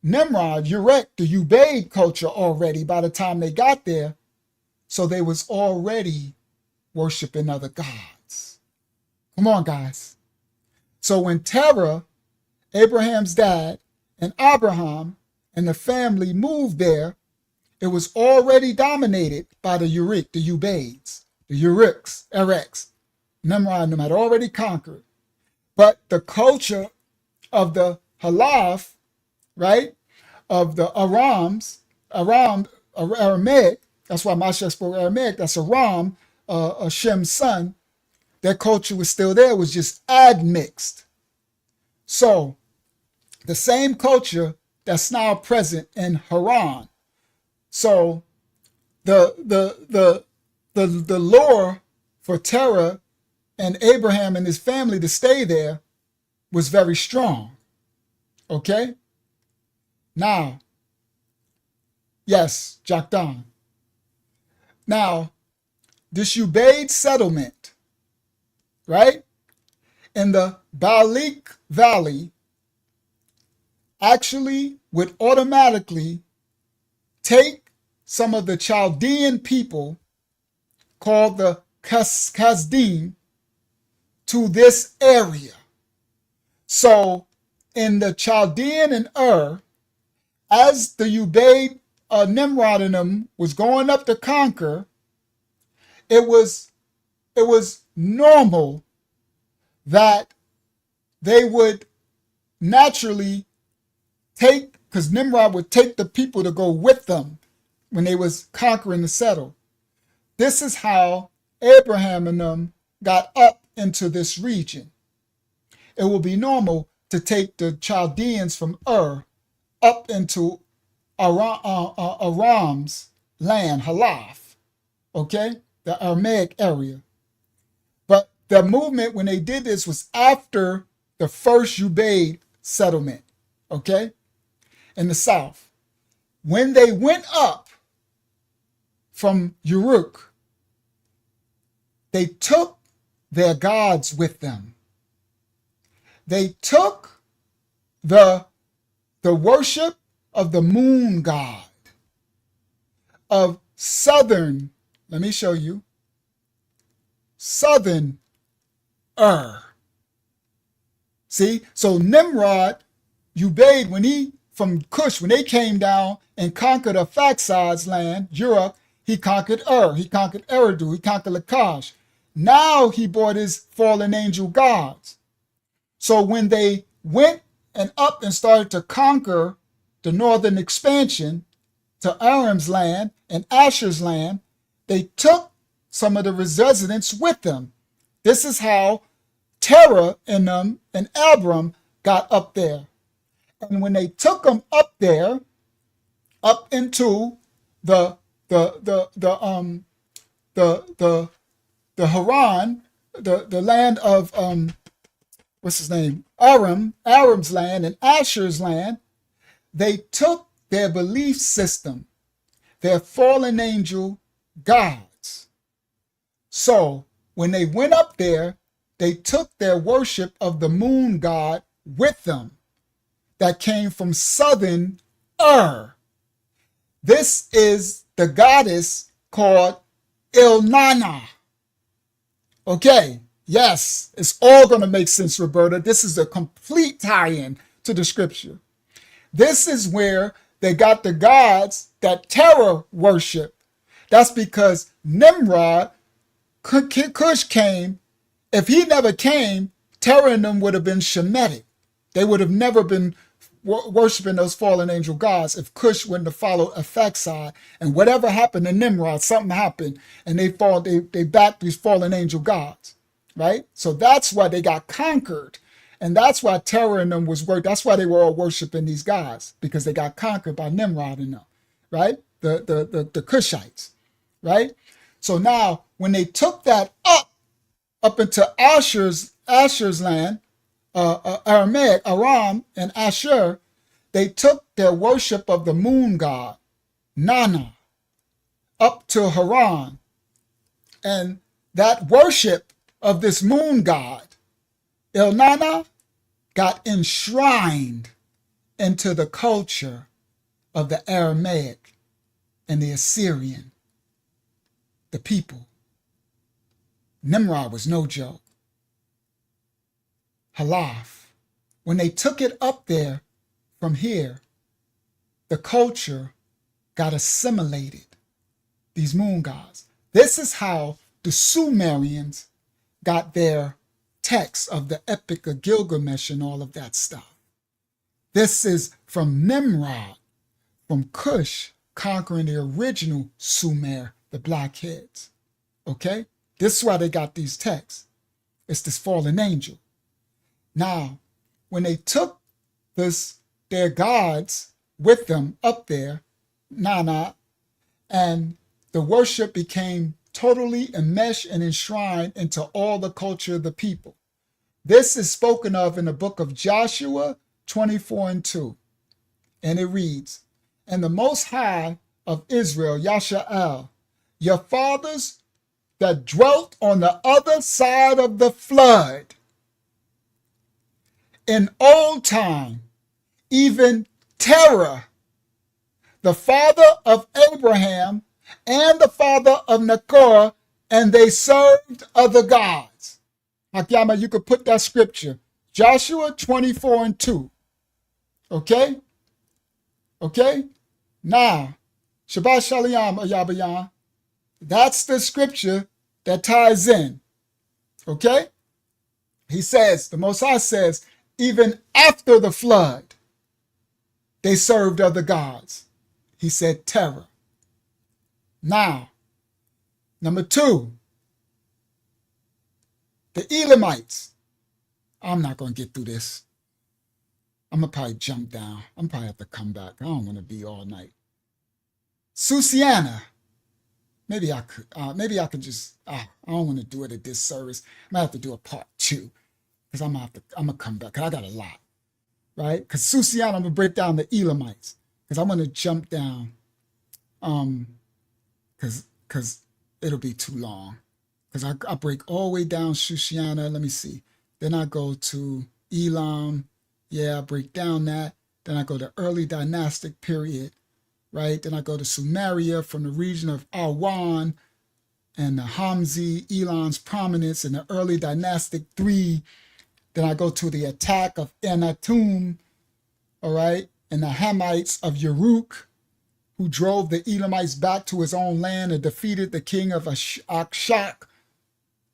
Nimrod, Uruk, the Ubaid culture already by the time they got there. So they was already worshiping other gods. Come on, guys. So when Terah, Abraham's dad, and Abraham and the family moved there, it was already dominated by the Uruk, the Ubaids, the Uruks, Ereks. Nimrod and them had already conquered. But the culture of the Halath, right, of the Aramaic, that's why Masha spoke Aramaic, that's Aram, Shem's son, their culture was still there, was just admixed. So the same culture that's now present in Haran. So the lure for Terah and Abraham and his family to stay there was very strong. Okay? Now, yes, Jakdan. Now, this Ubaid settlement, right, in the Balik Valley actually would automatically take some of the Chaldean people called the Kasdim to this area. So in the Chaldean and as the Ubaid Nimrod and them was going up to conquer, it was normal that they would naturally take, because Nimrod would take the people to go with them when they was conquering the settle. This is how Abraham and them got up into this region. It will be normal to take the Chaldeans from up into Aram's land, Halath, okay, the Aramaic area. But the movement, when they did this, was after the first Ubaid settlement, okay, in the south. When they went up from Uruk, they took their gods with them. They took the the worship of the moon god of southern, let me show you, southern See, so Nimrod, when he, from Cush, when they came down and conquered Arphaxad's land, Uruk, he conquered he conquered Eridu, he conquered Lakash. Now he brought his fallen angel gods. So when they went and up and started to conquer the northern expansion to Aram's land and Asher's land, they took some of the residents with them. This is how Terah and them and Abram got up there. And when they took them up there, up into the Haran, the land of what's his name? Aram's land and Asher's land, they took their belief system, their fallen angel gods. So when they went up there, they took their worship of the moon god with them that came from southern This is the goddess called Ilnana. Okay, yes, it's all going to make sense, Roberta. This is a complete tie-in to the scripture. This is where they got the gods that Terah worship. That's because Nimrod, Cush came. If he never came, Terah and them would have been Shemitic. They would have never been worshiping those fallen angel gods if Cush wouldn't have followed Arphaxad. And whatever happened to Nimrod, something happened, and they backed these fallen angel gods, right? So that's why they got conquered. And that's why Terah and them was worked. That's why they were all worshiping these gods, because they got conquered by Nimrod and them, right? The Cushites, right? So now when they took that up into Asher's land, Aramaic, Aram and Asher, they took their worship of the moon god, Nana, up to Haran. And that worship of this moon god, Ilnana, got enshrined into the culture of the Aramaic and the Assyrian, the people. Nimrod was no joke. Halaf. When they took it up there from here, the culture got assimilated, these moon gods. This is how the Sumerians got their texts of the Epic of Gilgamesh and all of that stuff. This is from Nimrod, from Cush, conquering the original Sumer, the blackheads. Okay? This is why they got these texts. It's this fallen angel. Now, when they took their gods with them up there, Nana, and the worship became totally enmeshed and enshrined into all the culture of the people. This is spoken of in the book of Joshua 24:2. And it reads, "And the Most High of Israel, Yasha'el, your fathers that dwelt on the other side of the flood, in old time, even Terah, the father of Abraham and the father of Nachor, and they served other gods." Hakyama, you could put that scripture, Joshua 24:2. Okay? Okay? Now, Shabbat Shalom, Ayabayan. That's the scripture that ties in. Okay? He says, the Most High says, even after the flood, they served other gods. He said terror. Now, number 2, the Elamites. I'm not going to get through this. I'm going to probably jump down. I'm probably have to come back. I don't want to be all night. Susiana. Maybe I could just, I don't want to do it at this service. I might have to do a part 2 because I'm going to come back because I got a lot, right? Because Susiana, I'm going to break down the Elamites because I'm going to jump down because it'll be too long. Because I break all the way down Susiana. Let me see. Then I go to Elam. Yeah, I break down that. Then I go to early dynastic period, right? Then I go to Sumeria from the region of Awan and the Hamzi, Elon's prominence in the early dynastic 3. Then I go to the attack of Enatum, all right, and the Hamites of Uruk, who drove the Elamites back to his own land and defeated the king of Akshak,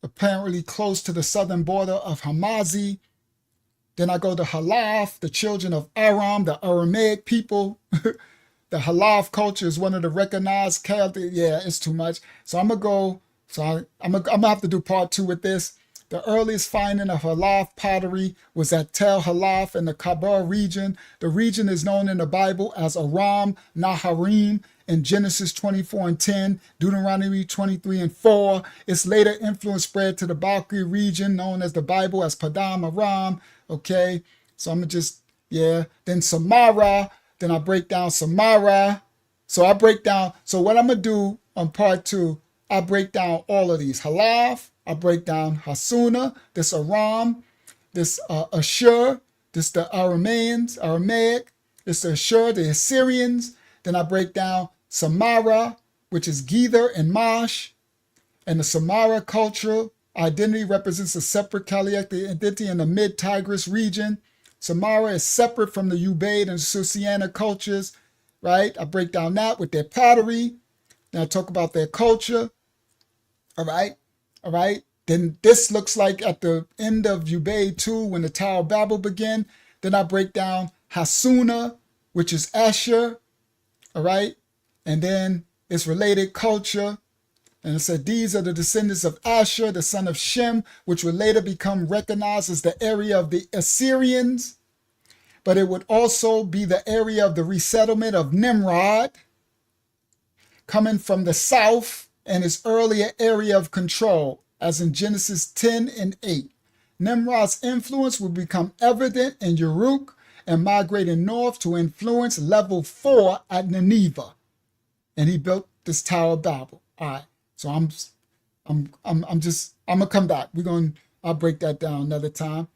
apparently close to the southern border of Hamazi. Then I go to Halaf, the children of Aram, the Aramaic people. The Halaf culture is one of the recognized characters. Yeah, it's too much. So I'm going to have to do part 2 with this. The earliest finding of Halaf pottery was at Tel Halaf in the Kabul region. The region is known in the Bible as Aram Naharim in Genesis 24:10, Deuteronomy 23:4. Its later influence spread to the Balkan region, known as the Bible as Padam Aram. Okay, so I'm just, Then Samara, then I break down Samara. So what I'm going to do on part 2, I break down all of these. Halaf, I break down Hasuna, this Aram, this Ashur, this the Aramaic, this the Ashur, the Assyrians. Then I break down Samara, which is Gether and Mash. And the Samara cultural identity represents a separate Kaliak identity in the mid-Tigris region. Samara is separate from the Ubaid and Susiana cultures, right? I break down that with their pottery. Then I talk about their culture. All right. Then this looks like at the end of Ubaid 2 when the Tower of Babel began. Then I break down Hasuna, which is Asher. All right. And then its related culture. And it said, these are the descendants of Asher, the son of Shem, which would later become recognized as the area of the Assyrians. But it would also be the area of the resettlement of Nimrod, coming from the south and its earlier area of control, as in Genesis 10:8. Nimrod's influence would become evident in Uruk and migrating north to influence level 4 at Nineveh. And he built this Tower of Babel. All right. So I'm gonna come back. I'll break that down another time.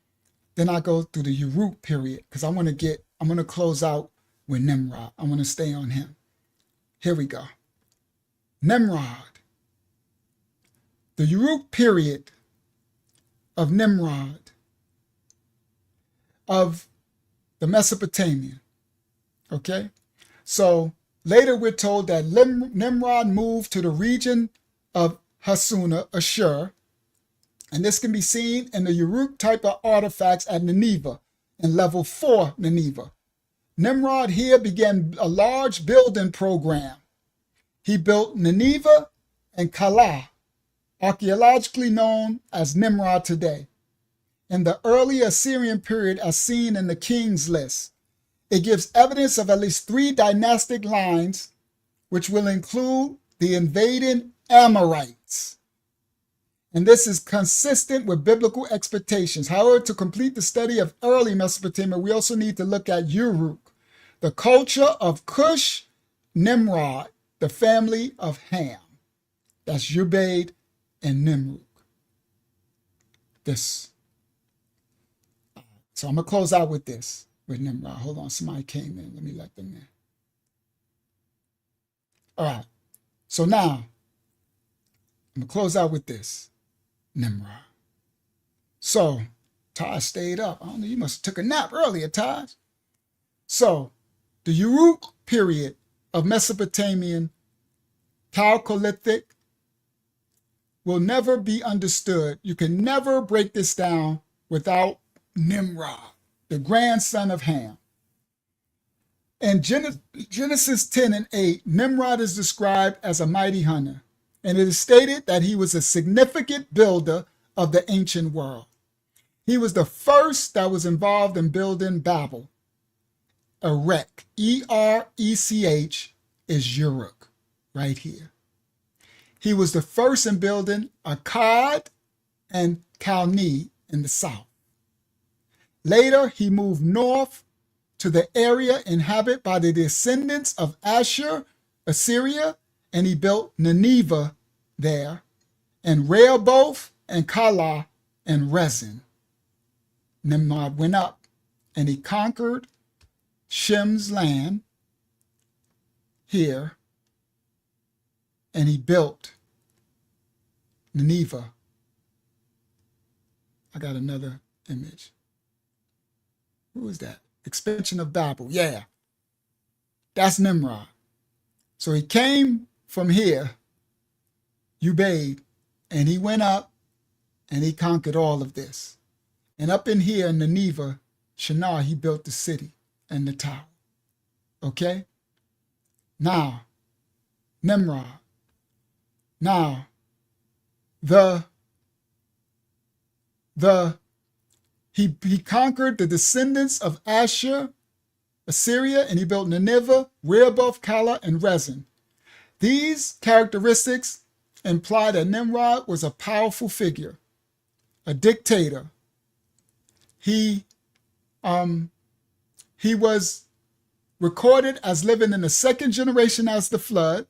Then I go through the Uruk period because I'm gonna close out with Nimrod. I want to stay on him. Here we go. Nimrod. The Uruk period of Nimrod of the Mesopotamian. Okay? So later we're told that Nimrod moved to the region of Hasuna, Ashur, and this can be seen in the Uruk type of artifacts at Nineveh, in level 4 Nineveh. Nimrod here began a large building program. He built Nineveh and Calah, archaeologically known as Nimrod today. In the early Assyrian period as seen in the King's List, it gives evidence of at least 3 dynastic lines, which will include the invading Amorites. And this is consistent with biblical expectations. However, to complete the study of early Mesopotamia, we also need to look at Uruk, the culture of Cush, Nimrod, the family of Ham. That's Ubaid and Nimrod. This. So I'm going to close out with this, with Nimrod. Hold on, somebody came in. Let me let them in. All right. So now, I'm going to close out with this. Nimrod. So, Taj stayed up. I don't know, you must have took a nap earlier, Taj. So, the Uruk period of Mesopotamian Chalcolithic will never be understood. You can never break this down without Nimrod, the grandson of Ham. In Genesis 10:8, Nimrod is described as a mighty hunter, and it is stated that he was a significant builder of the ancient world. He was the first that was involved in building Babel. Erech, E-R-E-C-H, is Uruk, right here. He was the first in building Akkad and Calneh in the south. Later, he moved north to the area inhabited by the descendants of Ashur, Assyria, and he built Nineveh there, and Rehoboth and Calah and Rezin. Nimrod went up and he conquered Shem's land here, and he built Nineveh. I got another image. Who is that? Expansion of Babel. Yeah, that's Nimrod. So he came from here, Ubaid, and he went up and he conquered all of this. And up in here in Nineveh, Shinar, he built the city and the tower. Okay? Now, Nimrod. Now, he conquered the descendants of Asher, Assyria, and he built Nineveh, Rehoboth, Calah, and Rezin. These characteristics imply that Nimrod was a powerful figure, a dictator. He was recorded as living in the second generation as the flood.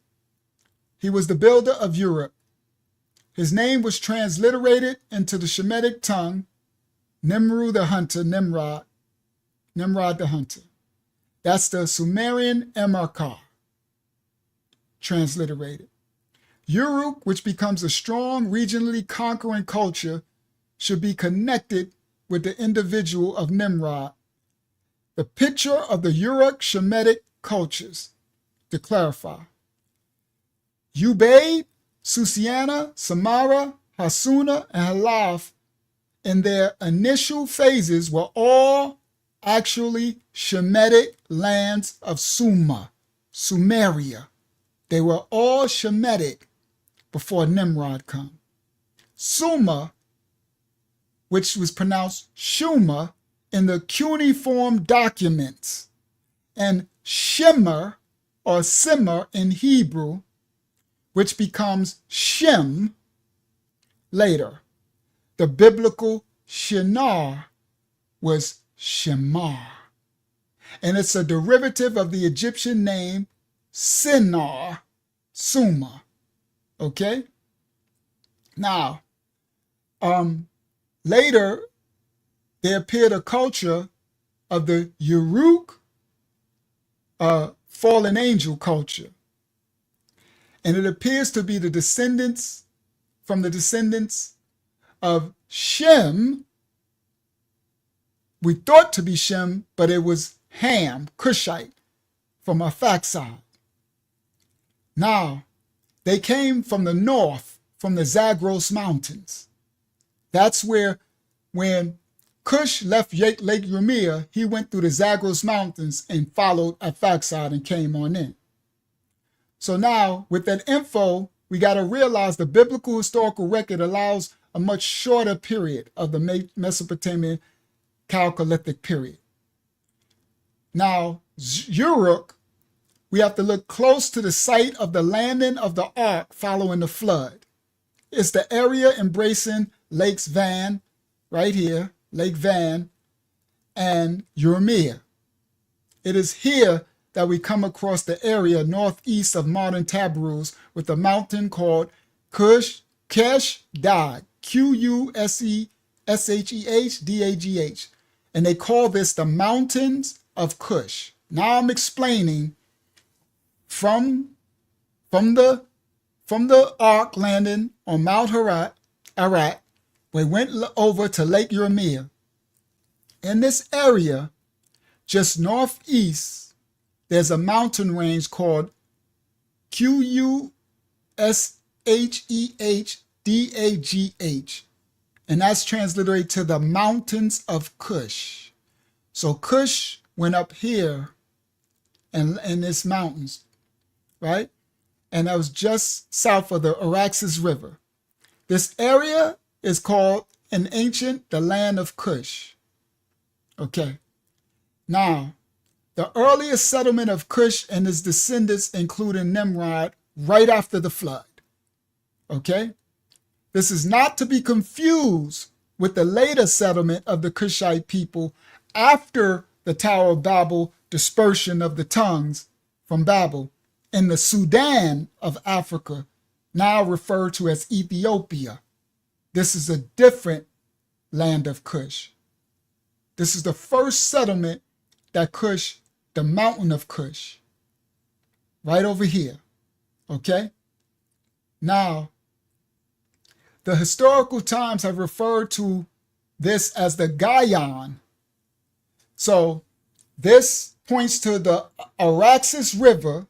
He was the builder of Europe. His name was transliterated into the Shemitic tongue, Nimrod the hunter, Nimrod the hunter. That's the Sumerian Emarkar, transliterated. Uruk, which becomes a strong, regionally conquering culture, should be connected with the individual of Nimrod. The picture of the Uruk Shemitic cultures, to clarify. Ubaid, Susiana, Samara, Hasuna, and Halaf in their initial phases were all actually Shemitic lands of Sumeria. They were all Shemitic before Nimrod come. Sumer, which was pronounced Shuma in the cuneiform documents, and Shimmer or Simmer in Hebrew, which becomes Shem later. The biblical Shinar was Shemar, and it's a derivative of the Egyptian name Sinar, Suma. Okay? Now, later, there appeared a culture of the Uruk fallen angel culture. And it appears to be the descendants of Shem. We thought to be Shem, but it was Ham, Cushite, from Arphaxad. Now, they came from the north, from the Zagros Mountains. That's where, when Cush left Lake Urmia, he went through the Zagros Mountains and followed Arphaxad and came on in. So now, with that info, we got to realize the biblical historical record allows a much shorter period of the Mesopotamian Chalcolithic period. Now, Uruk, we have to look close to the site of the landing of the ark following the flood. It's the area embracing Lakes Van, right here, Lake Van, and Urmia. It is here that we come across the area northeast of modern Tabruz with a mountain called Kesh Dag, Kushehedagh, and they call this the Mountains of Cush. Now I'm explaining from the ark landing on Mount Ararat, we went over to Lake Urmia. In this area, just northeast, there's a mountain range called Kushehedagh, and that's transliterated to the Mountains of Cush. So Cush went up here and in this mountains, right? And that was just south of the Araxes River. This area is called in ancient the land of Cush. Okay. Now, the earliest settlement of Cush and his descendants included Nimrod right after the flood. Okay? This is not to be confused with the later settlement of the Cushite people after the Tower of Babel dispersion of the tongues from Babel in the Sudan of Africa, now referred to as Ethiopia. This is a different land of Cush. This is the first settlement that Cush the mountain of Cush, right over here, okay? Now, the historical times have referred to this as the Gaian. So this points to the Araxes River.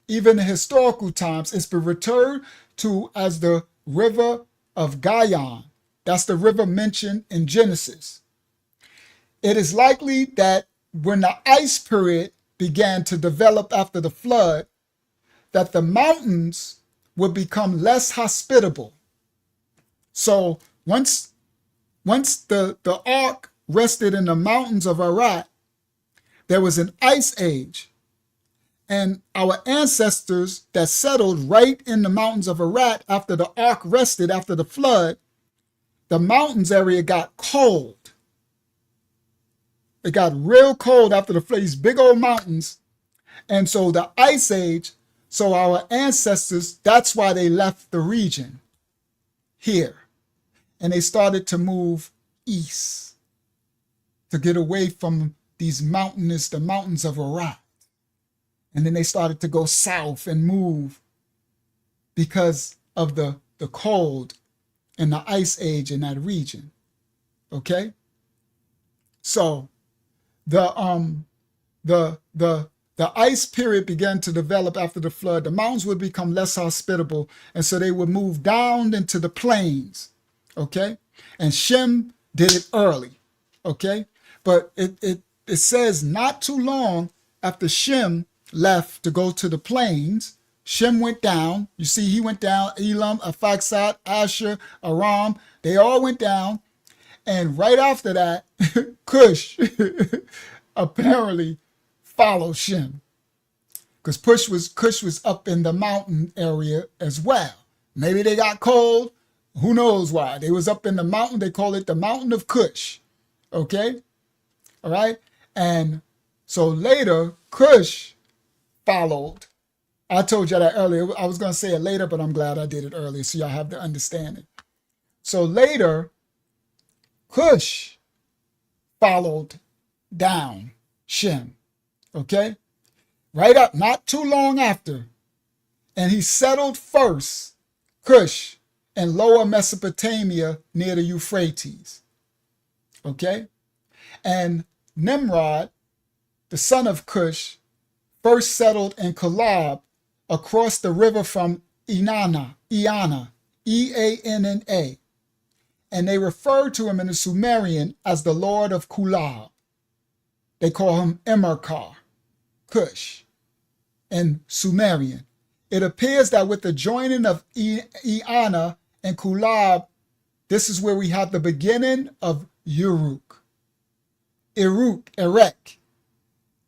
Even in historical times, it's been referred to as the river of Gaian. That's the river mentioned in Genesis. It is likely that when the ice period began to develop after the flood, that the mountains would become less hospitable. So once the ark rested in the mountains of Ararat, there was an ice age. And our ancestors that settled right in the mountains of Ararat after the ark rested after the flood, the mountains area got cold. It got real cold after the flood, these big old mountains. And so the ice age, so our ancestors, that's why they left the region here. And they started to move east to get away from the mountains of Ararat. And then they started to go south and move because of the cold and the ice age in that region. Okay? So the ice period began to develop after the flood. The mountains would become less hospitable, and so they would move down into the plains. Okay? And Shem did it early. Okay? But it says not too long after Shem left to go to the plains, Shem went down. You see, he went down. Elam, Arphaxad, Asher, Aram, they all went down. And right after that, Cush apparently followed Shem. Because Cush was up in the mountain area as well. Maybe they got cold. Who knows why? They was up in the mountain. They call it the mountain of Cush. Okay? All right? And so later, Cush followed. I told you that earlier. I was going to say it later, but I'm glad I did it earlier so y'all have the understanding. So later, Cush followed down Shem. Okay? Right up, not too long after. And he settled first, Cush, in lower Mesopotamia near the Euphrates. Okay? And Nimrod, the son of Cush, first settled in Kalab across the river from Eanna, E-A-N-N-A. And they refer to him in the Sumerian as the Lord of Kulab. They call him Emerkar, Cush, in Sumerian. It appears that with the joining of Eanna and Kulab, this is where we have the beginning of Uruk. Erech.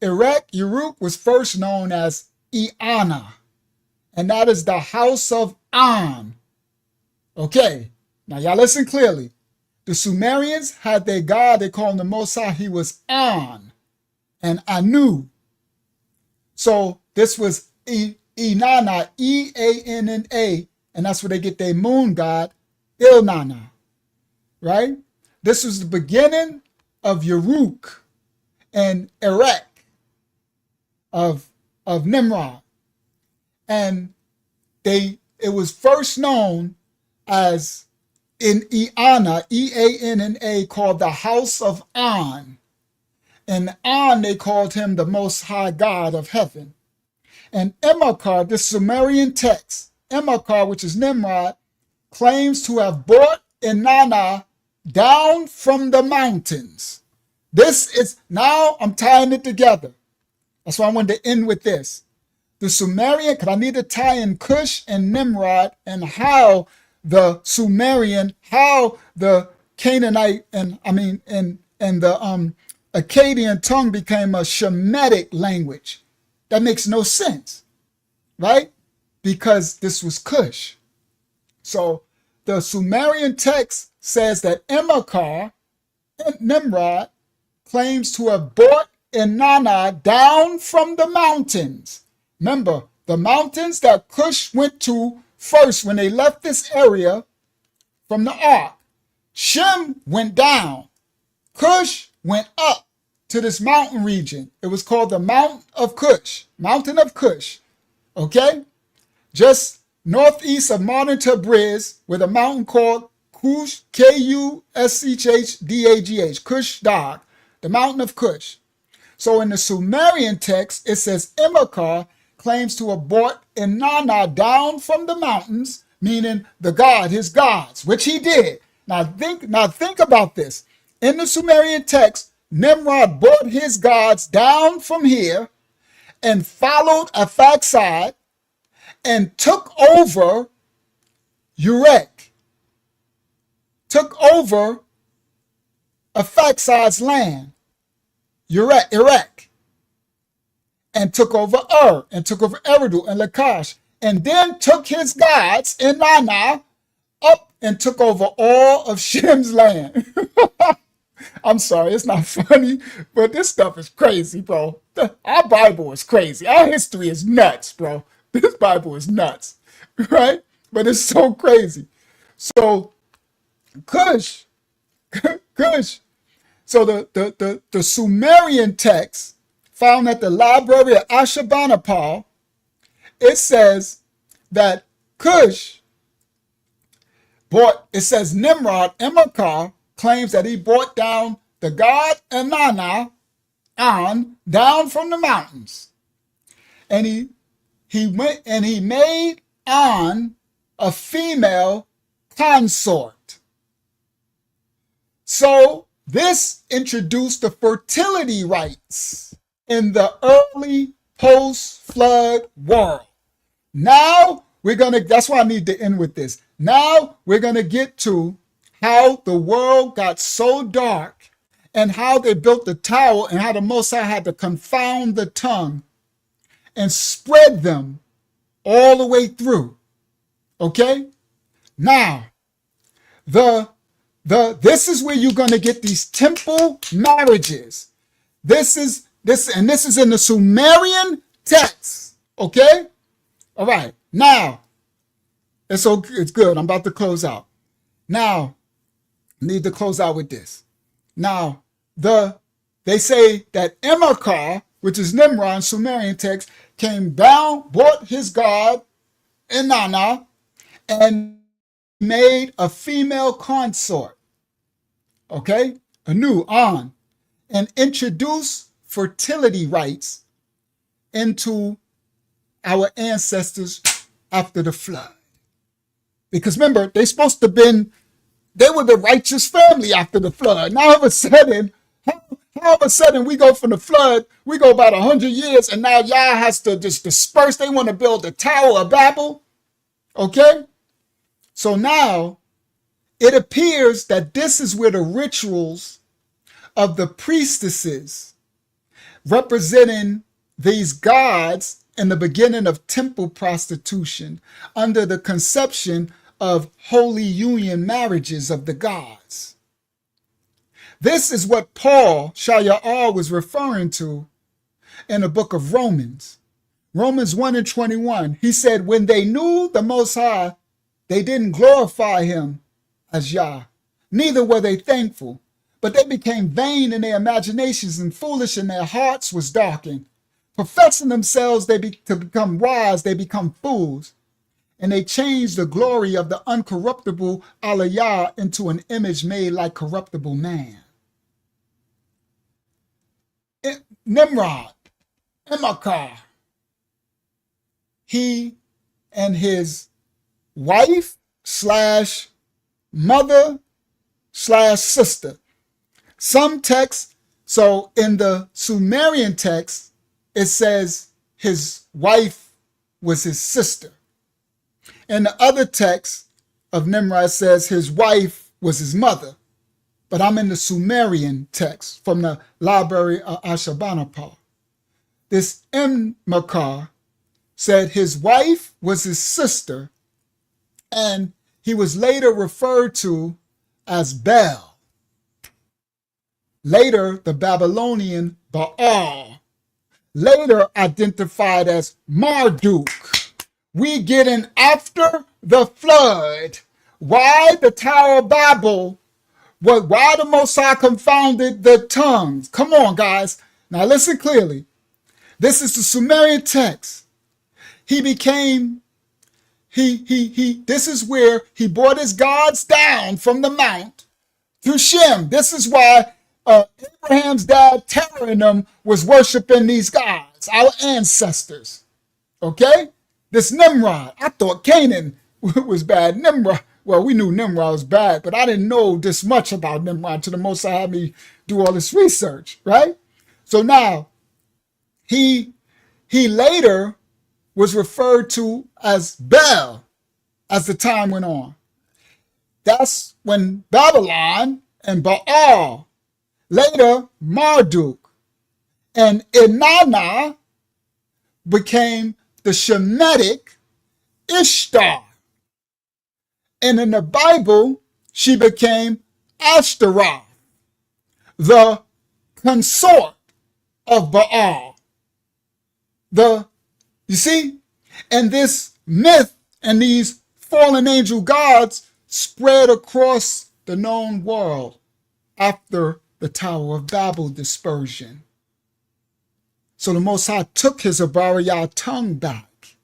Uruk was first known as Eanna, and that is the house of An. Okay, now y'all listen clearly. The Sumerians had their god, they call him the Most High, he was An and Anu. So this was Inanna, E-A-N-N-A, and that's where they get their moon god, Ilnana, right? This was the beginning of Uruk and Erech of Nimrod. And it was first known as in Eanna, E-A-N-N-A, called the house of An. And An, they called him the Most High God of heaven. And Emakar, this Sumerian text, Emakar, which is Nimrod, claims to have brought Inanna down from the mountains. This is, now I'm tying it together. That's why I wanted to end with this. The Sumerian, because I need to tie in Cush and Nimrod and how the Sumerian, how the Canaanite and the Acadian tongue became a Shemitic language. That makes no sense, right? Because this was Cush. So the Sumerian text says that Emakar, Nimrod, claims to have brought Inanna down from the mountains. Remember, the mountains that Cush went to first when they left this area from the ark. Shem went down. Cush went up to this mountain region. It was called the Mountain of Cush, okay? Just northeast of modern Tabriz, with a mountain called Kush, Kushhdagh, Kushdag, the Mountain of Cush. So in the Sumerian text, it says Imakar claims to have brought Inanna down from the mountains, meaning the god, his gods, which he did. Now think about this. In the Sumerian text, Nimrod brought his gods down from here and followed Arphaxad and took over Uruk, took over Arphaxad's land, Iraq, and took over and took over Eridu and Lakash, and then took his gods in Nana up and took over all of Shem's land. I'm sorry, it's not funny, but this stuff is crazy, bro. Our Bible is crazy. Our history is nuts, bro. This Bible is nuts, right? But it's so crazy. So Cush. So the Sumerian text found at the library of Ashurbanipal, it says that Cush it says Nimrod, Imakar, claims that he brought down the god Inanna down from the mountains. And he went and he made a female consort. So this introduced the fertility rites in the early post-flood world. Now that's why I need to end with this. Now we're going to get to how the world got so dark and how they built the tower and how the Most High had to confound the tongue and spread them all the way through. Okay? Now, this is where you're going to get these temple marriages. This is in the Sumerian text. Okay? All right. Now, it's good. I'm about to close out. Now, I need to close out with this. Now, they say that Imakar, which is Nimrod, Sumerian text, came down, brought his god Inanna, and made a female consort. Okay? Anu, and introduced fertility rites into our ancestors after the flood. Because remember, they were the righteous family after the flood. Now all of a sudden, we go from the flood, we go about 100 years, and now Yah has to just disperse. They want to build the Tower of Babel. Okay? So now, it appears that this is where the rituals of the priestesses representing these gods in the beginning of temple prostitution under the conception of holy union marriages of the gods. This is what Paul Shaya'al was referring to in the book of Romans. Romans 1:21. He said, when they knew the Most High, they didn't glorify him as Yah, neither were they thankful, but they became vain in their imaginations and foolish, and their hearts was darkened. Professing themselves to become wise, they become fools, and they changed the glory of the uncorruptible Aliyah into an image made like corruptible man. Nimrod, Imakar, he and his wife / mother / sister. Some texts, so in the Sumerian text, it says his wife was his sister. In the other text of Nimrod says his wife was his mother. But I'm in the Sumerian text from the library of Ashurbanipal. This Imakar said his wife was his sister, and he was later referred to as Bel. Later, the Babylonian Baal. Later identified as Marduk. We getting after the flood. Why the Tower of Babel why the Most High confounded the tongues. Come on, guys. Now listen clearly. This is the Sumerian text. This is where he brought his gods down from the mount to Shem. This is why Abraham's dad, Terah, and them was worshiping these gods, our ancestors. Okay? This Nimrod. I thought Canaan was bad. Nimrod, well, we knew Nimrod was bad, but I didn't know this much about Nimrod till the Most High had me do all this research, right? So now, he later was referred to as Bel as the time went on. That's when Babylon and Baal, later Marduk, and Inanna became the Shemitic Ishtar. And in the Bible, she became Ashtaroth, the consort of Baal. You see? And this myth and these fallen angel gods spread across the known world after the Tower of Babel dispersion. So the Most High took his Abariyah tongue back,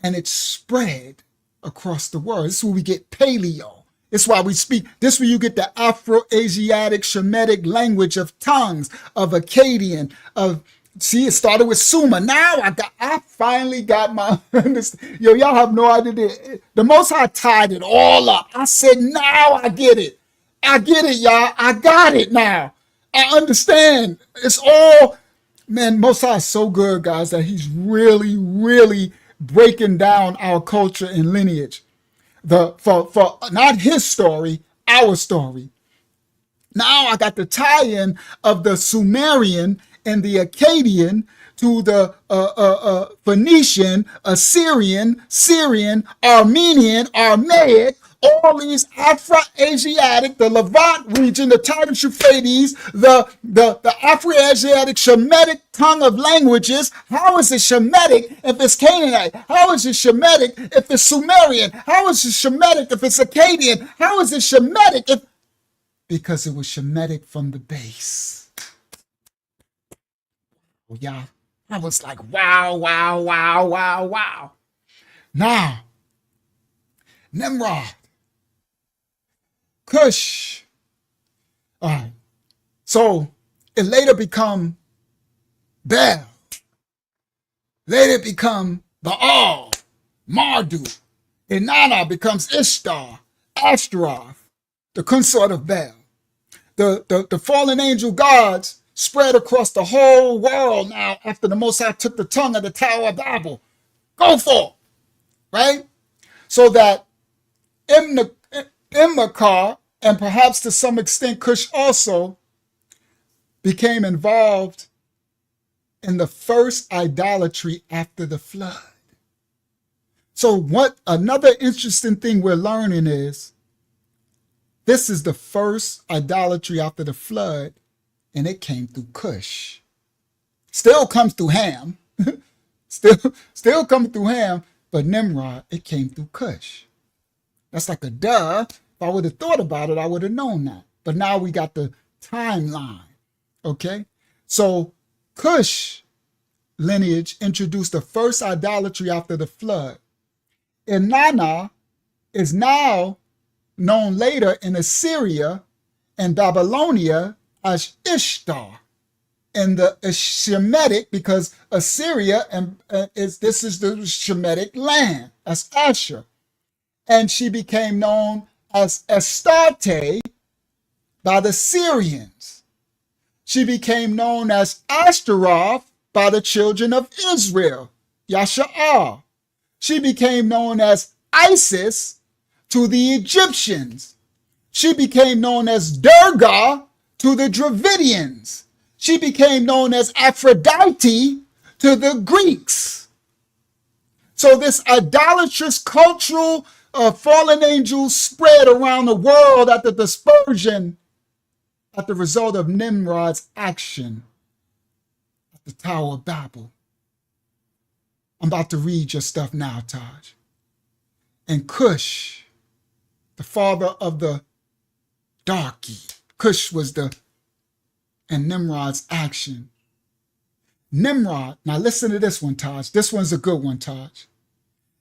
and it spread across the world. This is where we get Paleo. This is why we speak. This is where you get the Afro-Asiatic Shemitic language of tongues, of Acadian, of, see, it started with Sumer. Now I finally got my understanding. Yo, y'all have no idea. The Most High tied it all up. I said, now I get it. I get it, y'all. I got it now. I understand. It's all, man, Most High is so good, guys, that he's really, really breaking down our culture and lineage. For not his story, our story. Now I got the tie-in of the Sumerian and the Acadian to the Phoenician, Assyrian, Syrian, Armenian, Aramaic, all these Afro-Asiatic, the Levant region, the Tigris Euphrates, the Afro-Asiatic Shemitic tongue of languages. How is it Shemitic if it's Canaanite? How is it Shemitic if it's Sumerian? How is it Shemitic if it's Acadian? How is it Shemitic if... Because it was Shemitic from the base. Oh, yeah. I was like, wow, wow, wow, wow, wow. Now, Nimrod, Cush. All right. So it later become Bel. Later become Baal, Marduk. Inanna becomes Ishtar, Ashtaroth, the consort of Bel. The fallen angel gods spread across the whole world now after the Most High took the tongue of the Tower of Babel. Go for it, right? So that Immakar, and perhaps to some extent Cush also, became involved in the first idolatry after the flood. So what another interesting thing we're learning is, this is the first idolatry after the flood, and it came through Cush. Still comes through Ham. still coming through Ham, but Nimrod, it came through Cush. That's like a duh. If I would have thought about it, I would have known that. But now we got the timeline, okay? So Cush lineage introduced the first idolatry after the flood. Inanna is now known later in Assyria and Babylonia as Ishtar. And the Shemitic, because Assyria this is the Shemitic land, as Asher. And she became known as Astarte by the Syrians. She became known as Ashtaroth by the children of Israel, Yasha'ar. She became known as Isis to the Egyptians. She became known as Durga to the Dravidians. She became known as Aphrodite to the Greeks. So this idolatrous cultural fallen angels spread around the world at the dispersion as the result of Nimrod's action at the Tower of Babel. I'm about to read your stuff now, Taj. And Cush, the father of the darky. Cush was and Nimrod's action. Nimrod, now listen to this one, Taj. This one's a good one, Taj.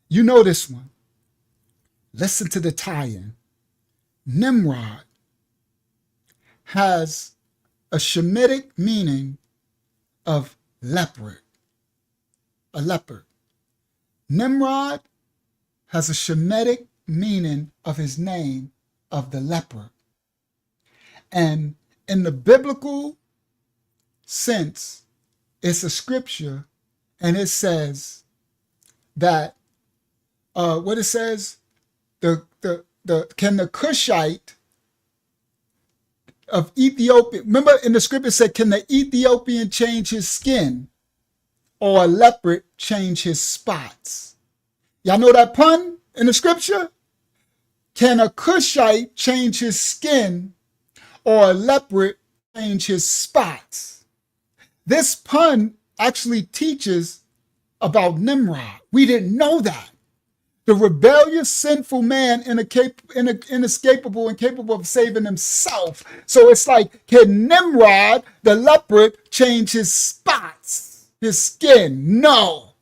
You know this one. Listen to the tie-in. Nimrod has a Shemitic meaning of leopard, a leopard. Nimrod has a Shemitic meaning of his name of the leopard. And in the biblical sense, it's a scripture, and it says that what it says, can the Cushite of Ethiopia, remember in the scripture it said, can the Ethiopian change his skin or a leopard change his spots? Y'all know that pun in the scripture? Can a Cushite change his skin or a leopard change his spots? This pun actually teaches about Nimrod. We didn't know that. The rebellious, sinful man, inescapable and capable of saving himself. So it's like, can Nimrod, the leopard, change his spots, his skin? No.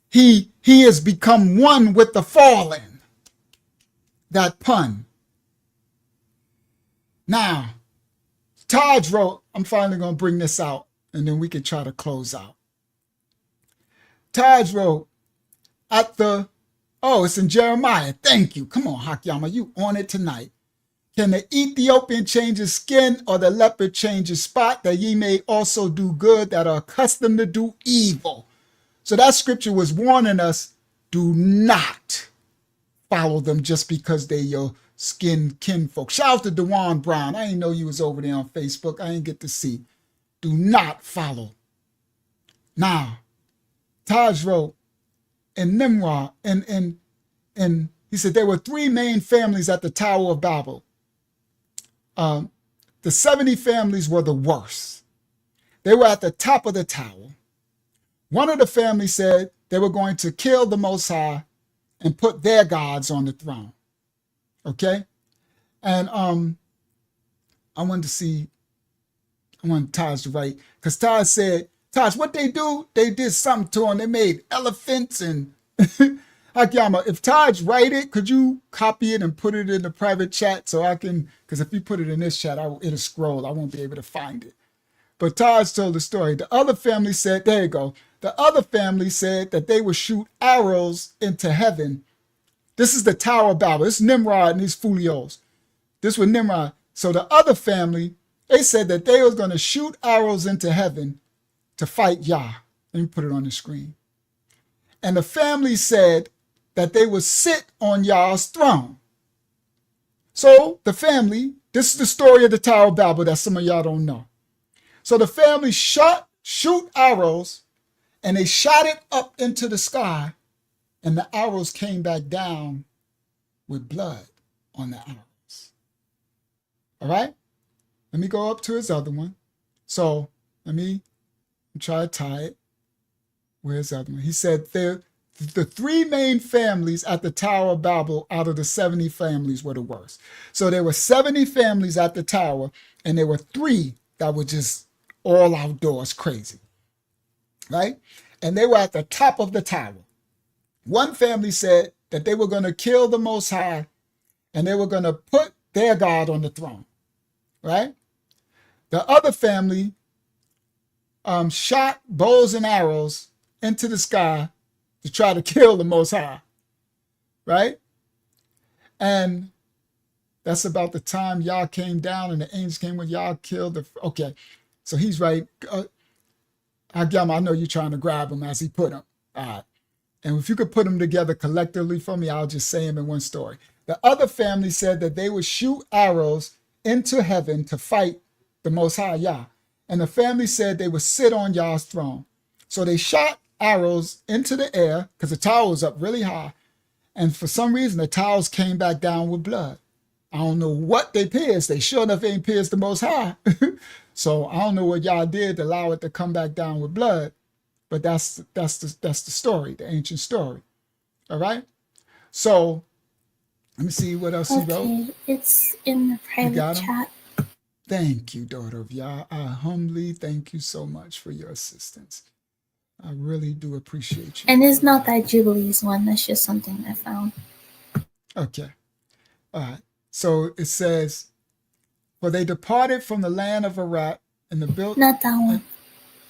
He has become one with the fallen. That pun. Now, Taj wrote, I'm finally going to bring this out, and then we can try to close out. Taj wrote, it's in Jeremiah. Thank you. Come on, Hakyama, you on it tonight. Can the Ethiopian change his skin or the leopard change his spot, that ye may also do good that are accustomed to do evil? So that scripture was warning us, do not follow them just because they're your skin kinfolk. Shout out to Dewan Brown. I didn't know you was over there on Facebook. I didn't get to see. Do not follow. Now, Taj wrote, and Nimrod, and he said there were three main families at the Tower of Babel. The 70 families were the worst. They were at the top of the tower. One of the families said they were going to kill the Most High and put their gods on the throne. Okay? And I wanted Taj to write, because Taj said, Taj, what they do, they did something to them. They made elephants and Akiyama, if Taj write it, could you copy it and put it in the private chat so I can, because if you put it in this chat, it'll scroll. I won't be able to find it. But Taj told the story. The other family said, there you go. The other family said that they would shoot arrows into heaven. This is the Tower of Babel. This is Nimrod and these folios. This was Nimrod. So the other family, they said that they was going to shoot arrows into heaven to fight Yah. Let me put it on the screen. And the family said that they would sit on Yah's throne. So the family, this is the story of the Tower of Babel that some of y'all don't know. So the family shoot arrows, and they shot it up into the sky, and the arrows came back down with blood on the arrows. All right? Let me go up to his other one. So let me try to tie it. Where's the other one? He said the three main families at the Tower of Babel out of the 70 families were the worst. So there were 70 families at the tower, and there were three that were just all outdoors crazy, right? And they were at the top of the tower. One family said that they were going to kill the Most High, and they were going to put their God on the throne, right? The other family shot bows and arrows into the sky to try to kill the Most High, right? And that's about the time Yah came down and the angels came when Yah killed the... Okay, so he's right. I know you're trying to grab him as he put them. All right. And if you could put them together collectively for me, I'll just say them in one story. The other family said that they would shoot arrows into heaven to fight the Most High Yah. And the family said they would sit on Yah's throne. So they shot arrows into the air because the tower was up really high. And for some reason, the towers came back down with blood. I don't know what they pierced. They sure enough ain't pierced the Most High. So I don't know what y'all did to allow it to come back down with blood. But that's the story, the ancient story. All right? So Let me see what else he wrote. Okay, it's in the private got 'em? chat. Thank you, daughter of Yah. I humbly thank you so much for your assistance. I really do appreciate you. And it's not that Jubilees one, that's just something I found. Okay. All right. So it says, for they departed from the land of Iraq and the built Not that one.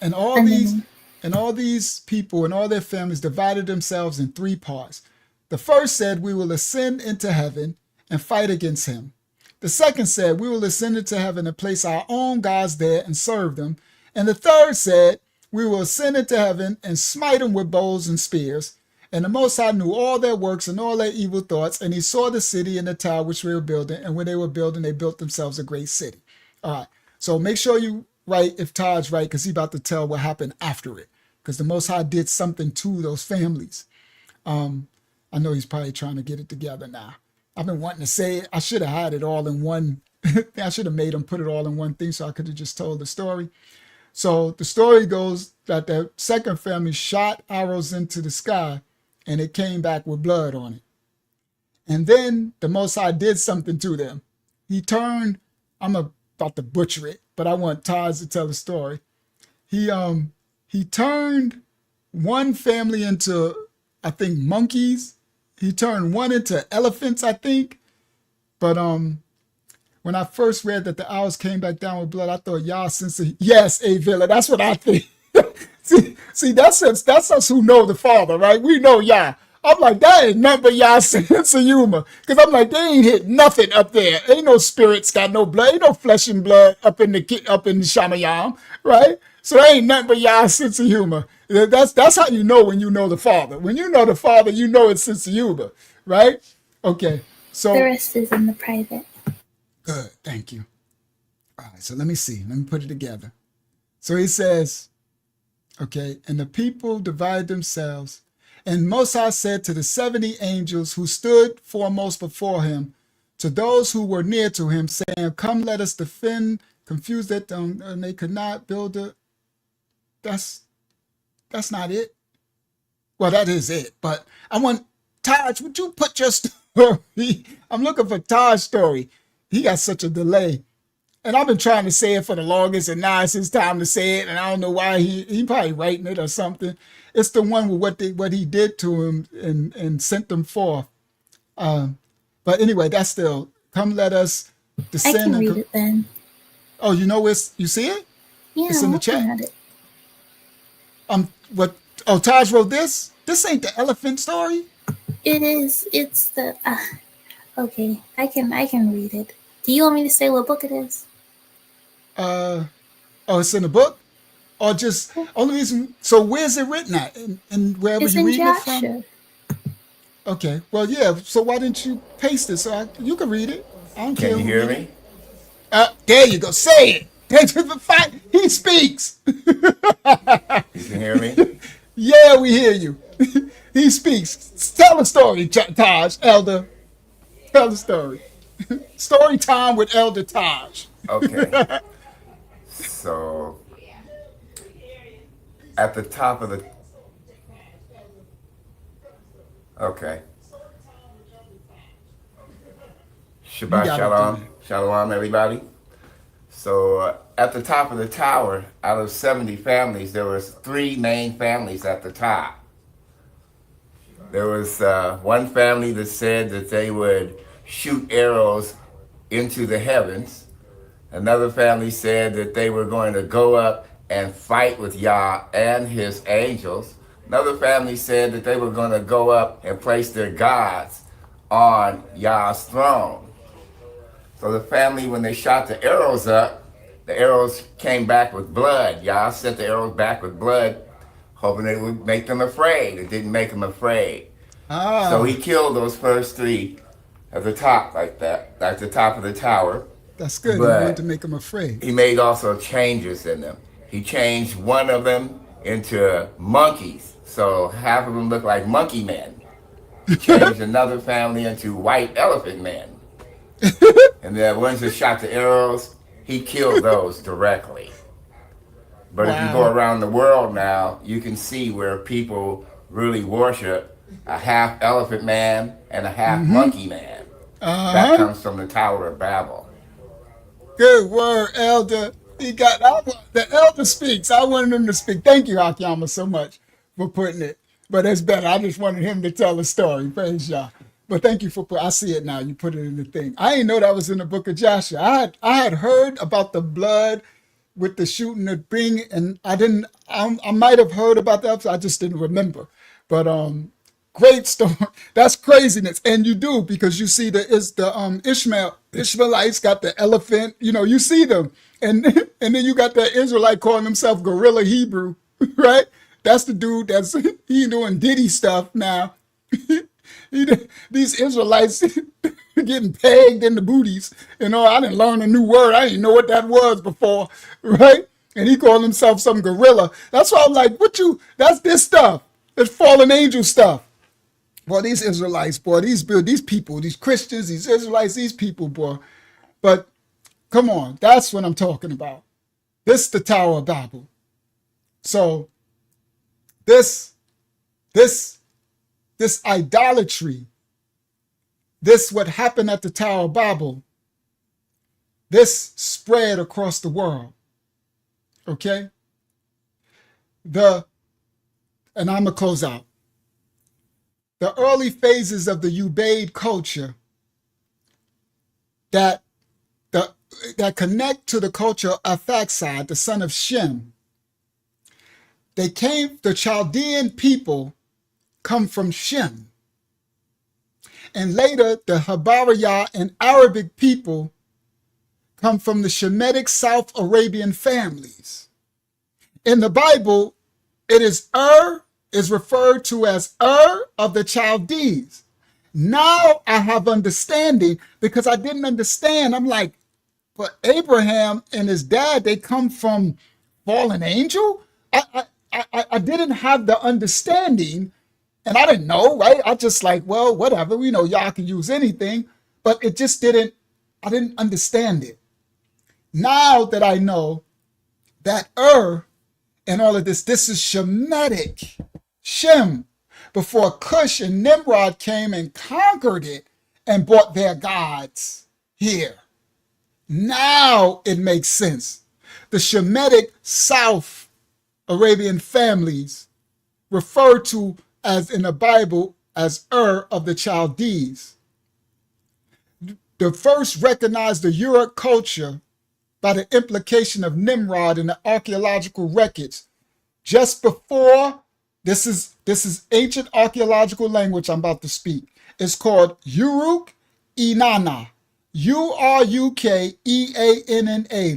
and all these people and all their families divided themselves in three parts. The first said, we will ascend into heaven and fight against him. The second said, we will ascend into heaven and place our own gods there and serve them. And the third said, we will ascend into heaven and smite them with bows and spears. And the Most High knew all their works and all their evil thoughts, and he saw the city and the tower which we were building. And when they were building, they built themselves a great city. All right. So make sure you write if Todd's right, because he's about to tell what happened after it. Because the Most High did something to those families. I know he's probably trying to get it together now. I've been wanting to say it. I should have had it all in one. I should have made him put it all in one thing so I could have just told the story. So the story goes that the second family shot arrows into the sky and it came back with blood on it. And then the Most High did something to them. He turned, I'm about to butcher it, but I want Taz to tell the story. He turned one family into, I think, monkeys. He turned one into elephants, I think. But when I first read that the owls came back down with blood, I thought, y'all sense yes, A Villa, that's what I think. see, that's us who know the Father, right? We know Yah. I'm like, that ain't nothing but Yah's sense of humor. Because I'm like, they ain't hit nothing up there. Ain't no spirits got no blood. Ain't no flesh and blood up in the Shamayam, right? So there ain't nothing but Yah's sense of humor. That's how you know when you know the Father. When you know the Father, you know it's sense of humor, right? Okay, so the rest is in the private. Good, thank you. All right, so let me see. Let me put it together. So he says, okay, and the people divided themselves. And Moses said to the 70 angels who stood foremost before him, to those who were near to him, saying, come, let us defend, confuse that, and they could not build it. That's not it. Well, that is it. But I want, Taj, would you put your story? I'm looking for Taj's story. He got such a delay. And I've been trying to say it for the longest, and now it's his time to say it, and I don't know why he probably writing it or something. It's the one with what he did to him and sent them forth. But anyway, that's still, come let us descend. I can read it then. Oh, you know you see it? Yeah, it's in the chat. At it. Taj wrote this? This ain't the elephant story? It is. It's the okay. I can read it. Do you want me to say what book it is? It's in the book? Or just only reason, so where's it written at? And wherever it's you read it from? Okay. Well, yeah, so why didn't you paste it so you can read it? I don't care. Can you hear me? There you go. Say it. He speaks. You can hear me? Yeah, we hear you. He speaks. Tell the story, Taj, Elder. Tell the story. Story time with Elder Taj. Okay. So, at the top of the... Okay. Shabbat Shalom. Shalom, everybody. So, at the top of the tower, out of 70 families, there was 3 main families at the top. There was one family that said that they would shoot arrows into the heavens. Another family said that they were going to go up and fight with Yah and his angels. Another family said that they were going to go up and place their gods on Yah's throne. So the family, when they shot the arrows up, the arrows came back with blood. Yah sent the arrows back with blood, hoping it would make them afraid. It didn't make them afraid. So he killed those first 3 at the top like that, at the top of the tower. That's good. He wanted to make them afraid. He made also changes in them. He changed one of them into monkeys. So half of them look like monkey men. He changed another family into white elephant men. And the ones that shot the arrows, he killed those directly. But if you go around the world now, you can see where people really worship a half elephant man and a half monkey man. That comes from the Tower of Babel. Good word, Elder. The elder speaks. I wanted him to speak. Thank you, Akiyama, so much for putting it. But it's better. I just wanted him to tell a story. Praise y'all. But thank you for I see it now. You put it in the thing. I didn't know that was in the book of Joshua. I had heard about the blood with the shooting the thing, and I might have heard about that. I just didn't remember. But great story. That's craziness. And you do, because you see Ishmaelites got the elephant, you see them. And then you got that Israelite calling himself Gorilla Hebrew, right? That's the dude he doing Diddy stuff now. These Israelites getting pegged in the booties. I didn't learn a new word. I didn't know what that was before, right? And he called himself some gorilla. That's why I'm like, that's this stuff. It's fallen angel stuff. Boy, these Israelites, boy, these people, these Christians, these Israelites, these people, boy. But come on, that's what I'm talking about. This is the Tower of Babel. So this idolatry, what happened at the Tower of Babel, this spread across the world. Okay? And I'm going to close out. The early phases of the Ubaid culture that connect to the culture of Arphaxad, the son of Shem, the Chaldean people come from Shem. And later, the Habariya and Arabic people come from the Shemitic South Arabian families. In the Bible, it is is referred to as of the Chaldees. Now I have understanding, because I didn't understand. I'm like, but Abraham and his dad, they come from fallen angel? I didn't have the understanding, and I didn't know, right? I just like, well, whatever, y'all can use anything, but I didn't understand it. Now that I know that and all of this is Shemitic, Shem, before Cush and Nimrod came and conquered it and brought their gods here. Now it makes sense. The Shemitic South Arabian families referred to as in the Bible as of the Chaldees. The first recognized the Uruk culture by the implication of Nimrod in the archaeological records just before. This is ancient archaeological language I'm about to speak. It's called Uruk Inanna, Urukeanna,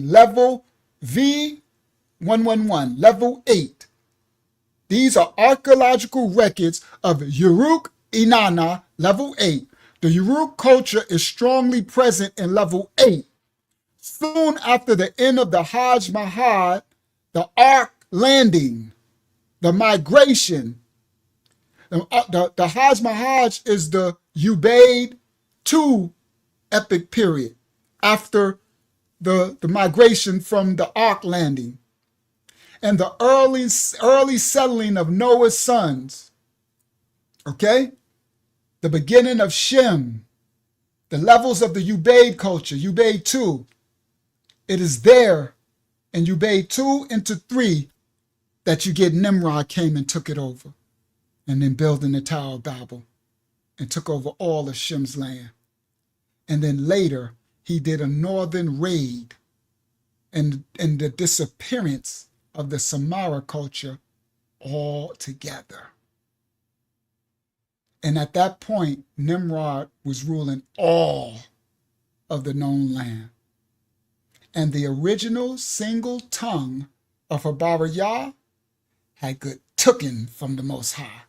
level V111, level 8. These are archaeological records of Uruk Inanna, level 8. The Uruk culture is strongly present in level 8. Soon after the end of the Hajj Mahad, the Ark landing, the migration, the Hajj Mahaj is the Ubaid II epic period after the migration from the Ark landing, and the early settling of Noah's sons. Okay? The beginning of Shem, the levels of the Ubaid culture, Ubaid II. It is there in Ubaid 2 into 3 that you get Nimrod came and took it over, and then building the Tower of Babel and took over all of Shem's land. And then later, he did a northern raid and the disappearance of the Samara culture altogether. And at that point, Nimrod was ruling all of the known land. And the original single tongue of Habariya had got taken from the Most High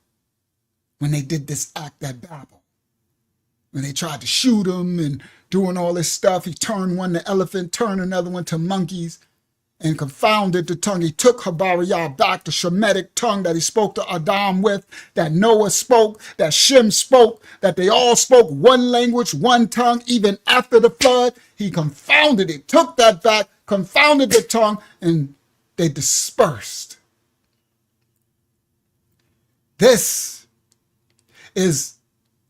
when they did this act at Babel. When they tried to shoot him and doing all this stuff, he turned one to elephant, turned another one to monkeys, and confounded the tongue. He took Habariya back, the Shemitic tongue that he spoke to Adam with, that Noah spoke, that Shem spoke, that they all spoke one language, one tongue, even after the flood. He confounded it, took that back, confounded the tongue, and they dispersed. This is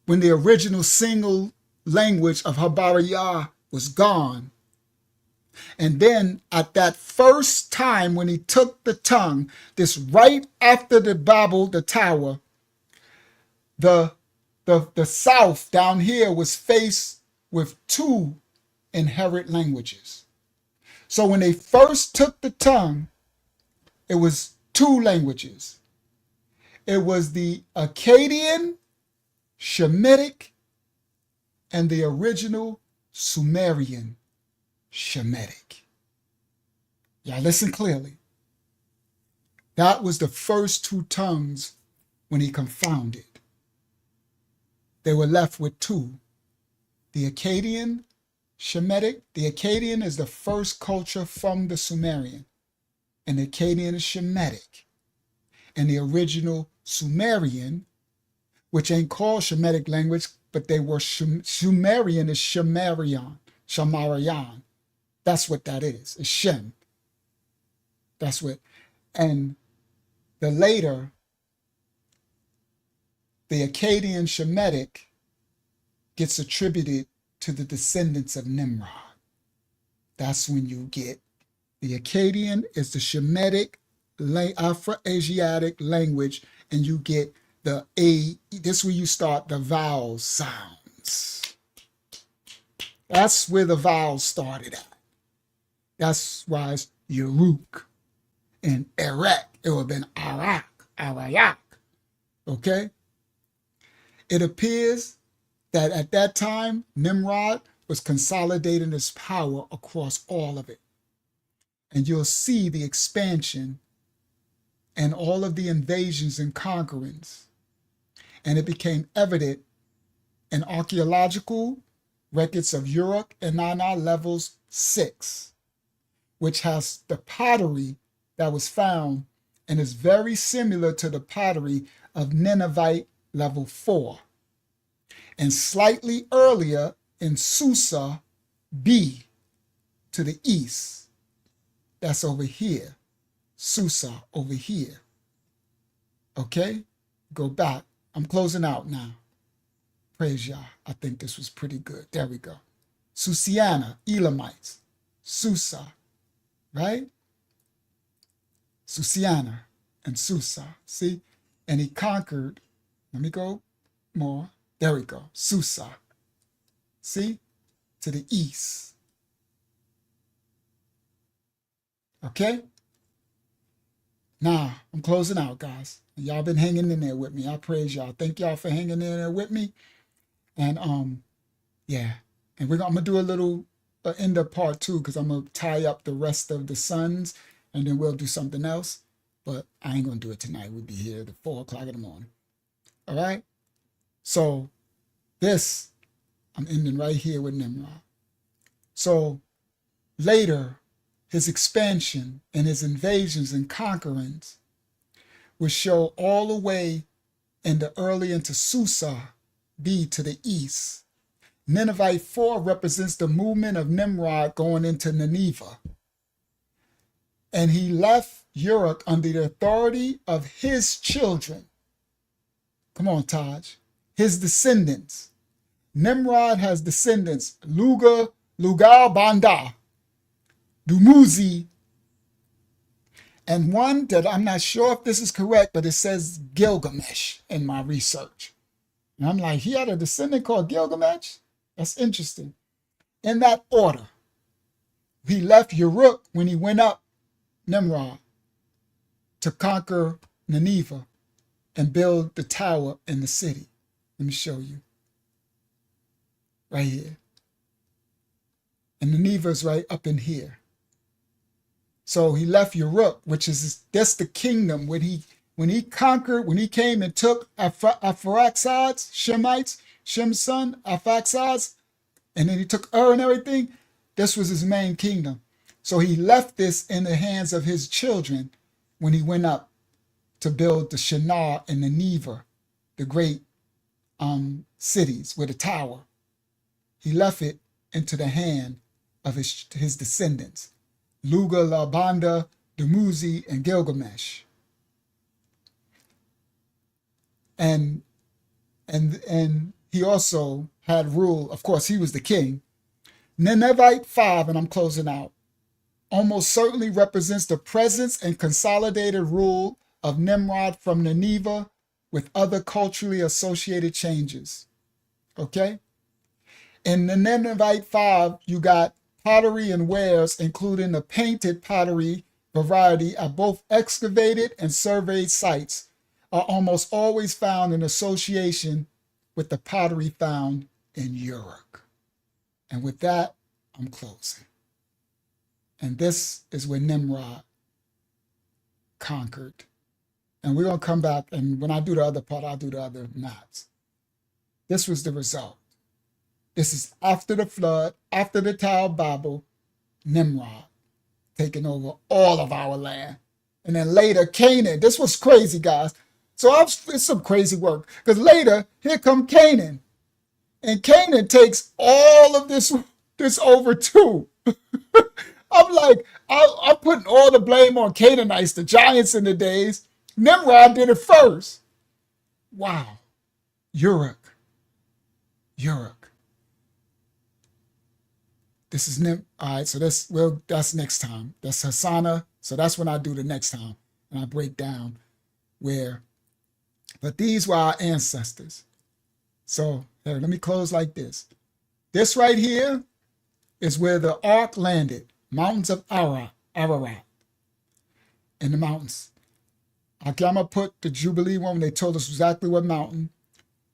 when the original single language of Habariyah was gone. And then at that first time when he took the tongue, this right after the Babel, the tower, the south down here was faced with two inherent languages. So when they first took the tongue, it was two languages. It was the Acadian, Shemitic, and the original Sumerian, Shemitic. Y'all listen clearly. That was the first two tongues when he confounded. They were left with two. The Acadian, Shemitic. The Acadian is the first culture from the Sumerian. And the Acadian is Shemitic. And the original Sumerian, which ain't called Shemitic language, but they were Sumerian is Shamarian. That's what that is. It's Shem. That's what. And the later, the Acadian Shemitic gets attributed to the descendants of Nimrod. That's when you get the Akkadian is the Shemitic Afro-Asiatic language, and you get the A. This is where you start the vowel sounds. That's where the vowels started at. That's why it's Yeruk and Erek. It would have been Arak, Arayak. Okay? It appears that at that time, Nimrod was consolidating his power across all of it. And you'll see the expansion and all of the invasions and conquerings. And it became evident in archeological records of Uruk and Nana levels 6, which has the pottery that was found and is very similar to the pottery of Ninevite level 4. And slightly earlier in Susa B to the east. That's over here. Susa over here. Okay? Go back. I'm closing out now. Praise Yah. I think this was pretty good. There we go. Susiana, Elamites. Susa. Right? Susiana and Susa. See? And he conquered. Let me go more. There we go. Susa. See? To the east. Okay? Now, I'm closing out, guys. Y'all been hanging in there with me. I praise y'all. Thank y'all for hanging in there with me. And, yeah. And I'm going to do a little end of part 2 because I'm going to tie up the rest of the sons and then we'll do something else. But I ain't going to do it tonight. We'll be here at 4 o'clock in the morning. All right? So, this, I'm ending right here with Nimrod. So, later, his expansion and his invasions and conquerings will show all the way early into Susa B to the east. Ninevite 4 represents the movement of Nimrod going into Nineveh. And he left Uruk under the authority of his children. Come on, Taj. His descendants. Nimrod has descendants. Lugal Banda, Dumuzi, and one that I'm not sure if this is correct, but it says Gilgamesh in my research. And I'm like, he had a descendant called Gilgamesh? That's interesting. In that order, he left Uruk when he went up, Nimrod, to conquer Nineveh and build the tower in the city. Let me show you. Right here. And Nineveh's right up in here. So he left Uruk, which is that's the kingdom when he conquered, when he came and took Aphoraxids, Shemites, Shem's son, Aphoraxids, and then he took and everything. This was his main kingdom. So he left this in the hands of his children when he went up to build the Shinar and Nineveh, the great cities with a tower. He left it into the hand of his descendants. Lugal, Labanda, Dumuzi, and Gilgamesh. And he also had rule. Of course, he was the king. Ninevite 5, and I'm closing out, almost certainly represents the presence and consolidated rule of Nimrod from Nineveh with other culturally associated changes. Okay? In the Ninevite 5, you got pottery and wares, including the painted pottery variety at both excavated and surveyed sites, are almost always found in association with the pottery found in Uruk. And with that, I'm closing. And this is where Nimrod conquered. And we're going to come back, and when I do the other part, I'll do the other maps. This was the result. This is after the flood, after the Tower of Babel, Nimrod taking over all of our land. And then later, Canaan. This was crazy, guys. So it's some crazy work. Because later, here come Canaan. And Canaan takes all of this over too. I'm like, I'm putting all the blame on Canaanites, the giants in the days. Nimrod did it first. Wow. Uruk. This is all right, so that's next time. That's Hasana. So that's when I do the next time. And I break down where. But these were our ancestors. So here, let me close like this. This right here is where the ark landed. Mountains of Ararat. In the mountains. Okay, I'm going to put the Jubilee one. They told us exactly what mountain.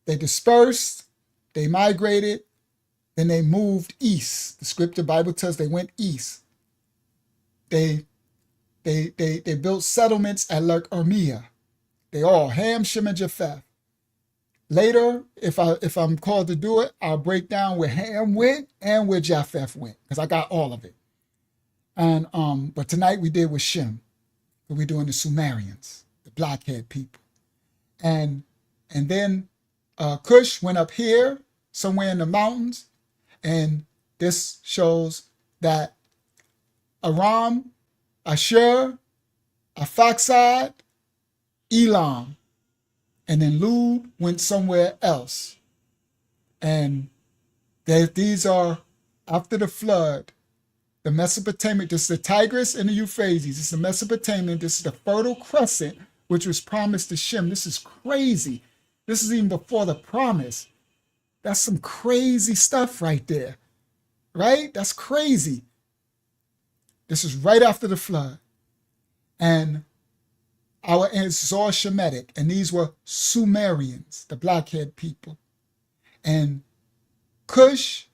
They dispersed. They migrated. Then they moved east. The scripture Bible tells they went east. They built settlements at Lake Ermia. They all, Ham, Shem, and Japheth. Later, if I'm called to do it, I'll break down where Ham went and where Japheth went, because I got all of it. And but tonight we did with Shem. We're doing the Sumerians, the blockhead people. And then Cush went up here, somewhere in the mountains. And this shows that Aram, Ashur, Arphaxad, Elam, and then Lud went somewhere else. And these are, after the flood, the Mesopotamian, this is the Tigris and the Euphrates. This is the Mesopotamian. This is the Fertile Crescent, which was promised to Shem. This is crazy. This is even before the promise. That's some crazy stuff right there, right? That's crazy. This is right after the flood. And our ancestors all Shemitic, and these were Sumerians, the blockhead people. And Cush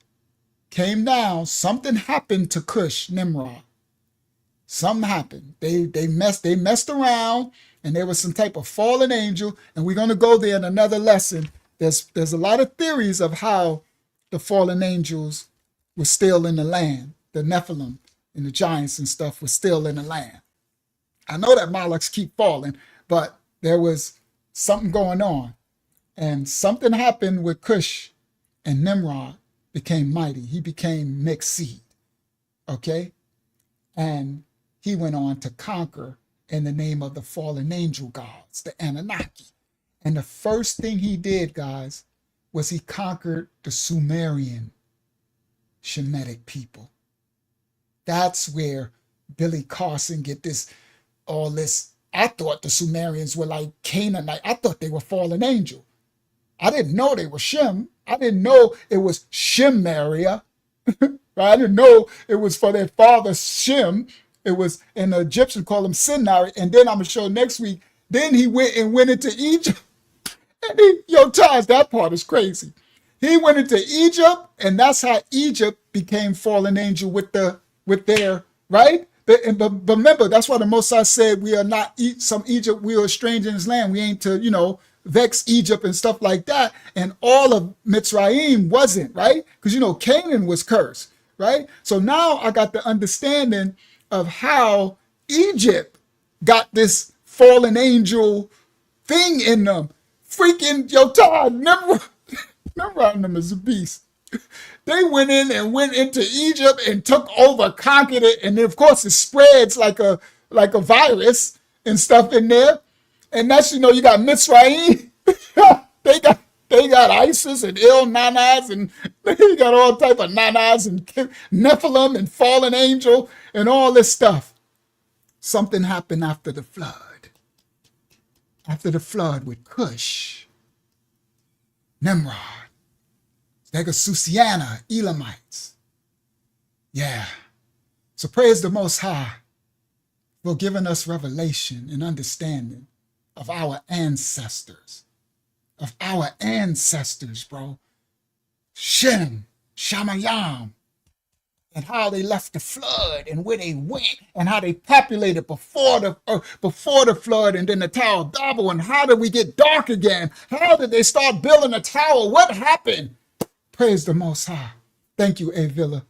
came down. Something happened to Cush, Nimrod. Something happened. They messed around, and there was some type of fallen angel, and we're going to go there in another lesson. There's a lot of theories of how the fallen angels were still in the land. The Nephilim and the giants and stuff were still in the land. I know that Molochs keep falling, but there was something going on. And something happened with Cush, and Nimrod became mighty. He became mixed seed, okay? And he went on to conquer in the name of the fallen angel gods, the Anunnaki. And the first thing he did, guys, was he conquered the Sumerian Shemitic people. That's where Billy Carson get all this. I thought the Sumerians were like Canaanite. I thought they were fallen angel. I didn't know they were Shem. I didn't know it was Shemeria. I didn't know it was for their father Shem. It was, and the Egyptians call him Sinari. And then I'm going to show next week. Then he went into Egypt. And Taz, that part is crazy. He went into Egypt, and that's how Egypt became fallen angel with their, right? But remember, that's why the Most High said we are not some Egypt, we are a stranger in his land. We ain't to, vex Egypt and stuff like that. And all of Mitzrayim wasn't, right? Because, Canaan was cursed, right? So now I got the understanding of how Egypt got this fallen angel thing in them. Freaking Todd, Nimrod and them is a beast. They went into Egypt and took over, conquered it, and then of course it spreads like a virus and stuff in there. And that's you got Mitzrayim. They got Isis and Il Nanas, and they got all type of Nanas and Nephilim and fallen angel and all this stuff. Something happened after the flood. After the flood with Cush, Nimrod, Negasusiana, Elamites. Yeah. So praise the Most High for giving us revelation and understanding of our ancestors. Of our ancestors, bro. Shem, Shamayam, and how they left the flood and where they went and how they populated before the flood and then the Tower of Babel, and how did we get dark again? How did they start building a tower? What happened? Praise the Most High. Thank you, A. Villa.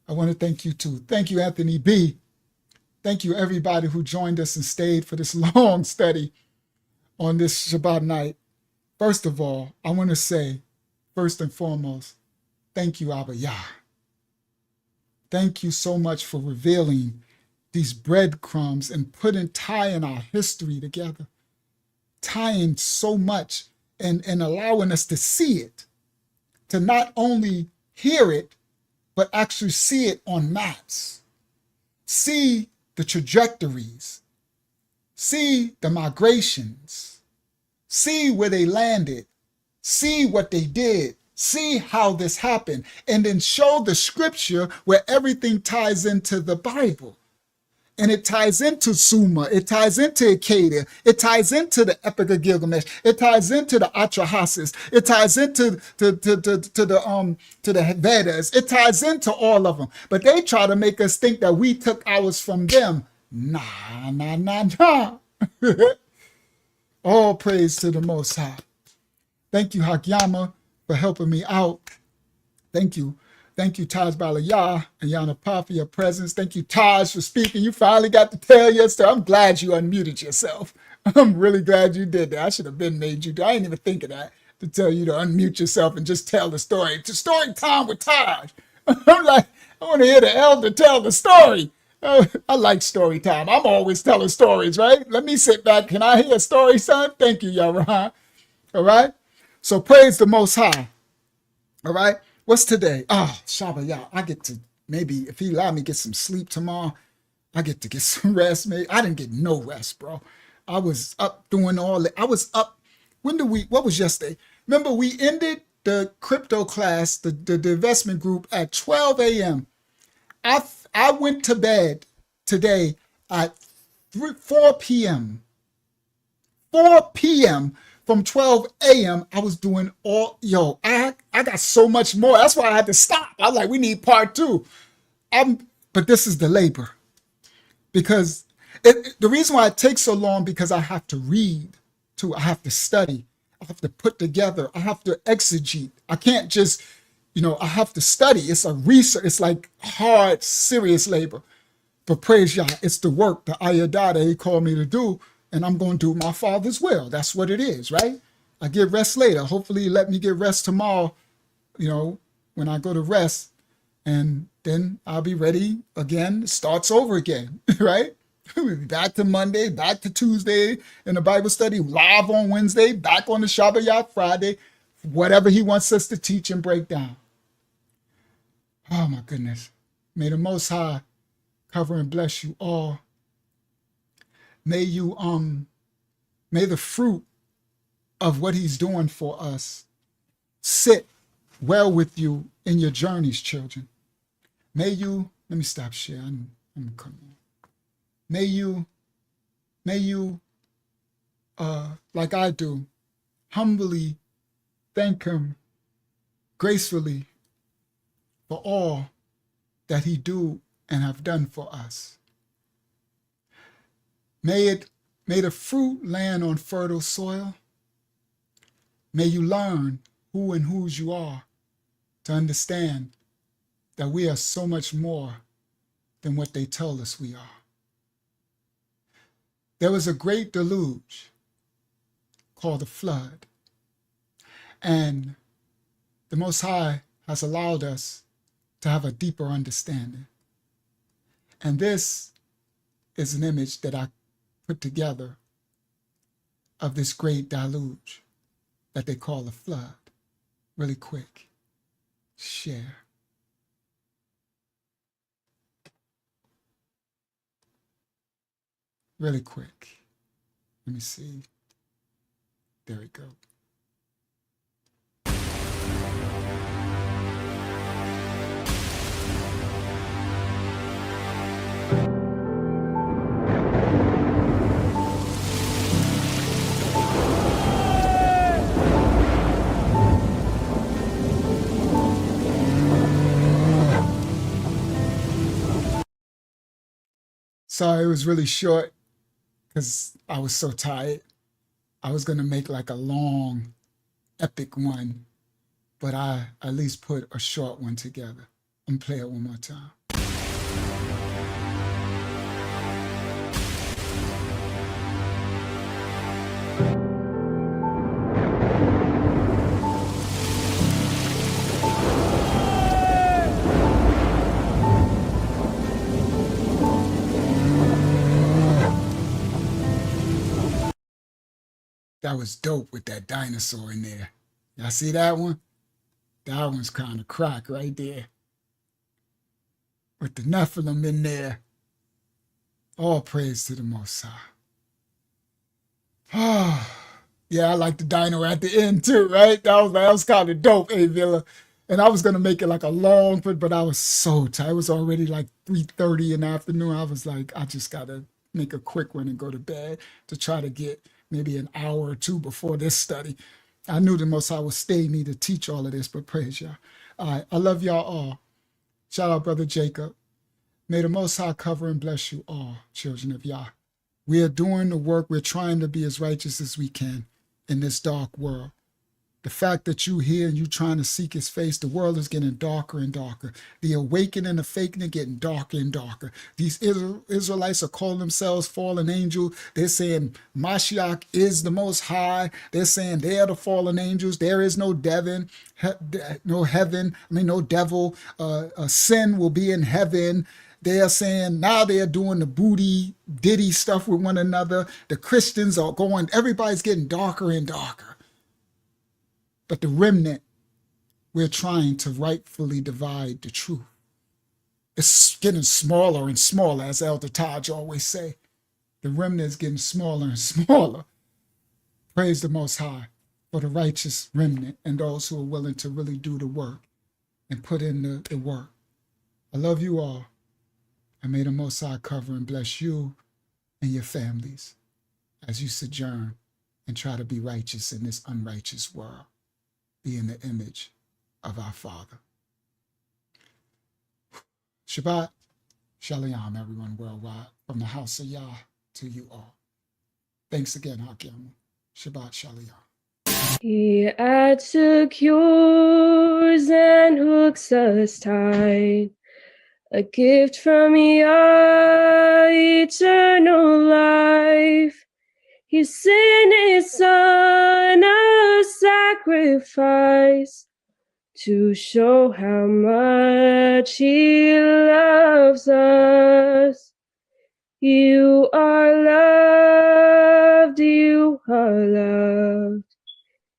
I want to thank you too. Thank you, Anthony B. Thank you, everybody who joined us and stayed for this long study on this Shabbat night. First of all, I want to say, first and foremost, thank you, Abba Yah. Thank you so much for revealing these breadcrumbs and tying our history together, tying so much and allowing us to see it, to not only hear it, but actually see it on maps, see the trajectories, see the migrations, see where they landed, see what they did, see how this happened, and then show the scripture where everything ties into the Bible. And it ties into Sumer, it ties into Acadian, it ties into the Epic of Gilgamesh, it ties into the Atrahasis, it ties into the Vedas, it ties into all of them. But they try to make us think that we took ours from them. Nah. All praise to the Most High. Thank you, Hakyama, for helping me out. Thank you. Thank you, Taj Balayah and Yanapa, for your presence. Thank you, Taj, for speaking. You finally got to tell your story. I'm glad you unmuted yourself. I'm really glad you did that. I should have been made you do. I didn't even think of that, to tell you to unmute yourself and just tell the story. It's story time with Taj. I'm like, I want to hear the elder tell the story. I like story time. I'm always telling stories, right? Let me sit back. Can I hear a story, son? Thank you, Yaran. All right? So praise the Most High. All right? What's today? Oh, Shabbat, yeah. I get to, maybe, if he allow me, get some sleep tomorrow. I get to get some rest, maybe. I didn't get no rest, bro. I was up doing all that. I was up. What was yesterday? Remember, we ended the crypto class, the investment group, at 12 a.m. I went to bed today at 4 p.m. 4 p.m. From 12 a.m., I was doing I got so much more. That's why I had to stop. I was like, we need part two. But this is the labor. Because the reason why it takes so long, because I have to read too. I have to study. I have to put together. I have to exegete. I can't just, I have to study. It's a research. It's like hard, serious labor. But praise Yah, it's the work, the ayadada he called me to do. And I'm going to do my Father's will. That's what it is, right? I get rest later. Hopefully he let me get rest tomorrow, when I go to rest. And then I'll be ready again. It starts over again, right? We'll be back to Monday, back to Tuesday in the Bible study, live on Wednesday, back on the Shabbat Friday, whatever he wants us to teach and break down. Oh, my goodness. May the Most High cover and bless you all. May the fruit of what he's doing for us sit well with you in your journeys, children. May you, let me stop sharing. I'm coming on. May you, like I do, humbly thank him gracefully for all that he do and have done for us. May the fruit land on fertile soil. May you learn who and whose you are to understand that we are so much more than what they tell us we are. There was a great deluge called the flood, and the Most High has allowed us to have a deeper understanding. And this is an image that I put together of this great deluge that they call a flood. Really quick. Share. Really quick. Let me see. There we go. Sorry, it was really short because I was so tired. I was going to make like a long, epic one, but I at least put a short one together. I'm going to play it one more time. That was dope with that dinosaur in there. Y'all see that one? That one's kind of crack right there. With the Nephilim in there. All praise to the Most High. Yeah, I like the dino at the end too, right? That was kind of dope, Villa. And I was going to make it like a long, but I was so tired. It was already like 3:30 in the afternoon. I was like, I just got to make a quick one and go to bed to try to get maybe an hour or two before this study. I knew the Most High would stay me to teach all of this, but praise y'all. All right, I love y'all all. Shout out, Brother Jacob. May the Most High cover and bless you all, children of Yah. We are doing the work. We're trying to be as righteous as we can in this dark world. The fact that you here and you trying to seek his face, the world is getting darker and darker. The awakening and the faking are getting darker and darker. These Israelites are calling themselves fallen angels. They're saying Mashiach is the Most High. They're saying they are the fallen angels. There is no devil. No devil. Sin will be in heaven. They are saying now they are doing the booty diddy stuff with one another. The Christians are going, everybody's getting darker and darker. But the remnant, we're trying to rightfully divide the truth. It's getting smaller and smaller, as Elder Taj always say. The remnant is getting smaller and smaller. Praise the Most High for the righteous remnant and those who are willing to really do the work and put in the work. I love you all. And may the Most High cover and bless you and your families as you sojourn and try to be righteous in this unrighteous world. Be in the image of our Father. Shabbat Shalom, everyone worldwide, from the house of Yah to you all. Thanks again, Hakim. Shabbat Shalom. He adds secures and hooks us tight. A gift from Yah, eternal life. He sent his son a sacrifice to show how much he loves us. You are loved, you are loved.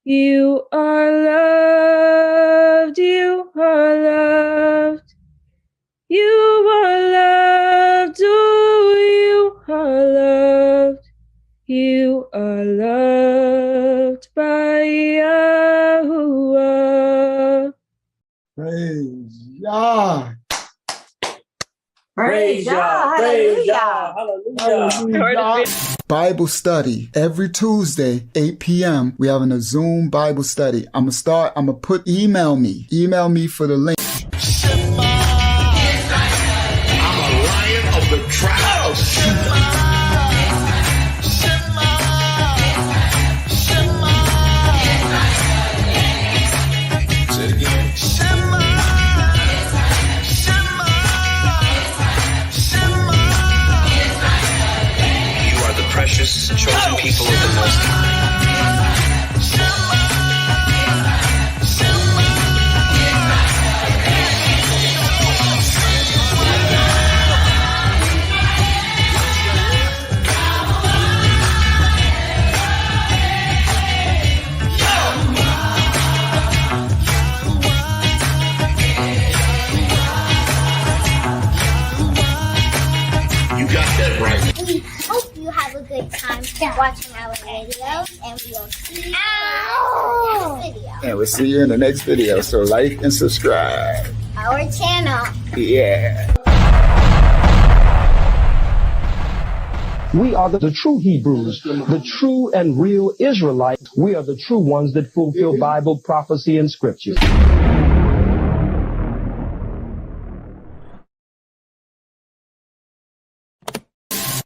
You are loved, you are loved. You are loved, oh, you are loved. You are loved by Yahuwah. Praise Yah. Praise Yah. Praise Yah. Hallelujah. Bible study every Tuesday, 8 p.m. We're having a Zoom Bible study. I'm going to put, email me for the link. I'm a lion of the tribe of Judah. Precious chosen people of the Most High. great time watching our videos, and we will see you in the next video. And we'll see you in the next video. So like and subscribe. Our channel. Yeah. We are the true Hebrews, the true and real Israelites. We are the true ones that fulfill Bible prophecy and scripture.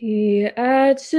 He adds